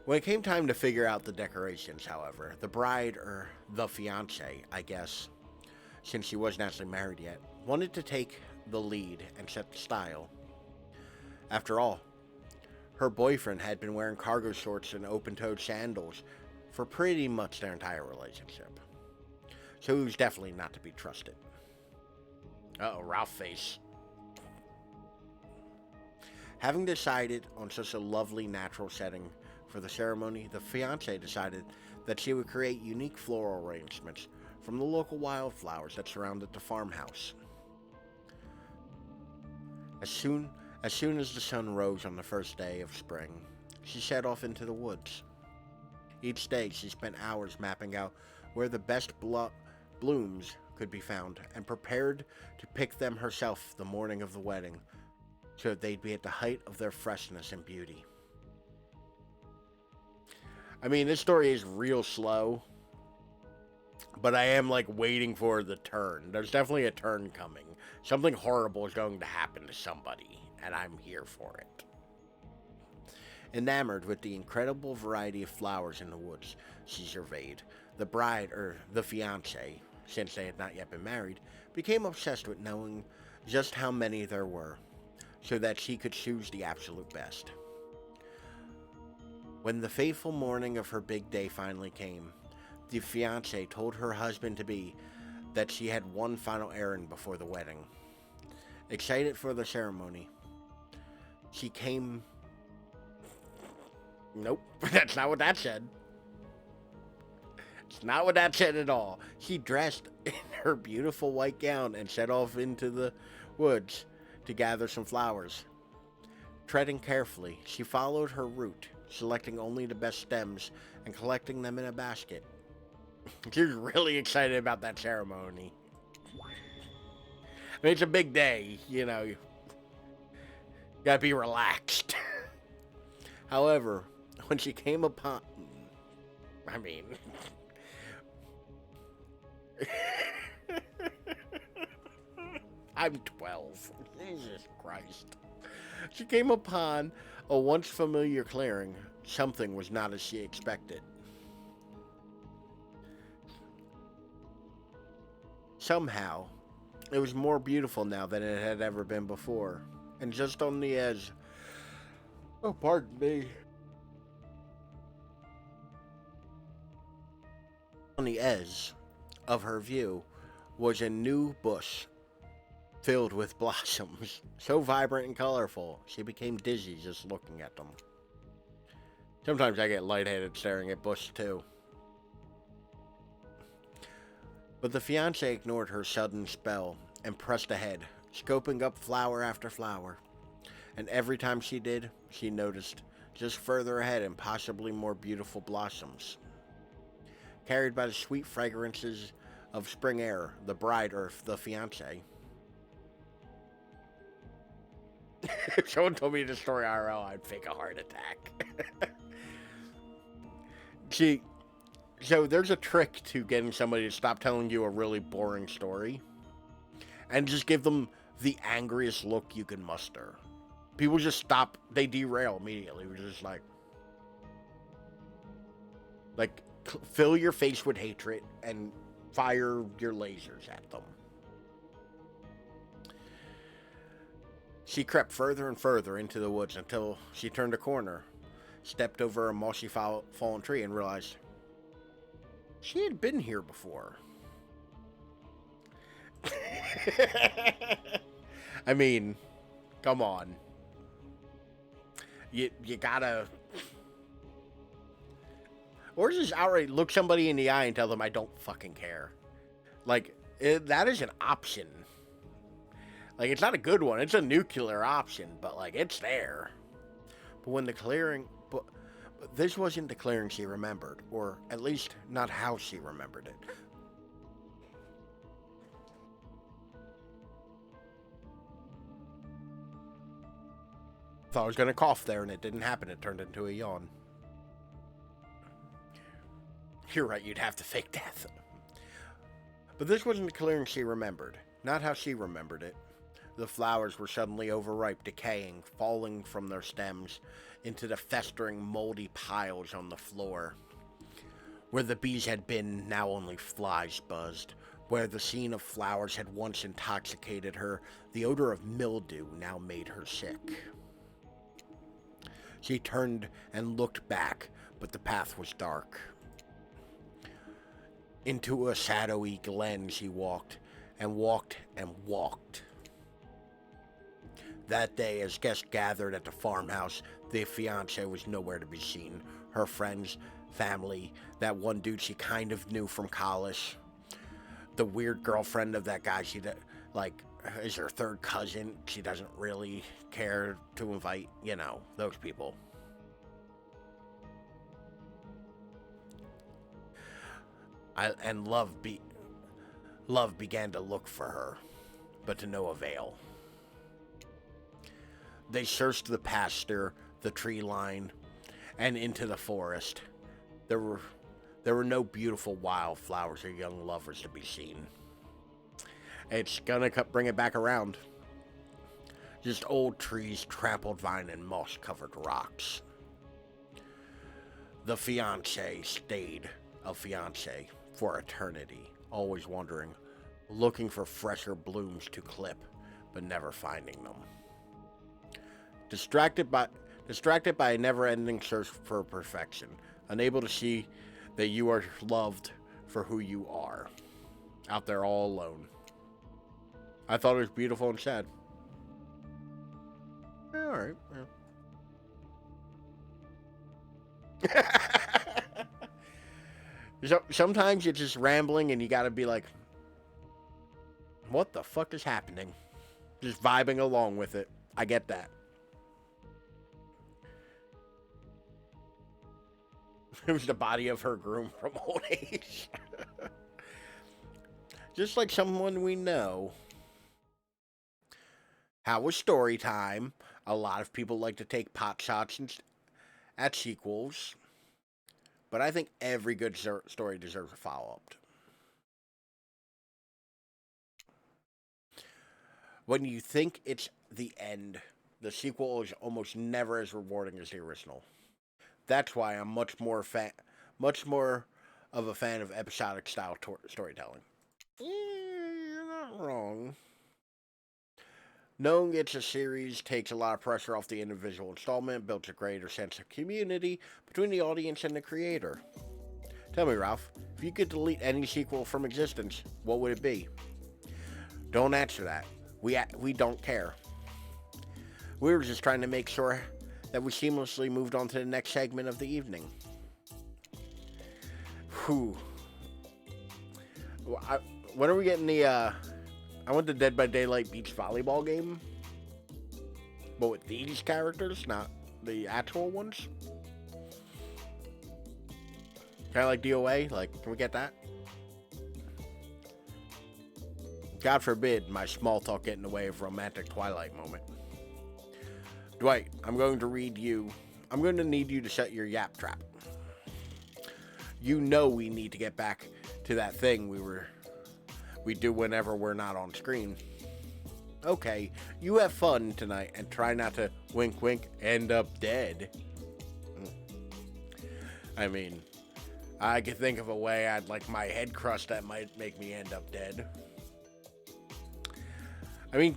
When it came time to figure out the decorations, however, the bride, or the fiancé, I guess, since she wasn't actually married yet, wanted to take the lead and set the style. After all, her boyfriend had been wearing cargo shorts and open-toed sandals for pretty much their entire relationship. so he was definitely not to be trusted. Uh-oh, Ralph face. Having decided on such a lovely natural setting for the ceremony, the fiancée decided that she would create unique floral arrangements from the local wildflowers that surrounded the farmhouse. As soon as the sun rose on the first day of spring, she set off into the woods. Each day she spent hours mapping out where the best blooms could be found and prepared to pick them herself the morning of the wedding so that they'd be at the height of their freshness and beauty. I mean, this story is real slow, but I am like waiting for the turn. There's definitely a turn coming. Something horrible is going to happen to somebody, and I'm here for it. Enamored with the incredible variety of flowers in the woods she surveyed, the bride, or the fiancé, since they had not yet been married, became obsessed with knowing just how many there were, so that she could choose the absolute best. When the fateful morning of her big day finally came, the fiancé told her husband-to-be that she had one final errand before the wedding. Excited for the ceremony, she came... Nope, that's not what that said. It's not what that said at all. She dressed in her beautiful white gown and set off into the woods to gather some flowers. Treading carefully, she followed her route, selecting only the best stems and collecting them in a basket. She's really excited about that ceremony. I mean, it's a big day, you know. You gotta be relaxed. However, when she came upon... I mean... I'm 12. Jesus Christ. She came upon a once familiar clearing. Something was not as she expected. Somehow, it was more beautiful now than it had ever been before. And just on the edge... Oh, pardon me. On the edge of her view was a new bush filled with blossoms, so vibrant and colorful, she became dizzy just looking at them. Sometimes I get lightheaded staring at bush too. But the fiancé ignored her sudden spell and pressed ahead, scoping up flower after flower. And every time she did, she noticed just further ahead and possibly more beautiful blossoms. Carried by the sweet fragrances of spring air, the bride, or the fiancé. If someone told me this story IRL, I'd fake a heart attack. So there's a trick to getting somebody to stop telling you a really boring story and just give them the angriest look you can muster. People just stop, they derail immediately. We're just like fill your face with hatred and fire your lasers at them. She crept further and further into the woods until she turned a corner, stepped over a mossy fallen tree, and realized she had been here before. I mean, come on. You gotta... Or just outright look somebody in the eye and tell them, I don't fucking care. Like, that is an option. Like, it's not a good one. It's a nuclear option, but, like, it's there. But when the clearing... But this wasn't the clearing she remembered. Or, at least, not how she remembered it. Thought I was going to cough there, and it didn't happen. It turned into a yawn. You're right, you'd have to fake death. But this wasn't the clearing she remembered. Not how she remembered it. The flowers were suddenly overripe, decaying, falling from their stems into the festering, moldy piles on the floor. Where the bees had been, now only flies buzzed. Where the scene of flowers had once intoxicated her, the odor of mildew now made her sick. She turned and looked back, but the path was dark. Into a shadowy glen she walked, and walked, and walked. That day, as guests gathered at the farmhouse, the fiancé was nowhere to be seen. Her friends, family, that one dude she kind of knew from college, the weird girlfriend of that guy is her third cousin. She doesn't really care to invite, those people. Love began to look for her, but to no avail. They searched the pasture, the tree line, and into the forest. There were no beautiful wildflowers or young lovers to be seen. It's gonna bring it back around. Just old trees, trampled vine, and moss-covered rocks. The fiancé stayed a fiancé for eternity, always wondering, looking for fresher blooms to clip, but never finding them. Distracted by a never-ending search for perfection, unable to see that you are loved for who you are, out there all alone. I thought it was beautiful and sad. Yeah, all right. Yeah. Sometimes you're just rambling and you gotta be like, what the fuck is happening? Just vibing along with it. I get that. It was the body of her groom from old age. Just like someone we know. How was story time? A lot of people like to take pot shots at sequels. But I think every good story deserves a follow-up. When you think it's the end, the sequel is almost never as rewarding as the original. That's why I'm much more of a fan of episodic style storytelling. You're not wrong. Knowing it's a series takes a lot of pressure off the individual installment, builds a greater sense of community between the audience and the creator. Tell me, Ralph, if you could delete any sequel from existence, what would it be? Don't answer that. We don't care. We were just trying to make sure that we seamlessly moved on to the next segment of the evening. Whew. When are we getting the, I want the Dead by Daylight beach volleyball game. But with these characters, not the actual ones. Kind of like DOA, can we get that? God forbid my small talk get in the way of romantic Twilight moment. Dwight, I'm going to need you to set your yap trap. You know we need to get back to that thing we do whenever we're not on screen. Okay, you have fun tonight and try not to wink wink end up dead. I mean, I could think of a way I'd like my head crust that might make me end up dead. I mean,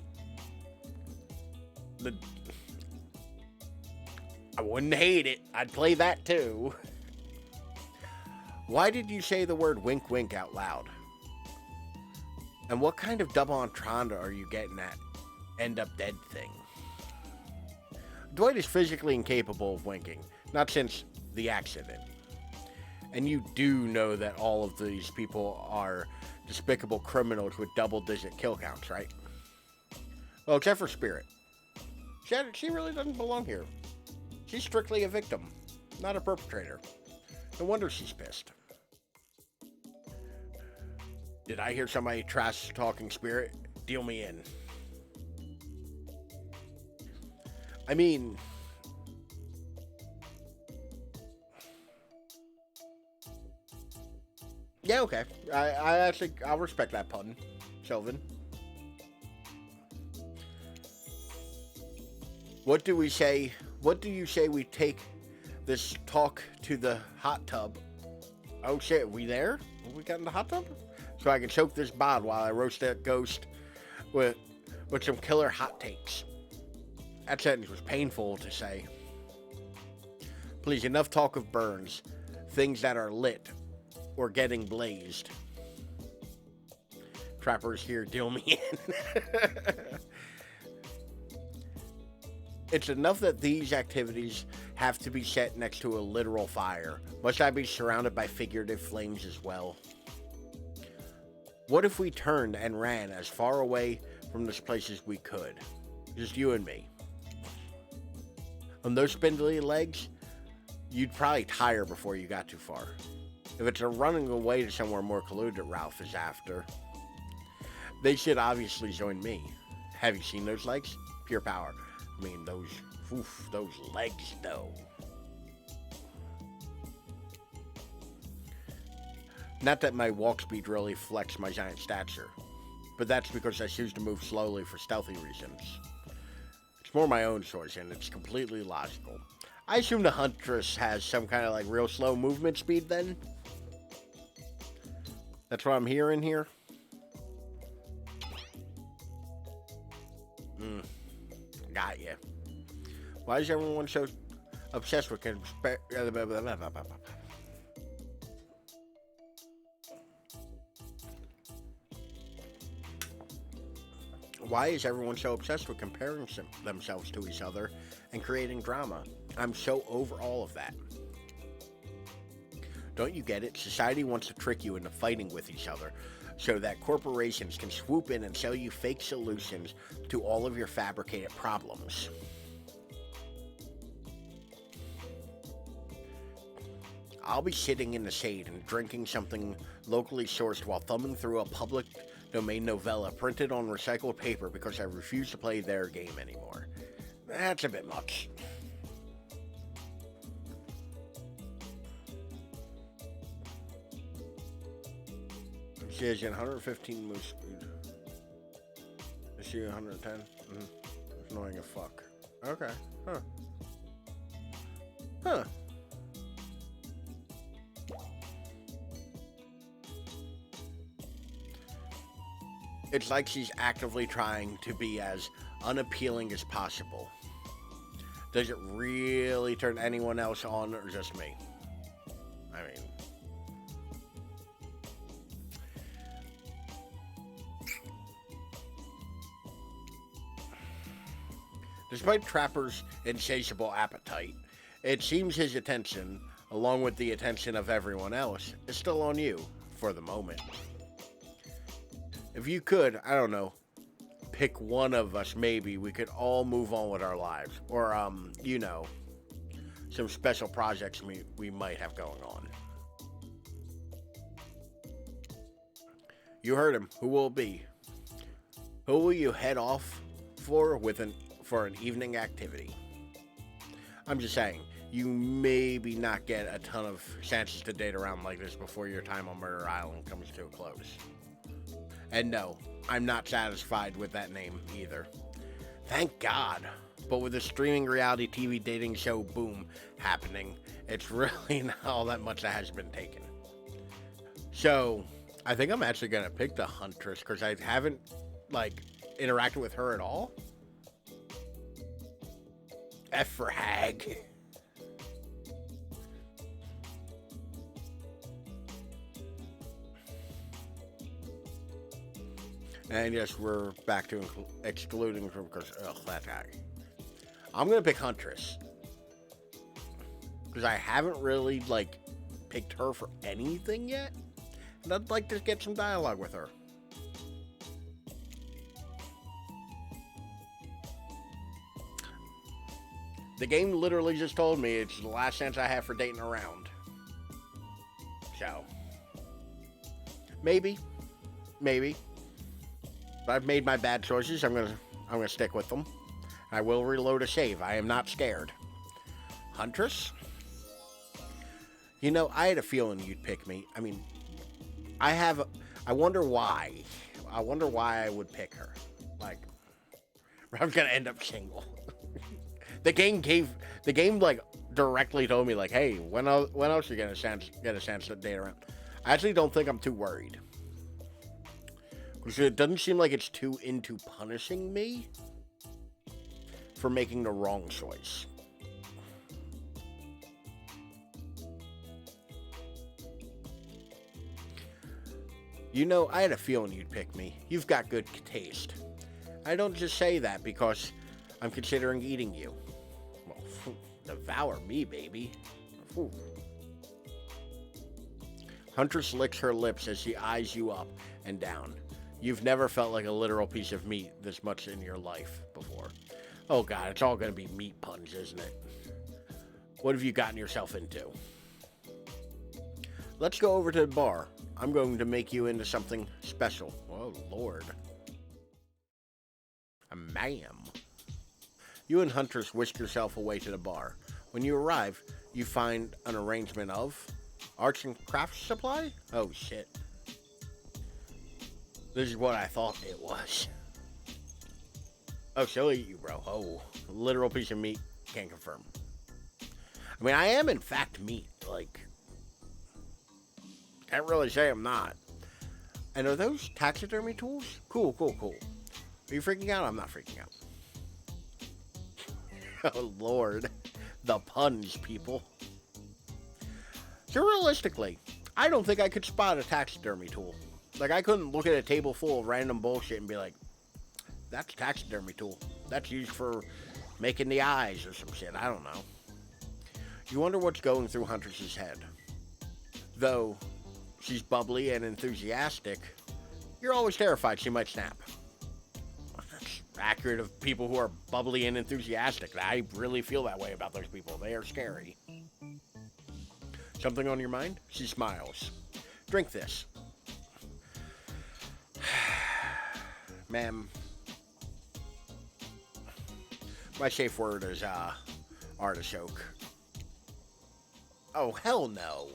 I wouldn't hate it. I'd play that too. Why did you say the word wink wink out loud? And what kind of double entendre are you getting at end up dead thing? Dwight is physically incapable of winking, not since the accident. And you do know that all of these people are despicable criminals with double-digit kill counts, right? Well, except for Spirit. She really doesn't belong here. She's strictly a victim, not a perpetrator. No wonder she's pissed. Did I hear somebody trash-talking Spirit? Deal me in. I mean... yeah, okay. I'll respect that pun, Sylvan. What do you say we take this talk to the hot tub? Oh shit, we there? We got in the hot tub? So I can choke this bod while I roast that ghost with some killer hot takes. That sentence was painful to say. Please, enough talk of burns. Things that are lit. or getting blazed. Trappers here, deal me in. It's enough that these activities have to be set next to a literal fire. Must I be surrounded by figurative flames as well? What if we turned and ran as far away from this place as we could? Just you and me. On those spindly legs, you'd probably tire before you got too far. If it's a running away to somewhere more colluded Ralph is after, they should obviously join me. Have you seen those legs? Pure power. I mean, those legs, though. Not that my walk speed really flex my giant stature, but that's because I choose to move slowly for stealthy reasons. It's more my own choice, and it's completely logical. I assume the Huntress has some kind of like real slow movement speed then? That's what I'm hearing here? Got ya. Why is everyone so obsessed with Why is everyone so obsessed with comparing themselves to each other and creating drama? I'm so over all of that. Don't you get it? Society wants to trick you into fighting with each other so that corporations can swoop in and sell you fake solutions to all of your fabricated problems. I'll be sitting in the shade and drinking something locally sourced while thumbing through a public domain novella printed on recycled paper because I refuse to play their game anymore. That's a bit much. She has 115 move speed. Is she 110? It's annoying as fuck. Okay. Huh. It's like she's actively trying to be as unappealing as possible. Does it really turn anyone else on or just me? I mean... Despite Trapper's insatiable appetite, it seems his attention, along with the attention of everyone else, is still on you, for the moment. If you could, I don't know, pick one of us, maybe we could all move on with our lives. Or, you know, some special projects we might have going on. You heard him. Who will it be? Who will you head off for for an evening activity? I'm just saying, you maybe not get a ton of chances to date around like this before your time on Murder Island comes to a close. And no, I'm not satisfied with that name either. Thank God. But with the streaming reality TV dating show boom happening, it's really not all that much that has been taken. So, I think I'm actually going to pick the Huntress because I haven't, like, interacted with her at all. F for hag. And yes, we're back to excluding from because that guy. I'm gonna pick Huntress because I haven't really like picked her for anything yet, and I'd like to get some dialogue with her. The game literally just told me it's the last chance I have for dating around. So maybe. But I've made my bad choices. I'm gonna stick with them. I will reload a save. I am not scared. Huntress? You know, I had a feeling you'd pick me. I mean, I wonder why. I wonder why I would pick her. Like, I'm gonna end up single. The game like directly told me like, hey, when else are you gonna get a chance to date around? I actually don't think I'm too worried. Because it doesn't seem like it's too into punishing me for making the wrong choice. You know, I had a feeling you'd pick me. You've got good taste. I don't just say that because I'm considering eating you. Well, devour me, baby. Whew. Huntress licks her lips as she eyes you up and down. You've never felt like a literal piece of meat this much in your life before. Oh god, it's all gonna be meat puns, isn't it? What have you gotten yourself into? Let's go over to the bar. I'm going to make you into something special. Oh, Lord. A ma'am. You and Huntress whisk yourself away to the bar. When you arrive, you find an arrangement of arts and crafts supply? Oh, shit. This is what I thought it was. Oh, she'll eat you, bro. Oh, literal piece of meat. Can't confirm. I mean, I am, in fact, meat. Like, can't really say I'm not. And are those taxidermy tools? Cool, cool, cool. Are you freaking out? I'm not freaking out. Oh, Lord. The puns, people. So, realistically, I don't think I could spot a taxidermy tool. Like, I couldn't look at a table full of random bullshit and be like, that's a taxidermy tool. That's used for making the eyes or some shit. I don't know. You wonder what's going through Huntress's head. Though she's bubbly and enthusiastic, you're always terrified she might snap. That's accurate of people who are bubbly and enthusiastic. I really feel that way about those people. They are scary. Something on your mind? She smiles. Drink this. Ma'am. My safe word is, artichoke. Oh, hell no.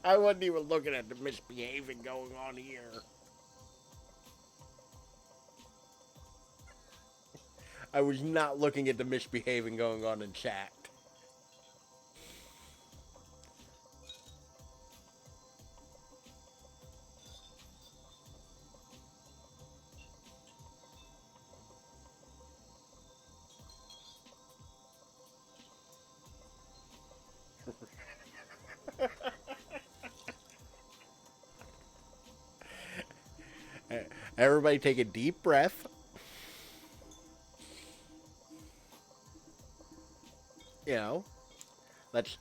I wasn't even looking at the misbehaving going on here. I was not looking at the misbehaving going on in chat. Everybody take a deep breath. You know, let's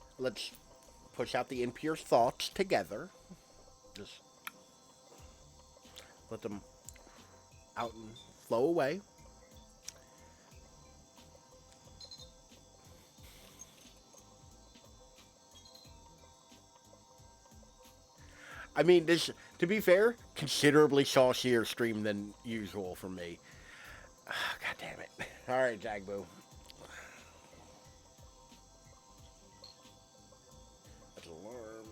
push out the impure thoughts together. Just let them out and flow away. I mean, this, to be fair, considerably saucier stream than usual for me. Oh, God damn it. All right, Jagboo. That's alarm.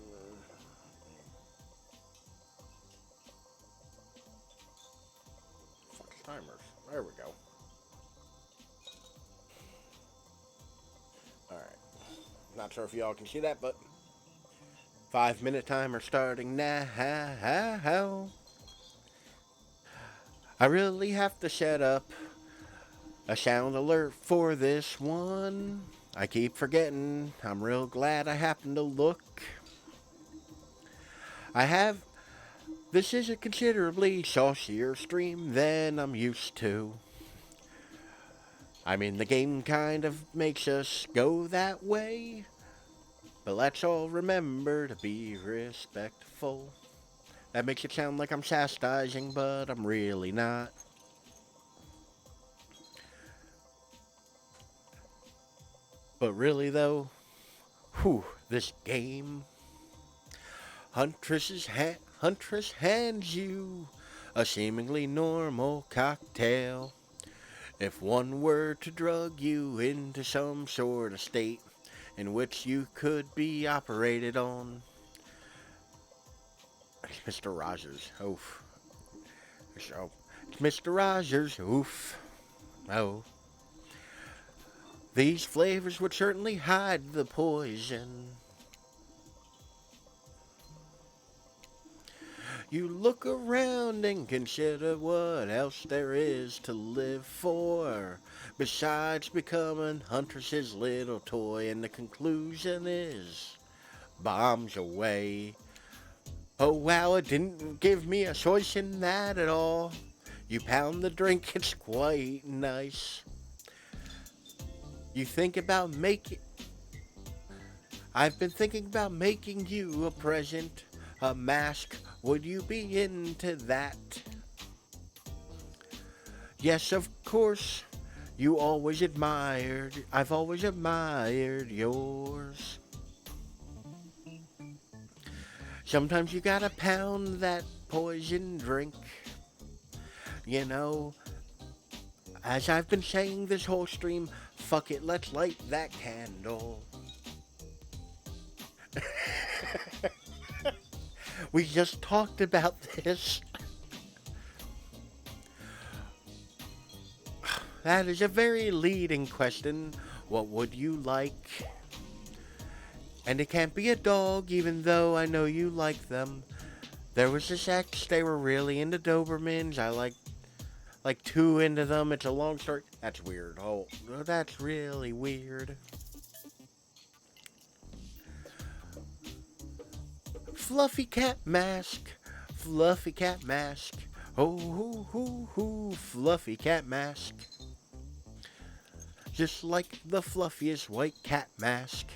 Fuck timers. There we go. All right. Not sure if y'all can see that, but 5-minute timer starting now. I really have to set up a sound alert for this one. I keep forgetting. I'm real glad I happened to look. This is a considerably saucier stream than I'm used to. I mean, the game kind of makes us go that way. But let's all remember to be respectful. That makes it sound like I'm chastising, but I'm really not. But really though, this game. Huntress hands you a seemingly normal cocktail. If one were to drug you into some sort of state in which you could be operated on. Mr. Rogers, oof. So, it's Mr. Rogers, oof. Oh. These flavors would certainly hide the poison. You look around and consider what else there is to live for, besides becoming Huntress's little toy, and the conclusion is bombs away. Oh wow, it didn't give me a choice in that at all. You pound the drink, it's quite nice. You think about making... I've been thinking about making you a present, a mask. Would you be into that? Yes, of course. I've always admired yours. Sometimes you gotta pound that poison drink. You know, as I've been saying this whole stream, fuck it, let's light that candle. We just talked about this. That is a very leading question. What would you like? And it can't be a dog, even though I know you like them. There was this ex, they were really into Dobermans. I like 2 into them. It's a long story. That's weird. Oh, that's really weird. Fluffy cat mask, fluffy cat mask. Oh, hoo, fluffy cat mask. Just like the fluffiest white cat mask.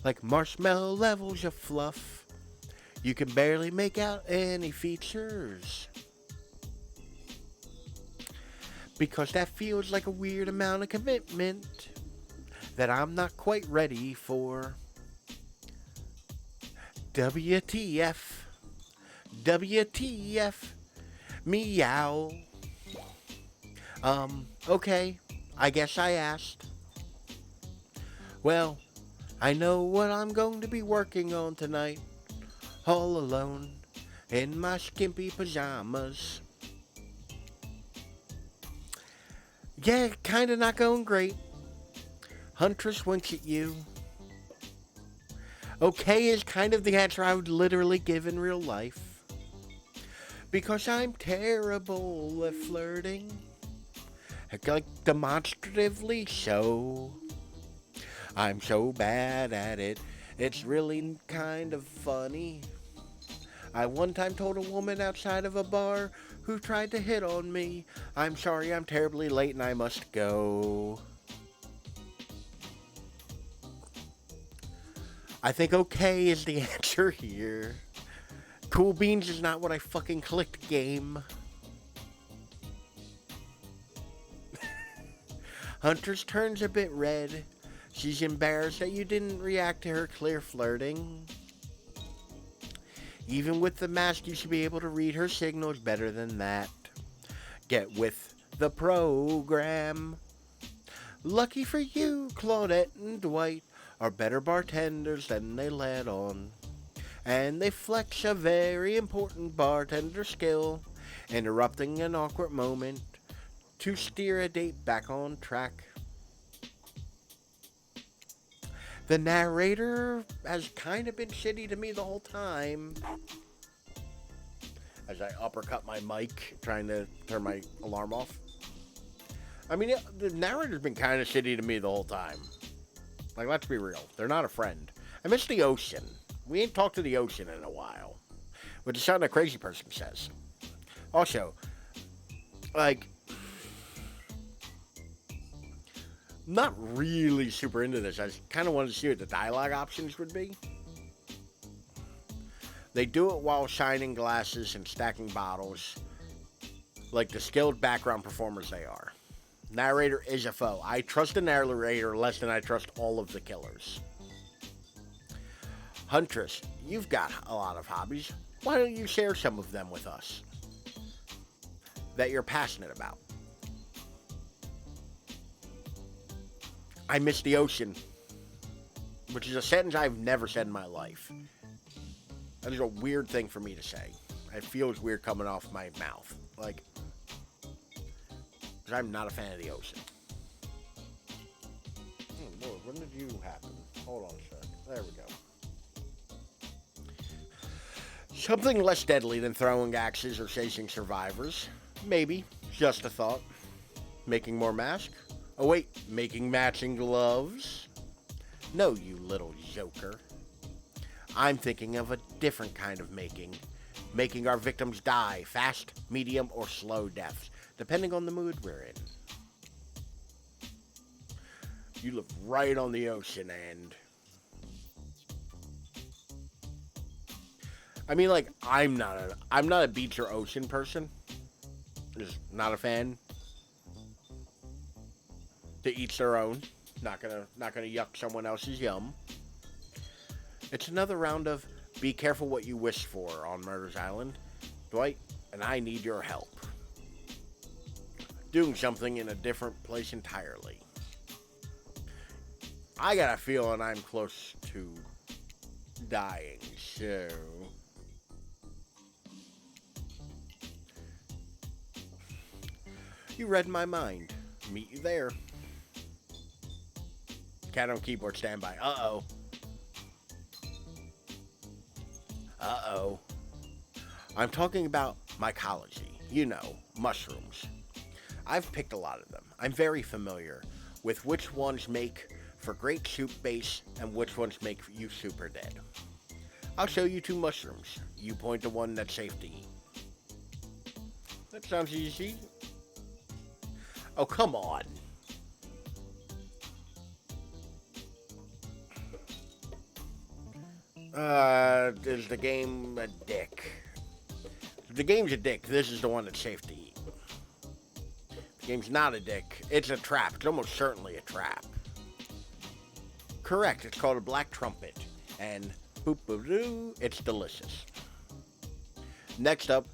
Like marshmallow levels of fluff. You can barely make out any features. Because that feels like a weird amount of commitment that I'm not quite ready for. WTF. WTF. Meow. Okay. I guess I asked. Well, I know what I'm going to be working on tonight. All alone. In my skimpy pajamas. Yeah, kinda not going great. Huntress winks at you. Okay is kind of the answer I would literally give in real life. Because I'm terrible at flirting. Like demonstratively so. I'm so bad at it. It's really kind of funny. I one time told a woman outside of a bar who tried to hit on me, I'm sorry, I'm terribly late and I must go. I think okay is the answer here. Cool beans is not what I fucking clicked, game. Huntress turns a bit red. She's embarrassed that you didn't react to her clear flirting. Even with the mask, you should be able to read her signals better than that. Get with the program. Lucky for you, Claudette and Dwight are better bartenders than they let on. And they flex a very important bartender skill, interrupting an awkward moment to steer a date back on track. The narrator has kind of been shitty to me the whole time. As I uppercut my mic, trying to turn my alarm off. I mean, the narrator's been kind of shitty to me the whole time. Like, let's be real. They're not a friend. I miss the ocean. We ain't talked to the ocean in a while. Which is something a crazy person says. Also, like, not really super into this. I just kind of wanted to see what the dialogue options would be. They do it while shining glasses and stacking bottles, like the skilled background performers they are. Narrator is a foe. I trust the narrator less than I trust all of the killers. Huntress, you've got a lot of hobbies. Why don't you share some of them with us that you're passionate about? I miss the ocean, which is a sentence I've never said in my life. That is a weird thing for me to say. It feels weird coming off my mouth. Like, because I'm not a fan of the ocean. Lord, when did you happen? Hold on a sec. There we go. Something less deadly than throwing axes or chasing survivors. Maybe. Just a thought. Making more masks? Oh wait, making matching gloves? No, you little joker. I'm thinking of a different kind of making. Making our victims die fast, medium, or slow deaths, depending on the mood we're in. You live right on the ocean and... I mean, like, I'm not a beach or ocean person. Just not a fan. To each their own. Not gonna yuck someone else's yum. It's another round of be careful what you wish for on Murder's Island. Dwight, and I need your help. Doing something in a different place entirely. I got a feeling I'm close to dying, so... You read my mind. Meet you there. Cat on keyboard standby. Uh-oh. Uh-oh. I'm talking about mycology. You know, mushrooms. I've picked a lot of them. I'm very familiar with which ones make for great soup base and which ones make you super dead. I'll show you 2 mushrooms. You point to one that's safe to eat. That sounds easy. Oh, come on. Is the game a dick? If the game's a dick, this is the one that's safe to eat. If the game's not a dick, it's a trap. It's almost certainly a trap. Correct, it's called a black trumpet. And boop-a-doo, it's delicious. Next up,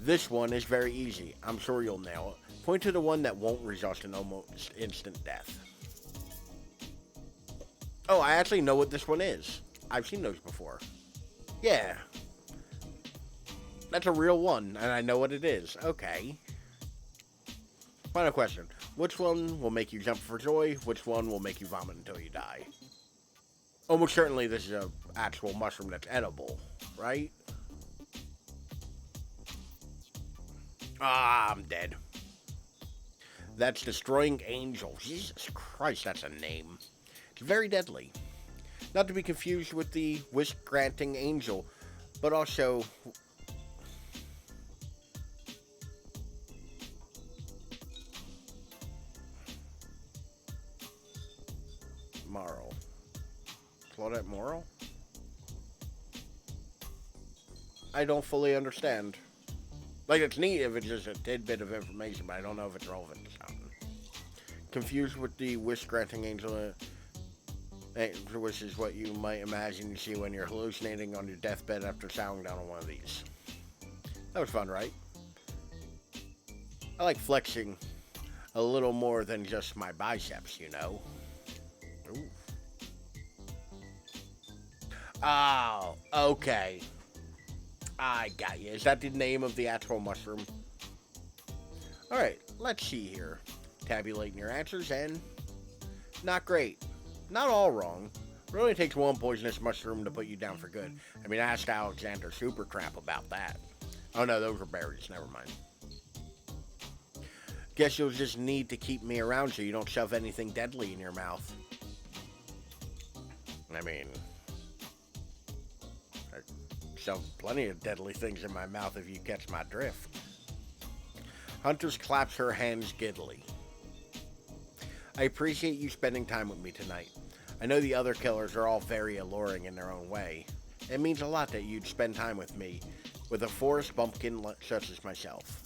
this one is very easy. I'm sure you'll nail it. Point to the one that won't result in almost instant death. Oh, I actually know what this one is. I've seen those before. Yeah. That's a real one, and I know what it is. Okay. Final question. Which one will make you jump for joy? Which one will make you vomit until you die? Almost certainly this is an actual mushroom that's edible, right? Ah, I'm dead. That's Destroying Angel. Jesus Christ, that's a name. It's very deadly. Not to be confused with the wish-granting angel, but also... Moral. Claudette Moral? I don't fully understand. Like, it's neat if it's just a tidbit of information, but I don't know if it's relevant to something. Confused with the wish-granting angel, which is what you might imagine you see when you're hallucinating on your deathbed after chowing down on one of these. That was fun, right? I like flexing a little more than just my biceps, you know? Ooh. Oh, okay. I got you. Is that the name of the actual mushroom? Alright, let's see here. Tabulating your answers, and... not great. Not all wrong. It only takes one poisonous mushroom to put you down for good. I mean, I asked Alexander Supercrap about that. Oh no, those were berries. Never mind. Guess you'll just need to keep me around so you don't shove anything deadly in your mouth. I mean... I shove plenty of deadly things in my mouth if you catch my drift. Huntress claps her hands giddily. I appreciate you spending time with me tonight. I know the other killers are all very alluring in their own way. It means a lot that you'd spend time with me, with a forest bumpkin such as myself.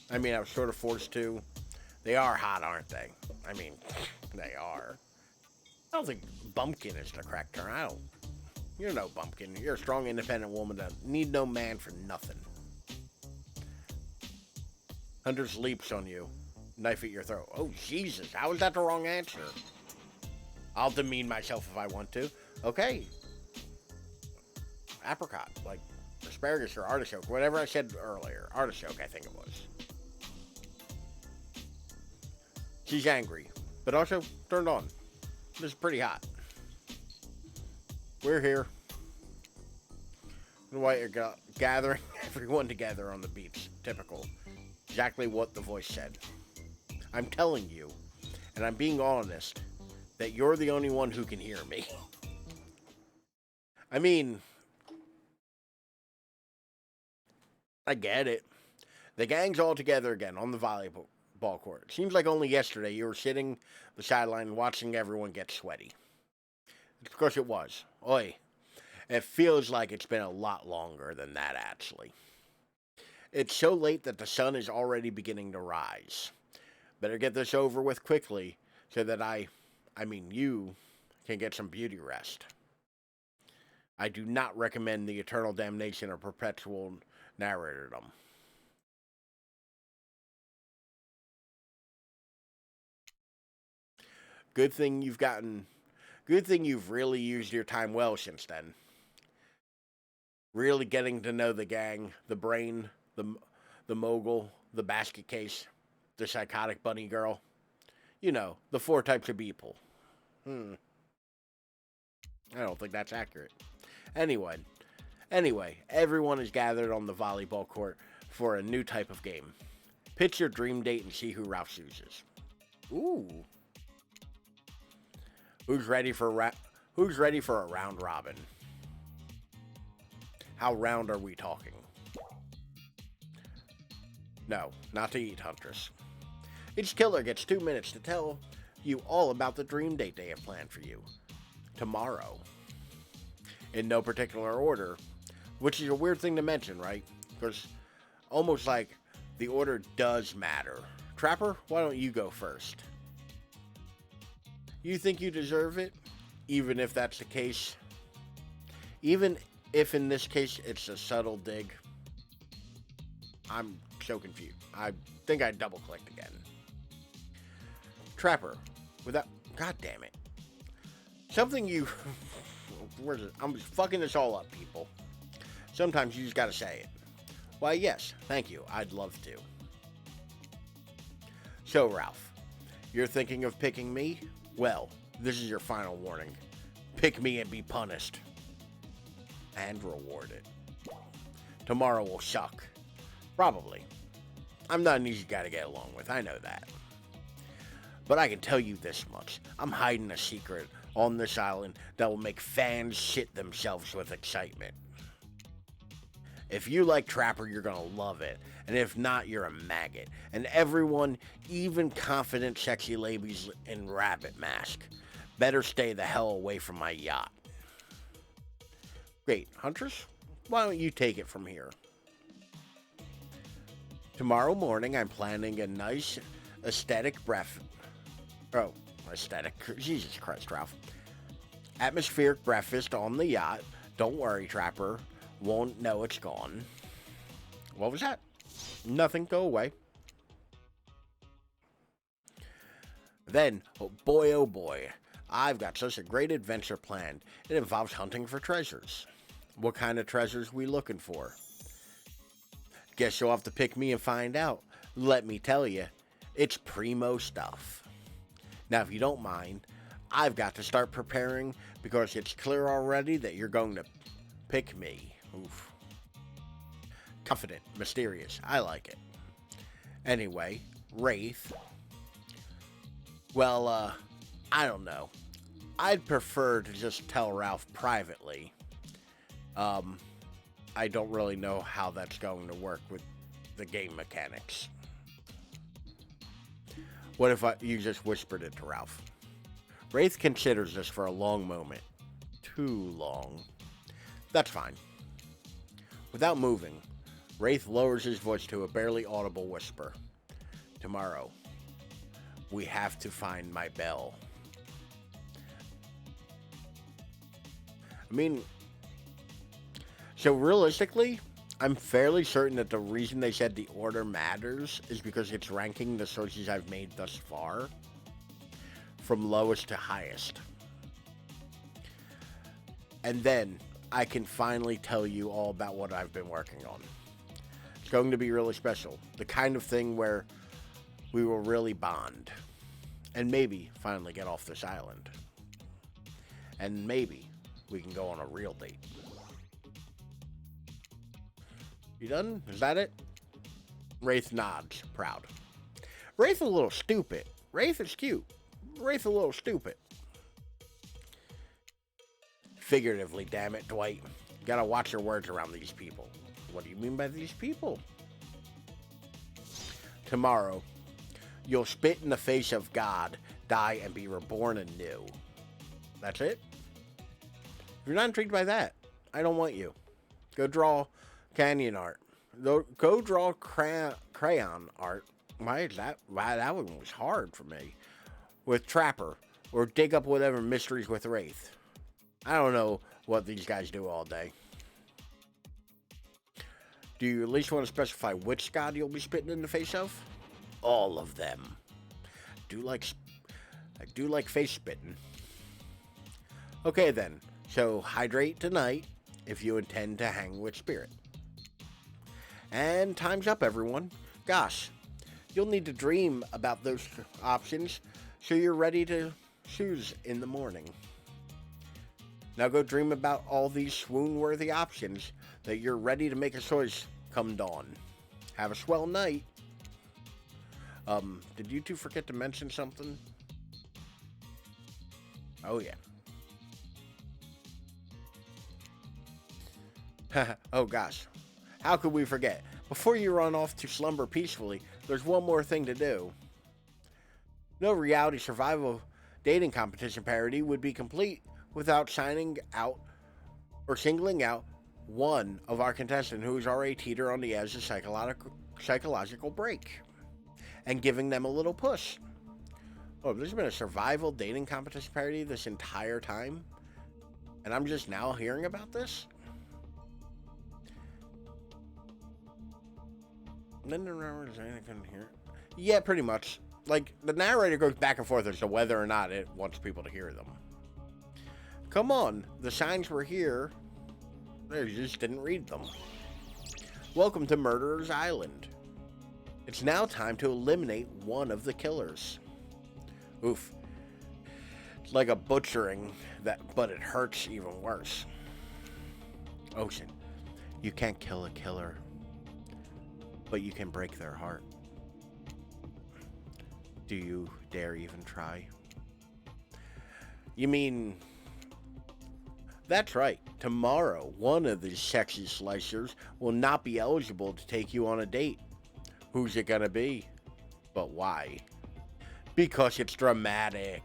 I mean, I was sort of forced to. They are hot, aren't they? I mean, they are. I don't think bumpkin is the correct term. I don't. You're no bumpkin. You're a strong, independent woman that need no man for nothing. Huntress leaps on you. Knife at your throat. Oh, Jesus. How is that the wrong answer? I'll demean myself if I want to. Okay. Apricot. Like asparagus or artichoke. Whatever I said earlier. Artichoke, I think it was. She's angry. But also turned on. This is pretty hot. We're here. White are gathering everyone together on the beach. Typical. Exactly what the voice said. I'm telling you, and I'm being honest, that you're the only one who can hear me. I mean, I get it. The gang's all together again on the volleyball court. It seems like only yesterday you were sitting the sideline watching everyone get sweaty. Of course it was. Oi. It feels like it's been a lot longer than that, actually. It's so late that the sun is already beginning to rise. Better get this over with quickly so that you can get some beauty rest. I do not recommend the eternal damnation or perpetual narratordom. Good thing you've really used your time well since then. Really getting to know the gang, the brain, the mogul, the basket case, the psychotic bunny girl. You know, the 4 types of people. I don't think that's accurate. Anyway, everyone is gathered on the volleyball court for a new type of game. Pitch your dream date and see who Ralph chooses. Ooh. Who's ready for a round robin? How round are we talking? No, not to eat, Huntress. Each killer gets 2 minutes to tell you all about the dream date they have planned for you. Tomorrow. In no particular order, which is a weird thing to mention, right? Because almost like the order does matter. Trapper, why don't you go first? You think you deserve it? Even if that's the case? Even if in this case it's a subtle dig? I'm so confused. I think I double clicked again. Trapper, without... God damn it. Something you... Where's it? I'm fucking this all up, people. Sometimes you just gotta say it. Why, yes, thank you. I'd love to. So, Ralph, you're thinking of picking me? Well, this is your final warning. Pick me and be punished. And rewarded. Tomorrow will suck. Probably. I'm not an easy guy to get along with, I know that. But I can tell you this much. I'm hiding a secret on this island that will make fans shit themselves with excitement. If you like Trapper, you're gonna love it. And if not, you're a maggot. And everyone, even confident sexy ladies in rabbit mask, better stay the hell away from my yacht. Great, Huntress, why don't you take it from here? Tomorrow morning, I'm planning a nice aesthetic breakfast. Oh, aesthetic. Jesus Christ, Ralph. Atmospheric breakfast on the yacht. Don't worry, Trapper. Won't know it's gone. What was that? Nothing. Go away. Then, oh boy, I've got such a great adventure planned. It involves hunting for treasures. What kind of treasures we looking for? Guess you'll have to pick me and find out. Let me tell you, it's primo stuff. Now, if you don't mind, I've got to start preparing because it's clear already that you're going to pick me. Oof. Confident, mysterious. I like it. Anyway, Wraith. Well, I don't know. I'd prefer to just tell Ralph privately. I don't really know how that's going to work with the game mechanics. What if you just whispered it to Ralph? Wraith considers this for a long moment. Too long. That's fine. Without moving, Wraith lowers his voice to a barely audible whisper. Tomorrow, we have to find my bell. So realistically, I'm fairly certain that the reason they said the order matters is because it's ranking the sources I've made thus far from lowest to highest. And then I can finally tell you all about what I've been working on. It's going to be really special. The kind of thing where we will really bond. And maybe finally get off this island. And maybe we can go on a real date. You done? Is that it? Wraith nods, proud. Wraith a little stupid. Wraith is cute. Wraith a little stupid. Figuratively, damn it, Dwight. You gotta watch your words around these people. What do you mean by these people? Tomorrow, you'll spit in the face of God, die, and be reborn anew. That's it? If you're not intrigued by that, I don't want you. Go draw canyon art. Go draw crayon art. Why is that? Why that one was hard for me. With Trapper, or dig up whatever mysteries with Wraith. I don't know what these guys do all day. Do you at least want to specify which god you'll be spitting in the face of? All of them. I do like face spitting. Okay then, so hydrate tonight if you intend to hang with Spirit. And time's up, everyone. Gosh, you'll need to dream about those options so you're ready to choose in the morning. Now go dream about all these swoon-worthy options that you're ready to make a choice come dawn. Have a swell night. Did you two forget to mention something? Oh, yeah. Oh, gosh. How could we forget? Before you run off to slumber peacefully, there's one more thing to do. No reality survival dating competition parody would be complete without singling out one of our contestants who is already teeter on the edge of psychological break and giving them a little push. Oh, there's been a survival dating competition parody this entire time, and I'm just now hearing about this? Then the narrator couldn't hear it. Yeah, pretty much. Like, the narrator goes back and forth as to whether or not it wants people to hear them. Come on, the signs were here. They just didn't read them. Welcome to Murderer's Island. It's now time to eliminate one of the killers. Oof. It's like a butchering, but it hurts even worse. Ocean, you can't kill a killer, but you can break their heart. Do you dare even try? You mean... That's right. Tomorrow, one of these sexy slicers will not be eligible to take you on a date. Who's it gonna be? But why? Because it's dramatic.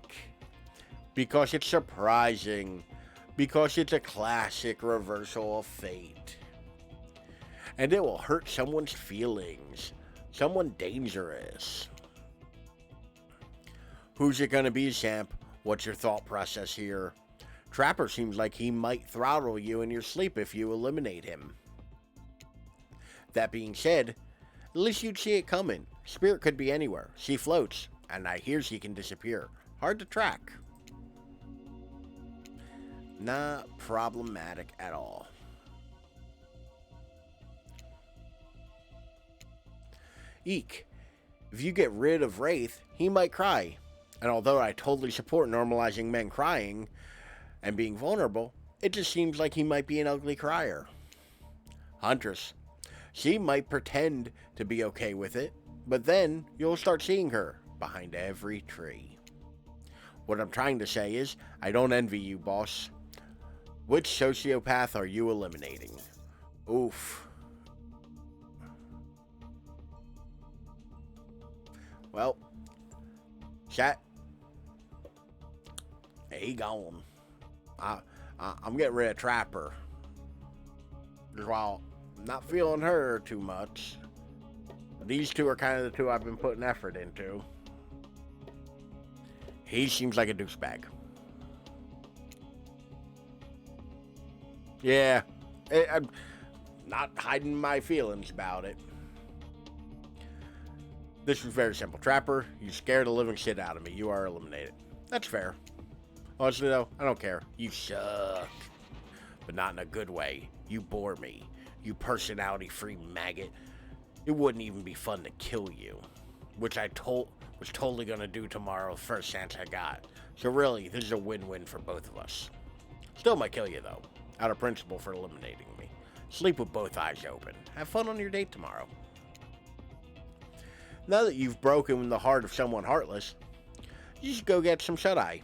Because it's surprising. Because it's a classic reversal of fate. And it will hurt someone's feelings. Someone dangerous. Who's it gonna be, Champ? What's your thought process here? Trapper seems like he might throttle you in your sleep if you eliminate him. That being said, at least you'd see it coming. Spirit could be anywhere. She floats, and I hear she can disappear. Hard to track. Not problematic at all. Eek. If you get rid of Wraith, he might cry. And although I totally support normalizing men crying and being vulnerable, it just seems like he might be an ugly crier. Huntress. She might pretend to be okay with it, but then you'll start seeing her behind every tree. What I'm trying to say is, I don't envy you, boss. Which sociopath are you eliminating? Oof. Well, chat. He gone. I'm getting rid of Trapper. Just while I'm not feeling her too much. These two are kind of the two I've been putting effort into. He seems like a douchebag. Yeah, I'm not hiding my feelings about it. This was very simple. Trapper, you scared the living shit out of me. You are eliminated. That's fair. Honestly, though, I don't care. You suck. But not in a good way. You bore me. You personality-free maggot. It wouldn't even be fun to kill you. Which I was totally going to do tomorrow the first chance I got. So really, this is a win-win for both of us. Still might kill you, though. Out of principle for eliminating me. Sleep with both eyes open. Have fun on your date tomorrow. Now that you've broken the heart of someone heartless, you should go get some shut-eye.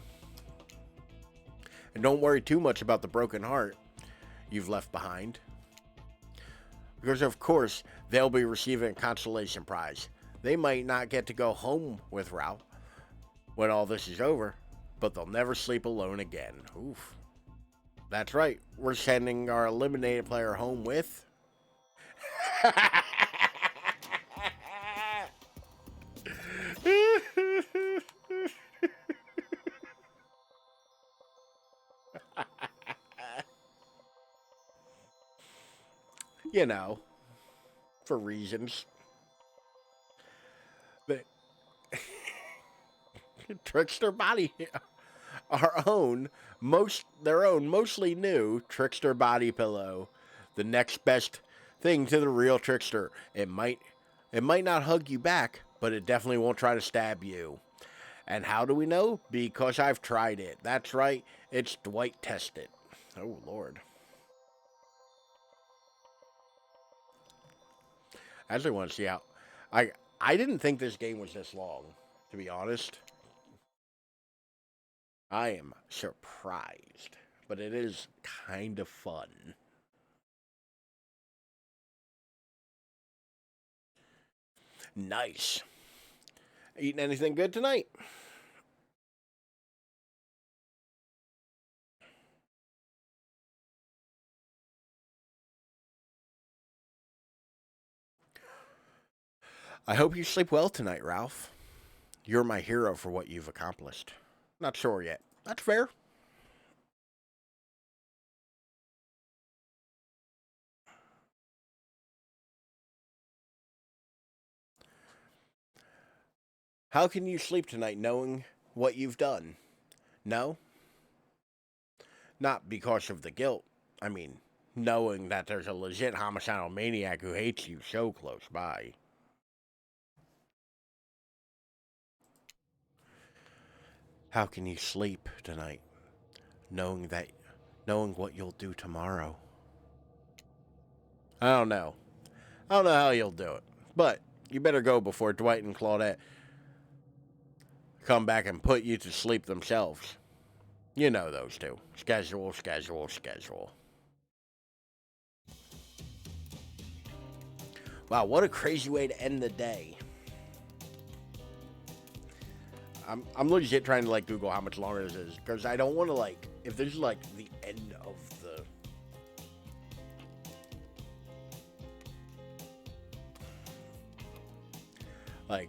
And don't worry too much about the broken heart you've left behind. Because of course, they'll be receiving a consolation prize. They might not get to go home with Ralph when all this is over, but they'll never sleep alone again. Oof. That's right. We're sending our eliminated player home with... you know, for reasons. But Trickster Body, their own mostly new Trickster Body Pillow, the next best thing to the real Trickster. It might not hug you back, but it definitely won't try to stab you. And how do we know? Because I've tried it. That's right, it's Dwight tested. Oh Lord. I actually want to see how... I didn't think this game was this long, to be honest. I am surprised, but it is kind of fun. Nice. Eating anything good tonight? I hope you sleep well tonight, Ralph. You're my hero for what you've accomplished. Not sure yet. That's fair. How can you sleep tonight knowing what you've done? No? Not because of the guilt. I mean, knowing that there's a legit homicidal maniac who hates you so close by. How can you sleep tonight knowing what you'll do tomorrow? I don't know. I don't know how you'll do it. But you better go before Dwight and Claudette come back and put you to sleep themselves. You know those two. Schedule, schedule, schedule. Wow, what a crazy way to end the day. I'm legit trying to like Google how much longer this is, because I don't want to like, if this is like the end of the... Like,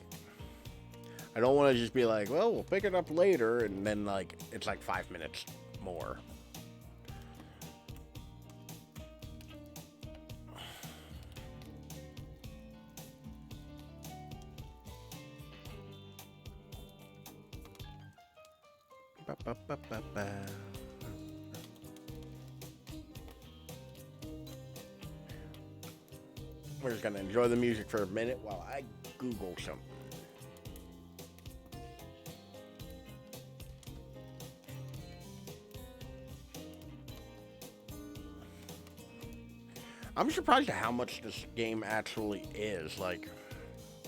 I don't want to just be like, well, we'll pick it up later, and then like, it's like 5 minutes more. We're just gonna enjoy the music for a minute while I Google something. I'm surprised at how much this game actually is. Like,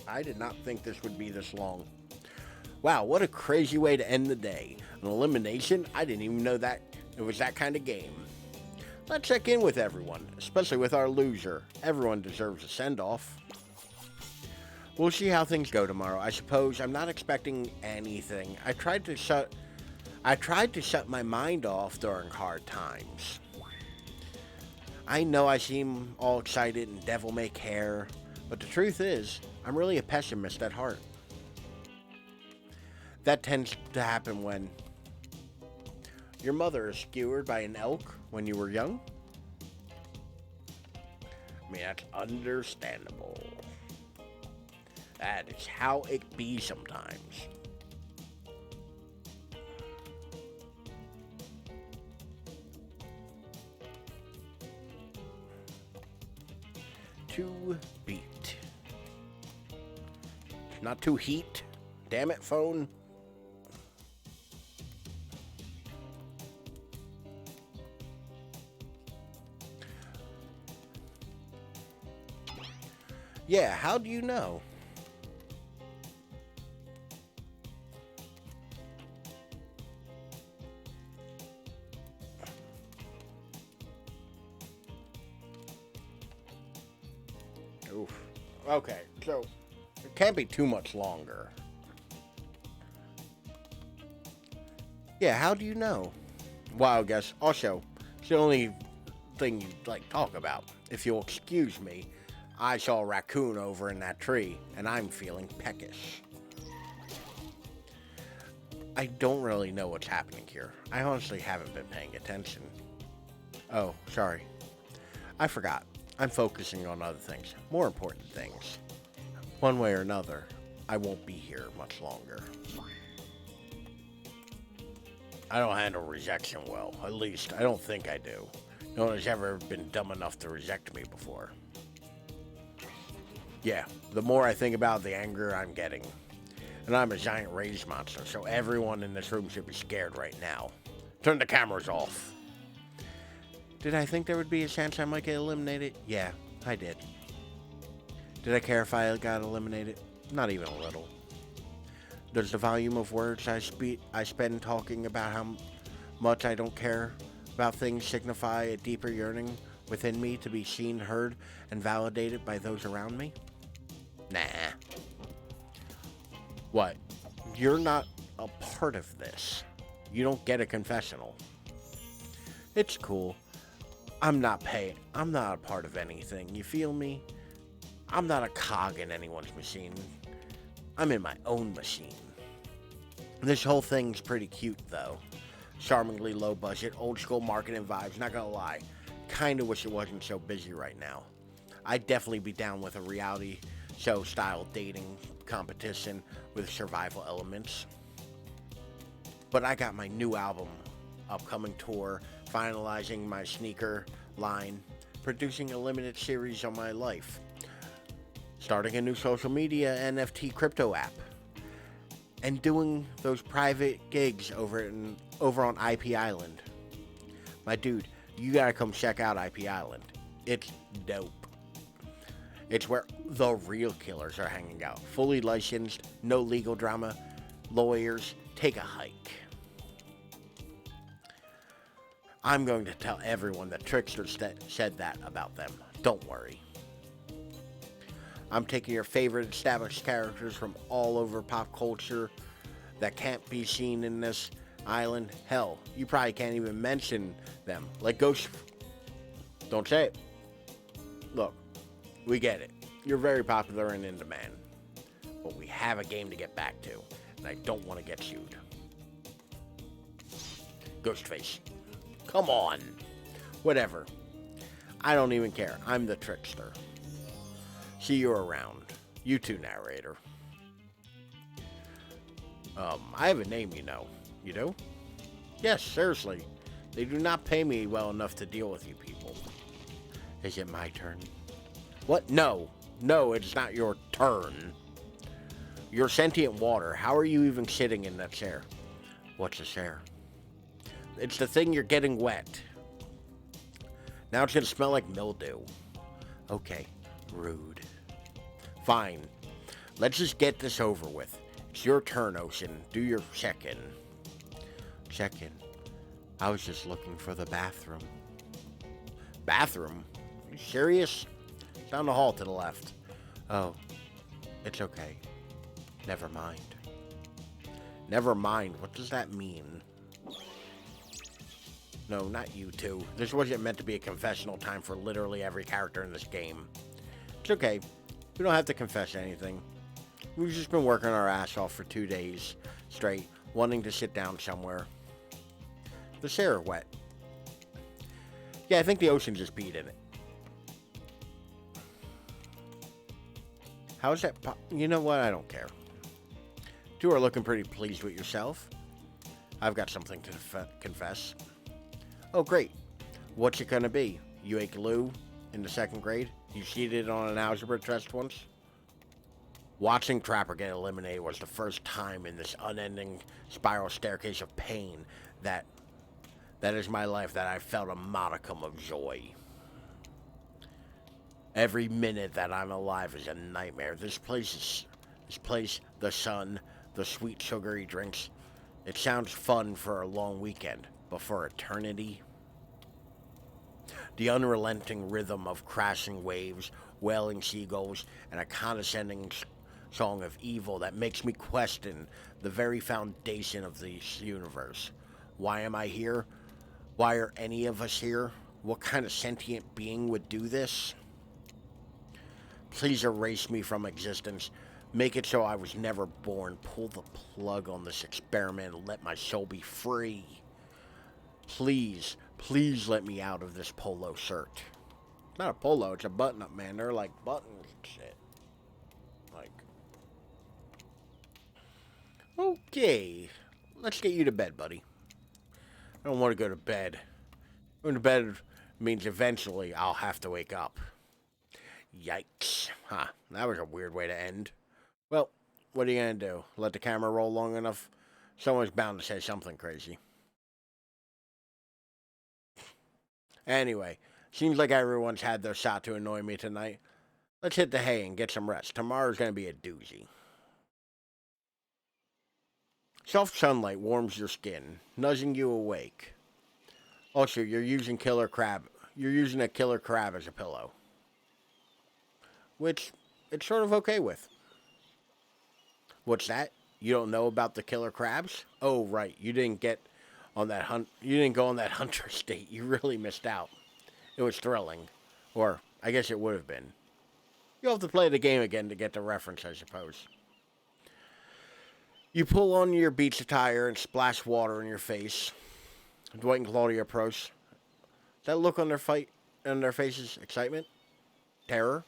I did not think this would be this long. Wow, what a crazy way to end the day. An elimination? I didn't even know that it was that kind of game. Let's check in with everyone, especially with our loser. Everyone deserves a send-off. We'll see how things go tomorrow. I suppose I'm not expecting anything. I tried to shut my mind off during hard times. I know I seem all excited and devil-may-care, but the truth is, I'm really a pessimist at heart. That tends to happen when your mother is skewered by an elk when you were young. I mean, that's understandable. That is how it be sometimes. To beat. Not to heat. Damn it, phone. Yeah, how do you know? Oof. Okay, so it can't be too much longer. Yeah, how do you know? Wow, I guess. Also, it's the only thing you like talk about. If you'll excuse me, I saw a raccoon over in that tree, and I'm feeling peckish. I don't really know what's happening here. I honestly haven't been paying attention. Oh, sorry. I forgot. I'm focusing on other things, more important things. One way or another, I won't be here much longer. I don't handle rejection well. At least, I don't think I do. No one has ever been dumb enough to reject me before. Yeah, the more I think about it, the angrier I'm getting. And I'm a giant rage monster, so everyone in this room should be scared right now. Turn the cameras off. Did I think there would be a chance I might get eliminated? Yeah, I did. Did I care if I got eliminated? Not even a little. Does the volume of words I spend talking about how much I don't care about things signify a deeper yearning within me to be seen, heard, and validated by those around me? Nah. What? You're not a part of this. You don't get a confessional. It's cool. I'm not a part of anything. You feel me? I'm not a cog in anyone's machine. I'm in my own machine. This whole thing's pretty cute, though. Charmingly low budget, old school marketing vibes, not gonna lie. Kinda wish it wasn't so busy right now. I'd definitely be down with a reality show style dating competition with survival elements. But I got my new album, upcoming tour, finalizing my sneaker line, producing a limited series on my life, starting a new social media NFT crypto app, and doing those private gigs over on IP Island. My dude, you gotta come check out IP Island. It's dope. It's where the real killers are hanging out. Fully licensed, no legal drama, lawyers, take a hike. I'm going to tell everyone that Trickster said that about them. Don't worry. I'm taking your favorite established characters from all over pop culture that can't be seen in this island. Hell, you probably can't even mention them. Like Ghost. Don't say it. Look, we get it. You're very popular and in demand. But we have a game to get back to, and I don't want to get sued. Ghostface. Come on. Whatever. I don't even care. I'm the Trickster. See you around. You too, narrator. I have a name, you know. You do? Yes, seriously. They do not pay me well enough to deal with you people. Is it my turn? What? No. No, it's not your turn. You're sentient water. How are you even sitting in that chair? What's a chair? It's the thing you're getting wet. Now it's gonna smell like mildew. Okay, rude. Fine. Let's just get this over with. It's your turn, Ocean. Do your check-in. Check-in? I was just looking for the bathroom. Bathroom? Are you serious? Down the hall to the left. Oh, it's okay. Never mind. Never mind? What does that mean? No, not you two. This wasn't meant to be a confessional time for literally every character in this game. It's okay. We don't have to confess anything. We've just been working our ass off for 2 days straight, wanting to sit down somewhere. The chair wet. Yeah, I think the ocean just peed in it. How's that you know what? I don't care. You are looking pretty pleased with yourself. I've got something to confess. Oh, great. What's it gonna be? You ate glue in the 2nd grade? You cheated on an algebra test once? Watching Trapper get eliminated was the first time in this unending spiral staircase of pain that is my life that I felt a modicum of joy. Every minute that I'm alive is a nightmare. This place, the sun, the sweet sugary drinks. It sounds fun for a long weekend, but for eternity? The unrelenting rhythm of crashing waves, wailing seagulls, and a condescending song of evil that makes me question the very foundation of this universe. Why am I here? Why are any of us here? What kind of sentient being would do this? Please erase me from existence. Make it so I was never born. Pull the plug on this experiment and let my soul be free. Please, please let me out of this polo shirt. Not a polo, it's a button-up, man. They're like buttons and shit. Like... Okay. Let's get you to bed, buddy. I don't want to go to bed. Going to bed means eventually I'll have to wake up. Yikes. Huh. That was a weird way to end. Well, what are you going to do? Let the camera roll long enough? Someone's bound to say something crazy. Anyway, seems like everyone's had their shot to annoy me tonight. Let's hit the hay and get some rest. Tomorrow's going to be a doozy. Soft sunlight warms your skin, nudging you awake. Also, you're using a killer crab as a pillow. Which it's sort of okay with. What's that? You don't know about the killer crabs? Oh, right. You didn't go on that hunter state. You really missed out. It was thrilling. Or, I guess it would have been. You'll have to play the game again to get the reference, I suppose. You pull on your beach attire and splash water in your face. Dwight and Claudia approach. That look on their faces, excitement? Terror?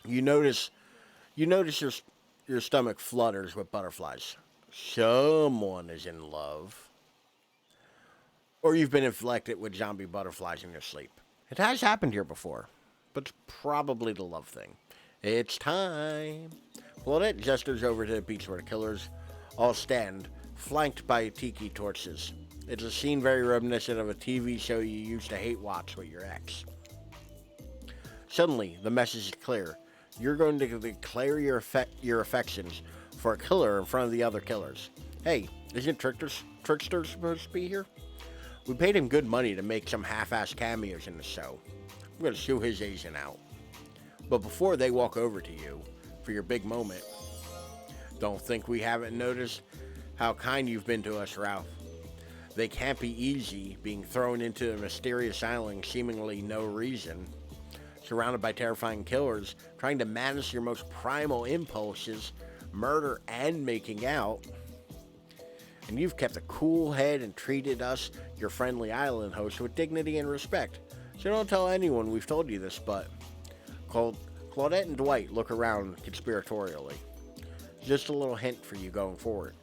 You notice your stomach flutters with butterflies. Someone is in love. Or you've been inflected with zombie butterflies in your sleep. It has happened here before, but it's probably the love thing. It's time. Claudette gestures over to the beach where the killers all stand, flanked by tiki torches. It's a scene very reminiscent of a TV show you used to hate watch with your ex. Suddenly, the message is clear. You're going to declare your affections for a killer in front of the other killers. Hey, isn't Trickster supposed to be here? We paid him good money to make some half-assed cameos in the show. I'm going to sue his agent out. But before they walk over to you for your big moment, don't think we haven't noticed how kind you've been to us, Ralph. They can't be easy being thrown into a mysterious island seemingly no reason, surrounded by terrifying killers, trying to manage your most primal impulses, murder and making out. And you've kept a cool head and treated us, your friendly island host, with dignity and respect. So don't tell anyone we've told you this, but Claudette and Dwight look around conspiratorially. Just a little hint for you going forward.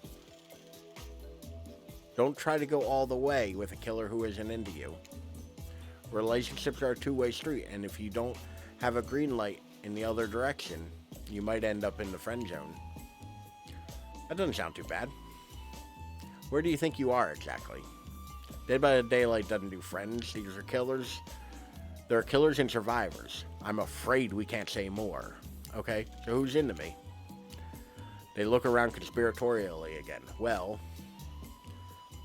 Don't try to go all the way with a killer who isn't into you. Relationships are a two-way street, and if you don't have a green light in the other direction, you might end up in the friend zone. That doesn't sound too bad. Where do you think you are exactly? Dead by Daylight doesn't do friends. These are killers. There are killers and survivors. I'm afraid we can't say more. Okay, so who's into me? They look around conspiratorially again. Well,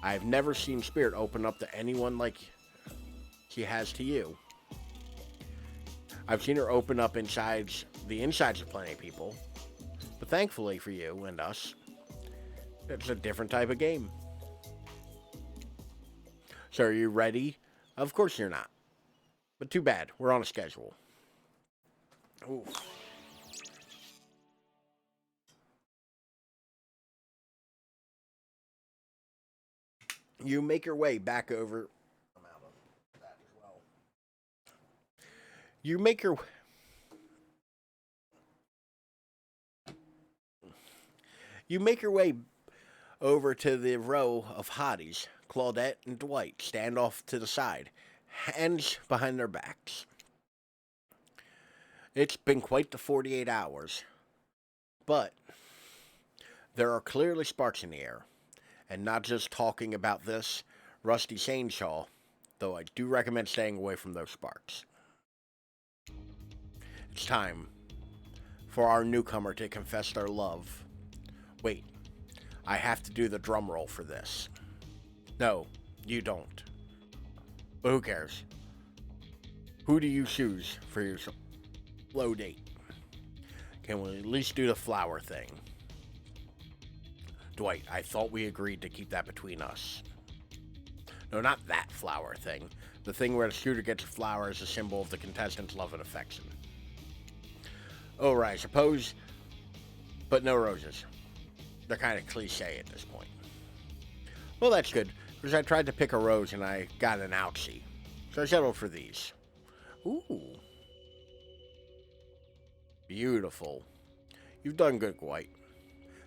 I've never seen Spirit open up to anyone like she has to you. I've seen her open up the insides of plenty of people. But thankfully for you and us, it's a different type of game. So are you ready? Of course you're not. But too bad. We're on a schedule. Ooh. You make your way back over... I'm out of that as well. You make your way over to the row of hotties. Claudette and Dwight stand off to the side, hands behind their backs. It's been quite the 48 hours, but there are clearly sparks in the air. And not just talking about this rusty chainsaw, though I do recommend staying away from those sparks. It's time for our newcomer to confess their love. Wait, I have to do the drum roll for this. No, you don't. But who cares? Who do you choose for your slow date? Can we at least do the flower thing? Dwight, I thought we agreed to keep that between us. No, not that flower thing. The thing where the shooter gets a flower as a symbol of the contestant's love and affection. Oh, right, I suppose. But no roses. They're kind of cliche at this point. Well, that's good, because I tried to pick a rose and I got an ouchie. So I settled for these. Ooh. Beautiful. You've done good, Dwight.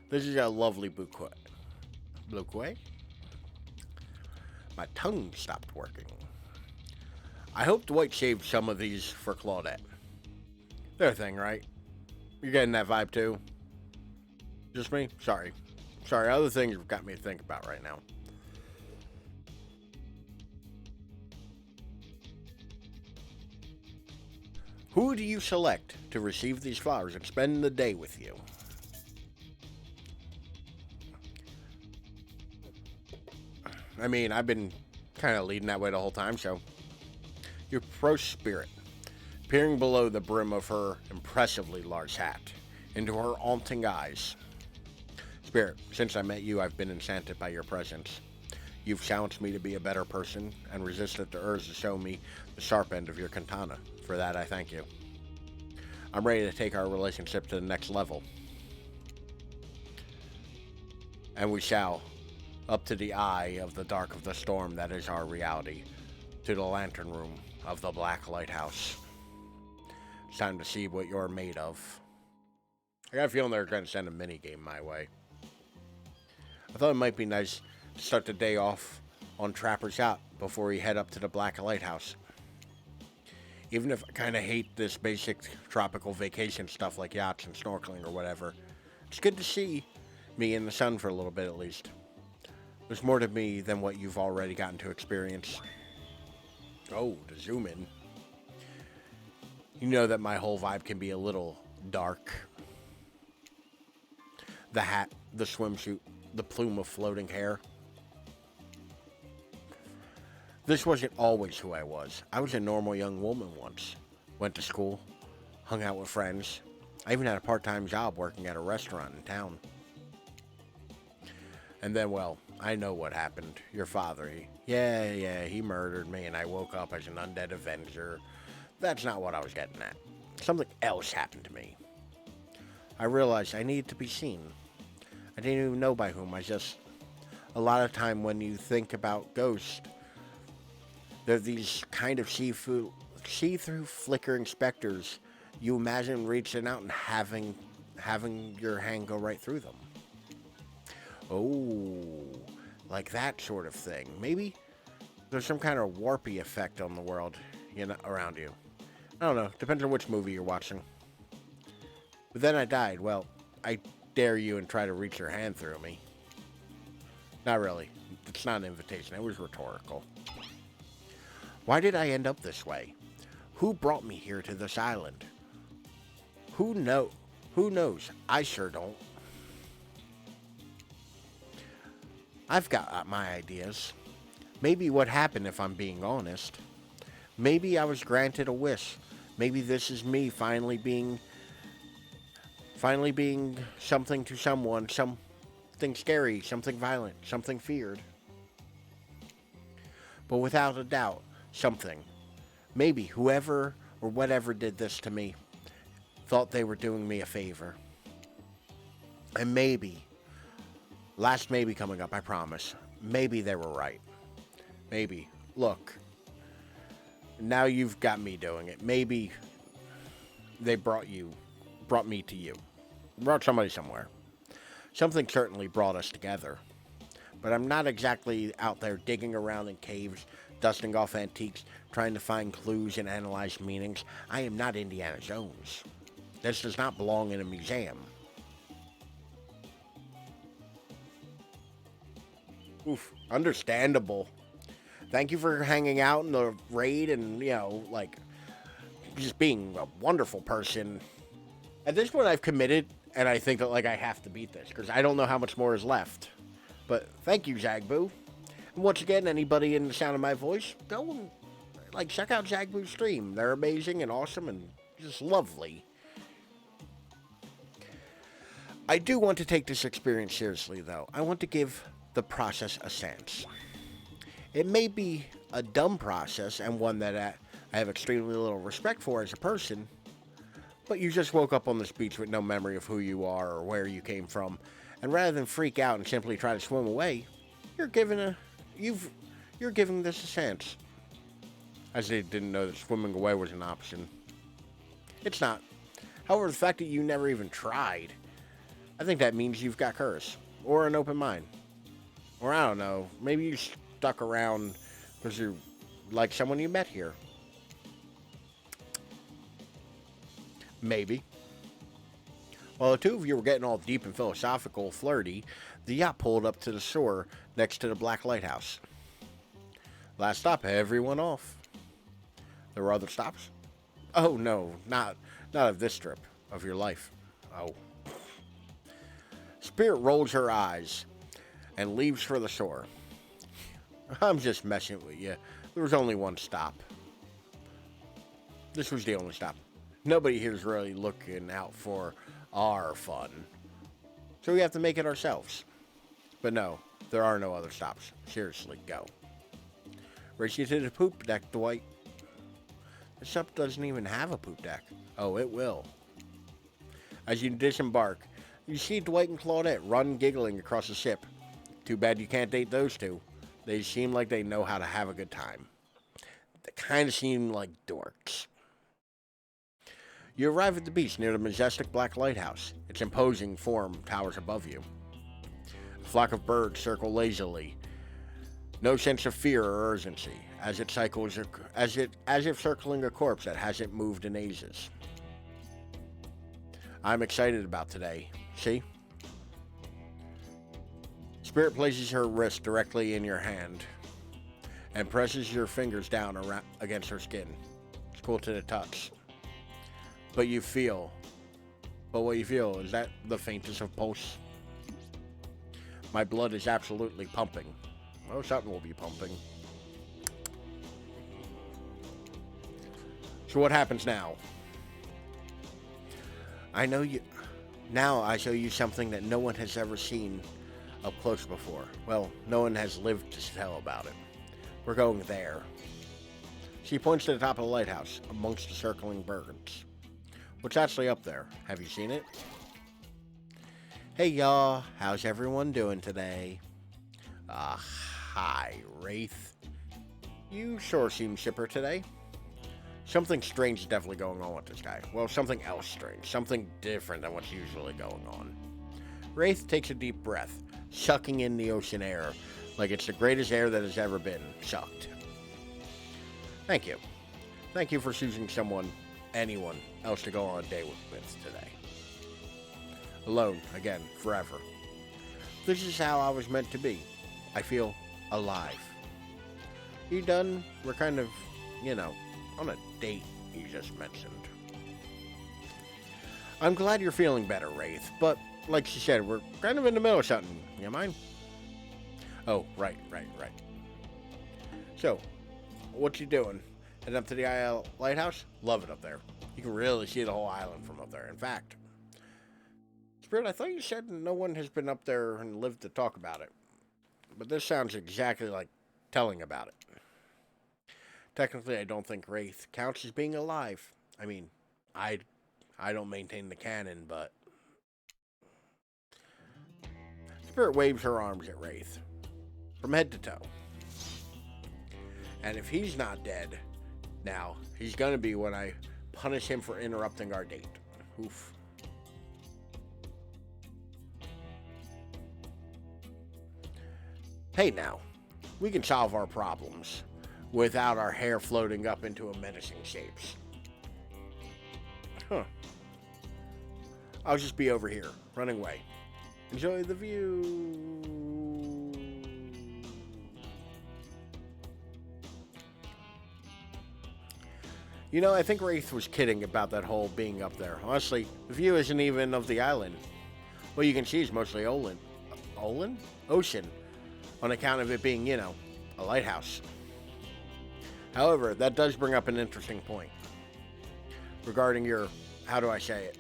This is a lovely bouquet. Bouquet? My tongue stopped working. I hope Dwight saved some of these for Claudette. Their thing, right? You're getting that vibe too? Just me? Sorry. Sorry, other things have got me to think about right now. Who do you select to receive these flowers and spend the day with you? I mean, I've been kind of leading that way the whole time, so. You approach Spirit, peering below the brim of her impressively large hat, into her haunting eyes. Spirit, since I met you, I've been enchanted by your presence. You've challenged me to be a better person, and resisted the urge to show me the sharp end of your katana. For that, I thank you. I'm ready to take our relationship to the next level. And we shall, up to the eye of the dark of the storm that is our reality, to the lantern room of the Black Lighthouse. It's time to see what you're made of. I got a feeling they're going to send a minigame my way. I thought it might be nice to start the day off on Trapper's yacht before we head up to the Black Lighthouse. Even if I kind of hate this basic tropical vacation stuff like yachts and snorkeling or whatever, it's good to see me in the sun for a little bit at least. There's more to me than what you've already gotten to experience. Oh, to zoom in. You know that my whole vibe can be a little dark. The hat, the swimsuit, the plume of floating hair. This wasn't always who I was. I was a normal young woman once. Went to school, hung out with friends. I even had a part-time job working at a restaurant in town. And then, well, I know what happened. Your father, he murdered me and I woke up as an undead Avenger. That's not what I was getting at. Something else happened to me. I realized I needed to be seen. I didn't even know by whom. A lot of time when you think about ghosts, they're these kind of see-through flickering specters you imagine reaching out and having your hand go right through them. Oh, like that sort of thing. Maybe there's some kind of warpy effect on the world, around you. I don't know. Depends on which movie you're watching. But then I died. Well, I dare you and try to reach your hand through me. Not really. It's not an invitation. It was rhetorical. Why did I end up this way? Who brought me here to this island? Who knows? I sure don't. I've got my ideas. Maybe what happened, if I'm being honest. Maybe I was granted a wish. Maybe this is me finally being something to someone, something scary, something violent, something feared. But without a doubt, something. Maybe whoever or whatever did this to me thought they were doing me a favor. And maybe, last maybe coming up, I promise, maybe they were right. Maybe. Look, now you've got me doing it. Maybe they brought me to you. Brought somebody somewhere. Something certainly brought us together. But I'm not exactly out there digging around in caves, dusting off antiques, trying to find clues and analyze meanings. I am not Indiana Jones. This does not belong in a museum. Oof, understandable. Thank you for hanging out in the raid and, just being a wonderful person. At this point, I've committed, and I think that like I have to beat this because I don't know how much more is left. But thank you, Zagboo. And once again, anybody in the sound of my voice, go and like check out Zagboo's stream. They're amazing and awesome and just lovely. I do want to take this experience seriously, though. I want to give the process a chance. It may be a dumb process and one that I have extremely little respect for as a person, but you just woke up on this beach with no memory of who you are or where you came from, and rather than freak out and simply try to swim away, you're giving this a chance. As they didn't know that swimming away was an option. It's not. However, the fact that you never even tried, I think that means you've got courage or an open mind. Or I don't know, maybe you stuck around because you like someone you met here. Maybe. While the two of you were getting all deep and philosophical, flirty, the yacht pulled up to the shore next to the Black Lighthouse. Last stop, everyone off. There were other stops? Oh no, not of this trip, of your life. Oh. Spirit rolls her eyes and leaves for the shore. I'm just messing with you. There was only one stop. This was the only stop. Nobody here's really looking out for our fun. So we have to make it ourselves. But no, there are no other stops. Seriously, go. Race you to the poop deck, Dwight. The ship doesn't even have a poop deck. Oh, it will. As you disembark, you see Dwight and Claudette run giggling across the ship. Too bad you can't date those two. They seem like they know how to have a good time. They kind of seem like dorks. You arrive at the beach near the majestic Black Lighthouse. Its imposing form towers above you. A flock of birds circle lazily. No sense of fear or urgency, as it cycles, as if circling a corpse that hasn't moved in ages. I'm excited about today. See? Spirit places her wrist directly in your hand and presses your fingers down around against her skin. It's cool to the touch. But what you feel is that the faintest of pulse. My blood is absolutely pumping. Oh, something will be pumping. So what happens now? Now I show you something that no one has ever seen up close before. Well, no one has lived to tell about it. We're going there. She points to the top of the lighthouse, amongst the circling birds. What's actually up there? Have you seen it? Hey y'all, how's everyone doing today? Hi, Wraith. You sure seem chipper today. Something strange is definitely going on with this guy. Well, something else strange. Something different than what's usually going on. Wraith takes a deep breath, sucking in the ocean air like it's the greatest air that has ever been sucked. Thank you. Thank you for choosing anyone else to go on a date with today. Alone, again, forever. This is how I was meant to be. I feel alive. You done? We're kind of, on a date you just mentioned. I'm glad you're feeling better, Wraith, but like she said, we're kind of in the middle of something. You mind? Oh, right. So, what you doing? Heading up to the lighthouse? Love it up there. You can really see the whole island from up there. In fact, Spirit, I thought you said no one has been up there and lived to talk about it. But this sounds exactly like telling about it. Technically, I don't think Wraith counts as being alive. I mean, I don't maintain the canon, but... Spirit waves her arms at Wraith, from head to toe. And if he's not dead, now, he's gonna be when I punish him for interrupting our date. Oof. Hey now, we can solve our problems without our hair floating up into a menacing shapes. Huh. I'll just be over here, running away. Enjoy the view. You know, I think Wraith was kidding about that whole being up there. Honestly, the view isn't even of the island. What you can see is mostly ocean, on account of it being, you know, a lighthouse. However, that does bring up an interesting point regarding your, how do I say it?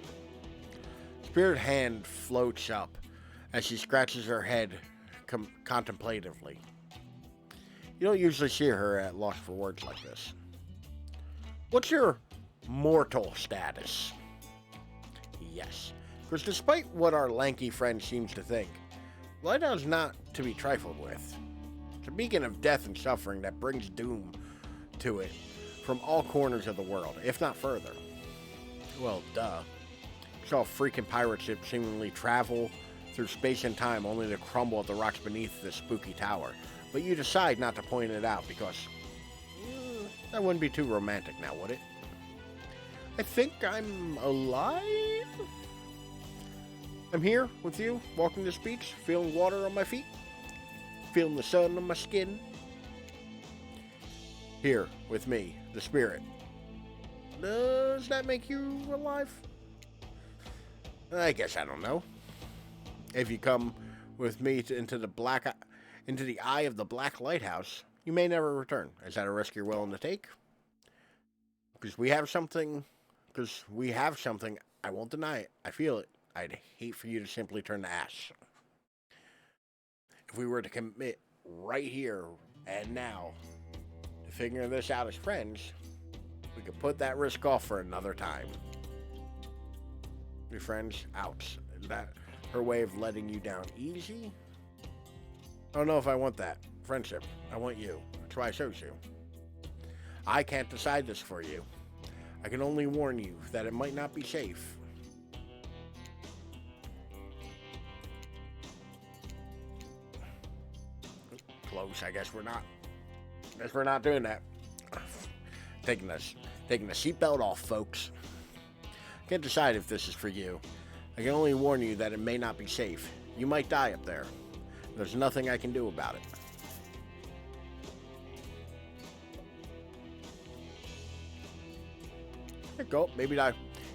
Spirit hand floats up as she scratches her head contemplatively. You don't usually see her at loss for words like this. What's your mortal status? Yes, because despite what our lanky friend seems to think, Lighthouse is not to be trifled with. It's a beacon of death and suffering that brings doom to it from all corners of the world, if not further. Well, duh. Saw a freaking pirate ship seemingly travel through space and time only to crumble at the rocks beneath this spooky tower. But you decide not to point it out because that wouldn't be too romantic now, would it? I think I'm alive? I'm here with you, walking this beach, feeling water on my feet, feeling the sun on my skin. Here with me, the spirit. Does that make you alive? I guess I don't know. If you come with me into the eye of the Black Lighthouse, you may never return. Is that a risk you're willing to take? Because we have something I won't deny it. I feel it. I'd hate for you to simply turn to ash. If we were to commit right here and now to figure this out as friends, we could put that risk off for another time. Your friends, ouch. Is that her way of letting you down easy? I don't know if I want that. Friendship. I want you. That's why I chose you. I can't decide this for you. I can only warn you that it might not be safe. Close. I guess we're not doing that. Taking the seatbelt off, folks. Can't decide if this is for you. I can only warn you that it may not be safe. You might die up there. There's nothing I can do about it. There you go. Maybe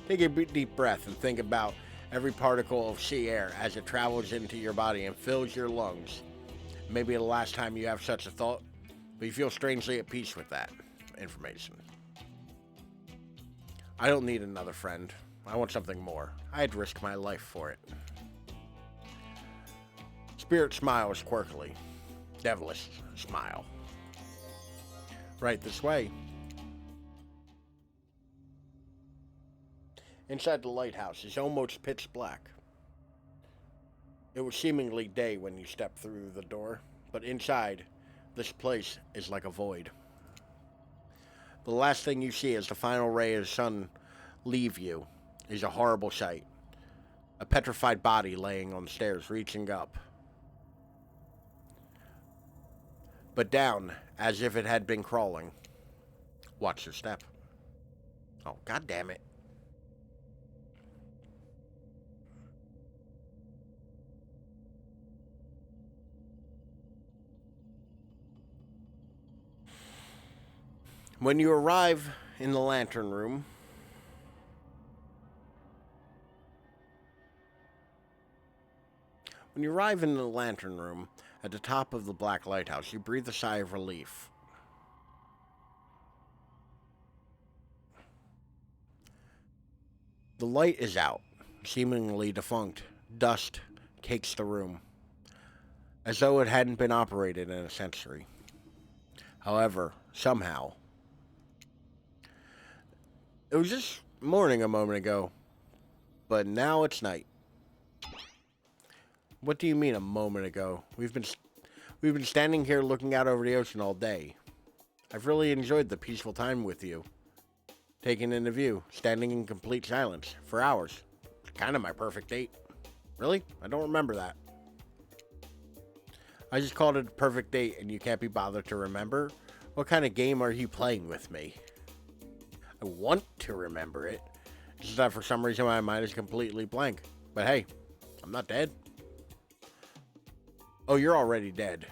take a deep breath and think about every particle of sea air as it travels into your body and fills your lungs. Maybe the last time you have such a thought, but you feel strangely at peace with that information. I don't need another friend. I want something more. I'd risk my life for it. Spirit smiles quirkily. Devilish smile. Right this way. Inside the lighthouse is almost pitch black. It was seemingly day when you stepped through the door, but inside, this place is like a void. The last thing you see as the final ray of the sun leave you is a horrible sight. A petrified body laying on the stairs, reaching up. But down, as if it had been crawling. Watch your step. Oh, God damn it. When you arrive in the lantern room, at the top of the Black Lighthouse, you breathe a sigh of relief. The light is out, seemingly defunct. Dust cakes the room, as though it hadn't been operated in a century. However, somehow, it was just morning a moment ago, but now it's night. What do you mean a moment ago? We've been standing here looking out over the ocean all day. I've really enjoyed the peaceful time with you. Taking in the view, standing in complete silence for hours. Kind of my perfect date. Really? I don't remember that. I just called it a perfect date and you can't be bothered to remember? What kind of game are you playing with me? I want to remember it. It's just that for some reason my mind is completely blank. But hey, I'm not dead. Oh, you're already dead.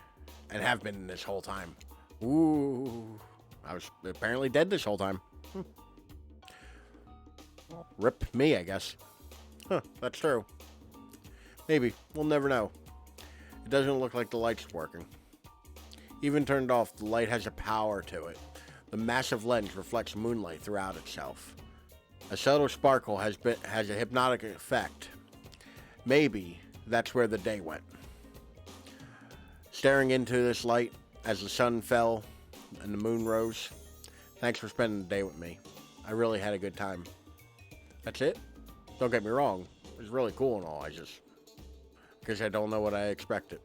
And have been this whole time. Ooh. I was apparently dead this whole time. Rip me, I guess. Huh, that's true. Maybe. We'll never know. It doesn't look like the light's working. Even turned off, the light has a power to it. The massive lens reflects moonlight throughout itself. A subtle sparkle has a hypnotic effect. Maybe that's where the day went. Staring into this light as the sun fell and the moon rose. Thanks for spending the day with me. I really had a good time. That's it? Don't get me wrong. It was really cool and all. Because I don't know what I expected.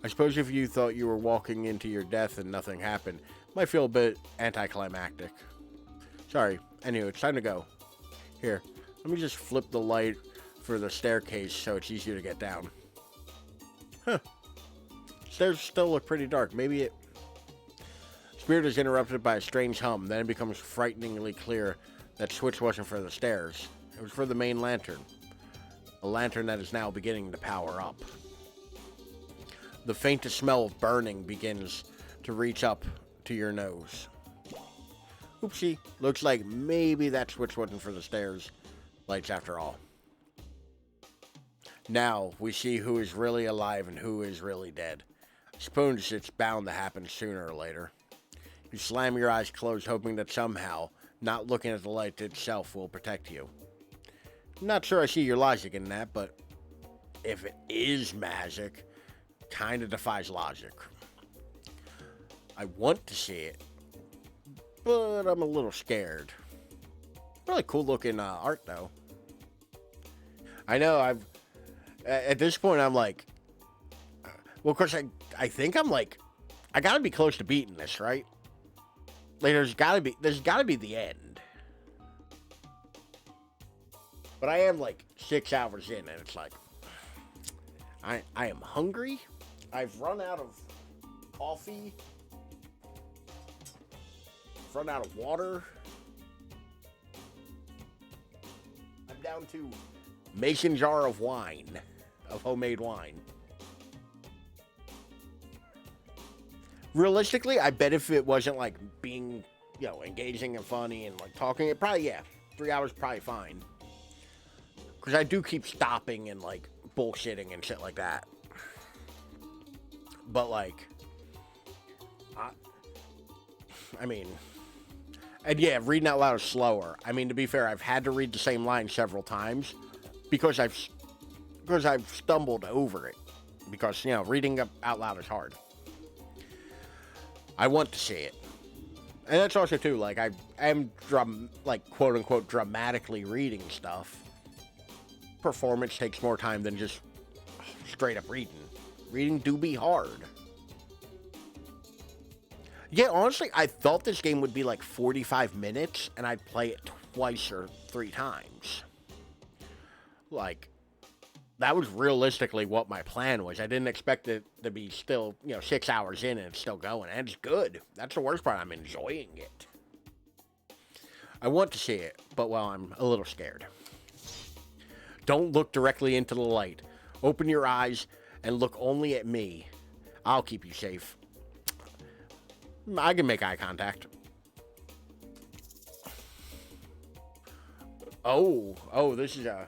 I suppose if you thought you were walking into your death and nothing happened, it might feel a bit anticlimactic. Sorry. Anyway, it's time to go. Here, let me just flip the light for the staircase so it's easier to get down. Huh. Stairs still look pretty dark. Maybe it... Spirit is interrupted by a strange hum. Then it becomes frighteningly clear that switch wasn't for the stairs. It was for the main lantern. A lantern that is now beginning to power up. The faintest smell of burning begins to reach up to your nose. Oopsie. Looks like maybe that switch wasn't for the stairs lights after all. Now we see who is really alive and who is really dead. I suppose it's bound to happen sooner or later. You slam your eyes closed, hoping that somehow not looking at the light itself will protect you. Not sure I see your logic in that, but if it is magic, kind of defies logic. I want to see it, but I'm a little scared. Really cool looking art, though. I know at this point, I'm like, well, of course, I think I'm like, I gotta be close to beating this, right? Like, there's gotta be the end. But I am like 6 hours in, and it's like, I am hungry. I've run out of coffee. I've run out of water. I'm down to mason jar of wine, of homemade wine. Realistically, I bet if it wasn't like being, engaging and funny and like talking, it probably, 3 hours probably fine. Because I do keep stopping and like bullshitting and shit like that. But like, I mean, and yeah, reading out loud is slower. I mean, to be fair, I've had to read the same line several times because I've stumbled over it. Because, reading out loud is hard. I want to see it. And that's also, too, like, I am, quote-unquote, dramatically reading stuff. Performance takes more time than just straight-up reading. Reading do be hard. Yeah, honestly, I thought this game would be, 45 minutes, and I'd play it twice or 3 times. That was realistically what my plan was. I didn't expect it to be still, 6 hours in and it's still going. And it's good. That's the worst part. I'm enjoying it. I want to see it, but, I'm a little scared. Don't look directly into the light. Open your eyes and look only at me. I'll keep you safe. I can make eye contact. Oh, this is a...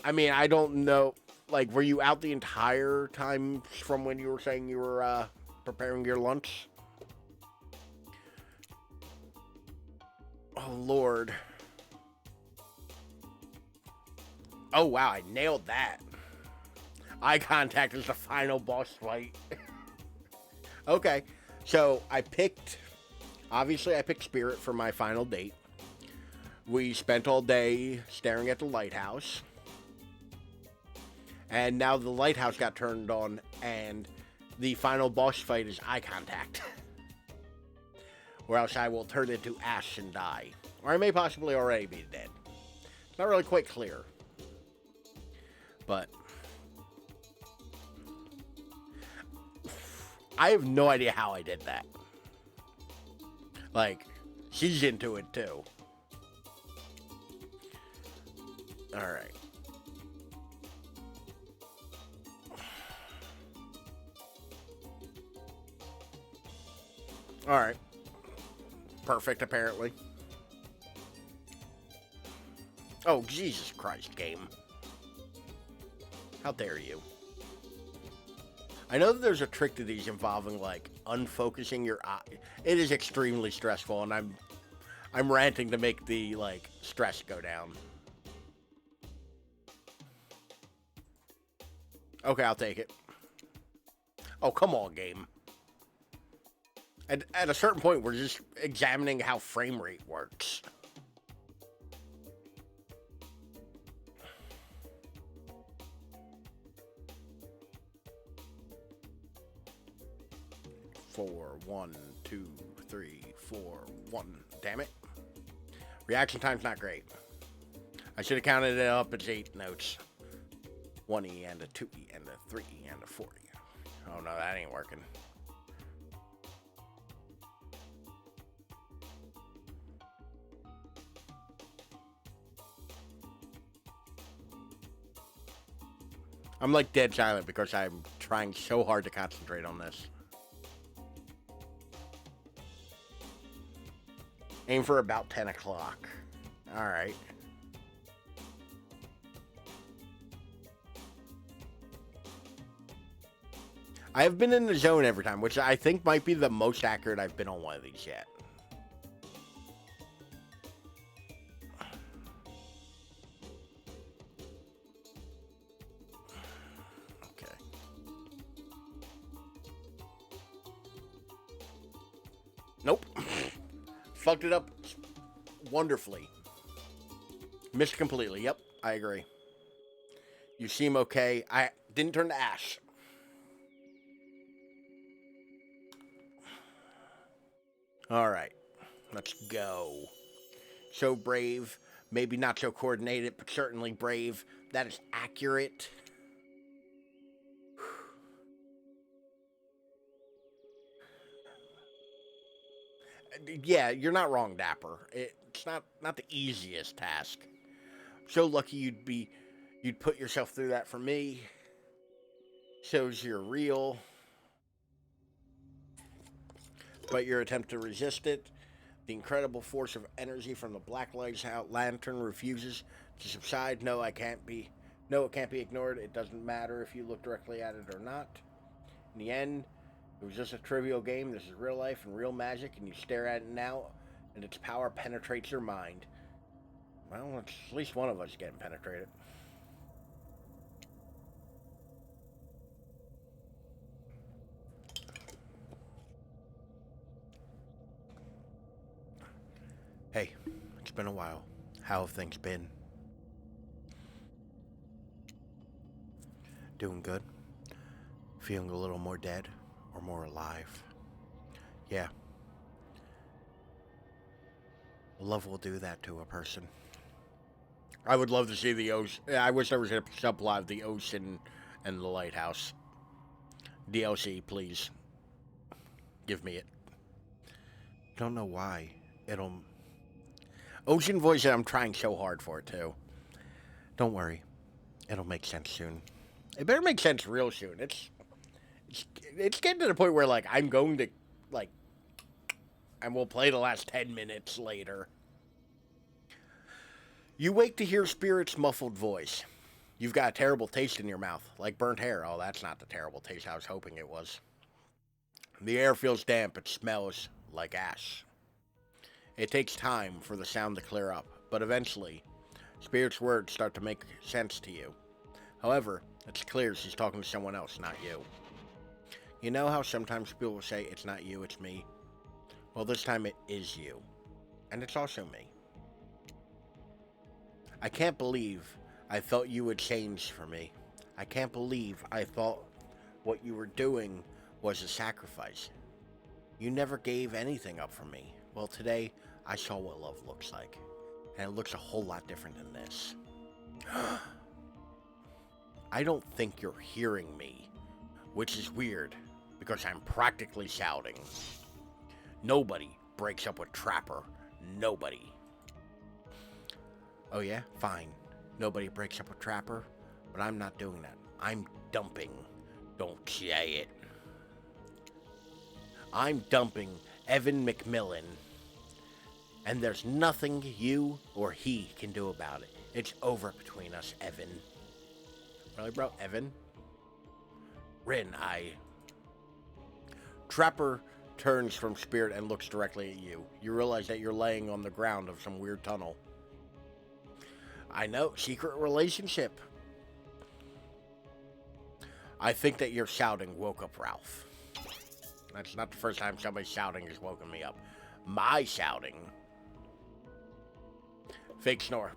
I mean, I don't know. Were you out the entire time from when you were saying you were preparing your lunch? Oh, Lord. Oh, wow, I nailed that. Eye contact is the final boss fight. Okay, so I picked Spirit for my final date. We spent all day staring at the lighthouse. And now the lighthouse got turned on, and the final boss fight is eye contact. Or else I will turn into ash and die. Or I may possibly already be dead. It's not really quite clear. But I have no idea how I did that. She's into it too. Alright. Alright. Perfect, apparently. Oh, Jesus Christ, game. How dare you? I know that there's a trick to these involving, like, unfocusing your eye. It is extremely stressful, and I'm ranting to make the, like, stress go down. Okay, I'll take it. Oh, come on, game. At a certain point, we're just examining how frame rate works. Four, 1, 2, 3, 4, 1. Damn it. Reaction time's not great. I should have counted it up as 8 notes. 1E and a 2E and a 3E and a 4E. Oh no, that ain't working. I'm like dead silent because I'm trying so hard to concentrate on this. Aim for about 10 o'clock. Alright. I've been in the zone every time, which I think might be the most accurate I've been on one of these yet. Okay. Nope. Fucked it up wonderfully. Missed completely. Yep, I agree. You seem okay. I didn't turn to ash. All right, let's go. So brave, maybe not so coordinated, but certainly brave. That is accurate. Yeah, you're not wrong, Dapper. It's not the easiest task. So lucky you'd put yourself through that for me. Shows you're real. But your attempt to resist it, the incredible force of energy from the Black Lights Out lantern refuses to subside. No, it can't be ignored. It doesn't matter if you look directly at it or not. In the end, it was just a trivial game. This is real life and real magic, and you stare at it now, and its power penetrates your mind. Well, it's at least one of us getting penetrated. Hey, it's been a while. How have things been? Doing good? Feeling a little more dead or more alive? Yeah. Love will do that to a person. I would love to see the ocean. I wish there was a subplot of the ocean and the lighthouse. DLC, please. Give me it. Don't know why. Ocean voice, I'm trying so hard for it, too. Don't worry. It'll make sense soon. It better make sense real soon. It's getting to the point where, like, I'm going to, like, and we'll play the last 10 minutes later. You wake to hear Spirit's muffled voice. You've got a terrible taste in your mouth, like burnt hair. Oh, that's not the terrible taste I was hoping it was. The air feels damp. It smells like ash. It takes time for the sound to clear up, but eventually, Spirit's words start to make sense to you. However, it's clear she's talking to someone else, not you. You know how sometimes people will say, it's not you, it's me? Well, this time it is you. And it's also me. I can't believe I thought you would change for me. I can't believe I thought what you were doing was a sacrifice. You never gave anything up for me. Well, today, I saw what love looks like. And it looks a whole lot different than this. I don't think you're hearing me. Which is weird, because I'm practically shouting. Nobody breaks up with Trapper. Nobody. Oh yeah? Fine. Nobody breaks up with Trapper, but I'm not doing that. I'm dumping. Don't say it. I'm dumping Evan McMillan. And there's nothing you or he can do about it. It's over between us, Evan. Really, bro? Evan? Rin, Trapper turns from Spirit and looks directly at you. You realize that you're laying on the ground of some weird tunnel. I know, secret relationship. I think that your shouting woke up Ralph. That's not the first time somebody shouting has woken me up. My shouting. Fake snore.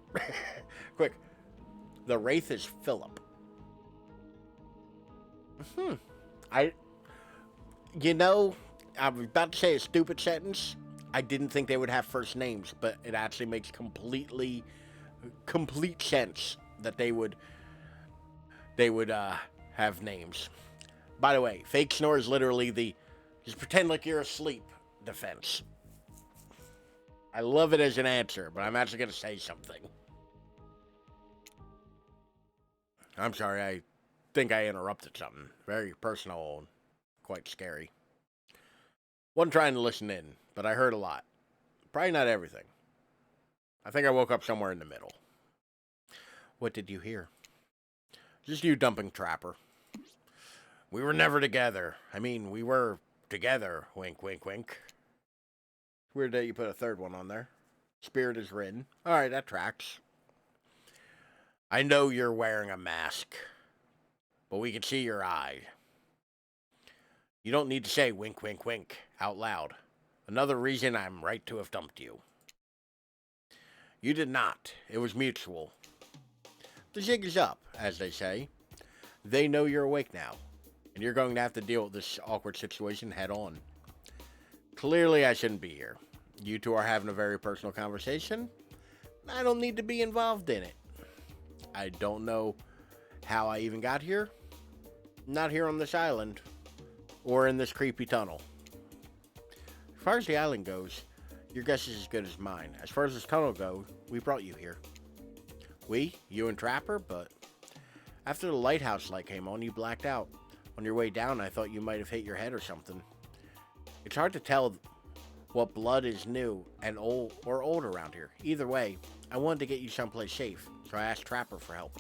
Quick. The Wraith is Philip. You know, I was about to say a stupid sentence. I didn't think they would have first names, but it actually makes complete sense that they would have names. By the way, fake snore is literally the just pretend like you're asleep defense. I love it as an answer, but I'm actually going to say something. I'm sorry, I think I interrupted something. Very personal and quite scary. Wasn't trying to listen in, but I heard a lot. Probably not everything. I think I woke up somewhere in the middle. What did you hear? Just you dumping Trapper. We were never together. I mean, we were together. Wink, wink, wink. Weird that you put a third one on there. Spirit is Rin. Alright, that tracks. I know you're wearing a mask, but we can see your eye. You don't need to say wink, wink, wink out loud. Another reason I'm right to have dumped you. You did not. It was mutual. The jig is up, as they say. They know you're awake now, and you're going to have to deal with this awkward situation head on. Clearly, I shouldn't be here. You two are having a very personal conversation. I don't need to be involved in it. I don't know how I even got here. Not here on this island, or in this creepy tunnel. As far as the island goes, your guess is as good as mine. As far as this tunnel goes, we brought you here. You and Trapper, but after the lighthouse light came on, you blacked out. On your way down, I thought you might have hit your head or something. It's hard to tell what blood is new and old around here. Either way, I wanted to get you someplace safe, so I asked Trapper for help.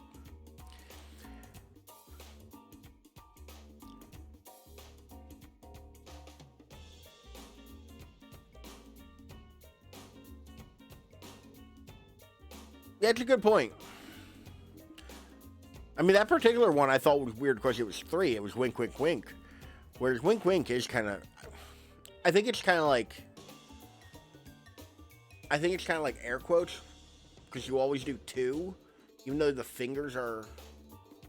Yeah, it's a good point. I mean, that particular one I thought was weird because it was 3. It was wink, wink, wink. Whereas wink, wink is kind of... I think it's kind of like air quotes. Because you always do 2. Even though the fingers are...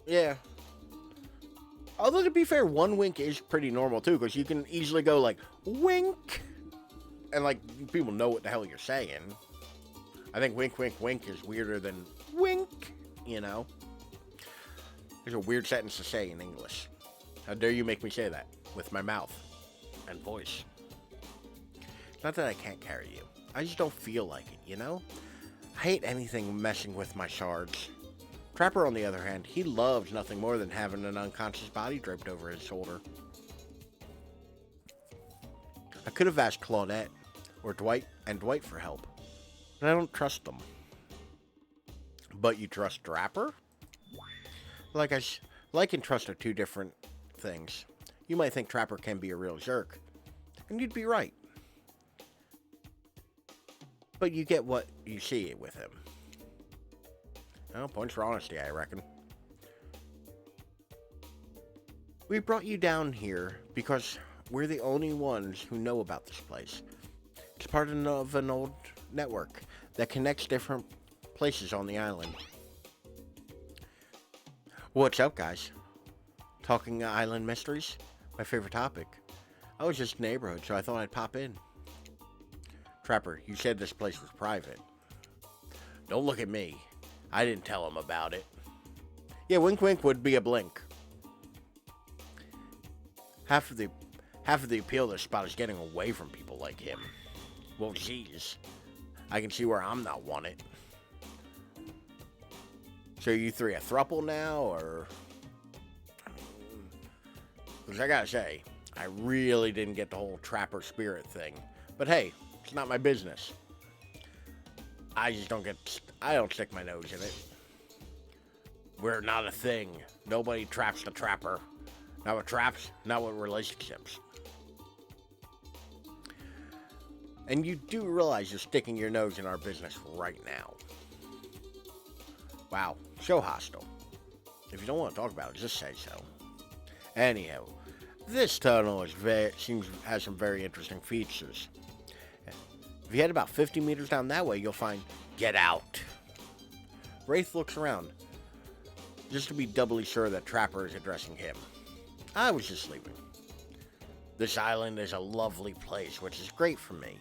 Yeah. Although, to be fair, 1 wink is pretty normal, too. Because you can easily go, like, wink. And, like, people know what the hell you're saying. I think wink, wink, wink is weirder than wink, you know? There's a weird sentence to say in English. How dare you make me say that with my mouth and voice? Not that I can't carry you. I just don't feel like it, you know? I hate anything messing with my shards. Trapper, on the other hand, he loves nothing more than having an unconscious body draped over his shoulder. I could have asked Claudette or Dwight for help, but I don't trust them. But you trust Trapper? Like and trust are 2 different things. You might think Trapper can be a real jerk, and you'd be right. But you get what you see with him. Well, points for honesty, I reckon. We brought you down here because we're the only ones who know about this place. It's part of an old network that connects different places on the island. What's up, guys? Talking island mysteries? My favorite topic. I was just in the neighborhood, so I thought I'd pop in. Trapper, you said this place was private. Don't look at me. I didn't tell him about it. Yeah, wink wink would be a blink. Half of the appeal of this spot is getting away from people like him. Well, geez. I can see where I'm not wanted. So are you 3 a throuple now, or... Because I gotta say, I really didn't get the whole Trapper spirit thing. But hey, it's not my business. I just don't I don't stick my nose in it. We're not a thing. Nobody traps the trapper. Not with traps, not with relationships. And you do realize you're sticking your nose in our business right now. Wow, so hostile. If you don't want to talk about it, just say so. Anyhow, this tunnel has some very interesting features. If you head about 50 meters down that way, you'll find Get Out. Wraith looks around, just to be doubly sure that Trapper is addressing him. I was just leaving. This island is a lovely place, which is great for me.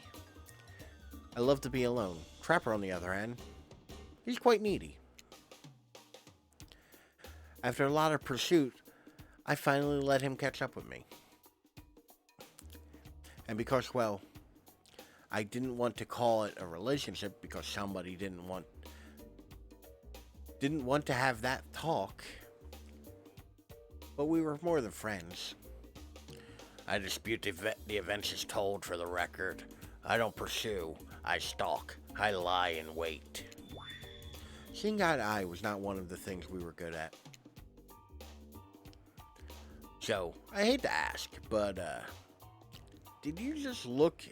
I love to be alone. Trapper, on the other hand, he's quite needy. After a lot of pursuit, I finally let him catch up with me. And because, well, I didn't want to call it a relationship because somebody didn't want to have that talk, but we were more than friends. I dispute the events as told for the record. I don't pursue, I stalk, I lie in wait. Seeing eye to eye was not one of the things we were good at. So, I hate to ask, but, did you just look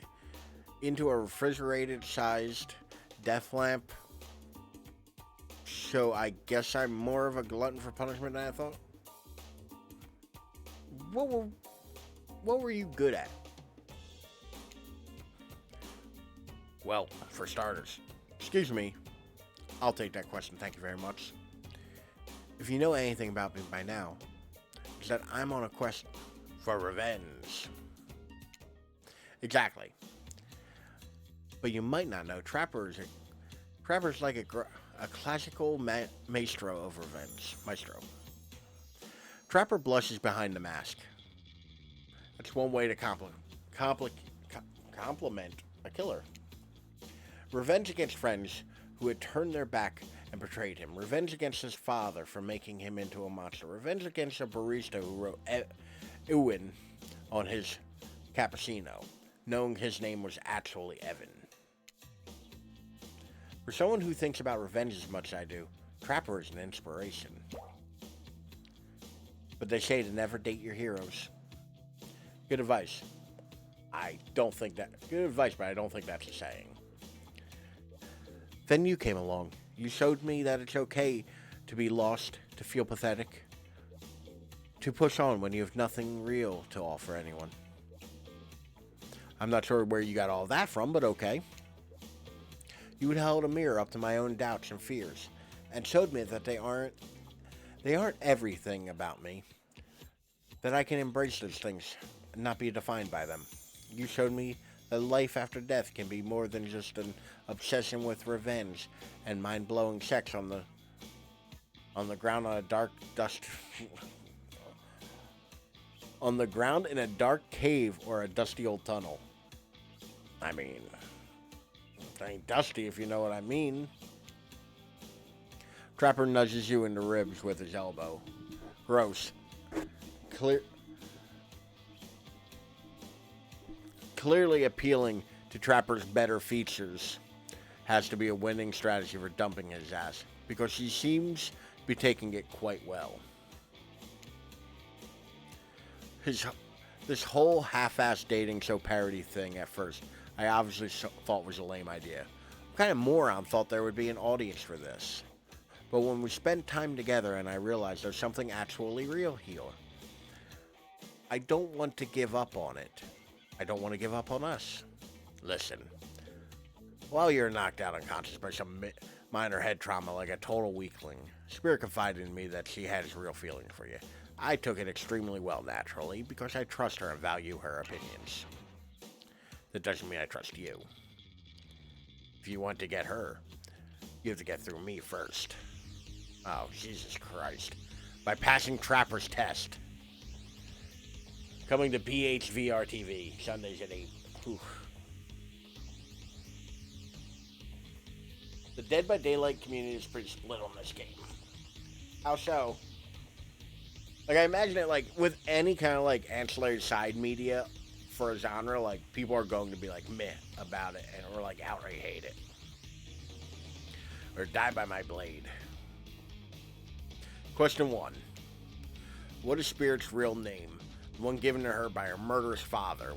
into a refrigerated-sized death lamp? So, I guess I'm more of a glutton for punishment than I thought? What were you good at? Well, for starters. Excuse me. I'll take that question, thank you very much. If you know anything about me by now, it's that I'm on a quest for revenge. Exactly. But you might not know, Trapper's like a classical maestro of revenge. Maestro. Trapper blushes behind the mask. That's one way to compliment a killer. Revenge against friends who had turned their back and betrayed him. Revenge against his father for making him into a monster. Revenge against a barista who wrote Ewan on his cappuccino, knowing his name was actually Evan. For someone who thinks about revenge as much as I do, Trapper is an inspiration. But they say to never date your heroes. Good advice. Good advice, but I don't think that's a saying. Then you came along. You showed me that it's okay to be lost, to feel pathetic, to push on when you have nothing real to offer anyone. I'm not sure where you got all that from, but okay. You had held a mirror up to my own doubts and fears, and showed me that they aren't everything about me, that I can embrace those things and not be defined by them. You showed me that life after death can be more than just an obsession with revenge and mind-blowing sex on the ground on a dark dust on the ground in a dark cave or a dusty old tunnel. I mean, it ain't dusty if you know what I mean. Trapper nudges you in the ribs with his elbow. Gross. Clearly appealing to Trapper's better features has to be a winning strategy for dumping his ass, because she seems to be taking it quite well. This whole half-assed dating show parody thing at first, I obviously thought was a lame idea. What kind of moron thought there would be an audience for this? But when we spent time together and I realized there's something actually real here, I don't want to give up on it. I don't want to give up on us. Listen, while you're knocked out unconscious by some minor head trauma like a total weakling, Spirit confided in me that she has real feeling for you. I took it extremely well, naturally, because I trust her and value her opinions. That doesn't mean I trust you. If you want to get her, you have to get through me first. Oh, Jesus Christ. By passing Trapper's test. Coming to PHVR TV, Sundays at 8. Oof. The Dead by Daylight community is pretty split on this game. How so? Like, I imagine it, like, with any kind of, like, ancillary side media for a genre, like, people are going to be, like, meh about it, or, like, outright hate it. or die by my blade. Question 1. What is Spirit's real name? The one given to her by her murderous father,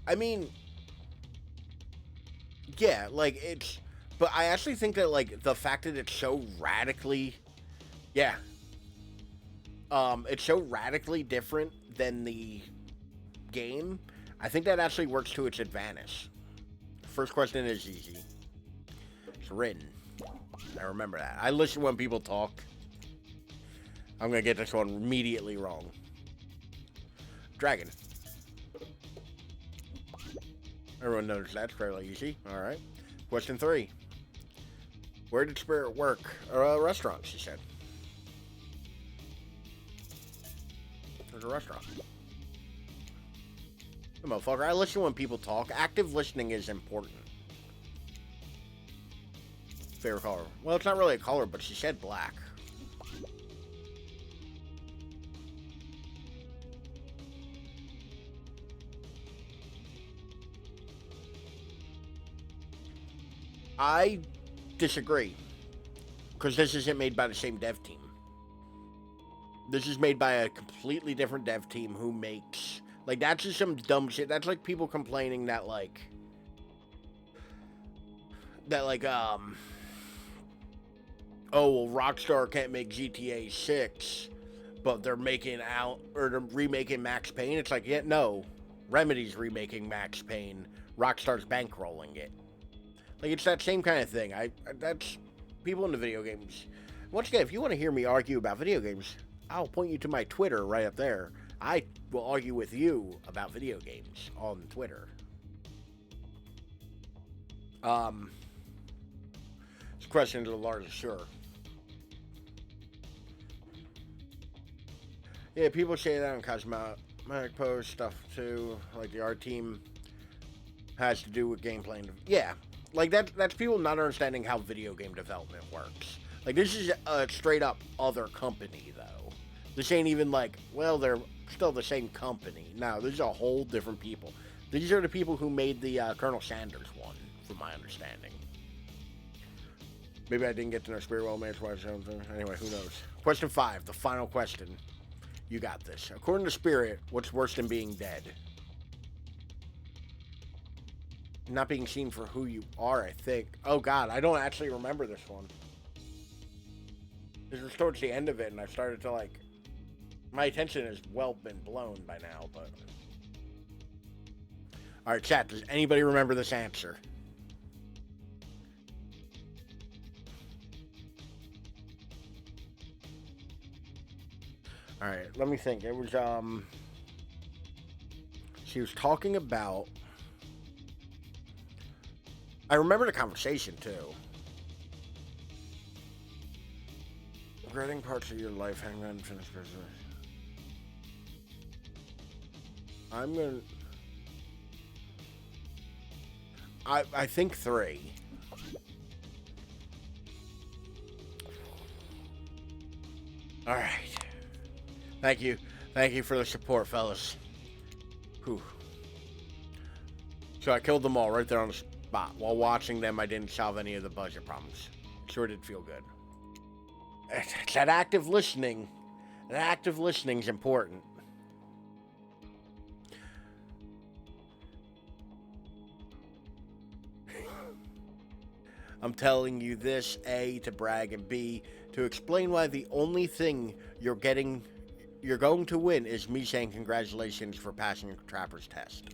I mean, yeah, like, but I actually think that, like, the fact that it's so radically, it's so radically different than the game, I think that actually works to its advantage. First question is easy. It's Rin. I remember that. I listen when people talk. I'm gonna get this one immediately wrong. Dragon. Everyone knows that's fairly easy. Alright. Question 3. Where did Spirit work? A restaurant, she said. There's a restaurant. Motherfucker, I listen when people talk. Active listening is important. Favorite color? Well, it's not really a color, but she said black. I disagree. Because this isn't made by the same dev team. This is made by a completely different dev team who makes... Like, that's just some dumb shit. That's like people complaining that, like... oh, well, Rockstar can't make GTA 6, but they're making they're remaking Max Payne. It's like, yeah, no. Remedy's remaking Max Payne. Rockstar's bankrolling it. Like, it's that same kind of thing. That's people in the video games. Once again, if you want to hear me argue about video games, I'll point you to my Twitter right up there. I will argue with you about video games on Twitter. This question is a large, sure. Yeah, people say that on cosmetic post stuff too. Like the art team has to do with gameplay. Yeah, like that's people not understanding how video game development works. Like this is a straight up other company though. This ain't even like, well, they're still the same company. No, this is a whole different people. These are the people who made the Colonel Sanders one, from my understanding. Maybe I didn't get to know Spirit well, man. Anyway, who knows? Question 5, the final question. You got this. According to Spirit, what's worse than being dead? Not being seen for who you are, I think. Oh, God, I don't actually remember this one. This was towards the end of it, and I started to, like... My attention has well been blown by now, but... Alright, chat, does anybody remember this answer? Alright, let me think. It was, she was talking about... I remember the conversation, too. Regretting parts of your life, hang on, finish business. I'm gonna... I think 3. Alright. Thank you. Thank you for the support, fellas. Whew. So I killed them all right there on the spot. While watching them, I didn't solve any of the budget problems. Sure did feel good. It's that active listening. That active listening is important. I'm telling you this, A, to brag, and B, to explain why the only thing you're going to win is me saying congratulations for passing a trapper's test.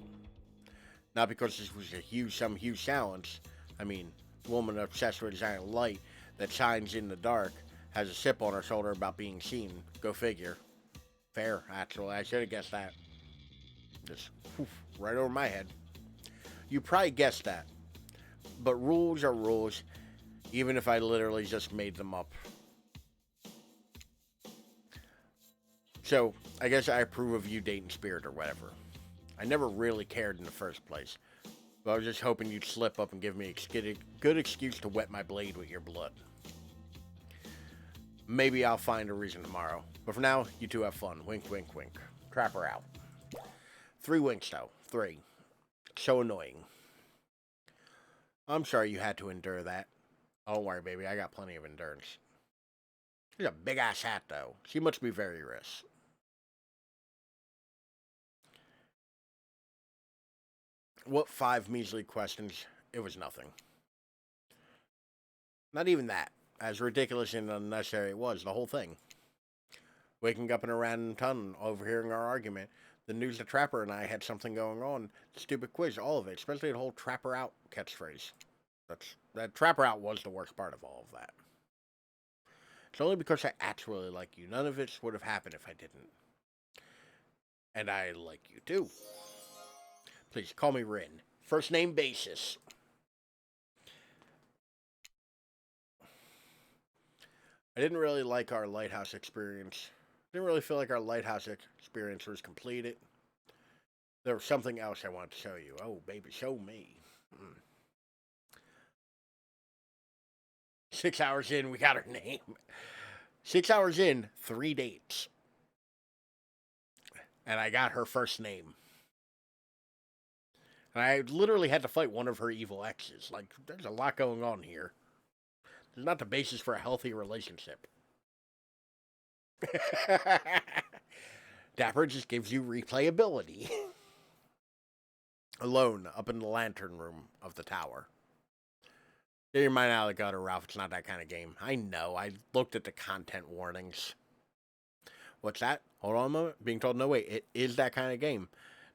Not because this was some huge challenge. I mean, woman obsessed with a giant light that shines in the dark has a chip on her shoulder about being seen. Go figure. Fair, actually. I should have guessed that. Just right over my head. You probably guessed that. But rules are rules, even if I literally just made them up. So, I guess I approve of you dating Spirit or whatever. I never really cared in the first place. But I was just hoping you'd slip up and give me a good excuse to wet my blade with your blood. Maybe I'll find a reason tomorrow. But for now, you two have fun. Wink, wink, wink. Trapper out. 3 winks, though. 3. So annoying. I'm sorry you had to endure that. Don't worry, baby. I got plenty of endurance. She's a big-ass hat, though. She must be very rich. What 5 measly questions? It was nothing. Not even that. As ridiculous and unnecessary it was, the whole thing. Waking up in a random tunnel, overhearing our argument, the news the Trapper and I had something going on, the stupid quiz, all of it, especially the whole Trapper out catchphrase. That Trapper out was the worst part of all of that. It's only because I actually like you. None of this would have happened if I didn't. And I like you too. Please call me Rin. First name basis. I didn't really like our lighthouse experience. Didn't really feel like our lighthouse experience was completed. There was something else I wanted to show you. Oh, baby, show me. 6 hours in, we got her name. 6 hours in, 3 dates. And I got her first name. And I literally had to fight one of her evil exes. Like, there's a lot going on here. There's not the basis for a healthy relationship. Dapper just gives you replayability. Alone, up in the lantern room of the tower. Get your mind out of the gutter, Ralph. It's not that kind of game. I know. I looked at the content warnings. What's that? Hold on a moment. Being told, no, wait. It is that kind of game.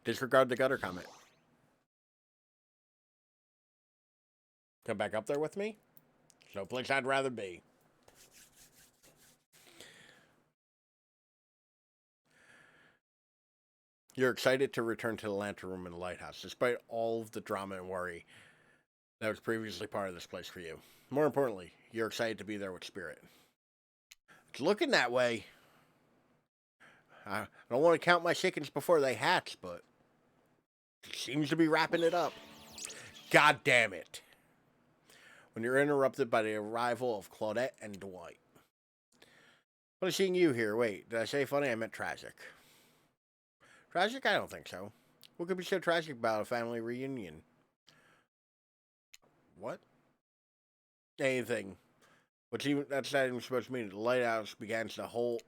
Disregard the gutter comment. Come back up there with me? There's no place I'd rather be. You're excited to return to the lantern room in the lighthouse, despite all of the drama and worry that was previously part of this place for you. More importantly, you're excited to be there with Spirit. It's looking that way. I don't want to count my chickens before they hatch, but it seems to be wrapping it up. God damn it. When you're interrupted by the arrival of Claudette and Dwight. Funny seeing you here. Wait, did I say funny? I meant tragic. Tragic? I don't think so. What could be so tragic about a family reunion? What? Anything. That's not even supposed to mean. The lighthouse begins to hold.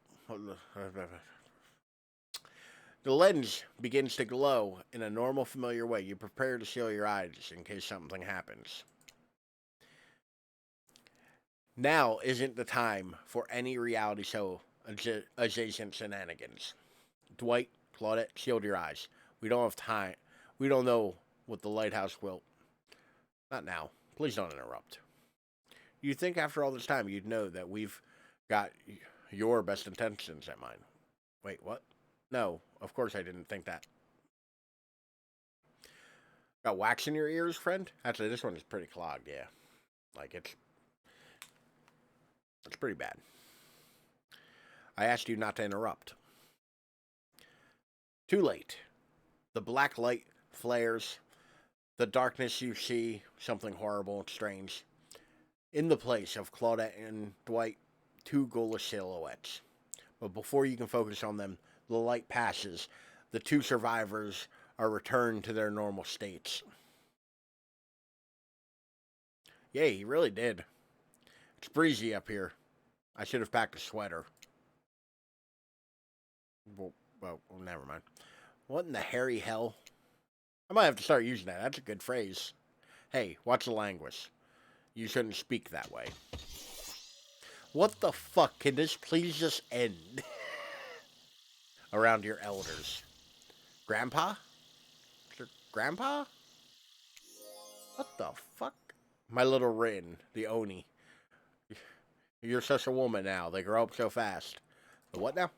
The lens begins to glow in a normal, familiar way. You prepare to shield your eyes in case something happens. Now isn't the time for any reality show adjacent shenanigans. Dwight, Claudette, shield your eyes. We don't have time. We don't know what the lighthouse will. Not now. Please don't interrupt. You'd think after all this time you'd know that we've got your best intentions at mind. Wait, what? No, of course I didn't think that. Got wax in your ears, friend? Actually, this one is pretty clogged, yeah. Like, it's pretty bad. I asked you not to interrupt. Too late. The black light flares. The darkness you see, something horrible and strange. In the place of Claudette and Dwight, 2 ghoulish silhouettes. But before you can focus on them, the light passes. The 2 survivors are returned to their normal states. Yeah, he really did. It's breezy up here. I should have packed a sweater. Well, never mind. What in the hairy hell? I might have to start using that. That's a good phrase. Hey, watch the language. You shouldn't speak that way. What the fuck? Can this please just end? Around your elders. Grandpa? Grandpa? What the fuck? My little Rin, the Oni. You're such a woman now. They grow up so fast. The what now?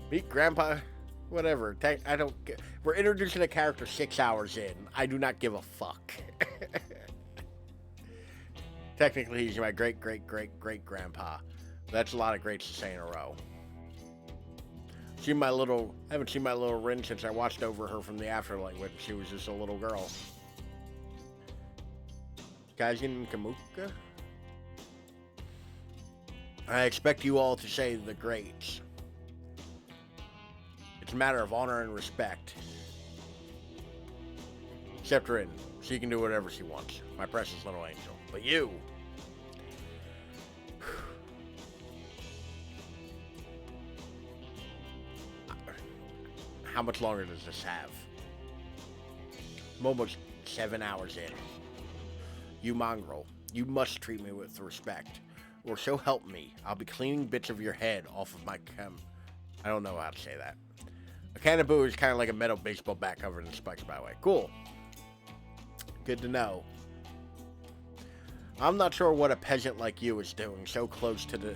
Meet Grandpa. Whatever. I don't. We're introducing a character 6 hours in. I do not give a fuck. Technically, he's my great-great-great-great-grandpa. That's a lot of greats to say in a row. I haven't seen my little Rin since I watched over her from the afterlife when she was just a little girl. Kaizen Kamuka? I expect you all to say the greats. It's a matter of honor and respect. Except Rin. She can do whatever she wants. My precious little angel. But you... How much longer does this have? I'm almost 7 hours in. You mongrel, you must treat me with respect. Or so help me, I'll be cleaning bits of your head off of my I don't know how to say that. A cannaboo is kind of like a metal baseball bat covered in spikes, by the way. Cool. Good to know. I'm not sure what a peasant like you is doing so close to the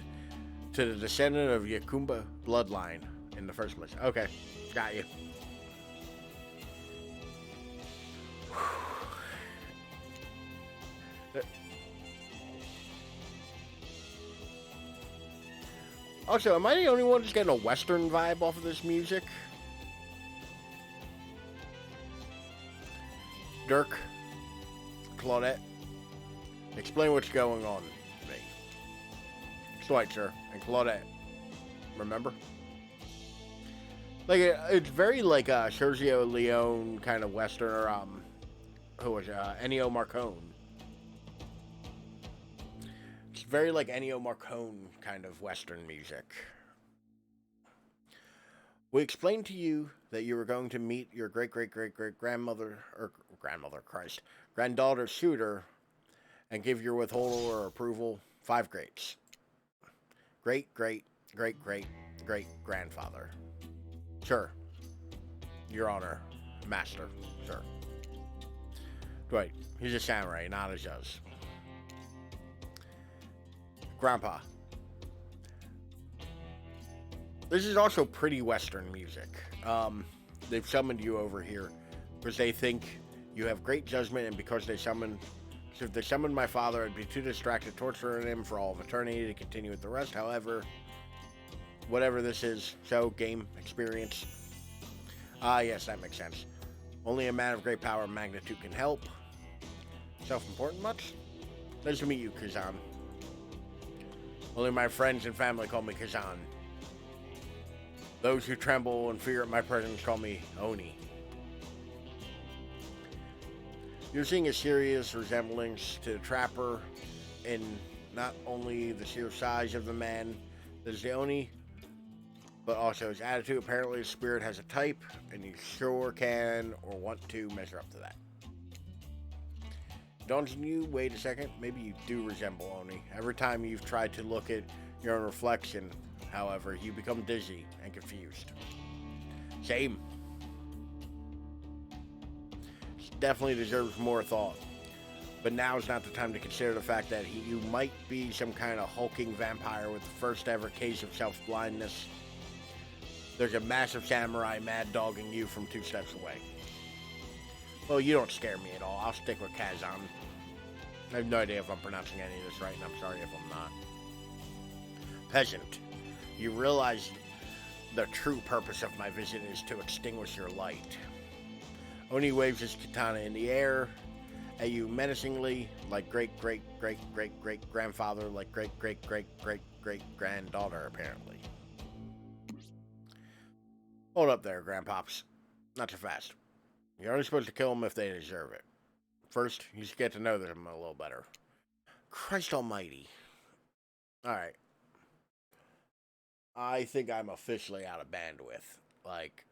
descendant of Yakumba bloodline in the first place. Okay, got you. Also, am I the only one that's getting a Western vibe off of this music? Dirk, Claudette, explain what's going on to me. Dwight, sir, and Claudette. Remember? Like, it's very like Sergio Leone kind of Western, or, who was Ennio Morricone. It's very like Ennio Morricone kind of Western music. We explained to you that you were going to meet your great-great-great-great-grandmother, or granddaughter Shooter, and give your withhold or approval 5 greats. Great-great-great-great-great-grandfather. Sure. Your Honor, Master, sir. Dwight, he's a samurai, not a judge. Grandpa. This is also pretty Western music. They've summoned you over here because they think you have great judgment, and because they summoned... So if they summoned my father, I'd be too distracted torturing him for all of eternity to continue with the rest. However, whatever this is, so, game, experience. Yes, that makes sense. Only a man of great power and magnitude can help. Self-important much? Nice to meet you, Kazan. Only my friends and family call me Kazan. Those who tremble and fear at my presence call me Oni. You're seeing a serious resemblance to the Trapper in not only the sheer size of the man that is the Oni, but also his attitude. Apparently his spirit has a type, and you sure can or want to measure up to that. Don't you wait a second? Maybe you do resemble Oni. Every time you've tried to look at your own reflection, however, you become dizzy and confused. Same. This definitely deserves more thought. But now's not the time to consider the fact that you might be some kind of hulking vampire with the first ever case of self-blindness. There's a massive samurai mad dogging you from 2 steps away. Well, you don't scare me at all. I'll stick with Kazan. I have no idea if I'm pronouncing any of this right, and I'm sorry if I'm not. Peasant, you realize the true purpose of my visit is to extinguish your light. Oni waves his katana in the air at you menacingly, like great-great-great-great-great-grandfather, like great-great-great-great-great-granddaughter, apparently. Hold up there, Grandpops. Not so fast. You're only supposed to kill them if they deserve it. First, you should get to know them a little better. Christ almighty. Alright. I think I'm officially out of bandwidth. Like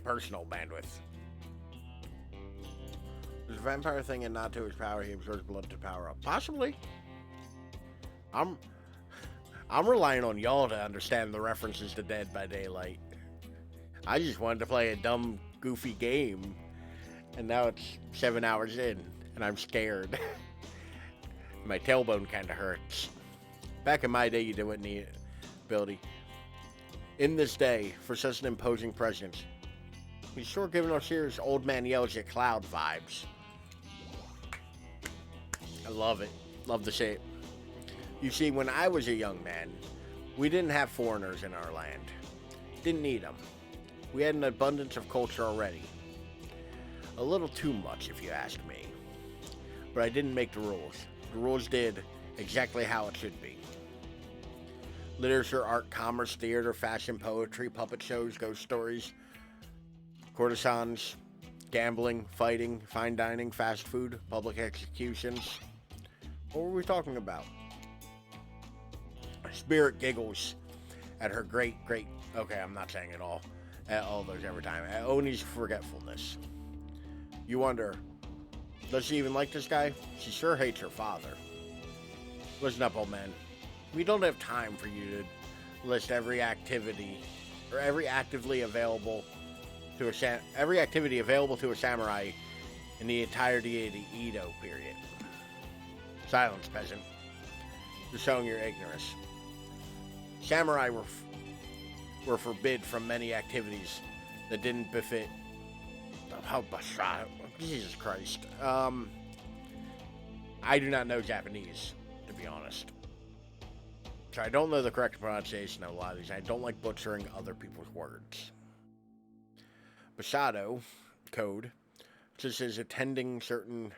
personal bandwidth. There's a vampire thing and not to his power, he absorbs blood to power up. Possibly. I'm relying on y'all to understand the references to Dead by Daylight. I just wanted to play a dumb, goofy game, and now it's 7 hours in, and I'm scared. My tailbone kind of hurts. Back in my day, you didn't need ability. In this day, for such an imposing presence, he's sure giving us serious old man yells at Cloud vibes. I love it. Love the shape. You see, when I was a young man, we didn't have foreigners in our land. Didn't need them. We had an abundance of culture already. A little too much, if you ask me. But I didn't make the rules. The rules did exactly how it should be. Literature, art, commerce, theater, fashion, poetry, puppet shows, ghost stories, courtesans, gambling, fighting, fine dining, fast food, public executions. What were we talking about? Spirit giggles at her great, okay, I'm not saying it all. At all those every time. At Oni's forgetfulness. You wonder, does she even like this guy? She sure hates her father. Listen up, old man. We don't have time for you to list every activity, or every activity available to a samurai in the entirety of the Edo period. Silence, peasant. You're showing your ignorance. Samurai were forbid from many activities that didn't befit. Oh, Jesus Christ. I do not know Japanese, to be honest. So I don't know the correct pronunciation of a lot of these. I don't like butchering other people's words. Bushido code just is attending certain...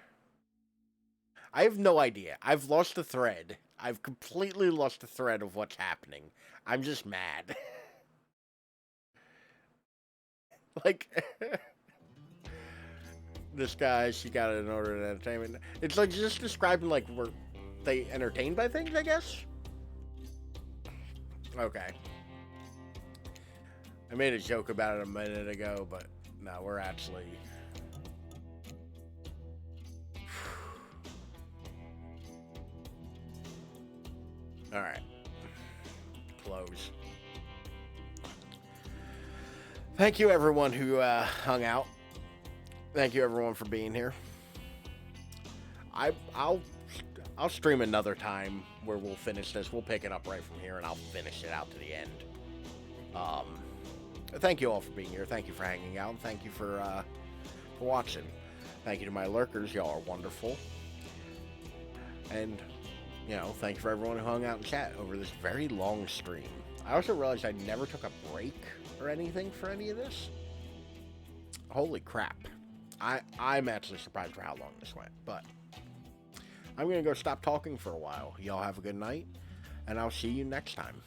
I have no idea. I've lost the thread. I've completely lost the thread of what's happening. I'm just mad. Like... This guy, she got an order of entertainment. It's like just describing like were they entertained by things, I guess? Okay. I made a joke about it a minute ago, but no, we're actually... Alright. Close. Thank you everyone who hung out. Thank you everyone for being here. I'll stream another time where we'll finish this. We'll pick it up right from here and I'll finish it out to the end. Thank you all for being here. Thank you for hanging out. And thank you for watching. Thank you to my lurkers. Y'all are wonderful. And, you know, thank you for everyone who hung out and chat over this very long stream. I also realized I never took a break or anything for any of this. Holy crap. I'm actually surprised for how long this went, but I'm going to go stop talking for a while. Y'all have a good night, and I'll see you next time.